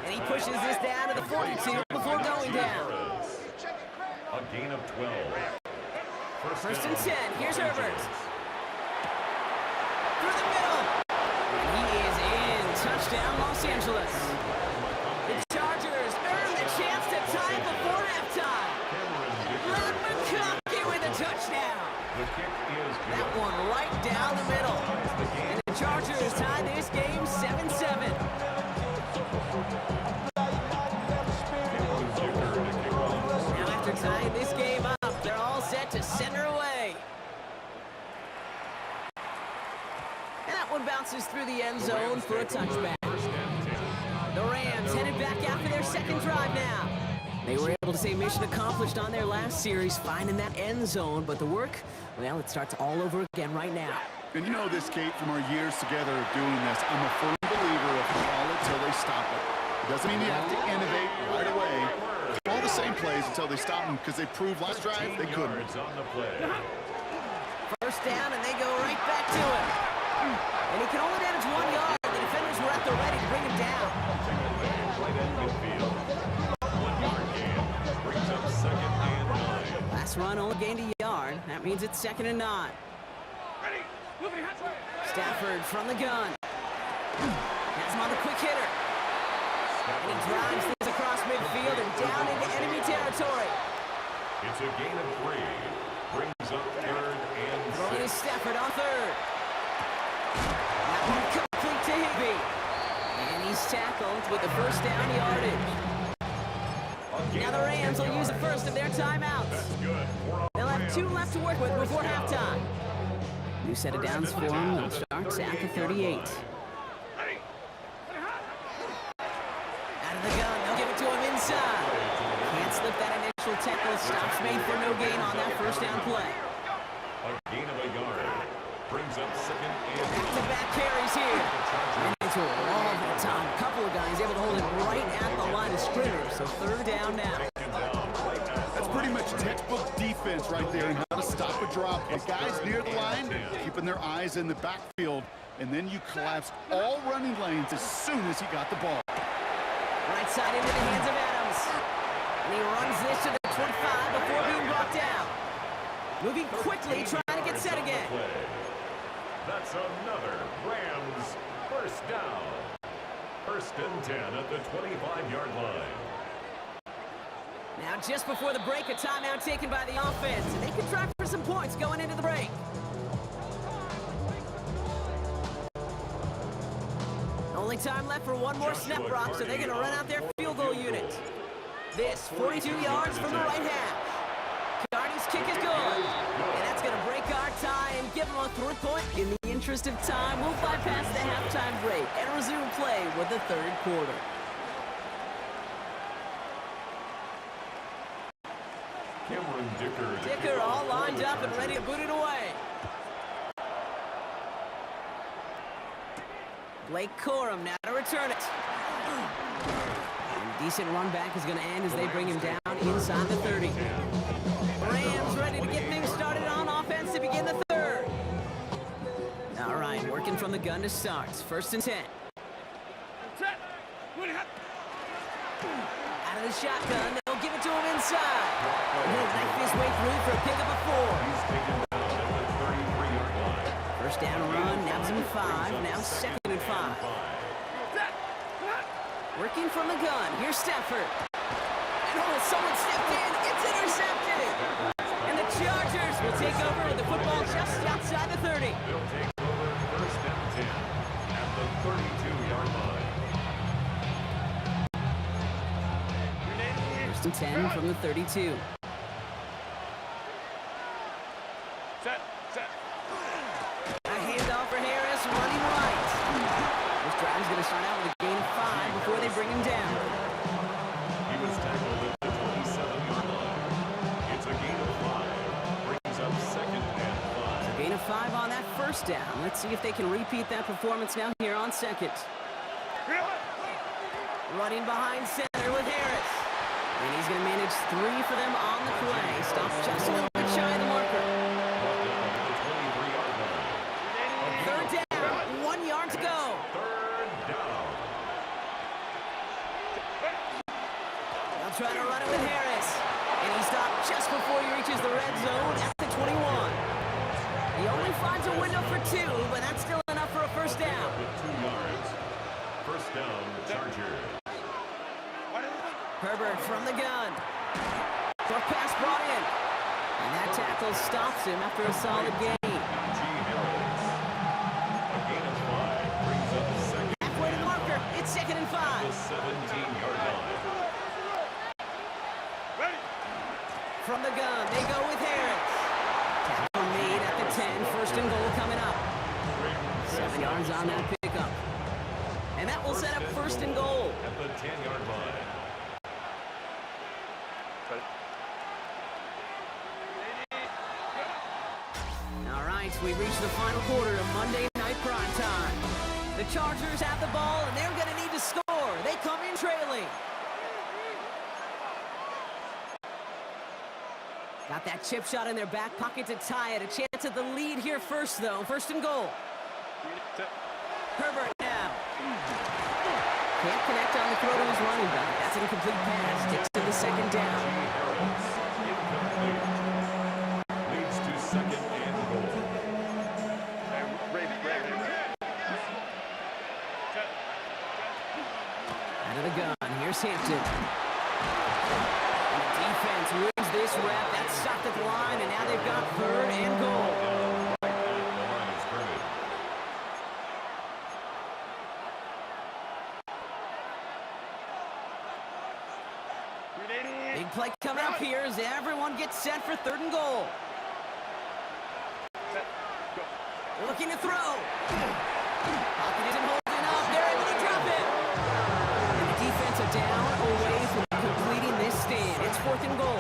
And he pushes this down to the 42 before going down. A gain of 12. First and 10, here's Herbert. Through the middle. And he is in. Touchdown, Los Angeles. The Chargers earn the chance to tie it before halftime. Ron McConkey with a touchdown. The kick is good. That one right down the middle. And the Chargers tie this game 7-7. Now after tying this game up, they're all set to center away. And that one bounces through the end zone for a touchback. The Rams headed back out for their second drive now. They were able to say mission accomplished on their last series, finding that end zone, but the work, well, it starts all over again right now. And you know this, Kate, from our years together of doing this, I'm a firm believer of call it till they stop it. It doesn't mean you have to innovate right away. All the same plays until they stop them because they proved last drive they couldn't. On the play. First down, and they go right back to him. And he can only manage 1 yard. The defenders were at the ready to bring him down. Right at midfield. 1 yard gain. Brings up second and 9. Last run only gained a yard. That means it's 2nd and 9. Stafford from the gun. Has him on the quick hitter. And he drives things across midfield and down into enemy territory. It's a gain of 3. Brings up 3rd and Throwing 6. is Stafford on 3rd. That one complete to Higbee. And he's tackled with the first down yardage. Now the Rams will use the first of their timeouts. That's good. They'll have 2 left to work with before halftime. New set of downs for them. They'll start at the 38. Out of the gun, they'll give it to him inside. Can't slip that initial tackle. Stops made for no gain on that first down play. A gain of a yard. Brings up second and Back-to-back carries here. And into a wall over the top. A couple of guys able to hold it right at the line of scrimmage. So 3rd down now. That's pretty much textbook defense right there and how to stop a drop. The guys near the line, keeping their eyes in the backfield, and then you collapse all running lanes as soon as he got the ball. Right side into the hands of Adams. And he runs this to the 25 before being brought down. Moving quickly, trying to get set again. That's another Rams first down. 1st and 10 at the 25-yard line. Now, just before the break, a timeout taken by the offense. And they can try for some points going into the break. Only time left for one more snap, Brock, so they're going to run out their field goal unit. This, 42 yards from the right half. Carney's kick is good. And that's going to break our tie and give them a 3-point. In the interest of time, we'll bypass the halftime break and resume play with the 3rd quarter. Cameron Dicker. Dicker all lined up and ready to boot it away. Blake Corum now to return it. And decent run back is going to end as they bring him down inside the 30. Rams ready to get things started on offense to begin the 3rd. All right, working from the gun to start. 1st and 10. Out of the shotgun, they'll give it to him inside. He'll knife his way through for a pickup of 4. He's taken down at the 33-yard line. First down run, now it's in 5, now 2nd and 5. Working from the gun, here's Stafford. And someone stepped in, it's intercepted. And the Chargers will take over with the football just outside the 30. They'll take over 1st and 10 at the 32-yard line. 1st and 10 from the 32. A handoff for Harris, running right. This drive's going to start out with a gain of 5 before they bring him down. He was tackled at the 27-yard line. It's a gain of 5. Brings up second and 5. Gain of 5 on that first down. Let's see if they can repeat that performance now here on second. Running behind center with Harris. And he's going to manage 3 for them on the play. Stops just a little bit shy of the marker. Third down, 1 yard to go. They'll try to run it with Harris. And he stopped just before he reaches the red zone at the 21. He only finds a window for 2, but that's still enough for a first down. With 2 yards. First down, Chargers. Herbert from the gun. Short pass brought in. And that tackle stops him after a solid gain. G. Harris. A gain of 5 brings up second. Halfway to the marker. It's 2nd and 5. The 17-yard line. From the gun, they go with Harris. Tackle made at the 10. 1st and goal coming up. 7 yards on that pickup. And that will set up 1st and goal. At the 10-yard line. All right, right, we've reached the final quarter of Monday Night Primetime. The Chargers have the ball, and they're going to need to score. They come in trailing. Got that chip shot in their back pocket to tie it. A chance at the lead here first, though. First and goal. Herbert now. Can't connect on the throw to his running back. That's an incomplete pass. Takes to the second down. Leads to second and goal. Out of the gun. Here's Hampton. And the defense wins this rep. That's stopped at the line, and now they've got third and goal. Right at the line of scrimmage. Big play coming up here as everyone gets set for third and goal. Looking to throw. Pocket isn't holding up. They're able to drop it. And the defense are down away from completing this stand. It's fourth and goal.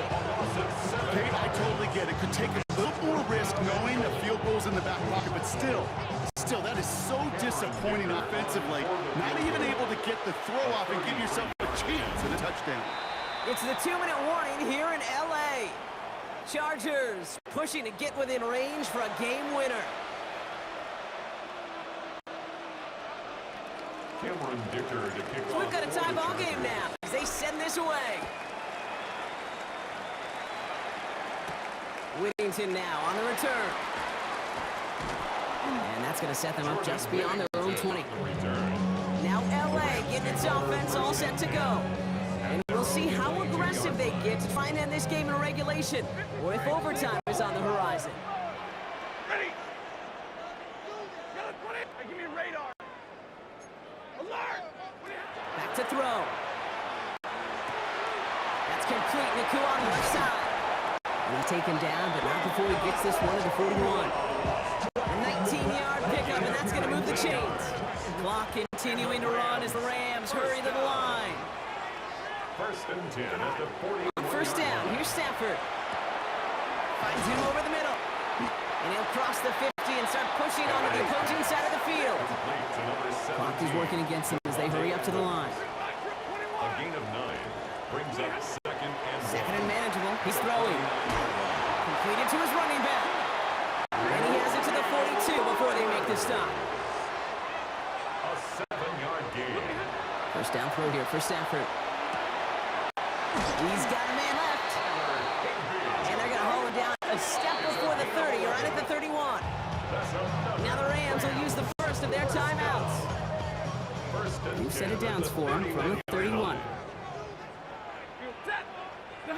Okay, I totally get it. Could take a little more risk knowing the field goal's in the back pocket, but still, that is so disappointing offensively. Not even able to get the throw off and give yourself a chance at a touchdown. It's the 2-minute warning here in L.A. Chargers pushing to get within range for a game winner. Cameron Dicker to kick So off. we've got a tie ball game now as they send this away. Whittington now on the return. And that's going to set them up just beyond their own 20. Now L.A. getting its offense all set to go. And we'll see how aggressive they get to try and end this game in regulation, or if overtime is on the horizon. Ready! Yellow 20! Hey, give me radar! Alert! Back to throw. That's complete. Naku on the left side. And he's taken down, but not before he gets this one to the 41. A 19-yard pickup, and that's going to move the chains. Clock continuing to run as the Rams hurry to the line. First and 10 at the 40. First down, here's Stafford. Finds him over the middle. And he'll cross the 50 and start pushing onto the opposing side of the field. Complete to number 17. Clock is working against them as they hurry up to the line. A gain of 9 brings up second and Second and manageable. He's throwing. Completed to his running back. And he has it to the 42 before they make the stop. a 7-yard gain. First down throw here for Stafford. He's got a man left. And they're going to haul him down a step before the 30, right at the 31. Now the Rams will use the first of their timeouts. New set of downs for him from the 31. The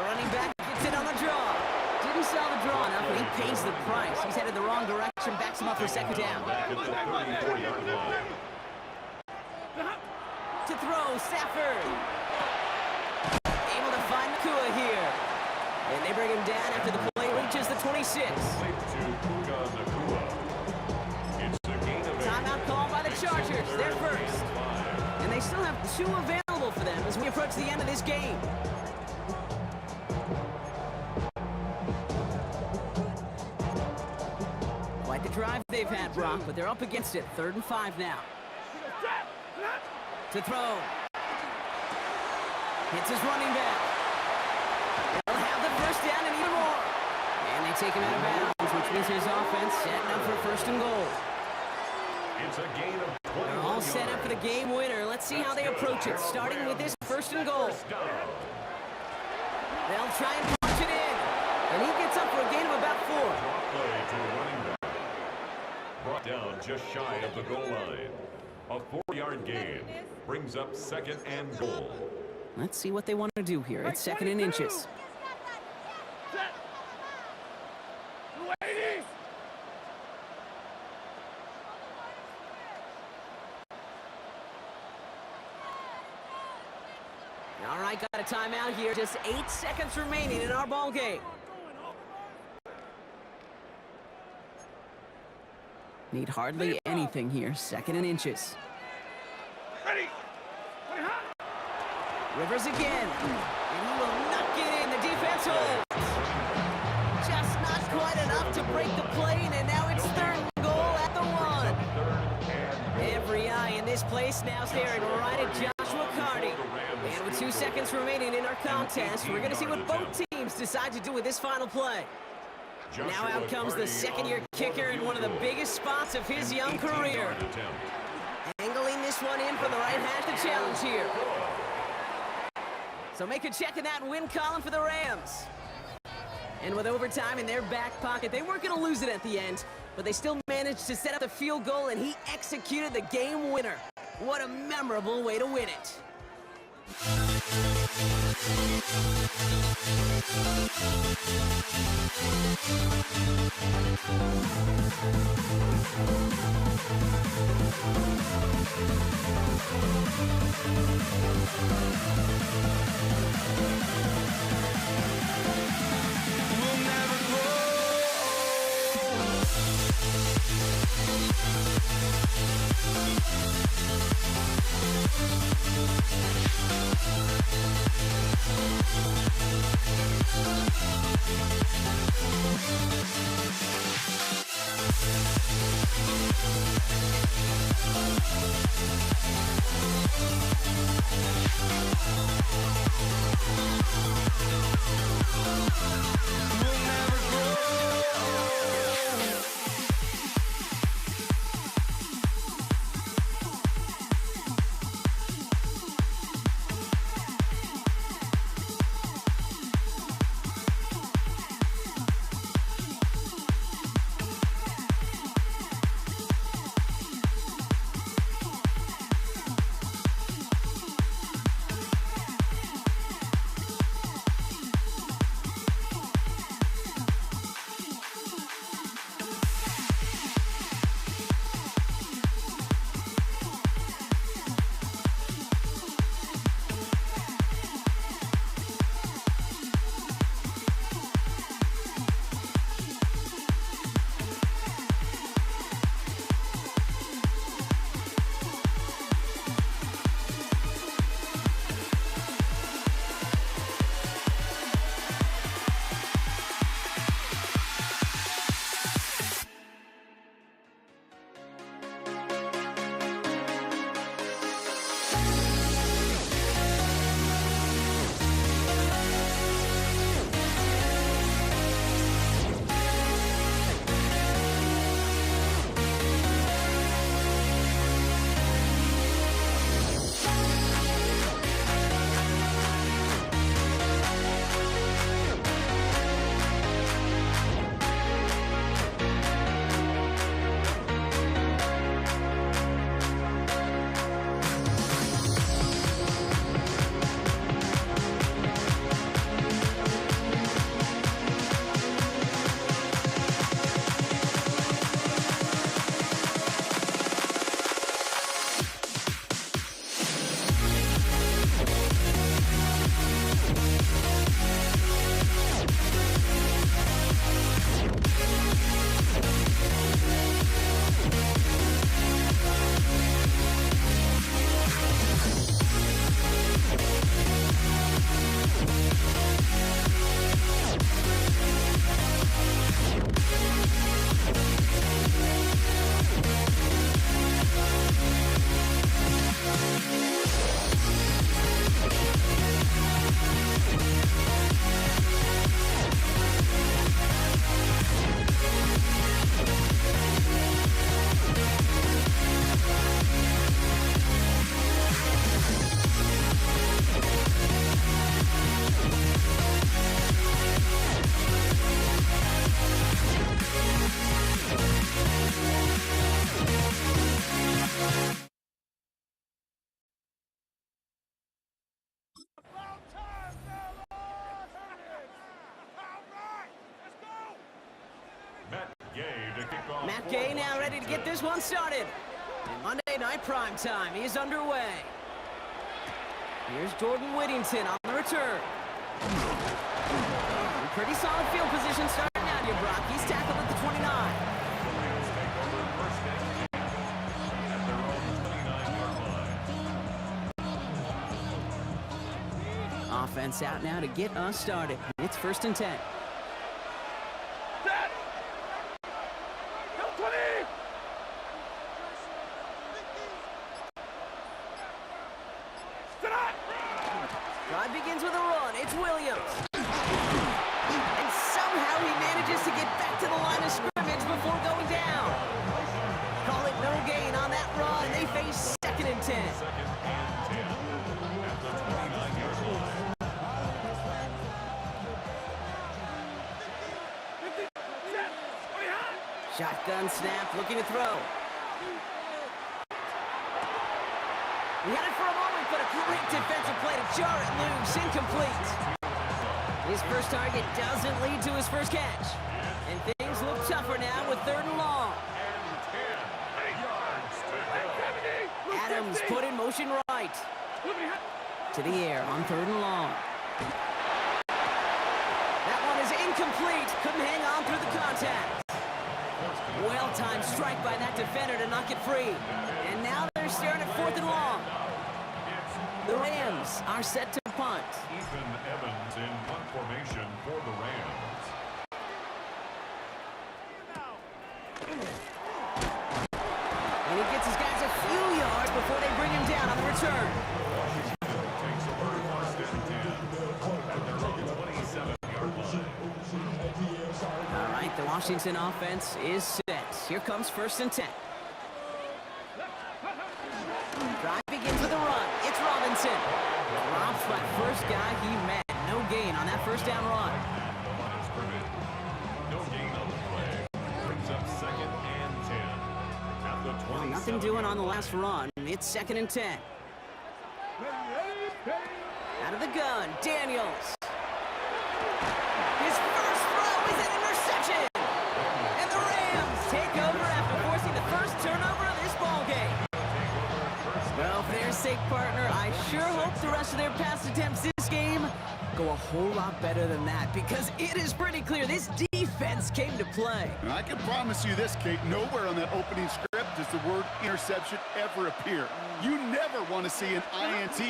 running back gets it on the draw. Didn't sell the draw enough, but he pays the price. He's headed the wrong direction, backs him up for second down. Back at the 34-yard line. To throw, Stafford. Able to find Nakua here. And they bring him down after the play reaches the 26. Late to Puka Nakua. It's a gain of 8. Timeout called by the Chargers. They're first. And they still have 2 available for them as we approach the end of this game. Quite the drive they've had, Brock, but they're up against it. 3rd and 5 now. To throw. Hits his running back. They'll have the first down and even more. And they take him out of bounds, which means his offense setting up for first and goal. It's a gain of 21 They're all set up for the game winner. Let's see how they approach it, starting with this first and goal. They'll try and punch it in. And he gets up for a gain of about 4. Play to the running back. Brought down just shy of the goal line. A 4-yard gain brings up second and goal. Let's see what they want to do here. It's 2nd and inches. All right, got a timeout here. Just 8 seconds remaining in our ball game. Need hardly anything here. 2nd and inches. Ready! Rivers again. And he will not get in. The defense holds. Just not quite enough. break the plane, and now it's third and goal at the 1. Every eye in this place now staring right at Joshua Carty. And with 2 seconds remaining in our contest, we're going to see what both teams decide to do with this final play. Now out comes the second-year kicker in one of the biggest spots of his young career. Angling this one in for the right hash to challenge here. So make a check in that win column for the Rams. And with overtime in their back pocket, they weren't going to lose it at the end, but they still managed to set up the field goal, and he executed the game winner. What a memorable way to win it. We'll never grow. We'll never grow. Matt Gay now ready to get this one started. And Monday Night Primetime is underway. Here's Jordan Whittington on the return. Pretty solid field position starting out here, Brock. He's tackled at the 29. Offense out now to get us started. It's 1st and 10. begins with a run. It's Williams. And somehow he manages to get back to the line of scrimmage before going down. Call it no gain on that run. They face 2nd and 10. Second and 10 at the 29-yard line. Shotgun snap, looking to throw. He had it for a moment, but a great defensive play to jar it loose. Incomplete. His first target doesn't lead to his first catch. And things look tougher now with 3rd and long. Adams put in motion right. To the air on 3rd and long. That one is incomplete. Couldn't hang on through the contact. Well-timed strike by that defender to knock it free. And now they're staring at 4th and long. The Rams are set to punt. Ethan Evans in punt formation for the Rams. And he gets his guys a few yards before they bring him down on the return. Takes over 1st and 10 at their own 27-yard line. All right, the Washington offense is set. Here comes 1st and 10. Drive begins with a run. It's Robinson. Drops by first guy he met. No gain on that 1st down run. Line of scrimmage. No gain on the play. Brings up 2nd and 10 at the 27. Nothing doing on the last run. It's 2nd and 10. Out of the gun, Daniels. His first throw is an interception. And the Rams take over after forcing the first turnover of this ballgame. Well, for their sake, partner, I sure hope the rest of their pass attempts this game go a whole lot better than that, because it is pretty clear this defense came to play. And I can promise you this, Kate, nowhere on that opening script does the word interception ever appear. You never want to see an INT.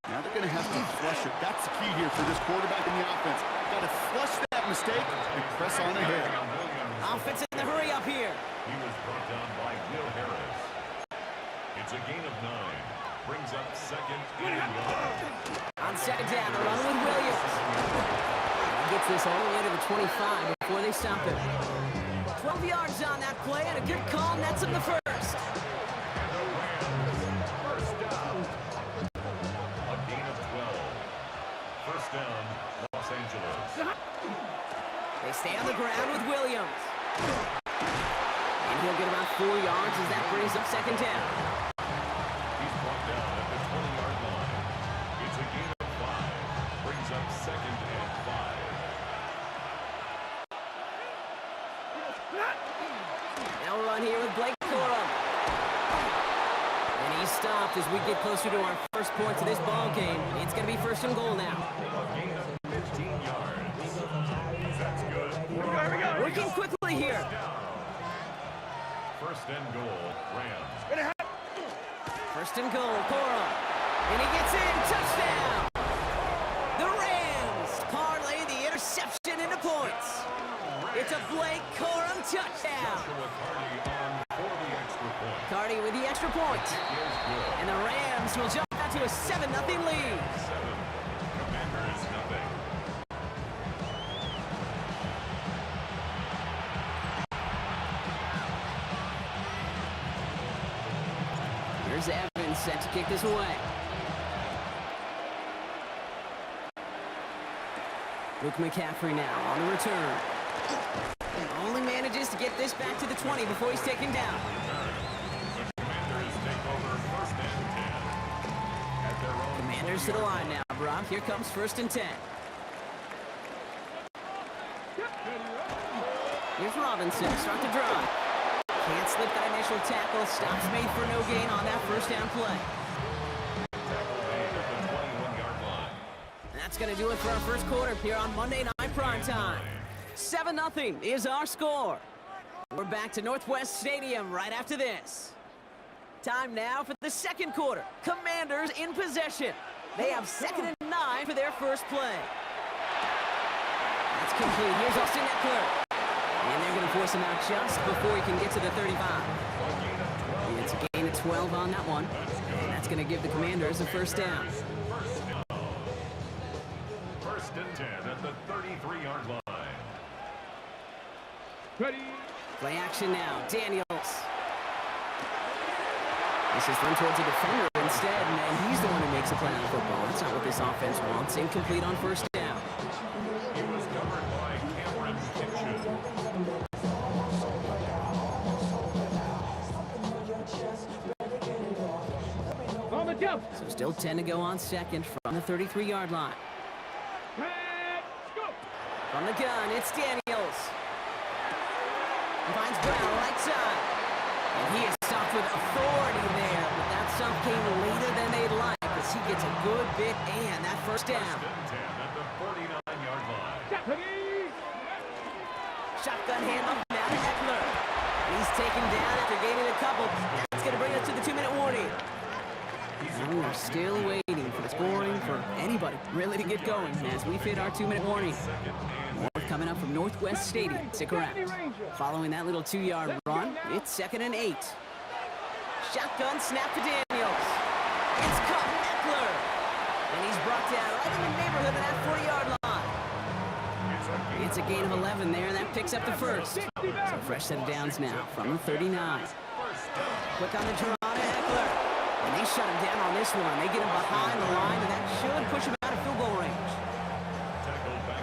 Now they're going to have to flush it. That's the key here for this quarterback in the offense. Got to flush that mistake and press on ahead. Offense in the hurry up here. He was brought down by Will Harris. It's a gain of 9. Brings up 2nd and 1. On 2nd down, a run with Williams. He gets this all the way to the 25 before they stop him. 12 yards on that play, and a good call nets him the first. First down. A gain of 12. First down, Los Angeles. They stay on the ground with Williams. And he'll get about 4 yards as that brings up 2nd down. He's brought down at the 20-yard line. It's a gain of 5. Brings up 2nd and 5. They'll run here with Blake Corum. And he's stopped as we get closer to our first point to this ball game. It's going to be 1st and goal now. A gain of 15 yards. That's good. Working quickly here. 1st and goal, Rams. 1st and goal, Corum. And he gets in. Touchdown. The Rams parlay the interception into points. It's a Blake Corum touchdown. Cardi with the extra point. And the Rams will jump out to a 7-0 lead. Commanders nothing. Here's Evans set to kick this away. Luke McCaffrey now on the return. Only manages to get this back to the 20 before he's taken down. The Commanders take over 1st and 10 at their own. Commanders to the line now, Brock. Here comes 1st and 10. Here's Robinson, start the drive. Can't slip that initial tackle. Stops made for no gain on that 1st down play. Tackle made at the 21-yard line. That's going to do it for our first quarter here on Monday Night Primetime. 7-0 is our score. We're back to Northwest Stadium right after this. Time now for the second quarter. Commanders in possession. They have 2nd and 9 for their first play. That's complete. Here's Austin Eckler. And they're going to force him out just before he can get to the 35. It's a gain of 12 on that one. And that's going to give the Commanders a 1st down. Play action now. Daniels. This is thrown towards a defender instead, and he's the one who makes a play on football. That's not what this offense wants. Incomplete on first down. He was covered by Cameron Kitchen. So still 10 to go on second from the 33-yard line. From the gun, it's Daniels. He finds Brown right side. And he is stopped with authority there, but that stop came later than they'd like as he gets a good bit and that first down. First and 10 at the 49-yard line. Shotgun handoff now to Eckler. He's taken down after gaining a couple. That's going to bring us to the 2-minute warning. And we're still waiting for the scoring for anybody really to get going as we've hit our 2-minute warning. More coming up from Northwest Stadium. Stick around. Following that little 2-yard run, it's 2nd and 8. Shotgun snap to Daniels. It's caught Eckler. And he's brought down right in the neighborhood of that 40-yard line. It's a gain of 11 there, and that picks up the first. So fresh set of downs now from the 39. Quick on the draw to Eckler. And they shut him down on this one. They get him behind the line, and that should push him out of field goal range.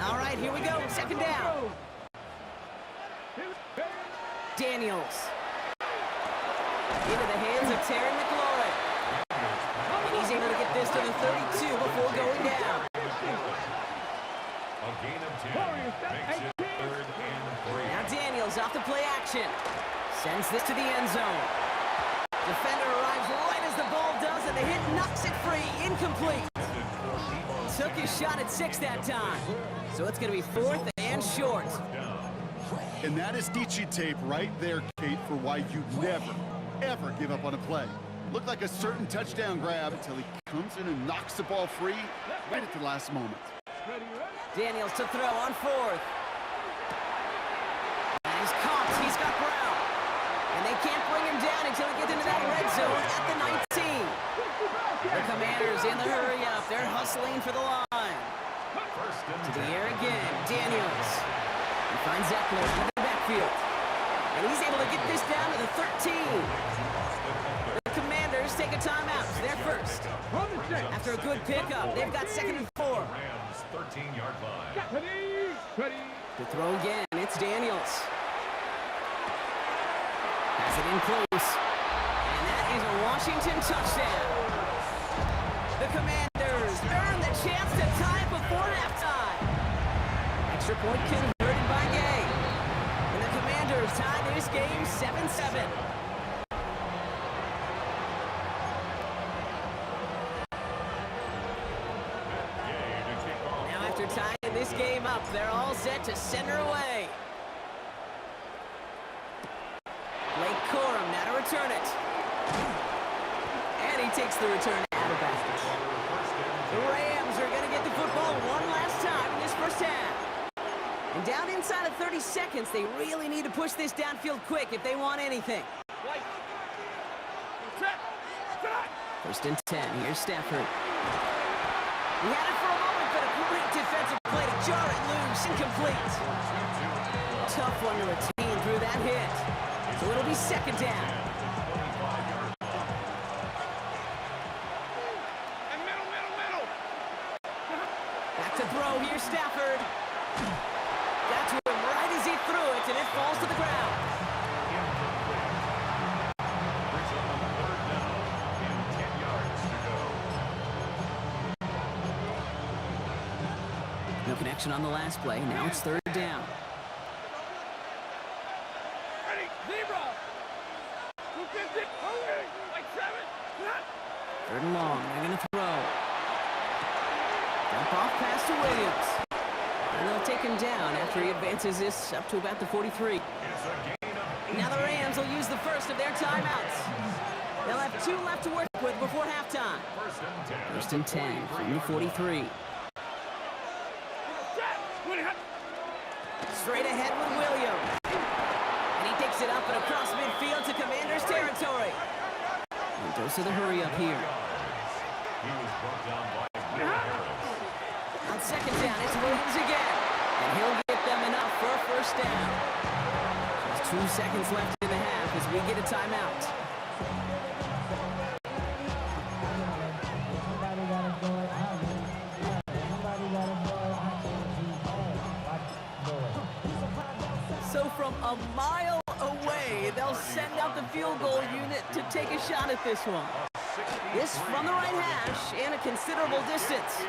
All right, here we go. 2nd down. Daniels. Into the hands of Terry McLaurin. And he's able to get this to the 32 before going down. A gain of 10 makes it 3rd and 3. Now Daniels off the play action. Sends this to the end zone. Defender arrives right as the ball does, and the hit knocks it free. Incomplete. Took his shot at 6 that time. So it's going to be 4th and short. And that is teaching tape right there, Kate, for why you never, ever give up on a play. Looked like a certain touchdown grab until he comes in and knocks the ball free right at the last moment. Daniels to throw on 4th. And he's caught. He's got Brown. And they can't bring him down until he gets into that red zone at the 19. The Commanders in the hurry up. They're hustling for the line. To the air again. Daniels. He finds Eckler in the backfield. And he's able to get this down to the 13. The Commanders take a timeout. They're first. After a good pickup, they've got 2nd and 4. Rams 13-yard line. To throw again, it's Daniels. Has it in close. And that is a Washington touchdown. The Commanders earn the chance to tie it before halftime. Extra point converted by Gay. And the Commanders tie this game 7-7. Now after tying this game up, they're all set to center away. Blake Corum now to return it. And he takes the return out of bounds. The Rams are going to get the football one last time in this first half. And down inside of 30 seconds, they really need to push this downfield quick if they want anything. 1st and 10. Here's Stafford. He had it for a moment, but a great defensive play to jar it loose. Incomplete. Tough one to retain through that hit. So it'll be 2nd down. Back to throw. Here's Stafford. Got to him right as he threw it, and it falls to the ground. Brings up on 3rd down and 10 yards to go. No connection on the last play. Now it's 3rd down. Third and long. They're going to throw. Dump off pass to Williams. And they'll take him down after he advances this up to about the 43. Now the Rams will use the first of their timeouts. They'll have 2 left to work with before halftime. 1st and 10 from the 43. Straight ahead with Williams. And he takes it up and across midfield to Commanders territory. And goes to the hurry up here. He was brought down by Harris. On 2nd down, it's Williams again. And he'll get them enough for a first down. 2 seconds left in the half as we get a timeout. So from a mile away, they'll send out the field goal unit to take a shot at this one. This from the right hash and a considerable distance.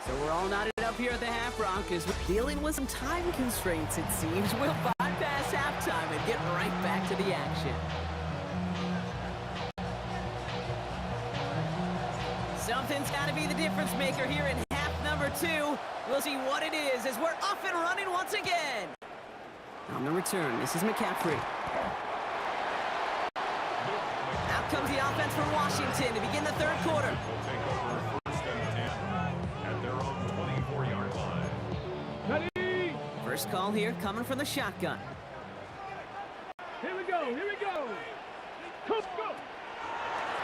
So we're all knotted up here at the half, Bronc, as we're dealing with some time constraints, it seems. We'll bypass halftime and get right back to the action. Something's got to be the difference maker here in half number 2. We'll see what it is as we're off and running once again. On the return, this is McCaffrey. Out comes the offense from Washington to begin the third quarter. Will take over first and 10 at their own 24-yard line. First call here coming from the shotgun. Here we go. Go.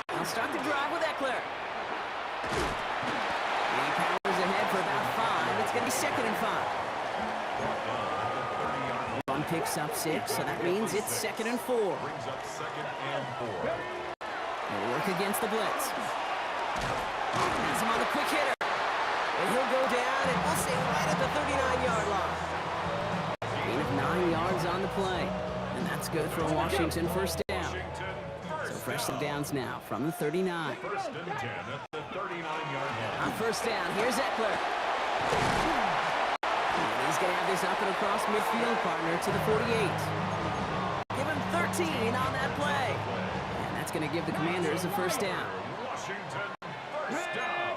I'll start the drive with Eckler. He powers ahead for about 5. It's going to be 2nd and 5. One picks up 6, so that means it's 2nd and 4. Brings up 2nd and 4. They'll work against the blitz. Has him on the quick hitter. And he'll go down, and we'll say right at the 39-yard line. Gain of 9 yards on the play. And that's good for a Washington first down. So fresh downs now from the 39. First and 10 at the 39-yard line. On first down, here's Eckler. And he's going to have this up and across midfield, partner, to the 48. Give him 13 on that play. And that's going to give the Commanders a first down. Washington, first down.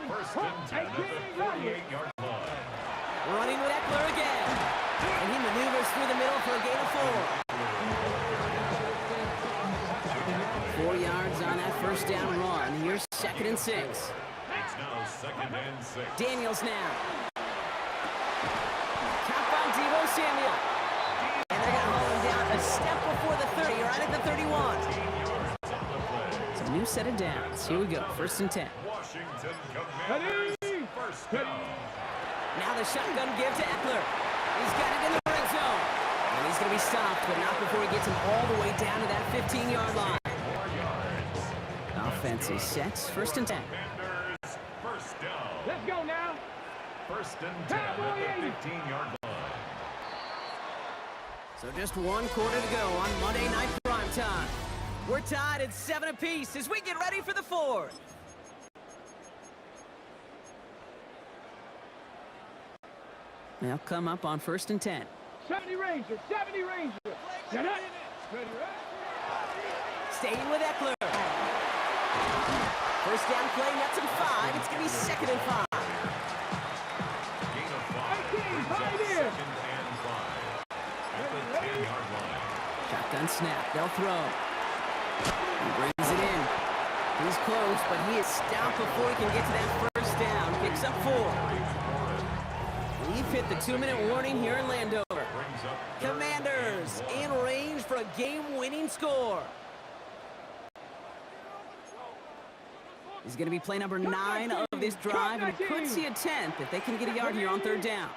First and 10 at the 48-yard line. Running with Eckler again. And he maneuvers through the middle for a gain of 4. 4 yards on that first down run. Here's 2nd and 6. It's now 2nd and 6. Daniels now. Cap on Deebo Samuel. And they're going to hold him down a step before the 30, right at the 31. It's a new set of downs. Here we go, 1st and 10. Washington Commanders, first down. Now the shotgun give to Eckler. He's got it in the red zone. And he's going to be stopped, but not before he gets him all the way down to that 15-yard line. 4 yards. Offense is set, 1st and 10. Commanders, first down. Let's go now. First and 10 at the 15-yard line. So just 1 quarter to go on Monday Night Primetime. We're tied at 7 apiece as we get ready for the 4th. They'll come up on 1st and 10. 70 Ranger. Get up. Staying with Eckler. First down play, nets him 5. It's going to be 2nd and 5. Gain of 5. Brings up 2nd and 5 at the 10-yard line. Shotgun snap. They'll throw. He brings it in. He's close, but he is stopped before he can get to that first down. Picks up 4. We've hit the 2-minute warning here in Landover. Brings up Commanders in range for a game-winning score. He's going to be play number 9 of this drive, and could see a 10th if they can get a yard here on 3rd down.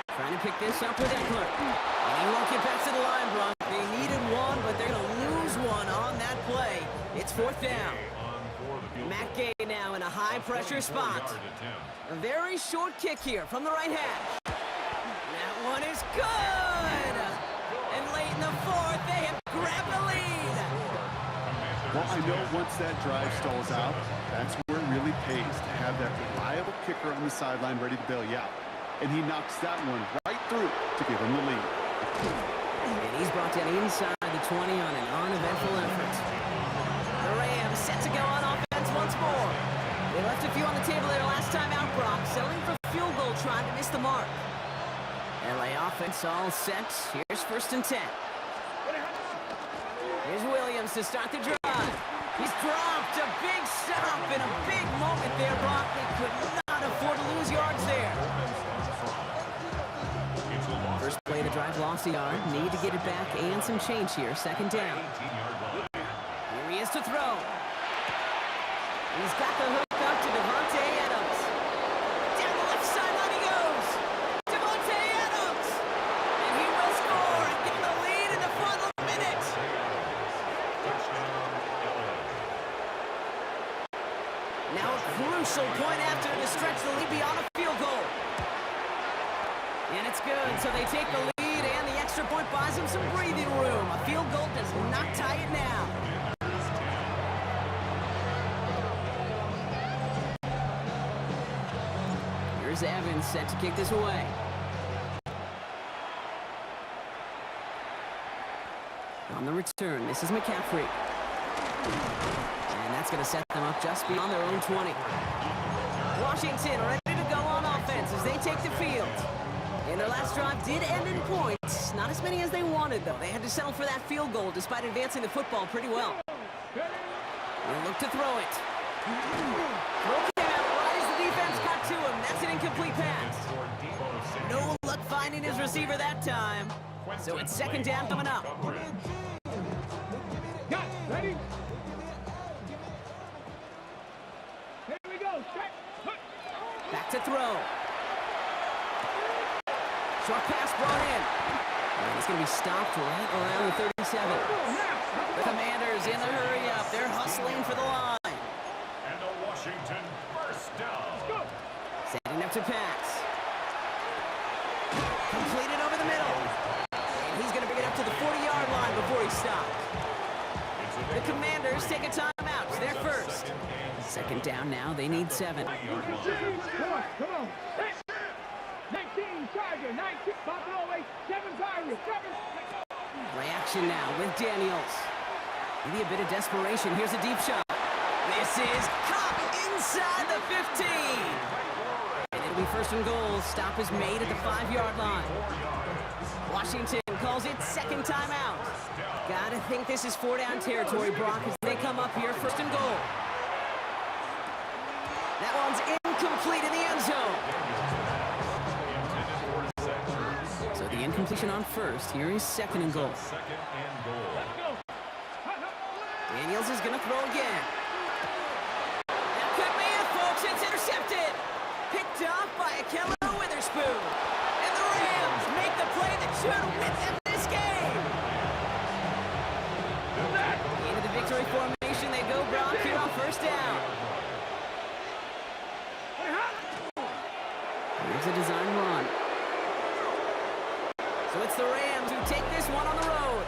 Trying to pick this up with Eckler. And he won't get back to the line, Bronc. They needed 1, but they're going to lose 1 on that play. It's 4th down. Matt Gay now in a high-pressure spot. A very short kick here from the right hash. That one is good! And late in the 4th, they have grabbed the lead. Well, I know once that drive stalls out, that's where it really pays to have that reliable kicker on the sideline ready to bail you out. And he knocks that one right through to give him the lead. And he's brought down inside the 20 on an uneventful effort. The Rams set to go on offense once more. They left a few on the table there last time out, Brock, selling for field goal, trying to miss the mark. LA offense all set. Here's 1st and 10. Here's Williams to start the drive. He's dropped a big stop in a big moment there, Brock. They could not afford to lose yards there. First play of the drive, lost a yard. Need to get it back and some change here. 2nd down. Here he is to throw. He's got the hook up to Devontae Adams. Down the left sideline he goes. Devontae Adams. And he crucial point after to stretch the lead beyond a field goal. And it's good, so they take the lead, and the extra point buys them some breathing room. A field goal does not tie it now. Here's Evans set to kick this away. On the return, this is McCaffrey. And that's going to set them up just beyond their own 20. Washington ready to go on offense as they take the field. And their last drive did end in points. Not as many as they wanted, though. They had to settle for that field goal despite advancing the football pretty well. They'll look to throw it. Throw came out right as the defense got to him. That's an incomplete pass. No luck finding his receiver that time. So it's second down coming up. Ready? Here we go. Check. Back to throw. Short pass brought in. And it's going to be stopped right around the 37. The Commanders in the hurry up. They're hustling for the line. And a Washington first down. Setting up to pass. Completed over the middle. And he's going to bring it up to the 40-yard line before he stopped. The Commanders take a timeout. It's their first. Second down now. They need 7. Come on. 19 Charger, 19 Buffalo, 7 Tigers, 7. Play action now with Daniels. Maybe a bit of desperation. Here's a deep shot. This is caught inside the 15. And it'll be first and goal. Stop is made at the 5-yard line. Washington calls it second timeout. Gotta think this is 4-down territory, Brock, as they come up here first and goal. That one's incomplete in the end zone. So the incompletion on first. Here is second and goal. Daniels is gonna throw again. That could be it, folks. It's intercepted. Picked off by Akello Witherspoon. And the Rams make the play that should win them this game. Into the victory formation they go, Brock, here on first down. Here's a design run. So it's the Rams who take this one on the road.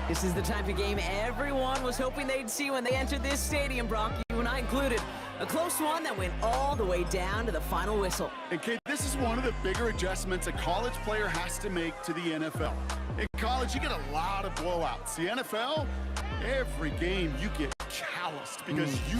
This is the type of game everyone was hoping they'd see when they entered this stadium, Brock, you and I included. A close one that went all the way down to the final whistle. And Kate, this is one of the bigger adjustments a college player has to make to the NFL. In college, you get a lot of blowouts. The NFL, every game you get calloused because you...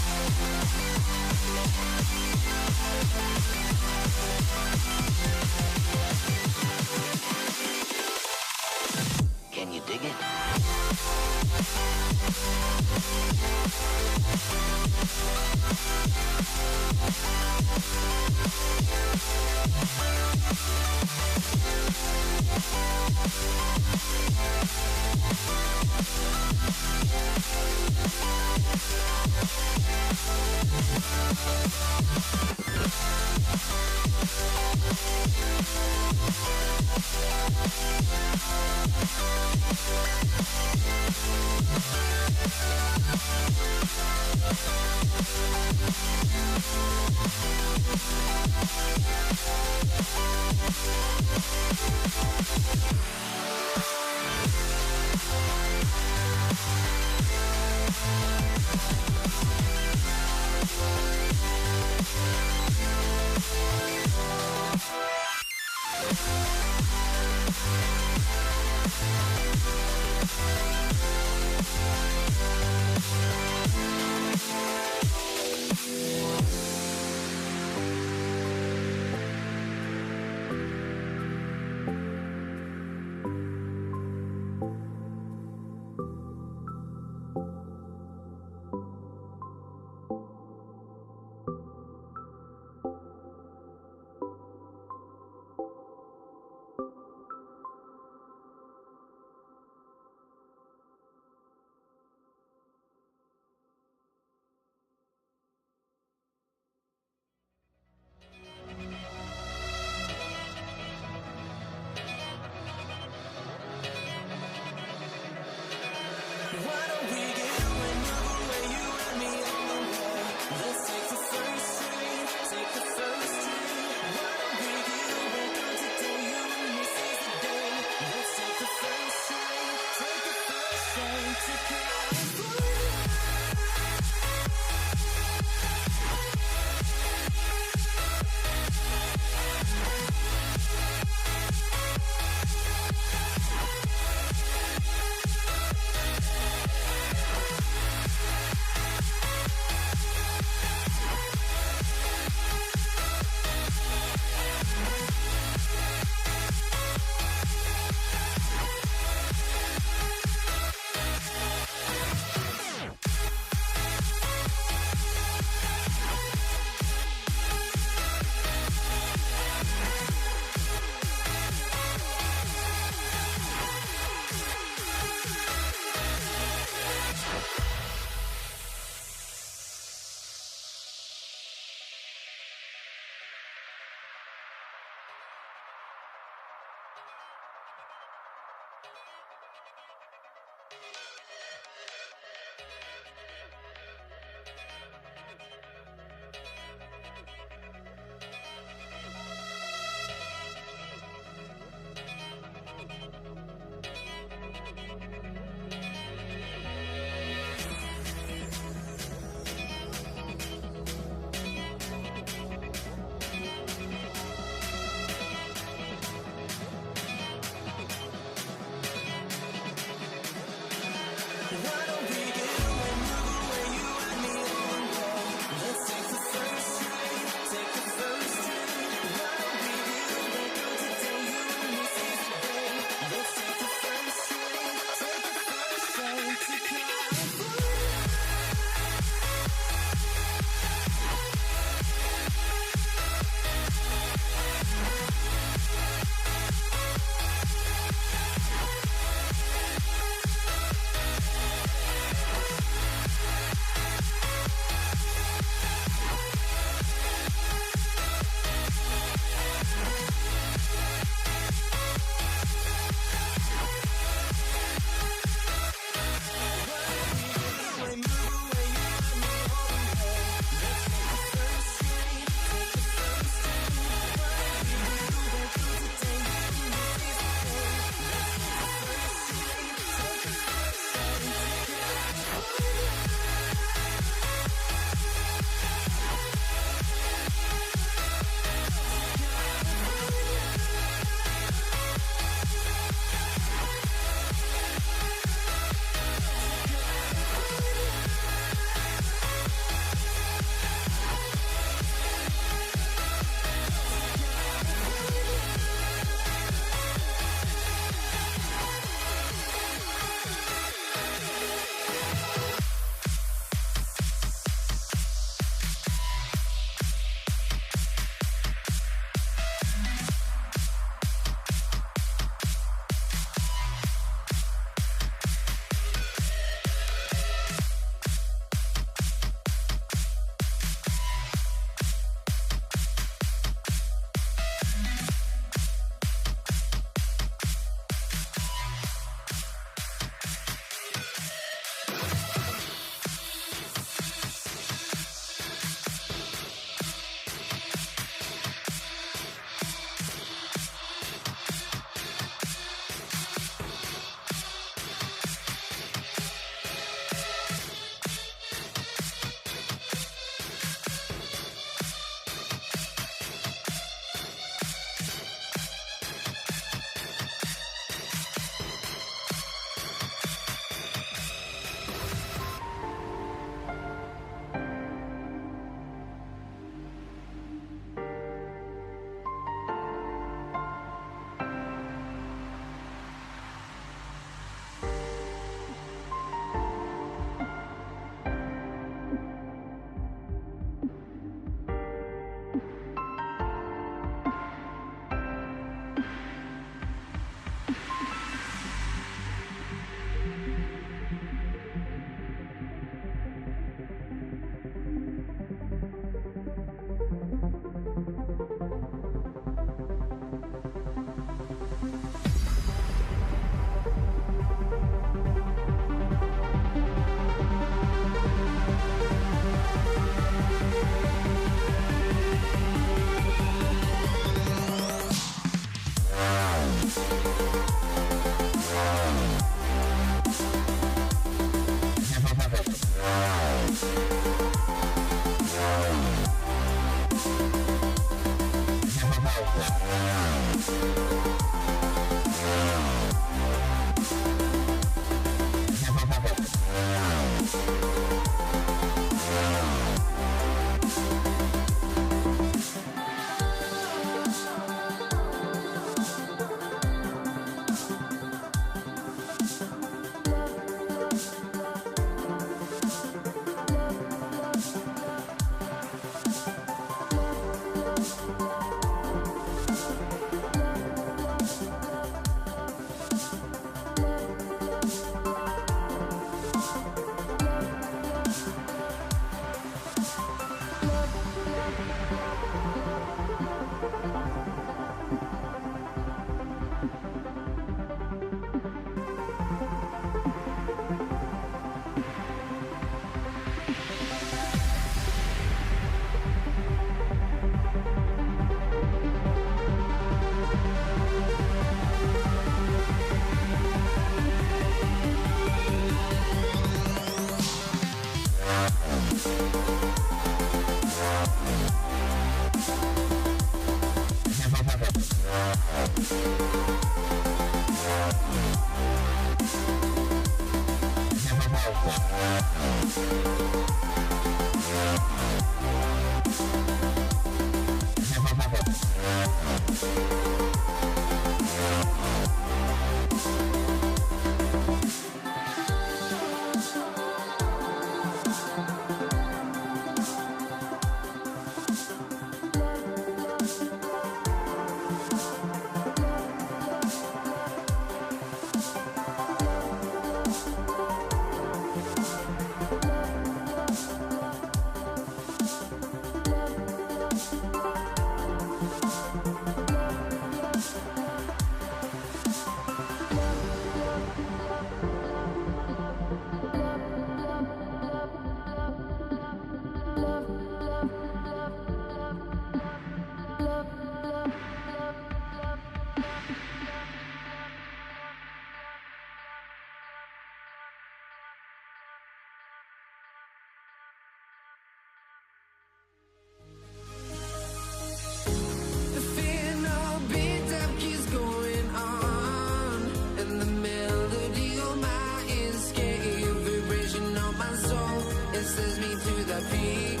The fear no beat up keeps going on, and the melody on my escape, vibration on my soul, it sends me to the peak.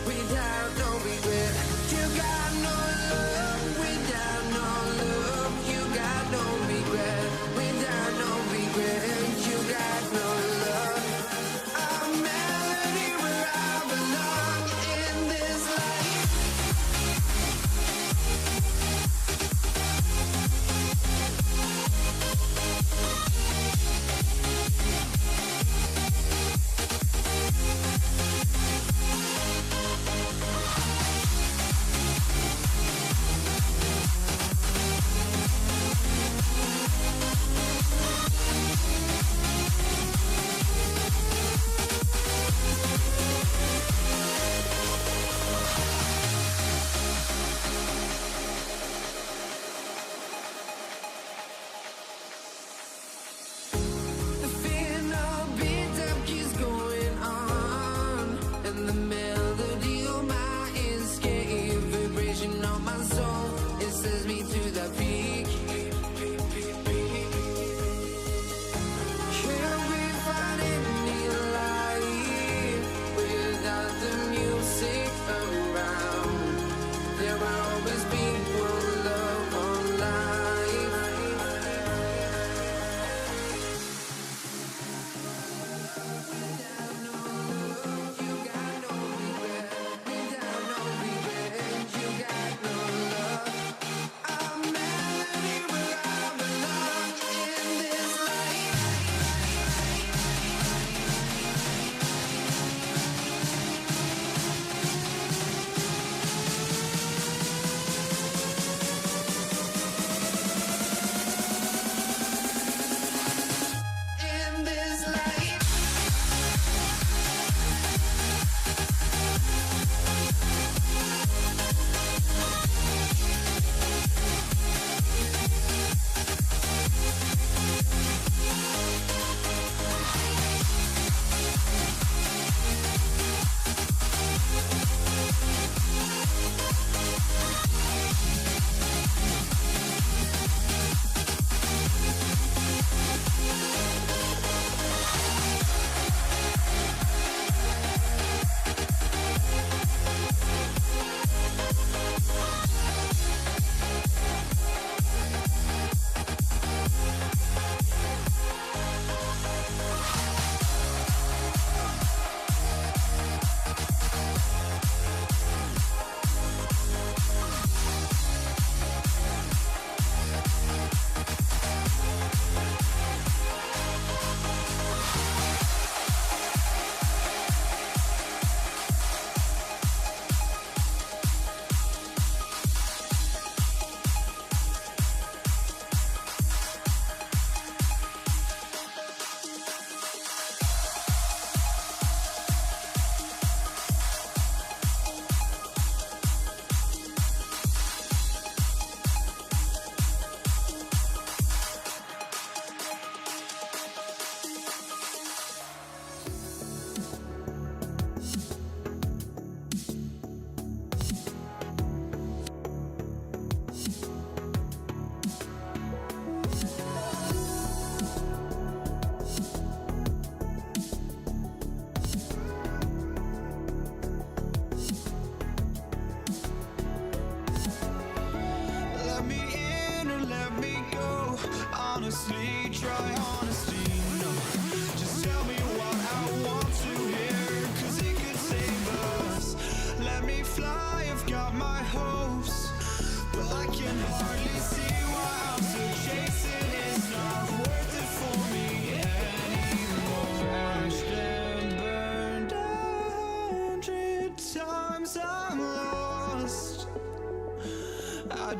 Without no regret, you got no love. Without no love, you got no regret. Without no regret, you got no love. A melody where I belong in this life.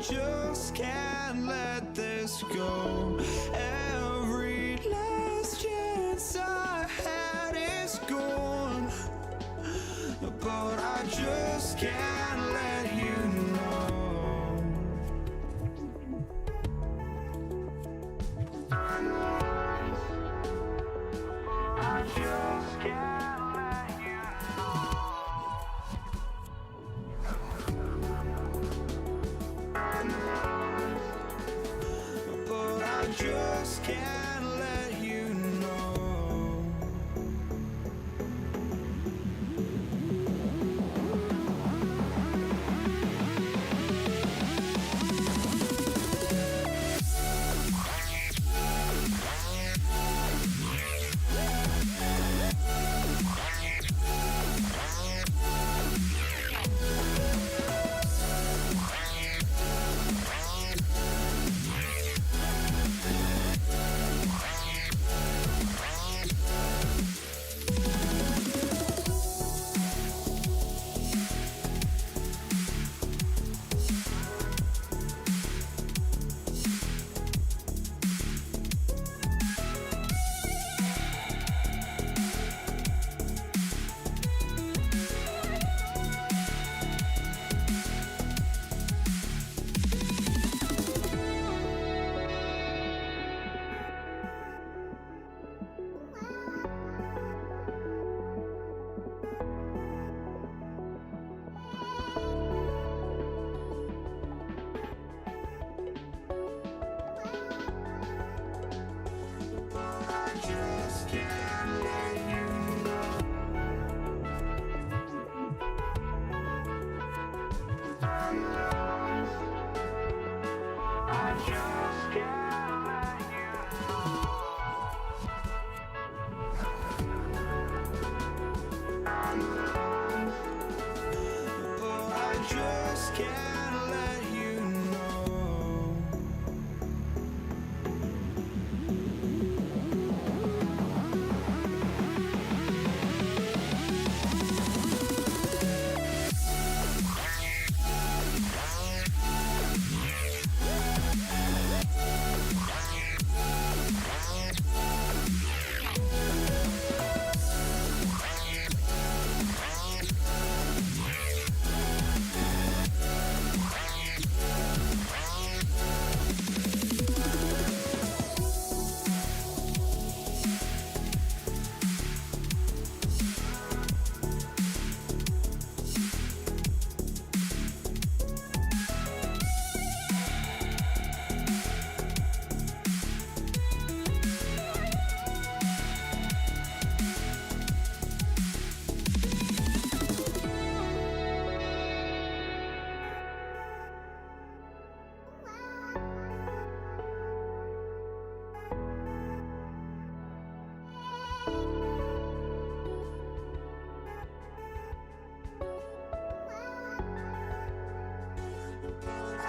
just can't let this go. Every last chance I had is gone, but I just can't let you know. I just can't let you know. But I just can't let you know.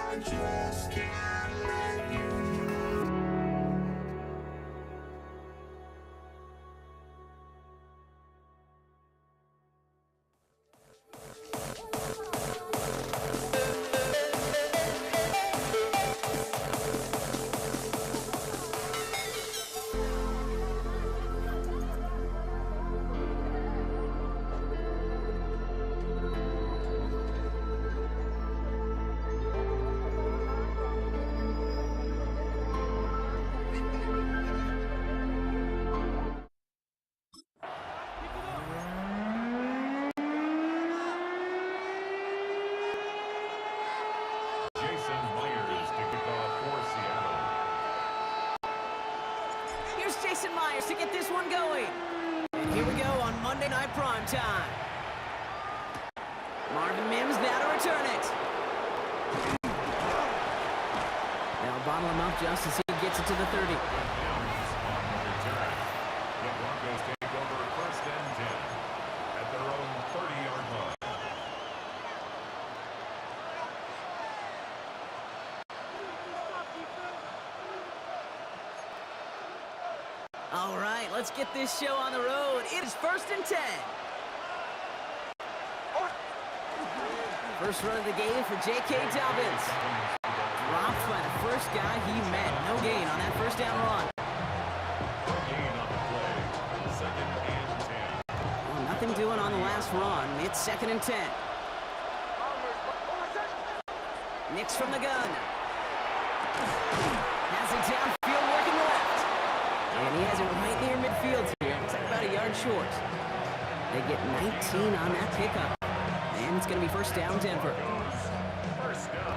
I just can't let you know. Jason Myers to kick off for Seattle. Here's Jason Myers to get this one going. And here we go on Monday Night Primetime. Marvin Mims now to return it. They'll bottle him up just as he gets it to the 30. The Broncos take over 1st and 10 at their own 30-yard line. All right, let's get this show on the road. It is 1st and 10. First run of the game for J.K. Dobbins. first guy he met. No gain on that first down run. Gain on the play. 2nd and 10. Well, nothing doing on the last run. It's 2nd and 10. Nix from the gun. Has it downfield, working left. And he has it right near midfield here. Looks like about a yard short. They get 19 on that pickup. And it's going to be first down, Denver.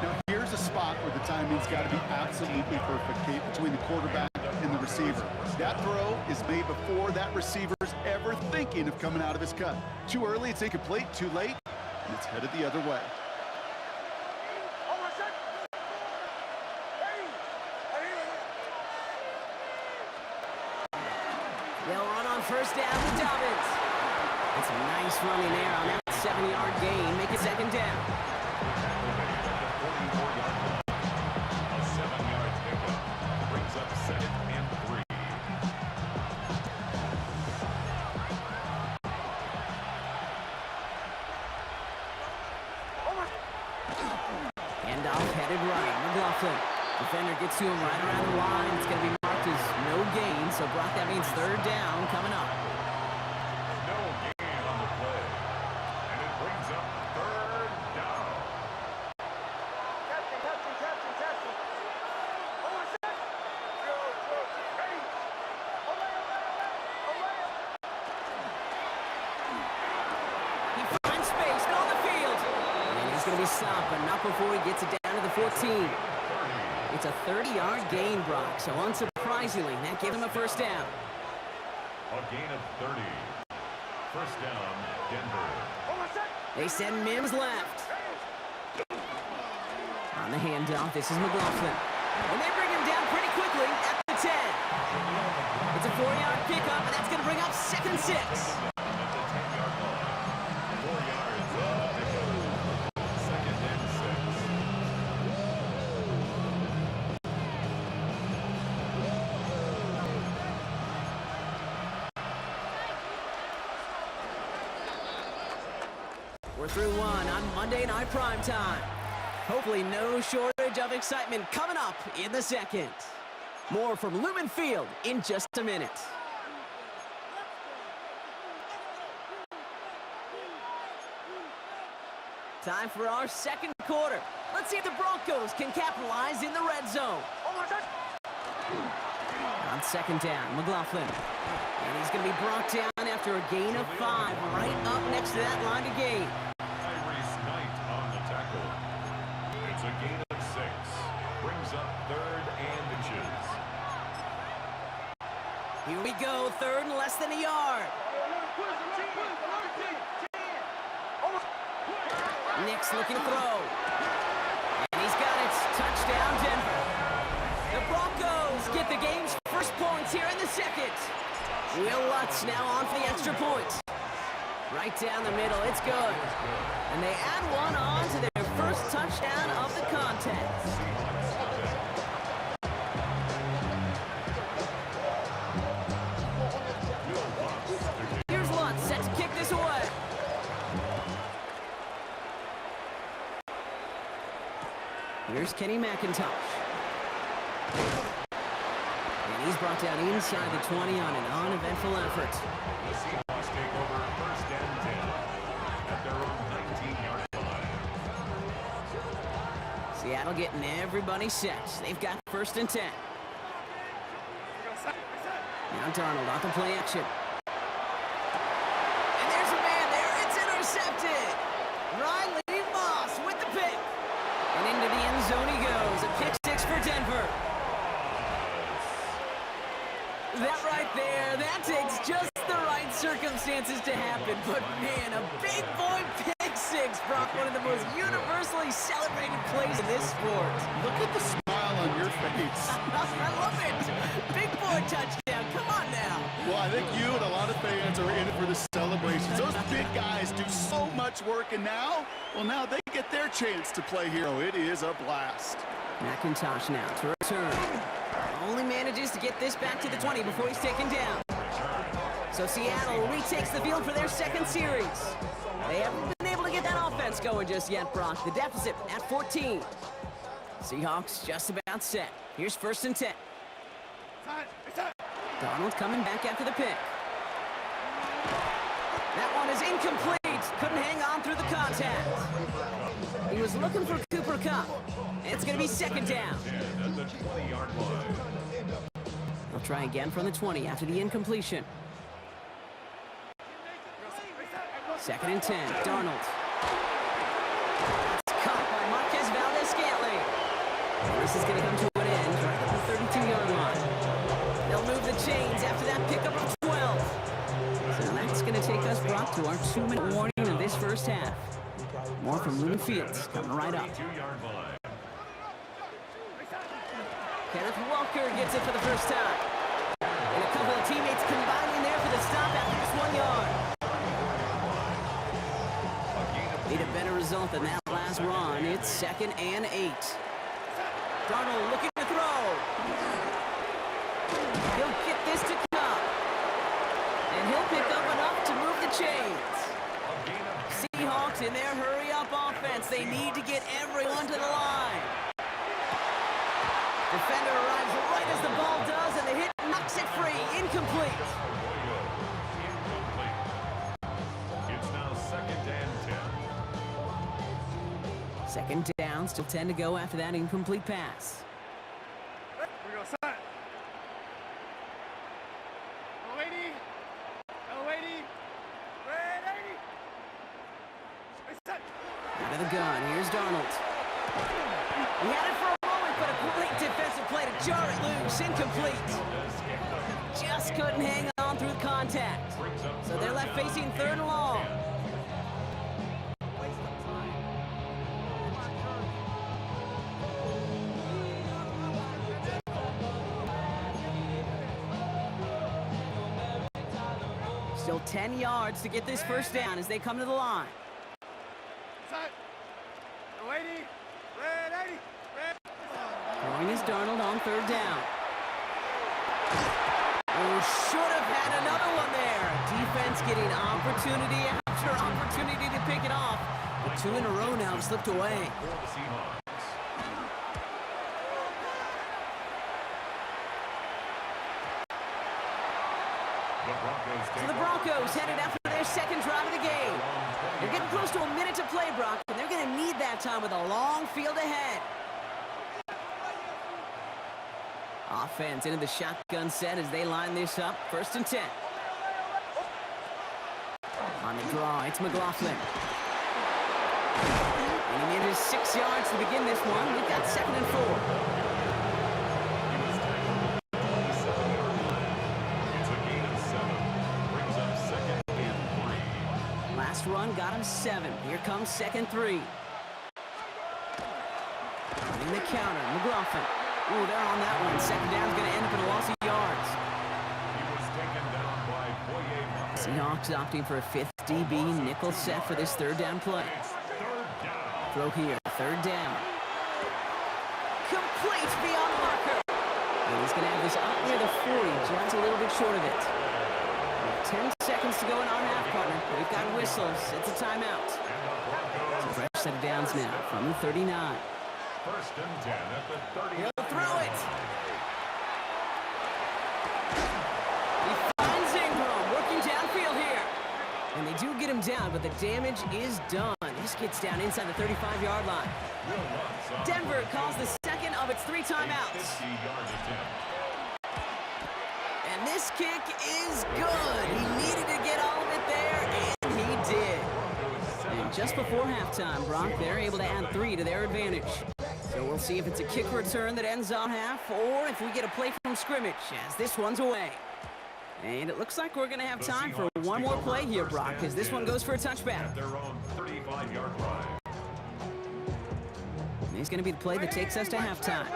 Now here's a spot where the timing's got to be absolutely perfect, Kate, between the quarterback and the receiver. That throw is made before that receiver's ever thinking of coming out of his cut. Too early, it's incomplete. Too late, and it's headed the other way. They'll run on first down to Dobbins. It's a nice running there on that 7-yard gain. Make it 2nd down. A 7-yard pickup brings up 2nd and 3. Handoff headed right. McLaughlin. Defender gets to him right around the line. It's going to be marked as no gain. So, Brock, that means 3rd down coming up. No gain on the play. And it brings up 3rd down. He finds space on the field. And he's going to be stopped, but not before he gets it down to the 14. It's a 30-yard gain, Brock. So, unsurprisingly, that gives him a first down. A gain of 30. First down, Denver. They send Mims left. On the handoff, this is McLaughlin. And they bring him down pretty quickly at the 10. It's a 4-yard pickup, and that's going to bring up 2nd and 6. At the 10-yard line. 4 yards on the pickup. 2nd and 6. We're through one on Monday Night Primetime. Hopefully no shortage of excitement coming up in the 2nd. More from Lumen Field in just a minute. Time for our 2nd quarter. Let's see if the Broncos can capitalize in the red zone. On 2nd down, McLaughlin. And he's going to be brought down after a gain of 5, right up next to that line to gain. Tyrese Knight on the tackle. It's a gain of 6. Brings up 3rd and inches. Here we go, 3rd and less than a yard. Nix looking to throw. And he's got it. Touchdown, Denver. The Broncos get the game's first points here in the 2nd. Will Lutz now on for the extra point. Right down the middle, it's good. And they add one on to their first touchdown of the contest. Here's Lutz set to kick this away. Here's Kenny McIntosh. And he's brought down inside the 20 on an uneventful effort. The Seahawks take over 1st and 10 at their own 19-yard line. Seattle getting everybody set. They've got 1st and 10. Now Darnold off the play action. And there's a man there. It's intercepted. Riley Moss with the pick. And into the end zone he goes. A pick 6 for Denver. That right there, that takes just the right circumstances to happen. But man, a big boy pick 6 brought one of the most universally celebrated plays in this sport. Look at the smile on your face. I love it. Big boy touchdown. Come on now. Well, I think you and a lot of fans are in it for the celebrations. Those big guys do so much work, and now they get their chance to play hero. It is a blast. McIntosh now to return. Only manages to get this back to the 20 before he's taken down. So Seattle retakes the field for their 2nd series. They haven't been able to get that offense going just yet, Brock. The deficit at 14. Seahawks just about set. Here's 1st and 10. Darnold coming back after the pick. That one is incomplete. Couldn't hang on through the contact. He was looking for Cooper Kupp. It's going to be 2nd down. At the 20-yard line. They'll try again from the 20 after the incompletion. 2nd and 10. Darnold. It's caught by Marquez Valdez-Scantling. This is going to come to an end right at the 32-yard line. They'll move the chains after that pickup of 12. So that's going to take us, Brock, to our 2-minute warning of this first half. More from Lumen Fields coming right up. 2-yard line. Kenneth Walker gets it for the first time. And a couple of teammates combining there for the stop after this 1 yard. Need a better result than that last run. It's 2nd and 8. Darnold looking to throw. He'll get this to Kupp. And he'll pick up enough to move the chains. Seahawks in their hurry-up offense. They need to get everyone to the line. Defender arrives right as the ball does, and the hit knocks it free. Incomplete. It's now 2nd and 10. 2nd down, still 10 to go after that incomplete pass. We go side. L80. L80. Red 80. Set. Out of the gun, here's Darnold. He had it for a moment, but a great defensive play to jar it loose. Incomplete. Just couldn't hang on through contact. So they're left facing 3rd and long. Still 10 yards to get this first down as they come to the line. Side. L80. Red 80. Red. Throwing is Darnold on 3rd down. Oh, should have had another one there. Defense getting opportunity after opportunity to pick it off. But 2 in a row now have slipped away. For the Seahawks. So the Broncos headed after their 2nd drive of the game. They're getting close to a minute to play, Brock, and they're going to need that time with a long field ahead. Offense into the shotgun set as they line this up. 1st and 10. On the draw, it's McLaughlin. And he made his 6 yards to begin this one. We've got 2nd and 4. Last run got him 7. Here comes 2nd 3. Running the counter, McLaughlin. Ooh, they're on that one. 2nd down's going to end up in a loss of yards. Seahawks opting for a 5th DB nickel set for this 3rd down play. Throw here, 3rd down. Complete beyond marker. And he's going to have this up near the 40, just a little bit short of it. 10 seconds to go in our half, partner. We've got whistles. It's a timeout. It's a fresh set of downs now from the 39. 1st and 10 at the 30. He'll throw it. He finds Ingram working downfield here. And they do get him down, but the damage is done. This gets down inside the 35-yard line. Denver calls the 2nd of its 3 timeouts. 50-yard attempt. And this kick is good. He needed to get all of it there, and he did. And just before halftime, Brock, they're able to add 3 to their advantage. So we'll see if it's a kick return that ends on half, or if we get a play from scrimmage, as this one's away. And it looks like we're going to have time for one more play here, Brock, because this one goes for a touchback. At their own 35-yard line. And he's going to be the play that takes us to halftime.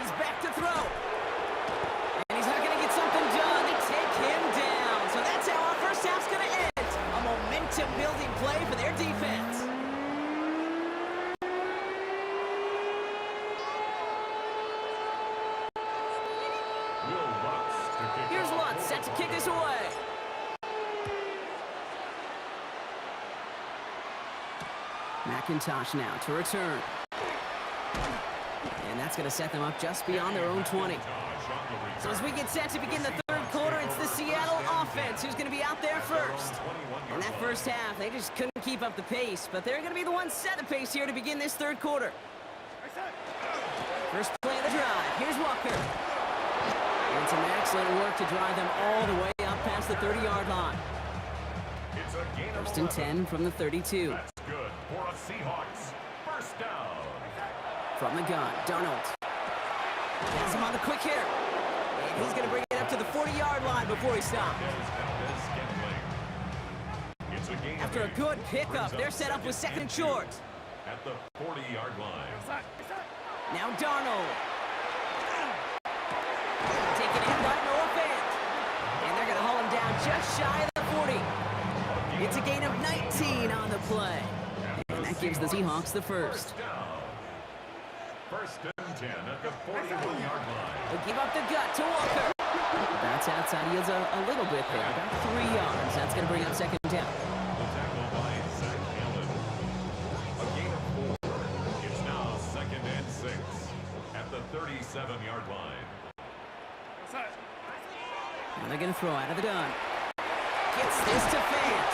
He's back to throw. And he's not going to get something done. They take him down. So that's how our first half's going to end. A momentum-building play for their defense. Here's Lutz set to kick this away. McIntosh now to return. And that's going to set them up just beyond their own 20. So as we get set to begin the third quarter, it's the Seattle offense who's going to be out there first. In that first half, they just couldn't keep up the pace, but they're going to be the ones set the pace here to begin this third quarter. First play of the drive. Here's Walker. And some excellent work to drive them all the way up past the 30-yard line. It's a gain of First and 10 from the 32. That's good for a Seahawks. First down. From the gun, Darnold. Has him on the quick hitter. And he's going to bring it up to the 40-yard line before he stops. It's a gain of After a 8. good pickup, they're set up with second and short. At the 40-yard line. Now Darnold. Taken in by Noah Fant. And they're going to haul him down just shy of the 40. It's a gain of 19 on the play. And that gives the Seahawks the first. First and 10 at the 41-yard line. They'll give up the gut to Walker. That's outside. He yields a little bit there, about 3 yards. That's going to bring up second down. The tackle by Zach Allen. A gain of 4. It's now second and 6 at the 37-yard line. Now they're going to throw out of the gun. Gets this to Fant.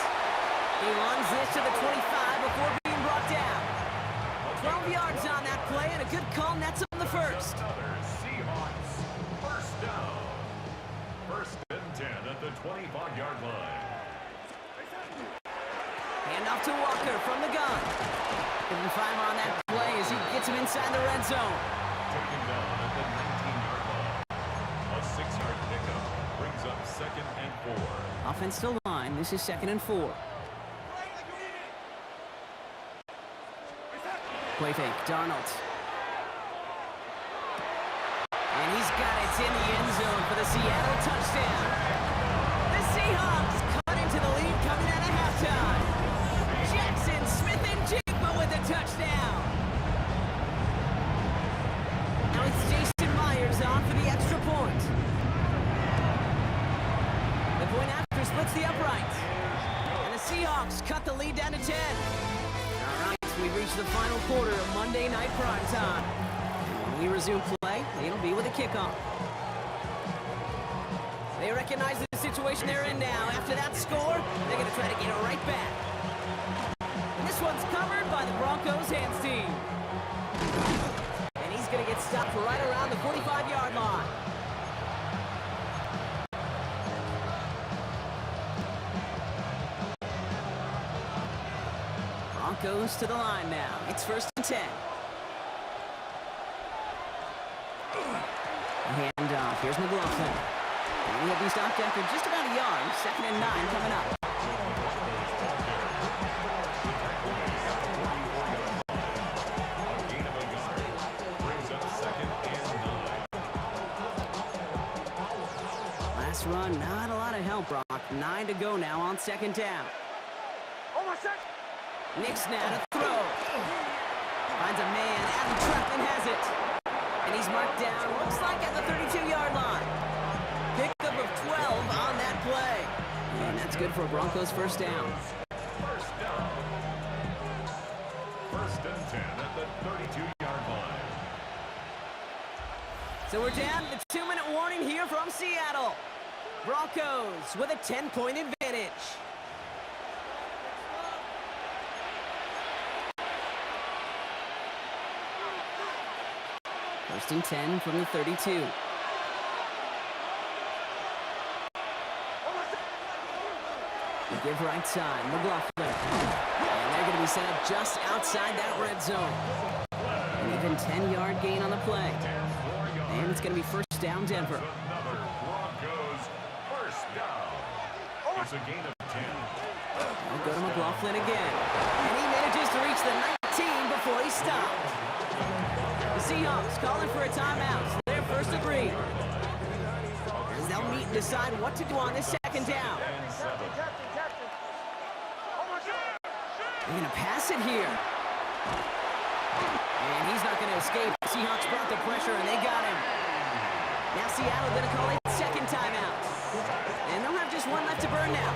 He runs this to the 25 before being brought down. 12 yards on that play, and a good call nets him the first. Another Seahawks first down. First and 10 at the 25-yard line. Hand off to Walker from the gun. Giving 5 on that play as he gets him inside the red zone. Taken down at the 19-yard line. A 6-yard pickup brings up second and 4. Offense still line. This is second and 4. Play fake, Darnold. And he's got it in the end zone for the Seattle touchdown. The Seahawks cut into the lead coming out of halftime. Jackson Smith and Jigba with a touchdown. Now it's Jason Myers on for the extra point. The point after splits the uprights. And the Seahawks cut the lead down to 10. All right, we've reached the final quarter of Monday Night Primetime. When we resume play, it'll be with a kickoff. They recognize the situation they're in now. After that score, they're going to try to get it right back. And this one's covered by the Broncos hands team. And he's going to get stopped right around the 45-yard line. Broncos to the line now. It's first and 10. Hand off. Here's McLaughlin. And he'll be stopped after just about a yard. Second and 9 coming up. Gain of a yard brings up second and 9. Last run, not a lot of help, Brock. 9 to go now on second down. Nick's now to throw. Finds a man. Adam Trautman has it. And he's marked down, looks like at the 32-yard line. Pickup of 12 on that play. And that's good for Broncos first down. First down. First and 10 at the 32-yard line. So we're down to the 2-minute warning here from Seattle. Broncos with a 10-point advantage. First and 10 from the 32. They give right side, McLaughlin. And they're going to be set up just outside that red zone. An even 10-yard gain on the play. And it's going to be first down, Denver. Another Broncos first down. It's a gain of 10. They'll go to McLaughlin again. And he manages to reach the 19 before he stopped. The Seahawks calling for a timeout. Their first agreed. As they'll meet and decide what to do on this second down. They're going to pass it here. And he's not going to escape. The Seahawks brought the pressure, and they got him. Now Seattle going to call it second timeout. And they'll have just one left to burn now.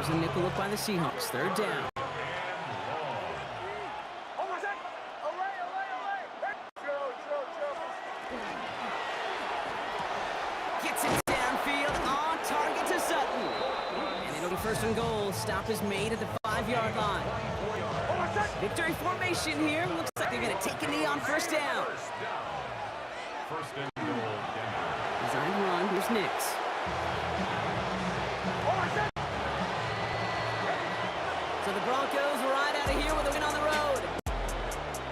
Here's a nickel look by the Seahawks. Third down. Gets it downfield on target to Sutton. And it'll be first and goal. Stop is made at the 5-yard line. Victory formation here. Looks like they're going to take a knee on first down. First and goal, Denver. Design run. Here's Nix. So the Broncos right out of here with a win on the road.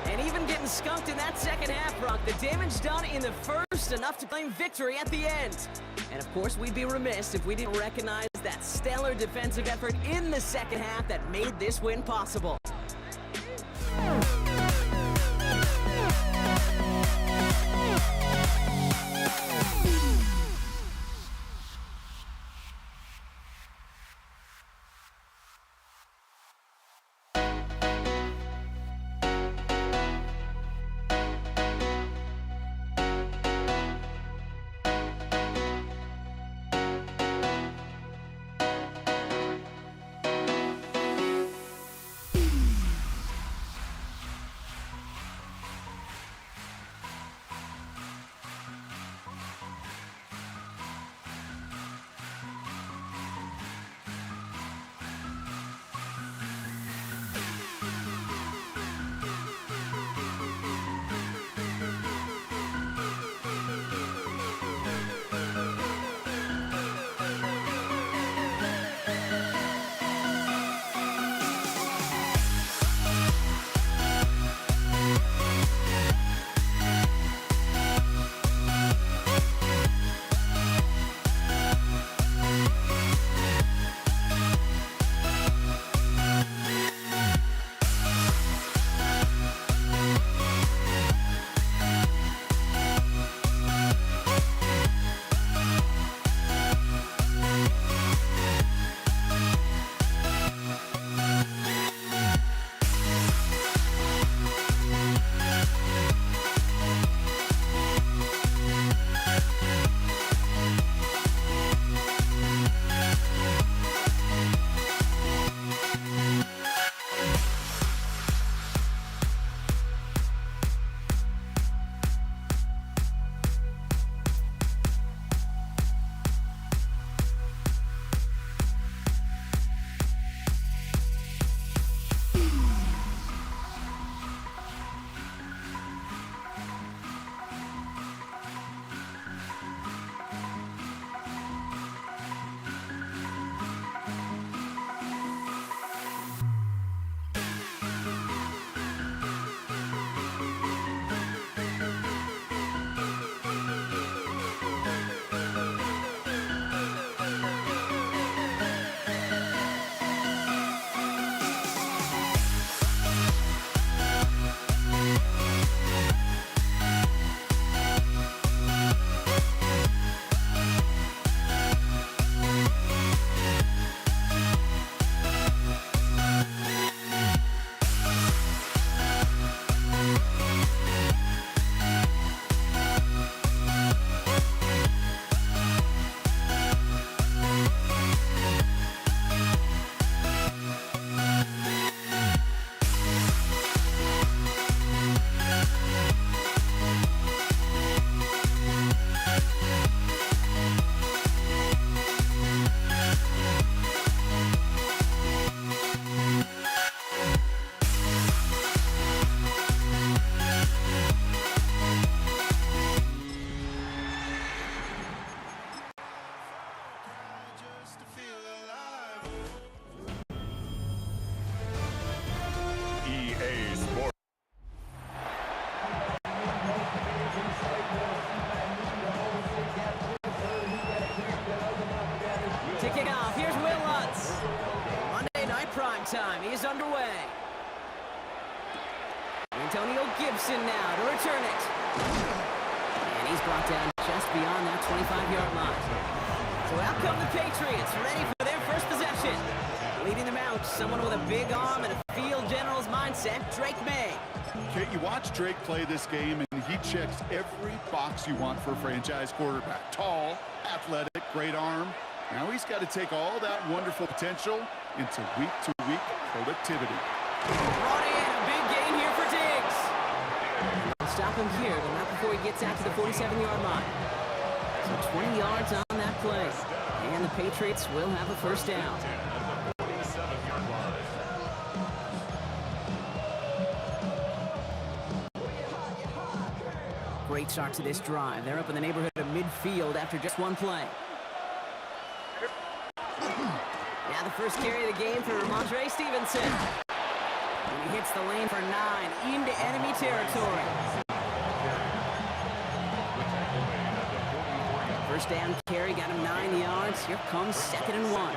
And even getting skunked in that second half, Brock. The damage done in the first, enough to claim victory at the end. And of course, we'd be remiss if we didn't recognize that stellar defensive effort in the second half that made this win possible. Time is underway. Antonio Gibson now to return it. And he's brought down just beyond that 25-yard line. So out come the Patriots, ready for their first possession. Leading them out, someone with a big arm and a field general's mindset, Drake May. Kate, you watch Drake play this game, and he checks every box you want for a franchise quarterback. Tall, athletic, great arm. Now he's got to take all that wonderful potential into week-to-week productivity. Brought in a big gain here for Diggs. We'll stop him here, but not before he gets out to the 47-yard line. So 20 yards on that play. And the Patriots will have a first down. Great start to this drive. They're up in the neighborhood of midfield after just one play. Now the first carry of the game for Ramondre Stevenson. And he hits the lane for 9 into enemy territory. First down carry got him 9 yards. Here comes 2nd and 1.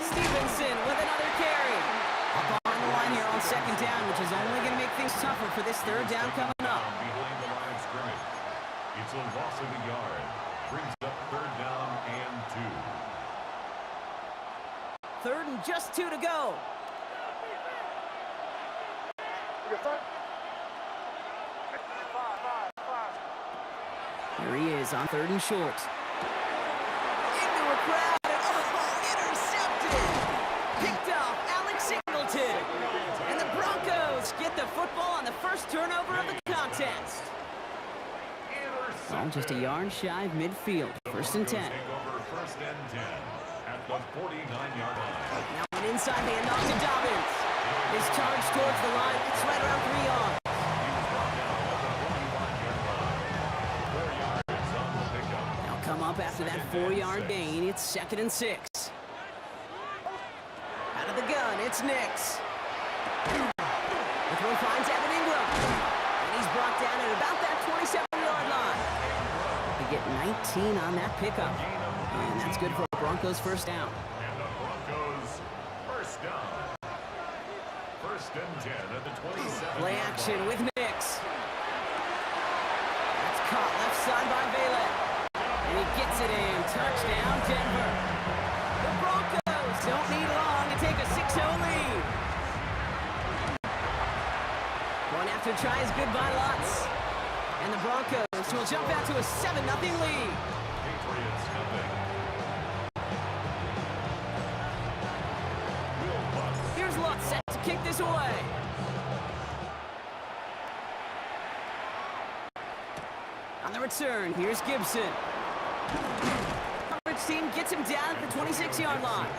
Stevenson with another carry. Up on the line here on 2nd down, which is only going to make things tougher for this 3rd down coming up. Behind the line of scrimmage. It's a loss of a yard. Brings up 3rd down and 2. 3rd and just 2 to go. Here he is on 3rd and short. Into a crowd and intercepted. Picked off Alex Singleton. And the Broncos get the football on the first turnover of the contest. Well, just a yard shy of midfield. 1st and 10. Take over 1st and 10 at the 49-yard line. Now an inside handoff to Dobbins. His charge towards the line. It's right around 3 yards. Now come up after that 4-yard gain. It's 2nd and 6. Out of the gun, it's Nix. The throw finds Evan Ingram. And he's brought down at about that 27-yard line. They get 19 on that pickup. And that's good for Broncos first down. And the Broncos first down. 1st and 10 at the 27. Play action with Nix. That's caught left side by Vela. And he gets it in. Touchdown, Denver. The Broncos don't need long to take a 6-0 lead. Going after tries good by Lutz. And the Broncos will jump out to a 7-0 lead. Patriots nothing. Will Lutz. Here's Lutz set to kick this away. On the return, here's Gibson. Coverage team gets him down at the 26-yard line.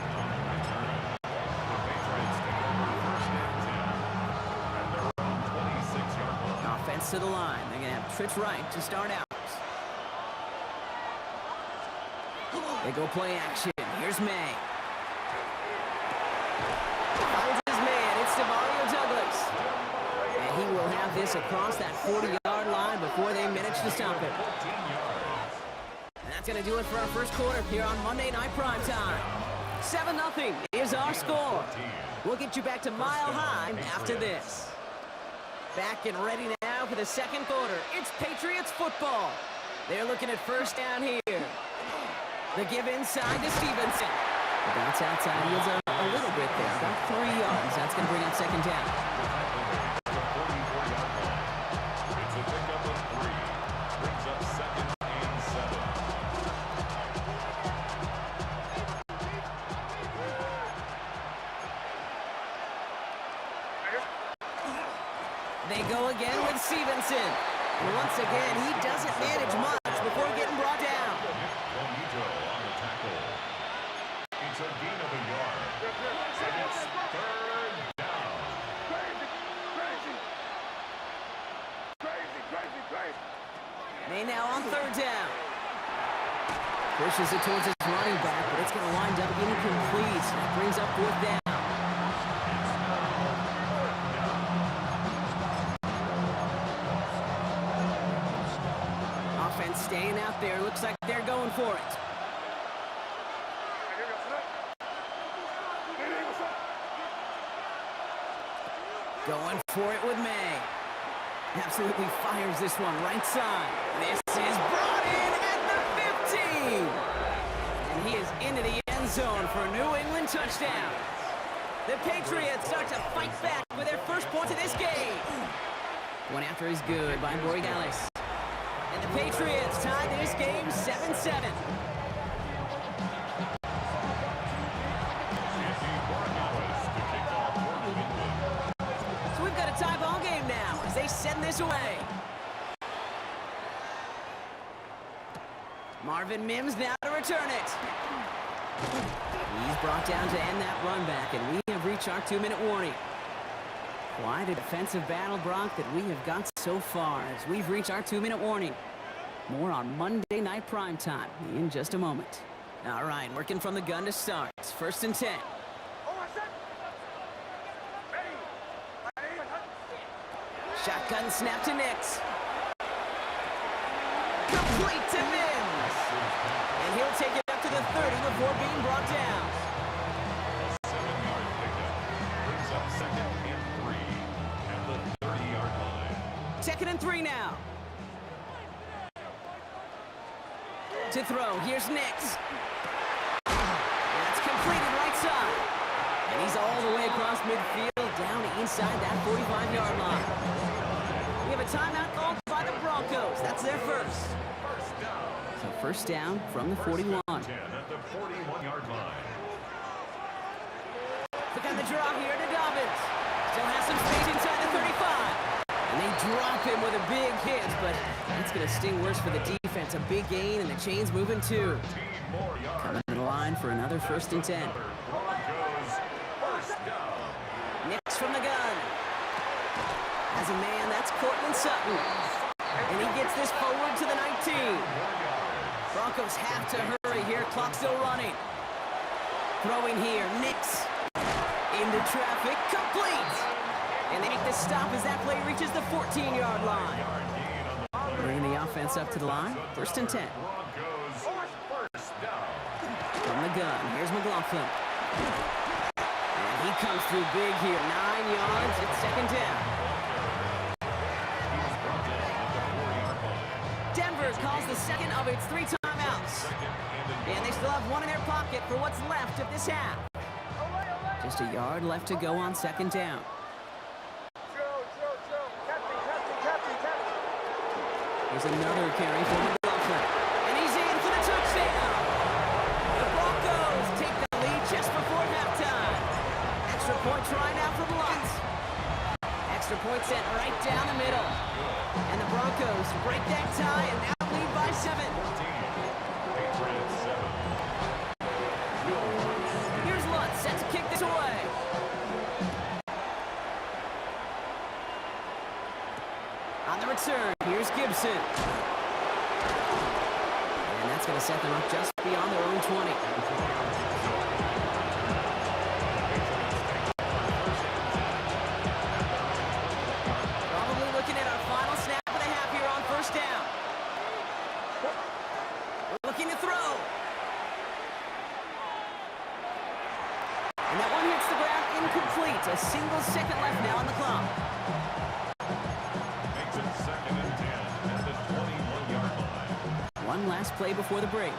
Offense to the line. They're going to have Trish Wright to start out. They go play action. Here's May. Finds his man. It's Demario Douglas. And he will have this across that 40-yard line before they manage to stop him. And that's going to do it for our first quarter here on Monday Night Primetime. 7-0 is our score. We'll get you back to Mile High after this. Back and ready now for the 2nd quarter. It's Patriots football. They're looking at first down here. The give inside to Stevenson. The bounce outside. He was a little bit there, about 3 yards. That's going to bring up 2nd down. It's a pickup of 3. Brings up 2nd and 7. They go again with Stevenson. And once again, he doesn't manage much before getting brought down. Bonito on the tackle. It's a gain of a yard. And it's 3rd down. Crazy. May now on 3rd down. Pushes it towards his running back, but it's going to wind up incomplete. That brings up 4th down. Offense staying out there. Looks like they're going for it. Going for it with May. Absolutely fires this one right side. This is brought in at the 15. And he is into the end zone for a New England touchdown. The Patriots start to fight back with their first point of this game. One after is good by Borregales. And the Patriots tie this game 7-7. send this away. Marvin Mims now to return it. He's brought down to end that run back, and we have reached our 2-minute warning. Quite a defensive battle, Brock, that we have got so far as we've reached our 2-minute warning. More on Monday Night Primetime in just a moment. All right, working from the gun to start. It's 1st and 10. Shotgun snap to Nix. Complete to Mims. And he'll take it up to the 30 before being brought down. A 7-yard pickup brings up 2nd and 3 at the 30-yard line. 2nd and 3 now. To throw, here's Nix. That's completed right side. And he's all the way across midfield, down inside that 45-yard line. We have a timeout called by the Broncos. That's their first. So 1st down from the 41. 10 at the 41-yard line. Look on the draw here to Dobbins. Still has some space inside the 35. And they drop him with a big hit, but that's going to sting worse for the defense. A big gain, and the chain's moving too. Coming to the line for another 1st and 10. Broncos first down. Nix from the gun. As a man, that's Cortland Sutton. And he gets this forward to the 19. Broncos have to hurry here. Clock still running. Throwing here, Nix. Into traffic, complete. And they make the stop as that play reaches the 14-yard line. Bringing the offense up to the line. 1st and 10. From the gun, here's McLaughlin. And he comes through big here. 9 yards, it's 2nd down. Denver calls the second of its 3 timeouts. And they still have one in their pocket for what's left of this half. Just a yard left to go on 2nd down. Here's another carry for McLaughlin. And he's in for the touchdown. The Broncos take the lead just before halftime. Extra point try now from Lutz. Extra point sent right down the middle. And the Broncos break that tie and now lead by 7. Here's Lutz set to kick this away. On the return, here's Gibson. And that's going to set them up just beyond their own 20. Probably looking at our final snap of the half here on 1st down. We're looking to throw. And that one hits the ground incomplete. A single second left now on the clock. One last play before the break.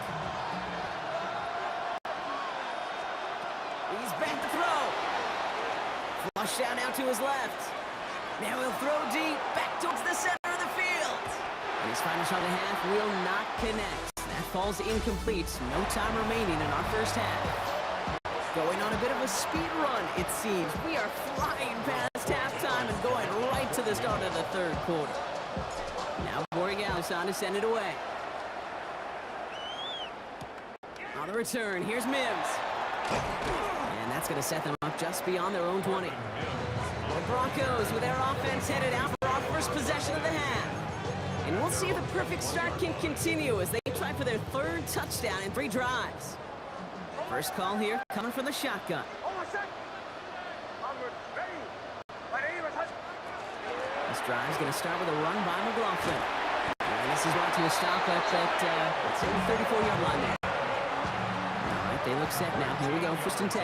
He's back to throw. Flush down now to his left. Now he'll throw deep, back towards the center of the field. And his final shot of the half will not connect. That falls incomplete. No time remaining in our 1st half. Going on a bit of a speed run, it seems. We are flying past halftime and going right to the start of the 3rd quarter. Now Borregales on to send it away. On the return, here's Mims. And that's going to set them up just beyond their own 20. The Broncos with their offense headed out for our first possession of the half. And we'll see if a perfect start can continue as they try for their 3rd touchdown in 3 drives. First call here coming from the shotgun. This drive's going to start with a run by McLaughlin. And this is brought to a stop at let's say the 34-yard line there. They look set now. Here we go. 1st and 10.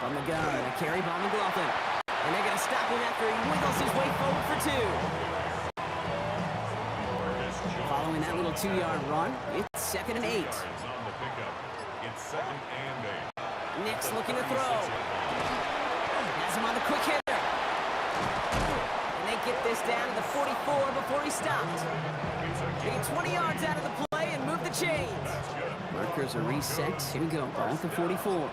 From the gun, a carry by McLaughlin. And they're going to stop him after he wiggles his way forward for 2. Following that little 2-yard run, it's 2nd and 8. Nix looking to throw. Has him on the quick hitter. And they get this down to the 44 before he stopped. They get 20 yards out of the play and move the chains. Markers are reset. Here we go. Ball at the 44.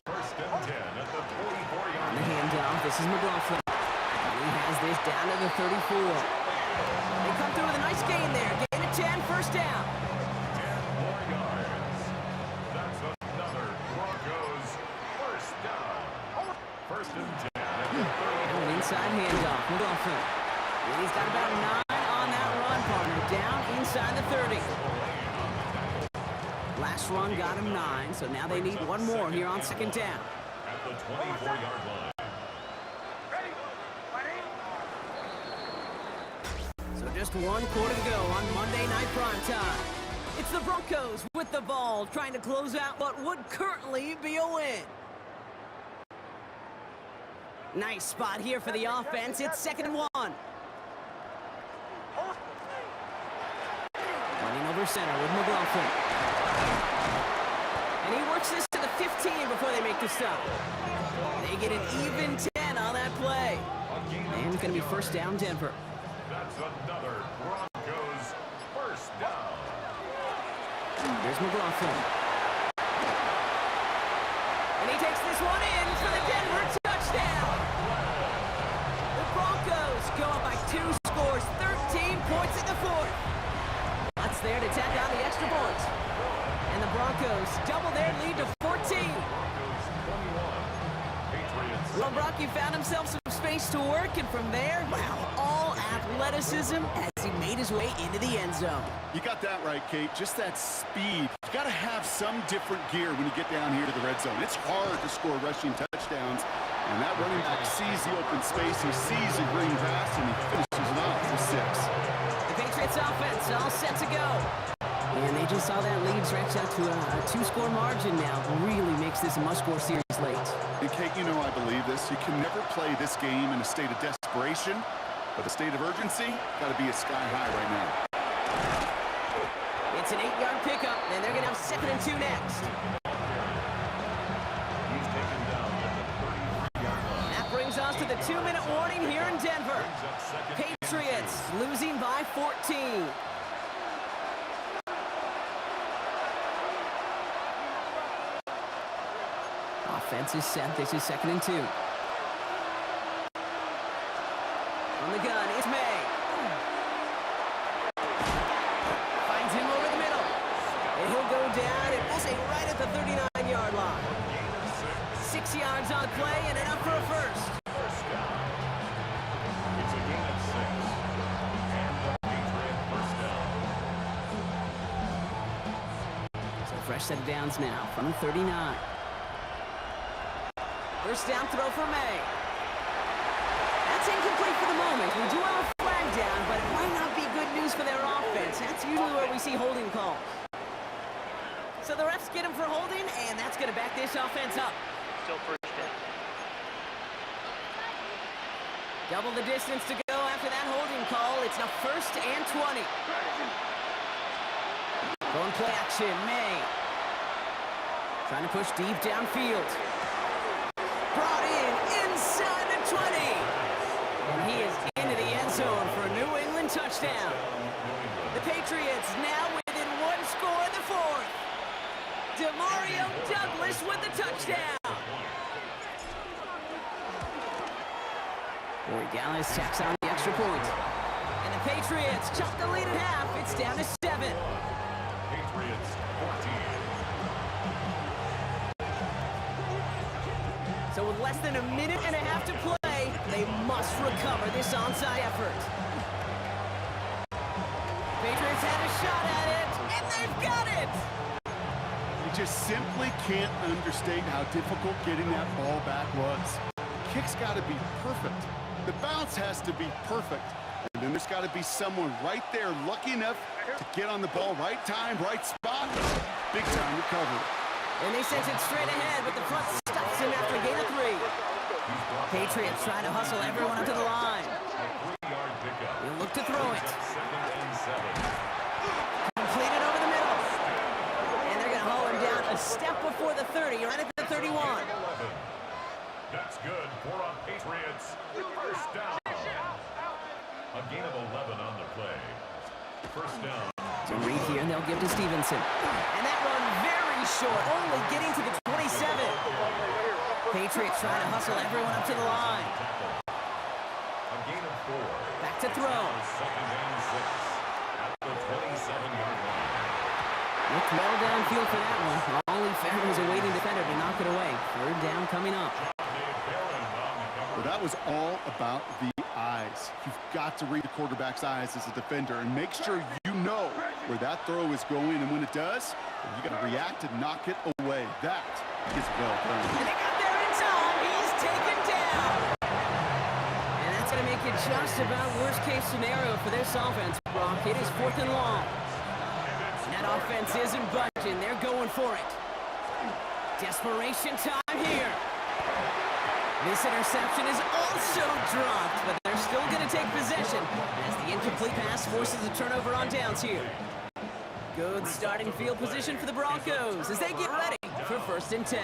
First and 10 at the 44-yard line. On the This is McLaughlin. And he has this down to the 34. They come through with a nice gain there. Gain of 10, first down. 10 more yards. That's another Broncos first down. First and 10 at the 30. And an inside handoff. McLaughlin. And he's got about 9 on that run, partner. Down inside the 30. Last run got him 9, so now they need one more here on second down. At the 24-yard line. So just 1 quarter to go on Monday Night Primetime. It's the Broncos with the ball, trying to close out what would currently be a win. Nice spot here for the offense. It's 2nd and 1. Running over center with McLaughlin. And he works this to the 15 before they make the stop. They get an even 10 on that play. And it's going to be first down, Denver. That's another Broncos first down. There's McLaughlin. And he takes this one in for the Denver touchdown. The Broncos go up by 2 scores, 13 points in the 4th. That's there to tack on the extra point. And the Broncos double their lead to 14. Broncos 21. Patriots. Well, Brock, you found himself some space to work, and from there, wow, all athleticism as he made his way into the end zone. You got that right, Kate. Just that speed. You got to have some different gear when you get down here to the red zone. It's hard to score rushing touchdowns, and that running back sees the open space, he sees the green grass, and he finishes it off for 6. The Patriots offense all set to go. And they just saw that lead stretch out to a 2-score margin now. Really makes this a must-score series late. And Kate, you know I believe this. You can never play this game in a state of desperation, but the state of urgency got to be at sky high right now. It's an 8-yard pickup, and they're going to have 2nd and 2 next. He's taken down at the 33-yard line. That brings us to the 2-minute warning here in Denver. Patriots losing by 14. Offense is set. This is 2nd and 2. On the gun, it's May. Finds him over the middle. And he'll go down, and we'll say right at the 39-yard line. 6 yards on the play, and enough for a first. First down. It's a gain of 6. And the Patriot first down. So fresh set of downs now from the 39. First down throw for May. That's incomplete for the moment. We do have a flag down, but it might not be good news for their offense. That's usually where we see holding calls. So the refs get him for holding, and that's going to back this offense up. Still first down. Double the distance to go after that holding call. It's now 1st and 20. Going play action, May. Trying to push deep downfield. Brought in inside the 20. And he is into the end zone for a New England touchdown. The Patriots now within 1 score in the 4th. Demario Douglas with the touchdown. Corey Gallis tacks on the extra point. And the Patriots chop the lead at half. It's down to 7. Patriots 14. So with less than a minute and a half to play, they must recover this onside effort. Patriots had a shot at it, and they've got it! You just simply can't understate how difficult getting that ball back was. Kick's got to be perfect. The bounce has to be perfect. And then there's got to be someone right there lucky enough to get on the ball right time, right spot. Big time recovery. And they sent it straight ahead, but the front stops him after a gain of 3. Patriots trying to hustle everyone up to the line. He'll look to throw it. Completed over the middle. And they're going to haul him down a step before the 30, right at the 31. That's good for a Patriots first down. A gain of 11 on the play. First down. To read here, and they'll give to Stevenson. And that run very short, only getting to the 27. Patriots trying to hustle everyone up to the line. A gain of 4. Back to throw. Second and 6 at the 27-yard line. Looked well downfield for that one. Only Farron was a waiting defender to knock it away. Third down coming up. Well, that was all about the eyes. You've got to read the quarterback's eyes as a defender and make sure you know where that throw is going, and when it does, you got to react and knock it away. That is well done. And they got there in time. He's taken down. And that's going to make it just about worst-case scenario for this offense, Brock. It is 4th and long. And that offense isn't budging. They're going for it. Desperation time here. This interception is also dropped, but they're still going to take possession as the incomplete pass forces a turnover on downs here. Good starting field position for the Broncos as they get ready for 1st and 10.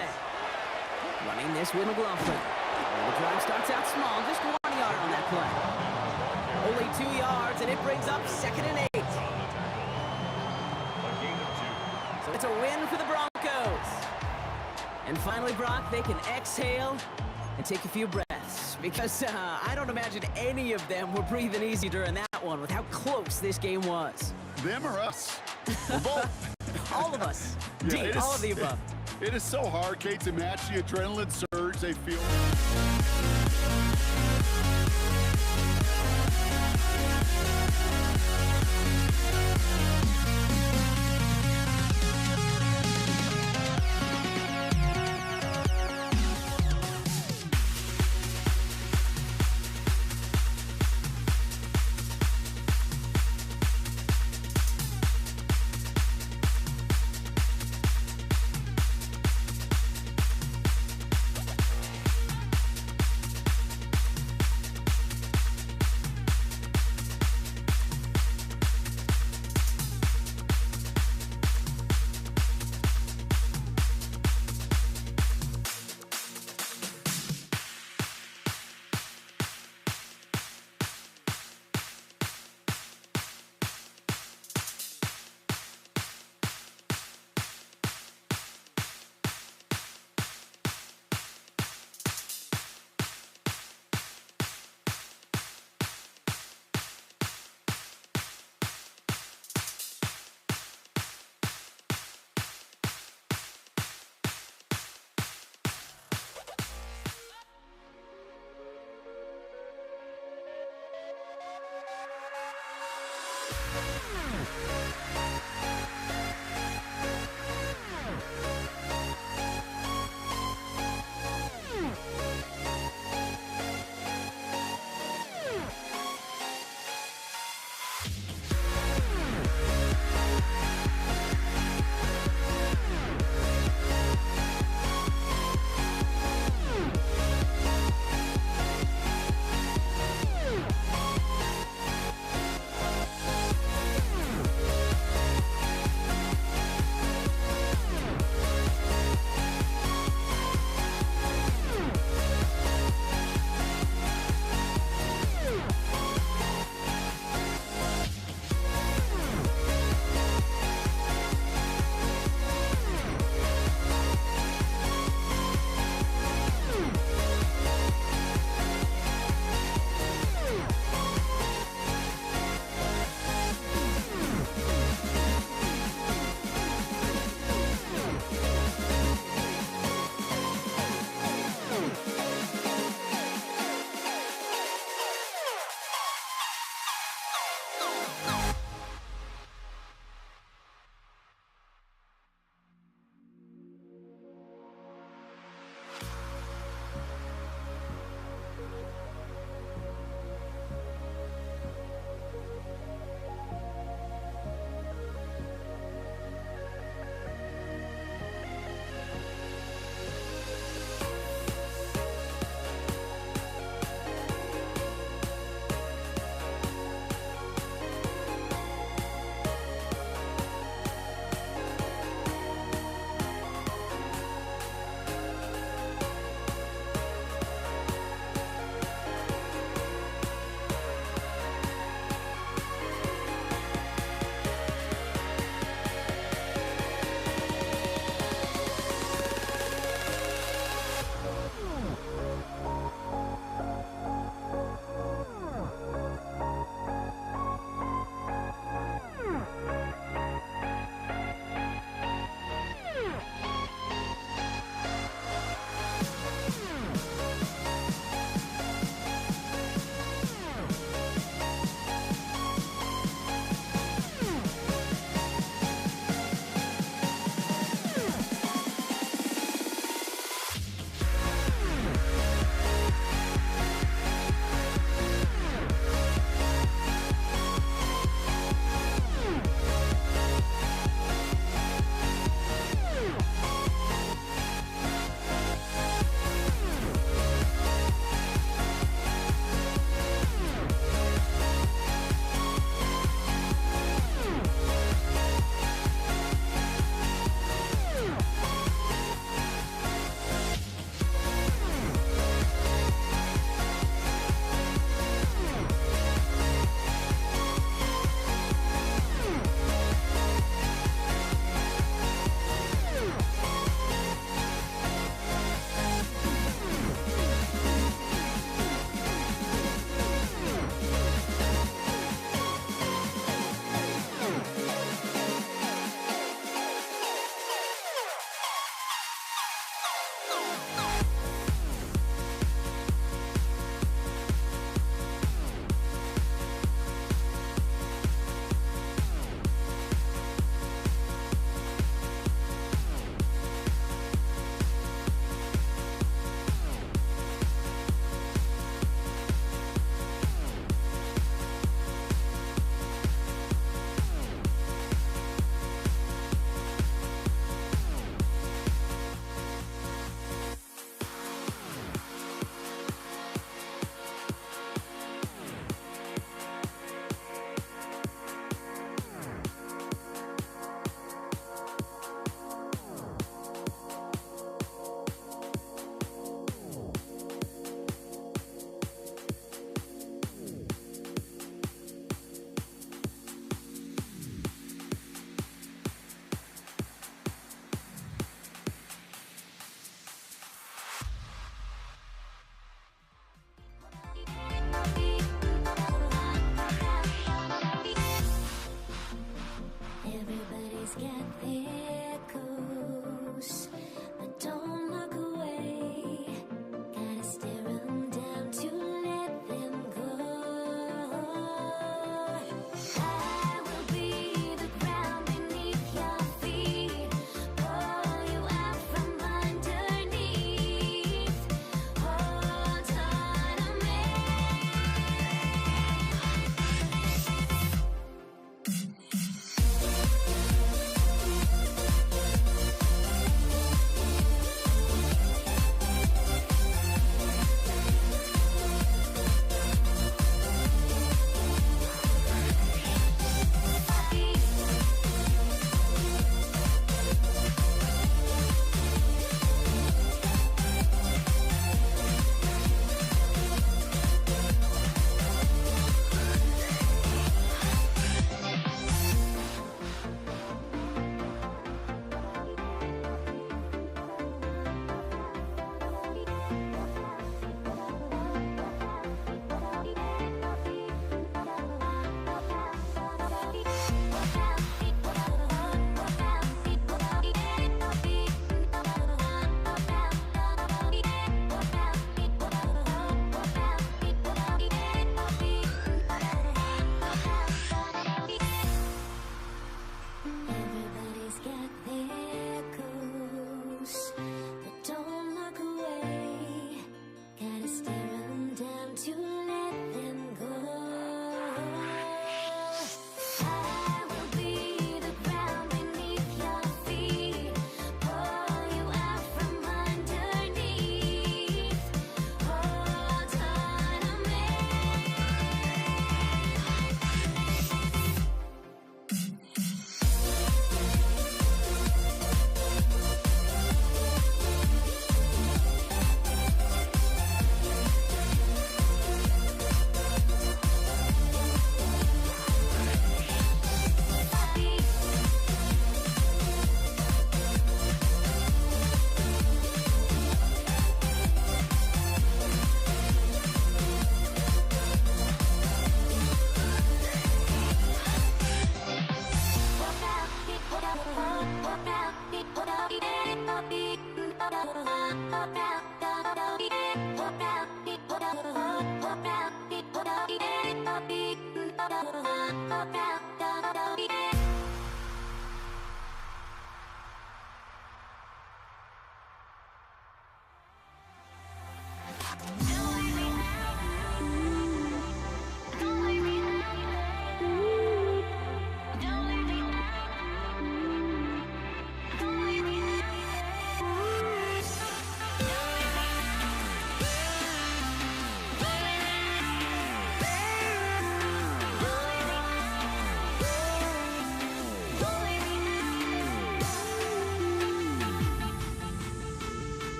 Running this with McLaughlin. The drive starts out small, just 1 yard on that play. Only 2 yards, and it brings up 2nd and 8. So it's a win for the Broncos. And finally, Brock, they can exhale and take a few breaths, because I don't imagine any of them were breathing easy during that one with how close this game was. Them or us? Or both? All of us. Yeah, Deep, all of the above. It is so hard, Kate, to match the adrenaline surge they feel.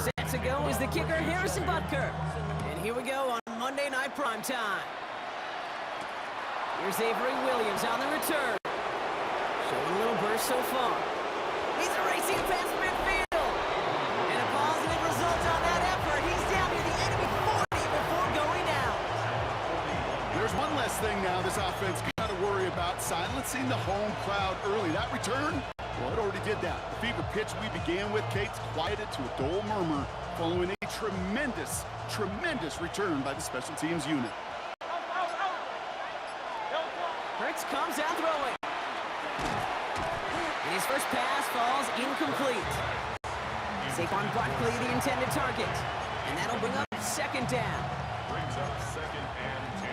Set to go is the kicker, Harrison Butker. And here we go on Monday Night Primetime. Here's Avery Williams on the return. Showing a little burst so far. He's a racing past midfield. And a positive result There's one less thing now this offense got to worry about, silencing the home crowd early. That return, well, it already did that. The fever pitch we began with, Kate's quieted to a dull murmur following a tremendous return by the special teams unit. Hurts comes out throwing. And his first pass falls incomplete. Saquon Barkley, the intended target. And that'll bring up second down. Brings up second and 10.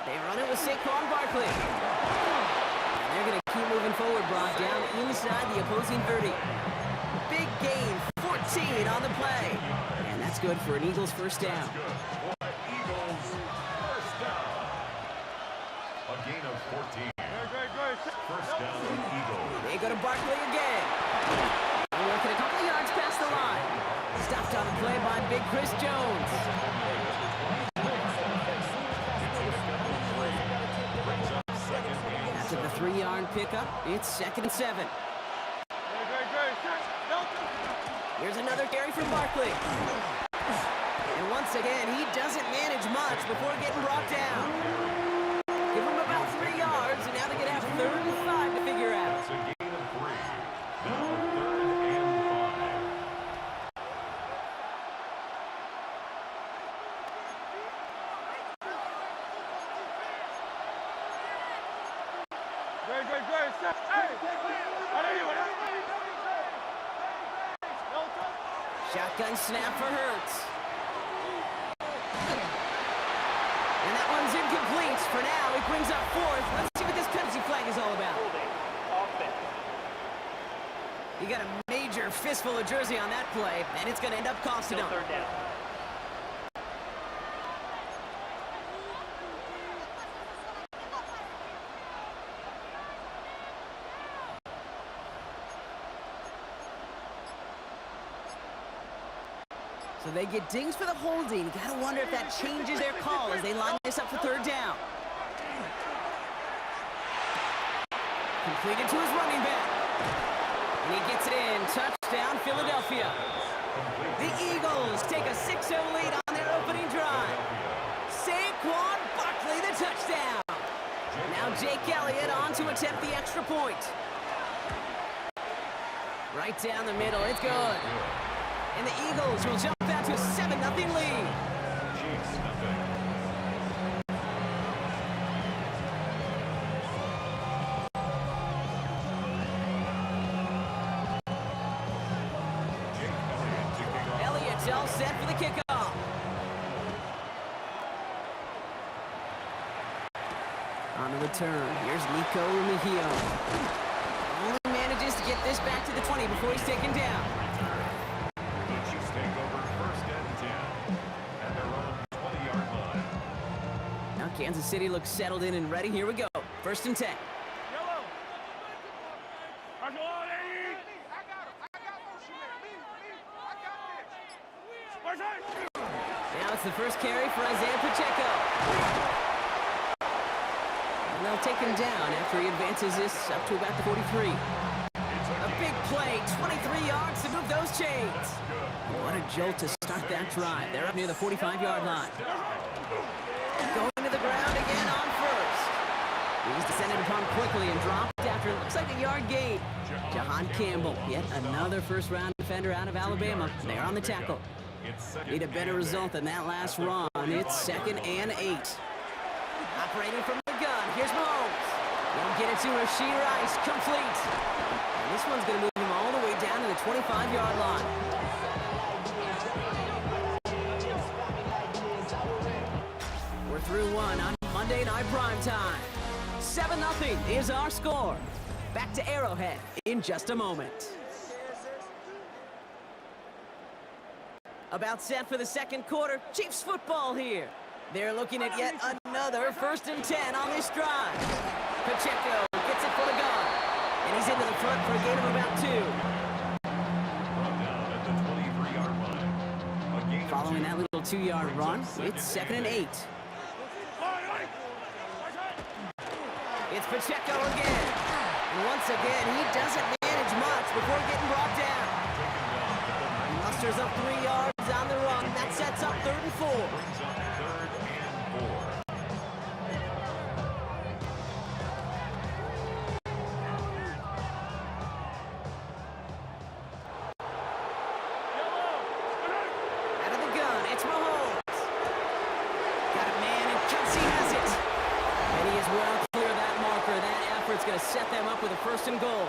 They run it with Saquon Barkley. And they're going to keep moving forward, Brock, down inside the opposing 30. Big gain, 14 on the play. And that's good for an Eagles first down. Good for Eagles first down. A gain of 14. First down Eagles. They go to Barkley again. And working a couple of yards past the line. Stopped on the play by Big Chris Jones. After the 3-yard pickup, it's second and 7. Here's another carry from Barkley. And once again, he doesn't manage much before getting brought down. Give him about 3 yards, and now they're going to have 3rd and 5 to figure out. It's a gain of 3. Now 3rd and 5. Shotgun snap for Hurts. And that one's incomplete. For now, it brings up 4th. Let's see what this penalty flag is all about. You got a major fistful of jersey on that play, and it's going to end up costing them. Third down. So they get dings for the holding. Gotta wonder if that changes their call as they line this up for 3rd down. Completed to his running back. And he gets it in. Touchdown, Philadelphia. The Eagles take a 6-0 lead on their opening drive. Saquon Barkley, the touchdown. Now Jake Elliott on to attempt the extra point. Right down the middle. It's good. And the Eagles will jump out to a 7-0 lead. Chiefs nothing. Jake Elliott to kick off. Elliott's all set for the kickoff. On the return, here's Nico Mejia. Only manages to get this back to the 20 before he's taken down. The Chiefs take over first and 10 at their own 20-yard line. Now Kansas City looks settled in and ready. Here we go. 1st and 10. Now it's the first carry for Isaiah Pacheco. And they'll take him down after he advances this up to about the 43. A big play, 23 yards to move those chains. What a jolt to start that drive. They're up near the 45-yard line. Going to the ground again on 1st. He was descended upon quickly and dropped after it looks like a yard gain. Jahan Campbell, yet another first-round defender out of Alabama. They're on the tackle. Need a better result than that last run. It's 2nd and 8. Operating from the gun, here's Mahomes. They'll get it to Rashee Rice, complete. And this one's going to move him all the way down to the 25-yard line. We're through one on Monday Night Primetime. 7-0 is our score. Back to Arrowhead in just a moment. About set for the 2nd quarter. Chiefs football here. They're looking at yet another 1st and 10 on this drive. Pacheco gets it for the gun. And he's into the front for a gain of about 2. Brought down at the 23-yard line. A gain of Following 2. that little 2-yard run, Brings up it's 2nd second and and 8. It's Pacheco again. And once again, he doesn't manage much before getting brought down. He musters up 3 yards on the run. That sets up 3rd and 4. Brings up 3rd and 4. Out of the gun, it's Mahomes. Got a man, and Kelsey has it. And he is well clear of that marker. That effort's going to set them up with a 1st and goal.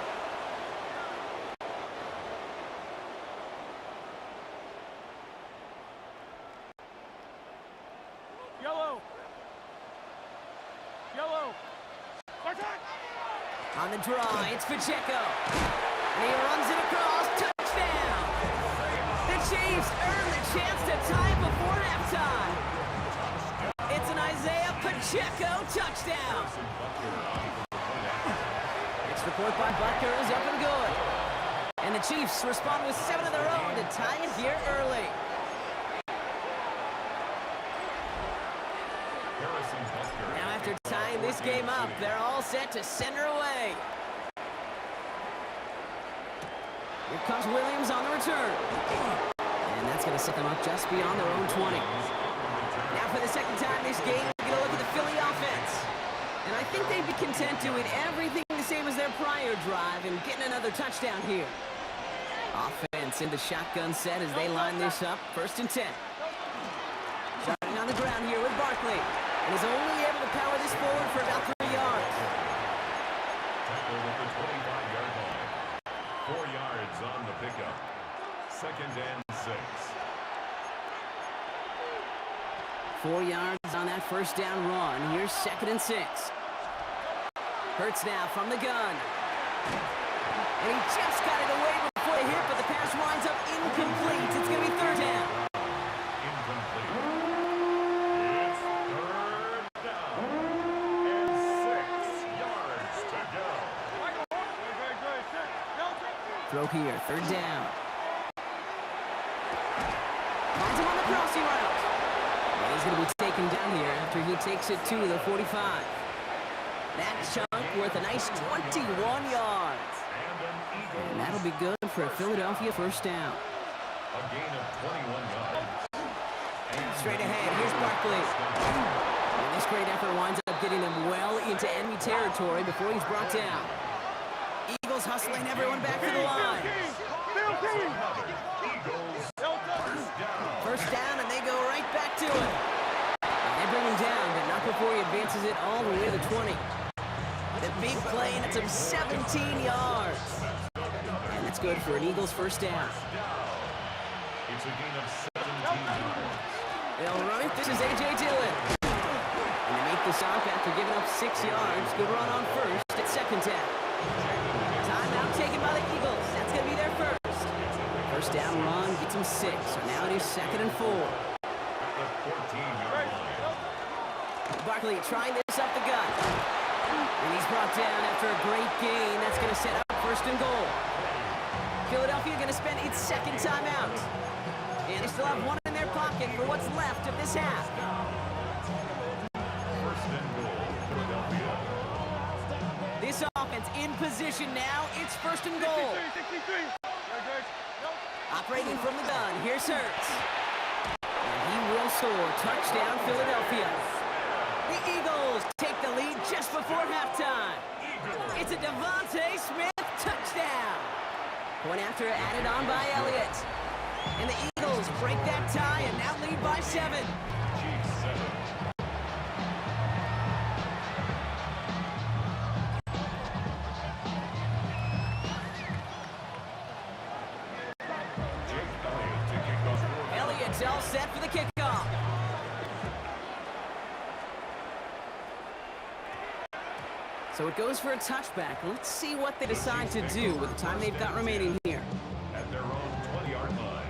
On the draw, it's Pacheco. And he runs it across. Touchdown! The Chiefs earn the chance to tie it before halftime. It's an Isaiah Pacheco touchdown. Extra point by Butker is up and good. And the Chiefs respond with 7 of their own to tie it here early. Now after tying this game up, they're all set to center away. Here comes Williams on the return. And that's going to set them up just beyond their own 20. Now for the second time this game, we're going to look at the Philly offense. And I think they'd be content doing everything the same as their prior drive and getting another touchdown here. Offense in the shotgun set as they line this up. 1st and 10. Starting on the ground here with Barkley. And is only able to power this forward for about 3 yards. Tackle at the 25-yard line. 4 yards on the pickup. 2nd and 6. 4 yards on that 1st down run. Here's 2nd and 6. Hurts now from the gun. And he just got it away before the hit, but the pass winds up incomplete. It's going to be 3rd down. Incomplete. It's 3rd down. And 6 yards to go. Throw here, 3rd down. Finds him on the crossing route. And he's going to be taken down here after he takes it to the 45. That chunk worth a nice 21 yards. And that'll be good for a Philadelphia 1st down. A gain of 21 yards. Straight ahead, here's Barkley. And this great effort winds up getting him well into enemy territory before he's brought down. Eagles hustling everyone back to the line. First down, and they go right back to it. And they bring him down, but not before he advances it all the way to the 20. The big play, and it's him 17 yards. And that's good for an Eagles 1st down. It's a gain of 17 yards. They'll run it. This is A.J. Dillon. And they make the stop after giving up 6 yards. Good run on 1st at 2nd down. Timeout taken by the Eagles. That's going to be their 1st. 1st down run gets them 6. So now it is 2nd and 4. The 14-yard line. Barkley trying this up the gut. And he's brought down after a great gain. That's going to set up 1st and goal. Philadelphia going to spend its 2nd timeout. And they still have 1 in their pocket for what's left of this half. 1st and goal, Philadelphia. This offense in position now. It's 1st and goal. Operating from the gun. Here's Hurts. And he will score. Touchdown, Philadelphia. The Eagles take the lead just before halftime. It's a Devontae Smith touchdown. Point after added on by Elliott. And the Eagles break that tie and now lead by 7. Chiefs 7. Jake Elliott to kick off. Elliott's all set for the kickoff. So it goes for a touchback. Let's see what they decide to do with the time they've got remaining here. At their own 20-yard line.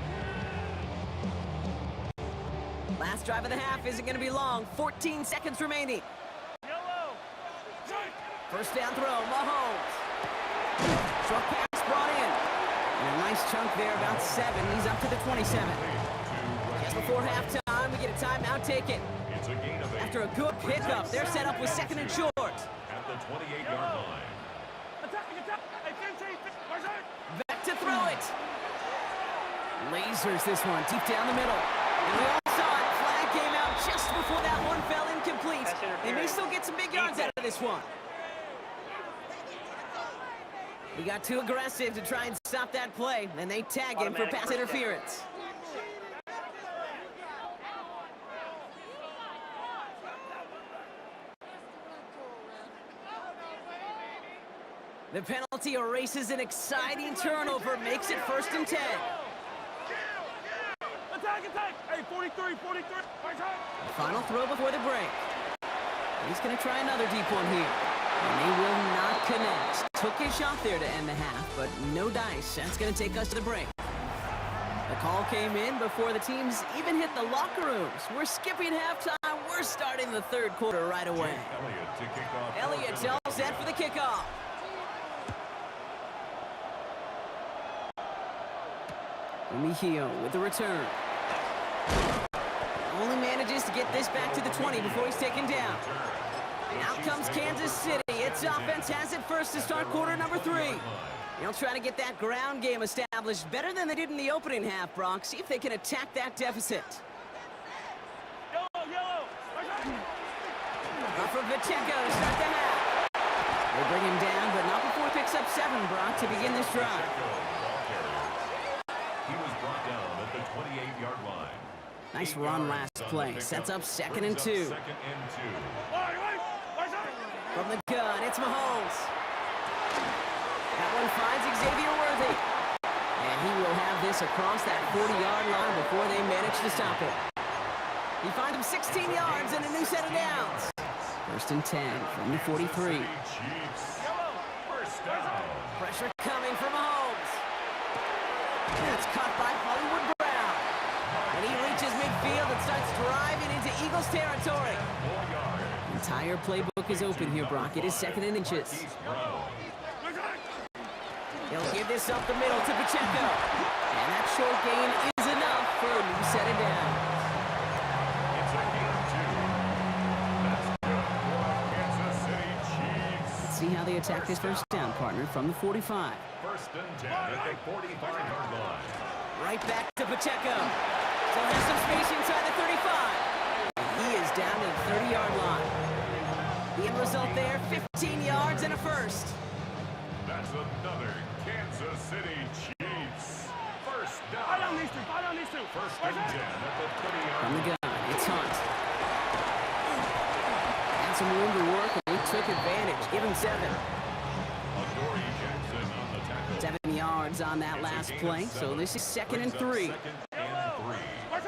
Last drive of the half isn't going to be long. 14 seconds remaining. First down throw, Mahomes. Short pass brought in. And a nice chunk there, about 7. He's up to the 27. Just before halftime, we get a timeout taken. It's a gain of 8. After a good pickup, they're set up with 2nd and short. At the the 28-yard line. Attack! Hey, Finn, Back to throw it. Lasers this one deep down the middle. And we all saw it. Flag came out just before that one fell incomplete. That's They may interference. still get some big yards out of this one. He got too aggressive to try and stop that play, and they tag him for Automatic pass first down. interference. The penalty erases an exciting turnover, makes it 1st and 10. Attack! Hey, 43! The final throw before the break. He's going to try another deep one here. And they will not connect. Took his shot there to end the half, but no dice. That's going to take us to the break. The call came in before the teams even hit the locker rooms. We're skipping halftime. We're starting the 3rd quarter right away. Elliott to kick off. Elliott all set for the kickoff. Mejio with the return. Only manages to get this back to the 20 before he's taken down. Out comes Kansas City. Its offense has it first to start quarter number 3. They'll try to get that ground game established better than they did in the opening half, Brock. See if they can attack that deficit. Off from Pacheco to start the half. They bring him down, but not before he picks up 7, Brock, to begin this drive. He was brought down at the 28-yard line. Nice 8 run yards last on the play. pickup. Sets up 2nd and Brings 2. up 2nd and 2. From the gun, it's Mahomes. That one finds Xavier Worthy. And he will have this across that 40-yard line before they manage to stop it. He finds him 16 yards and a new set of downs. 1st and 10 from the 43. Chiefs. First down. Pressure coming from Mahomes. That's caught by Hollywood Brown. And he reaches midfield and starts driving into Eagles territory. 4 yards. Entire playbook is open here, Brock. It is 2nd and inches. Marquise Brown. He'll give this up the middle to Pacheco. And that short gain is enough for a new set of downs. It's a gain of 2. That's good for Kansas City Chiefs. Let's see how they attack this first down, partner, from the 45. 1st and 10 at the 45-yard line. Right back to Pacheco. Still has some space inside the 35. And he is down to the 30-yard line. The end result there, 15 yards and a first. That's another Kansas City Chiefs. First down. First and 10 at the 30-yard From the line. gun, it's Hunt. Had some room to work, and he took advantage. Give him 7. Adoree Jackson on the tackle. 7 yards on that last play, so this is 2nd and 3. 2nd and 3. At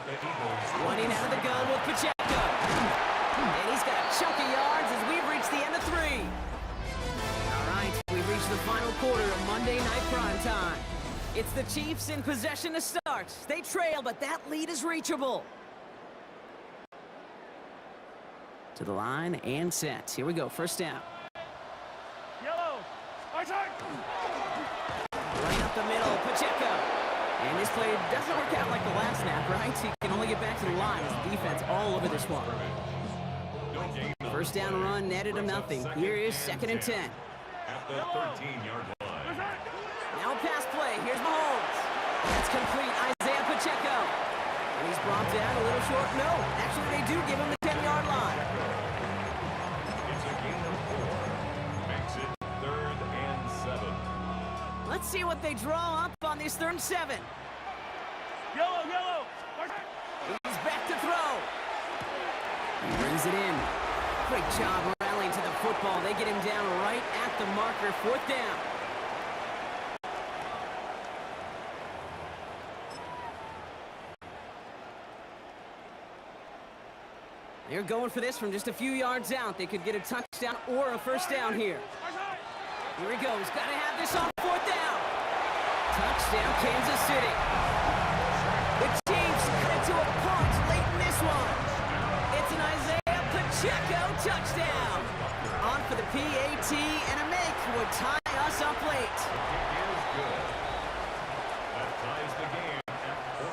the Eagles. Running out of the gun with Pacheco. And he's got a chunk of yards as we've reached the end of 3. All right, we've reached the final quarter of Monday Night Prime Time. It's the Chiefs in possession to start. They trail, but that lead is reachable. To the line and set. Here we go, first down. Right up the middle, Pacheco. And this play doesn't work out like the last snap, right? He can only get back to the line as the defense all over this one. First down run netted him nothing. Here is 2nd and 10. At the 13-yard line. Now a pass play. Here's Mahomes. That's complete. Isaiah Pacheco. And he's brought down a little short. No, actually they do give him the 10-yard line. It's a gain of 4. Makes it 3rd and 7. Let's see what they draw up on this 3rd and 7. He's back to throw. He brings it in. Great job rallying to the football. They get him down right at the marker. 4th down. They're going for this from just a few yards out. They could get a touchdown or a first down here. Here he goes. Got to have this on 4th down. Touchdown, Kansas City. The Chiefs cut it to a punch late in this one. It's an Isaiah Pacheco touchdown. On for the PAT, and a make would tie us up late. It is good. That ties the game at 14.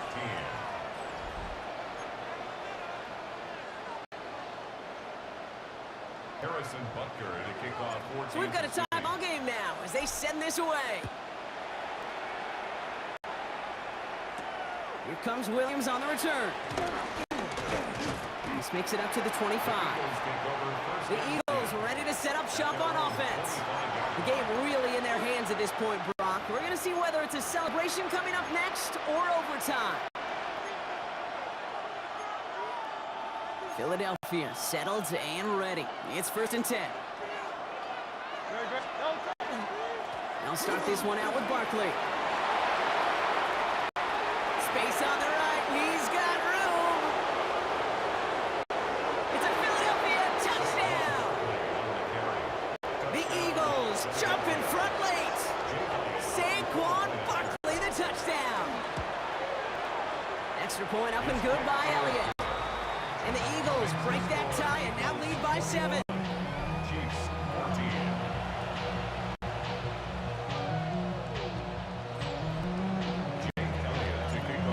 Harrison Butker to kick off 14. So we've got a tie ball game now as they send this away. Here comes Williams on the return. This makes it up to the 25. The Eagles ready to set up shop on offense. The game really in their hands at this point, Brock. We're going to see whether it's a celebration coming up next or overtime. Philadelphia settled and ready. It's 1st and 10. They'll start this one out with Barkley. Space on the right. He's got room. It's a Philadelphia touchdown. The Eagles jump in front late. Saquon Barkley the touchdown. Extra point up and good by Elliott. And the Eagles break that tie and now lead by 7. Chiefs 14.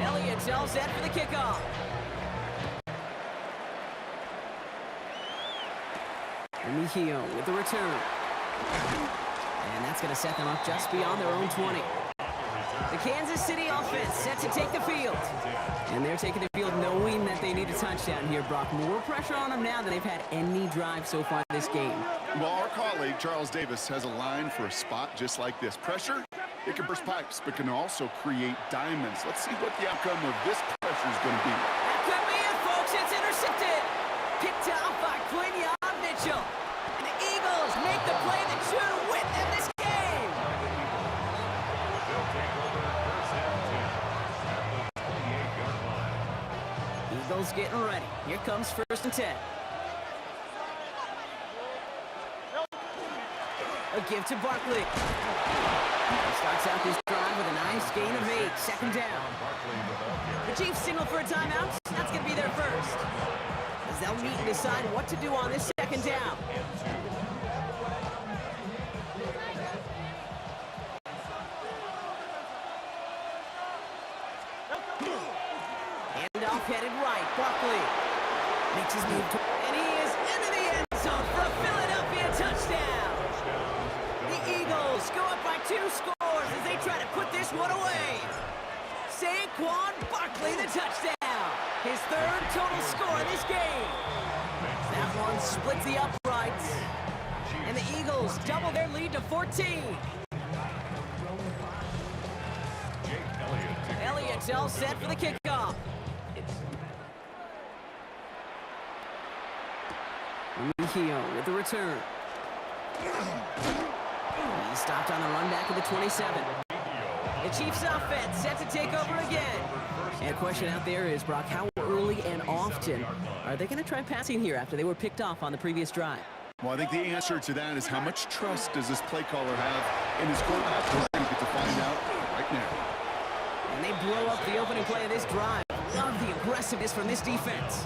Elliott's all set for the kickoff. Mejio with the return. And that's going to set them up just beyond their own 20. The Kansas City offense set to take the field. And they're taking the field knowing that they need a touchdown here, Brock. More pressure on them now than they've had any drive so far this game. Well, our colleague, Charles Davis, has a line for a spot just like this. Pressure, it can burst pipes, but can also create diamonds. Let's see what the outcome of this pressure is going to be. That could be it, folks. It's intercepted. Picked off by Quinion Mitchell. And the Eagles make the play that should win them this game. They'll take over first and 10 at the 28-yard line. Eagles getting ready. Here comes 1st and 10. A give to Barkley. He starts out this drive with a nice gain of 8. 2nd down. The Chiefs signal for a timeout. That's going to be their first. As they'll meet and decide what to do on this 2nd down. Handoff headed right. Barkley makes his move. And he is into the end zone for a Philadelphia touchdown. The Eagles go up by 2 scores as they try to put this one away. Saquon Barkley the touchdown. His 3rd total score in this game. That one splits the uprights. And the Eagles double their lead to 14. Elliott's all set for the kickoff. Mejio with the return. He stopped on the run back of the 27. The Chiefs offense set to take over again. And a question out there is, Brock, how early and often are they going to try passing here after they were picked off on the previous drive? Well, I think the answer to that is how much trust does this play caller have in his quarterback? We're going to get to find out right now. And they blow up the opening play of this drive. Love the aggressiveness from this defense.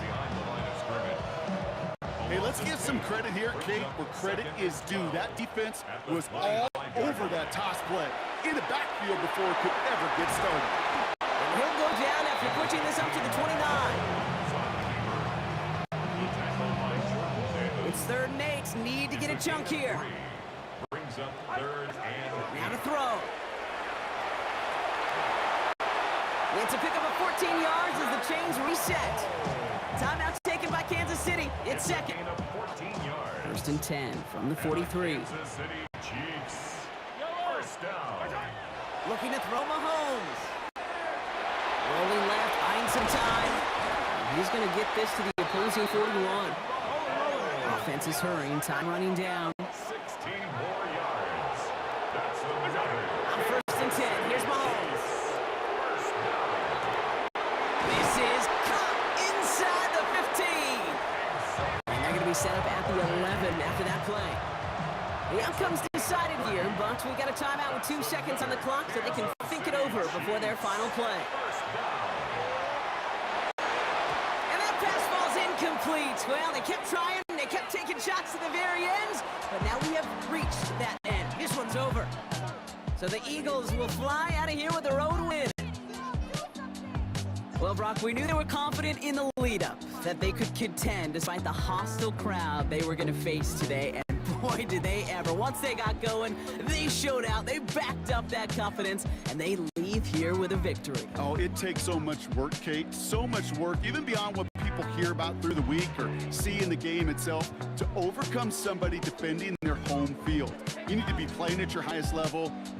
Hey, let's give some credit here, Kate, where credit is due. That defense was all over that toss play in the backfield before it could ever get started. And he'll go down after pushing this up to the 29. It's 3rd and 8. Need to get a chunk here. Brings up 3rd and Now to throw. It's a pickup of 14 yards as the chains reset. Timeout taken by Kansas City. It's 2nd. 14 yards. 1st and 10 from the 43. Kansas City Chiefs. First down. Looking to throw Mahomes. Rolling left, eyeing some time. He's going to get this to the opposing 41. Offense is hurrying, time running down. 16 more yards. That's another. On 1st and 10, here's Mahomes. This is caught inside the 15. And they're going to be set up at the 11 after that play. The outcome's decided here, but we got a timeout with 2 seconds on the clock so they can think it over before their final play. And that pass falls incomplete. Well, they kept trying, they kept taking shots to the very end, but now we have reached that end. This one's over. So the Eagles will fly out of here with their own win. Well, Brock, we knew they were confident in the lead-up, that they could contend despite the hostile crowd they were going to face today. And boy, did they ever. Once they got going, they showed out, they backed up that confidence, and they leave here with a victory. Oh, it takes so much work, Kate, so much work, even beyond what people hear about through the week or see in the game itself, to overcome somebody defending their home field. You need to be playing at your highest level,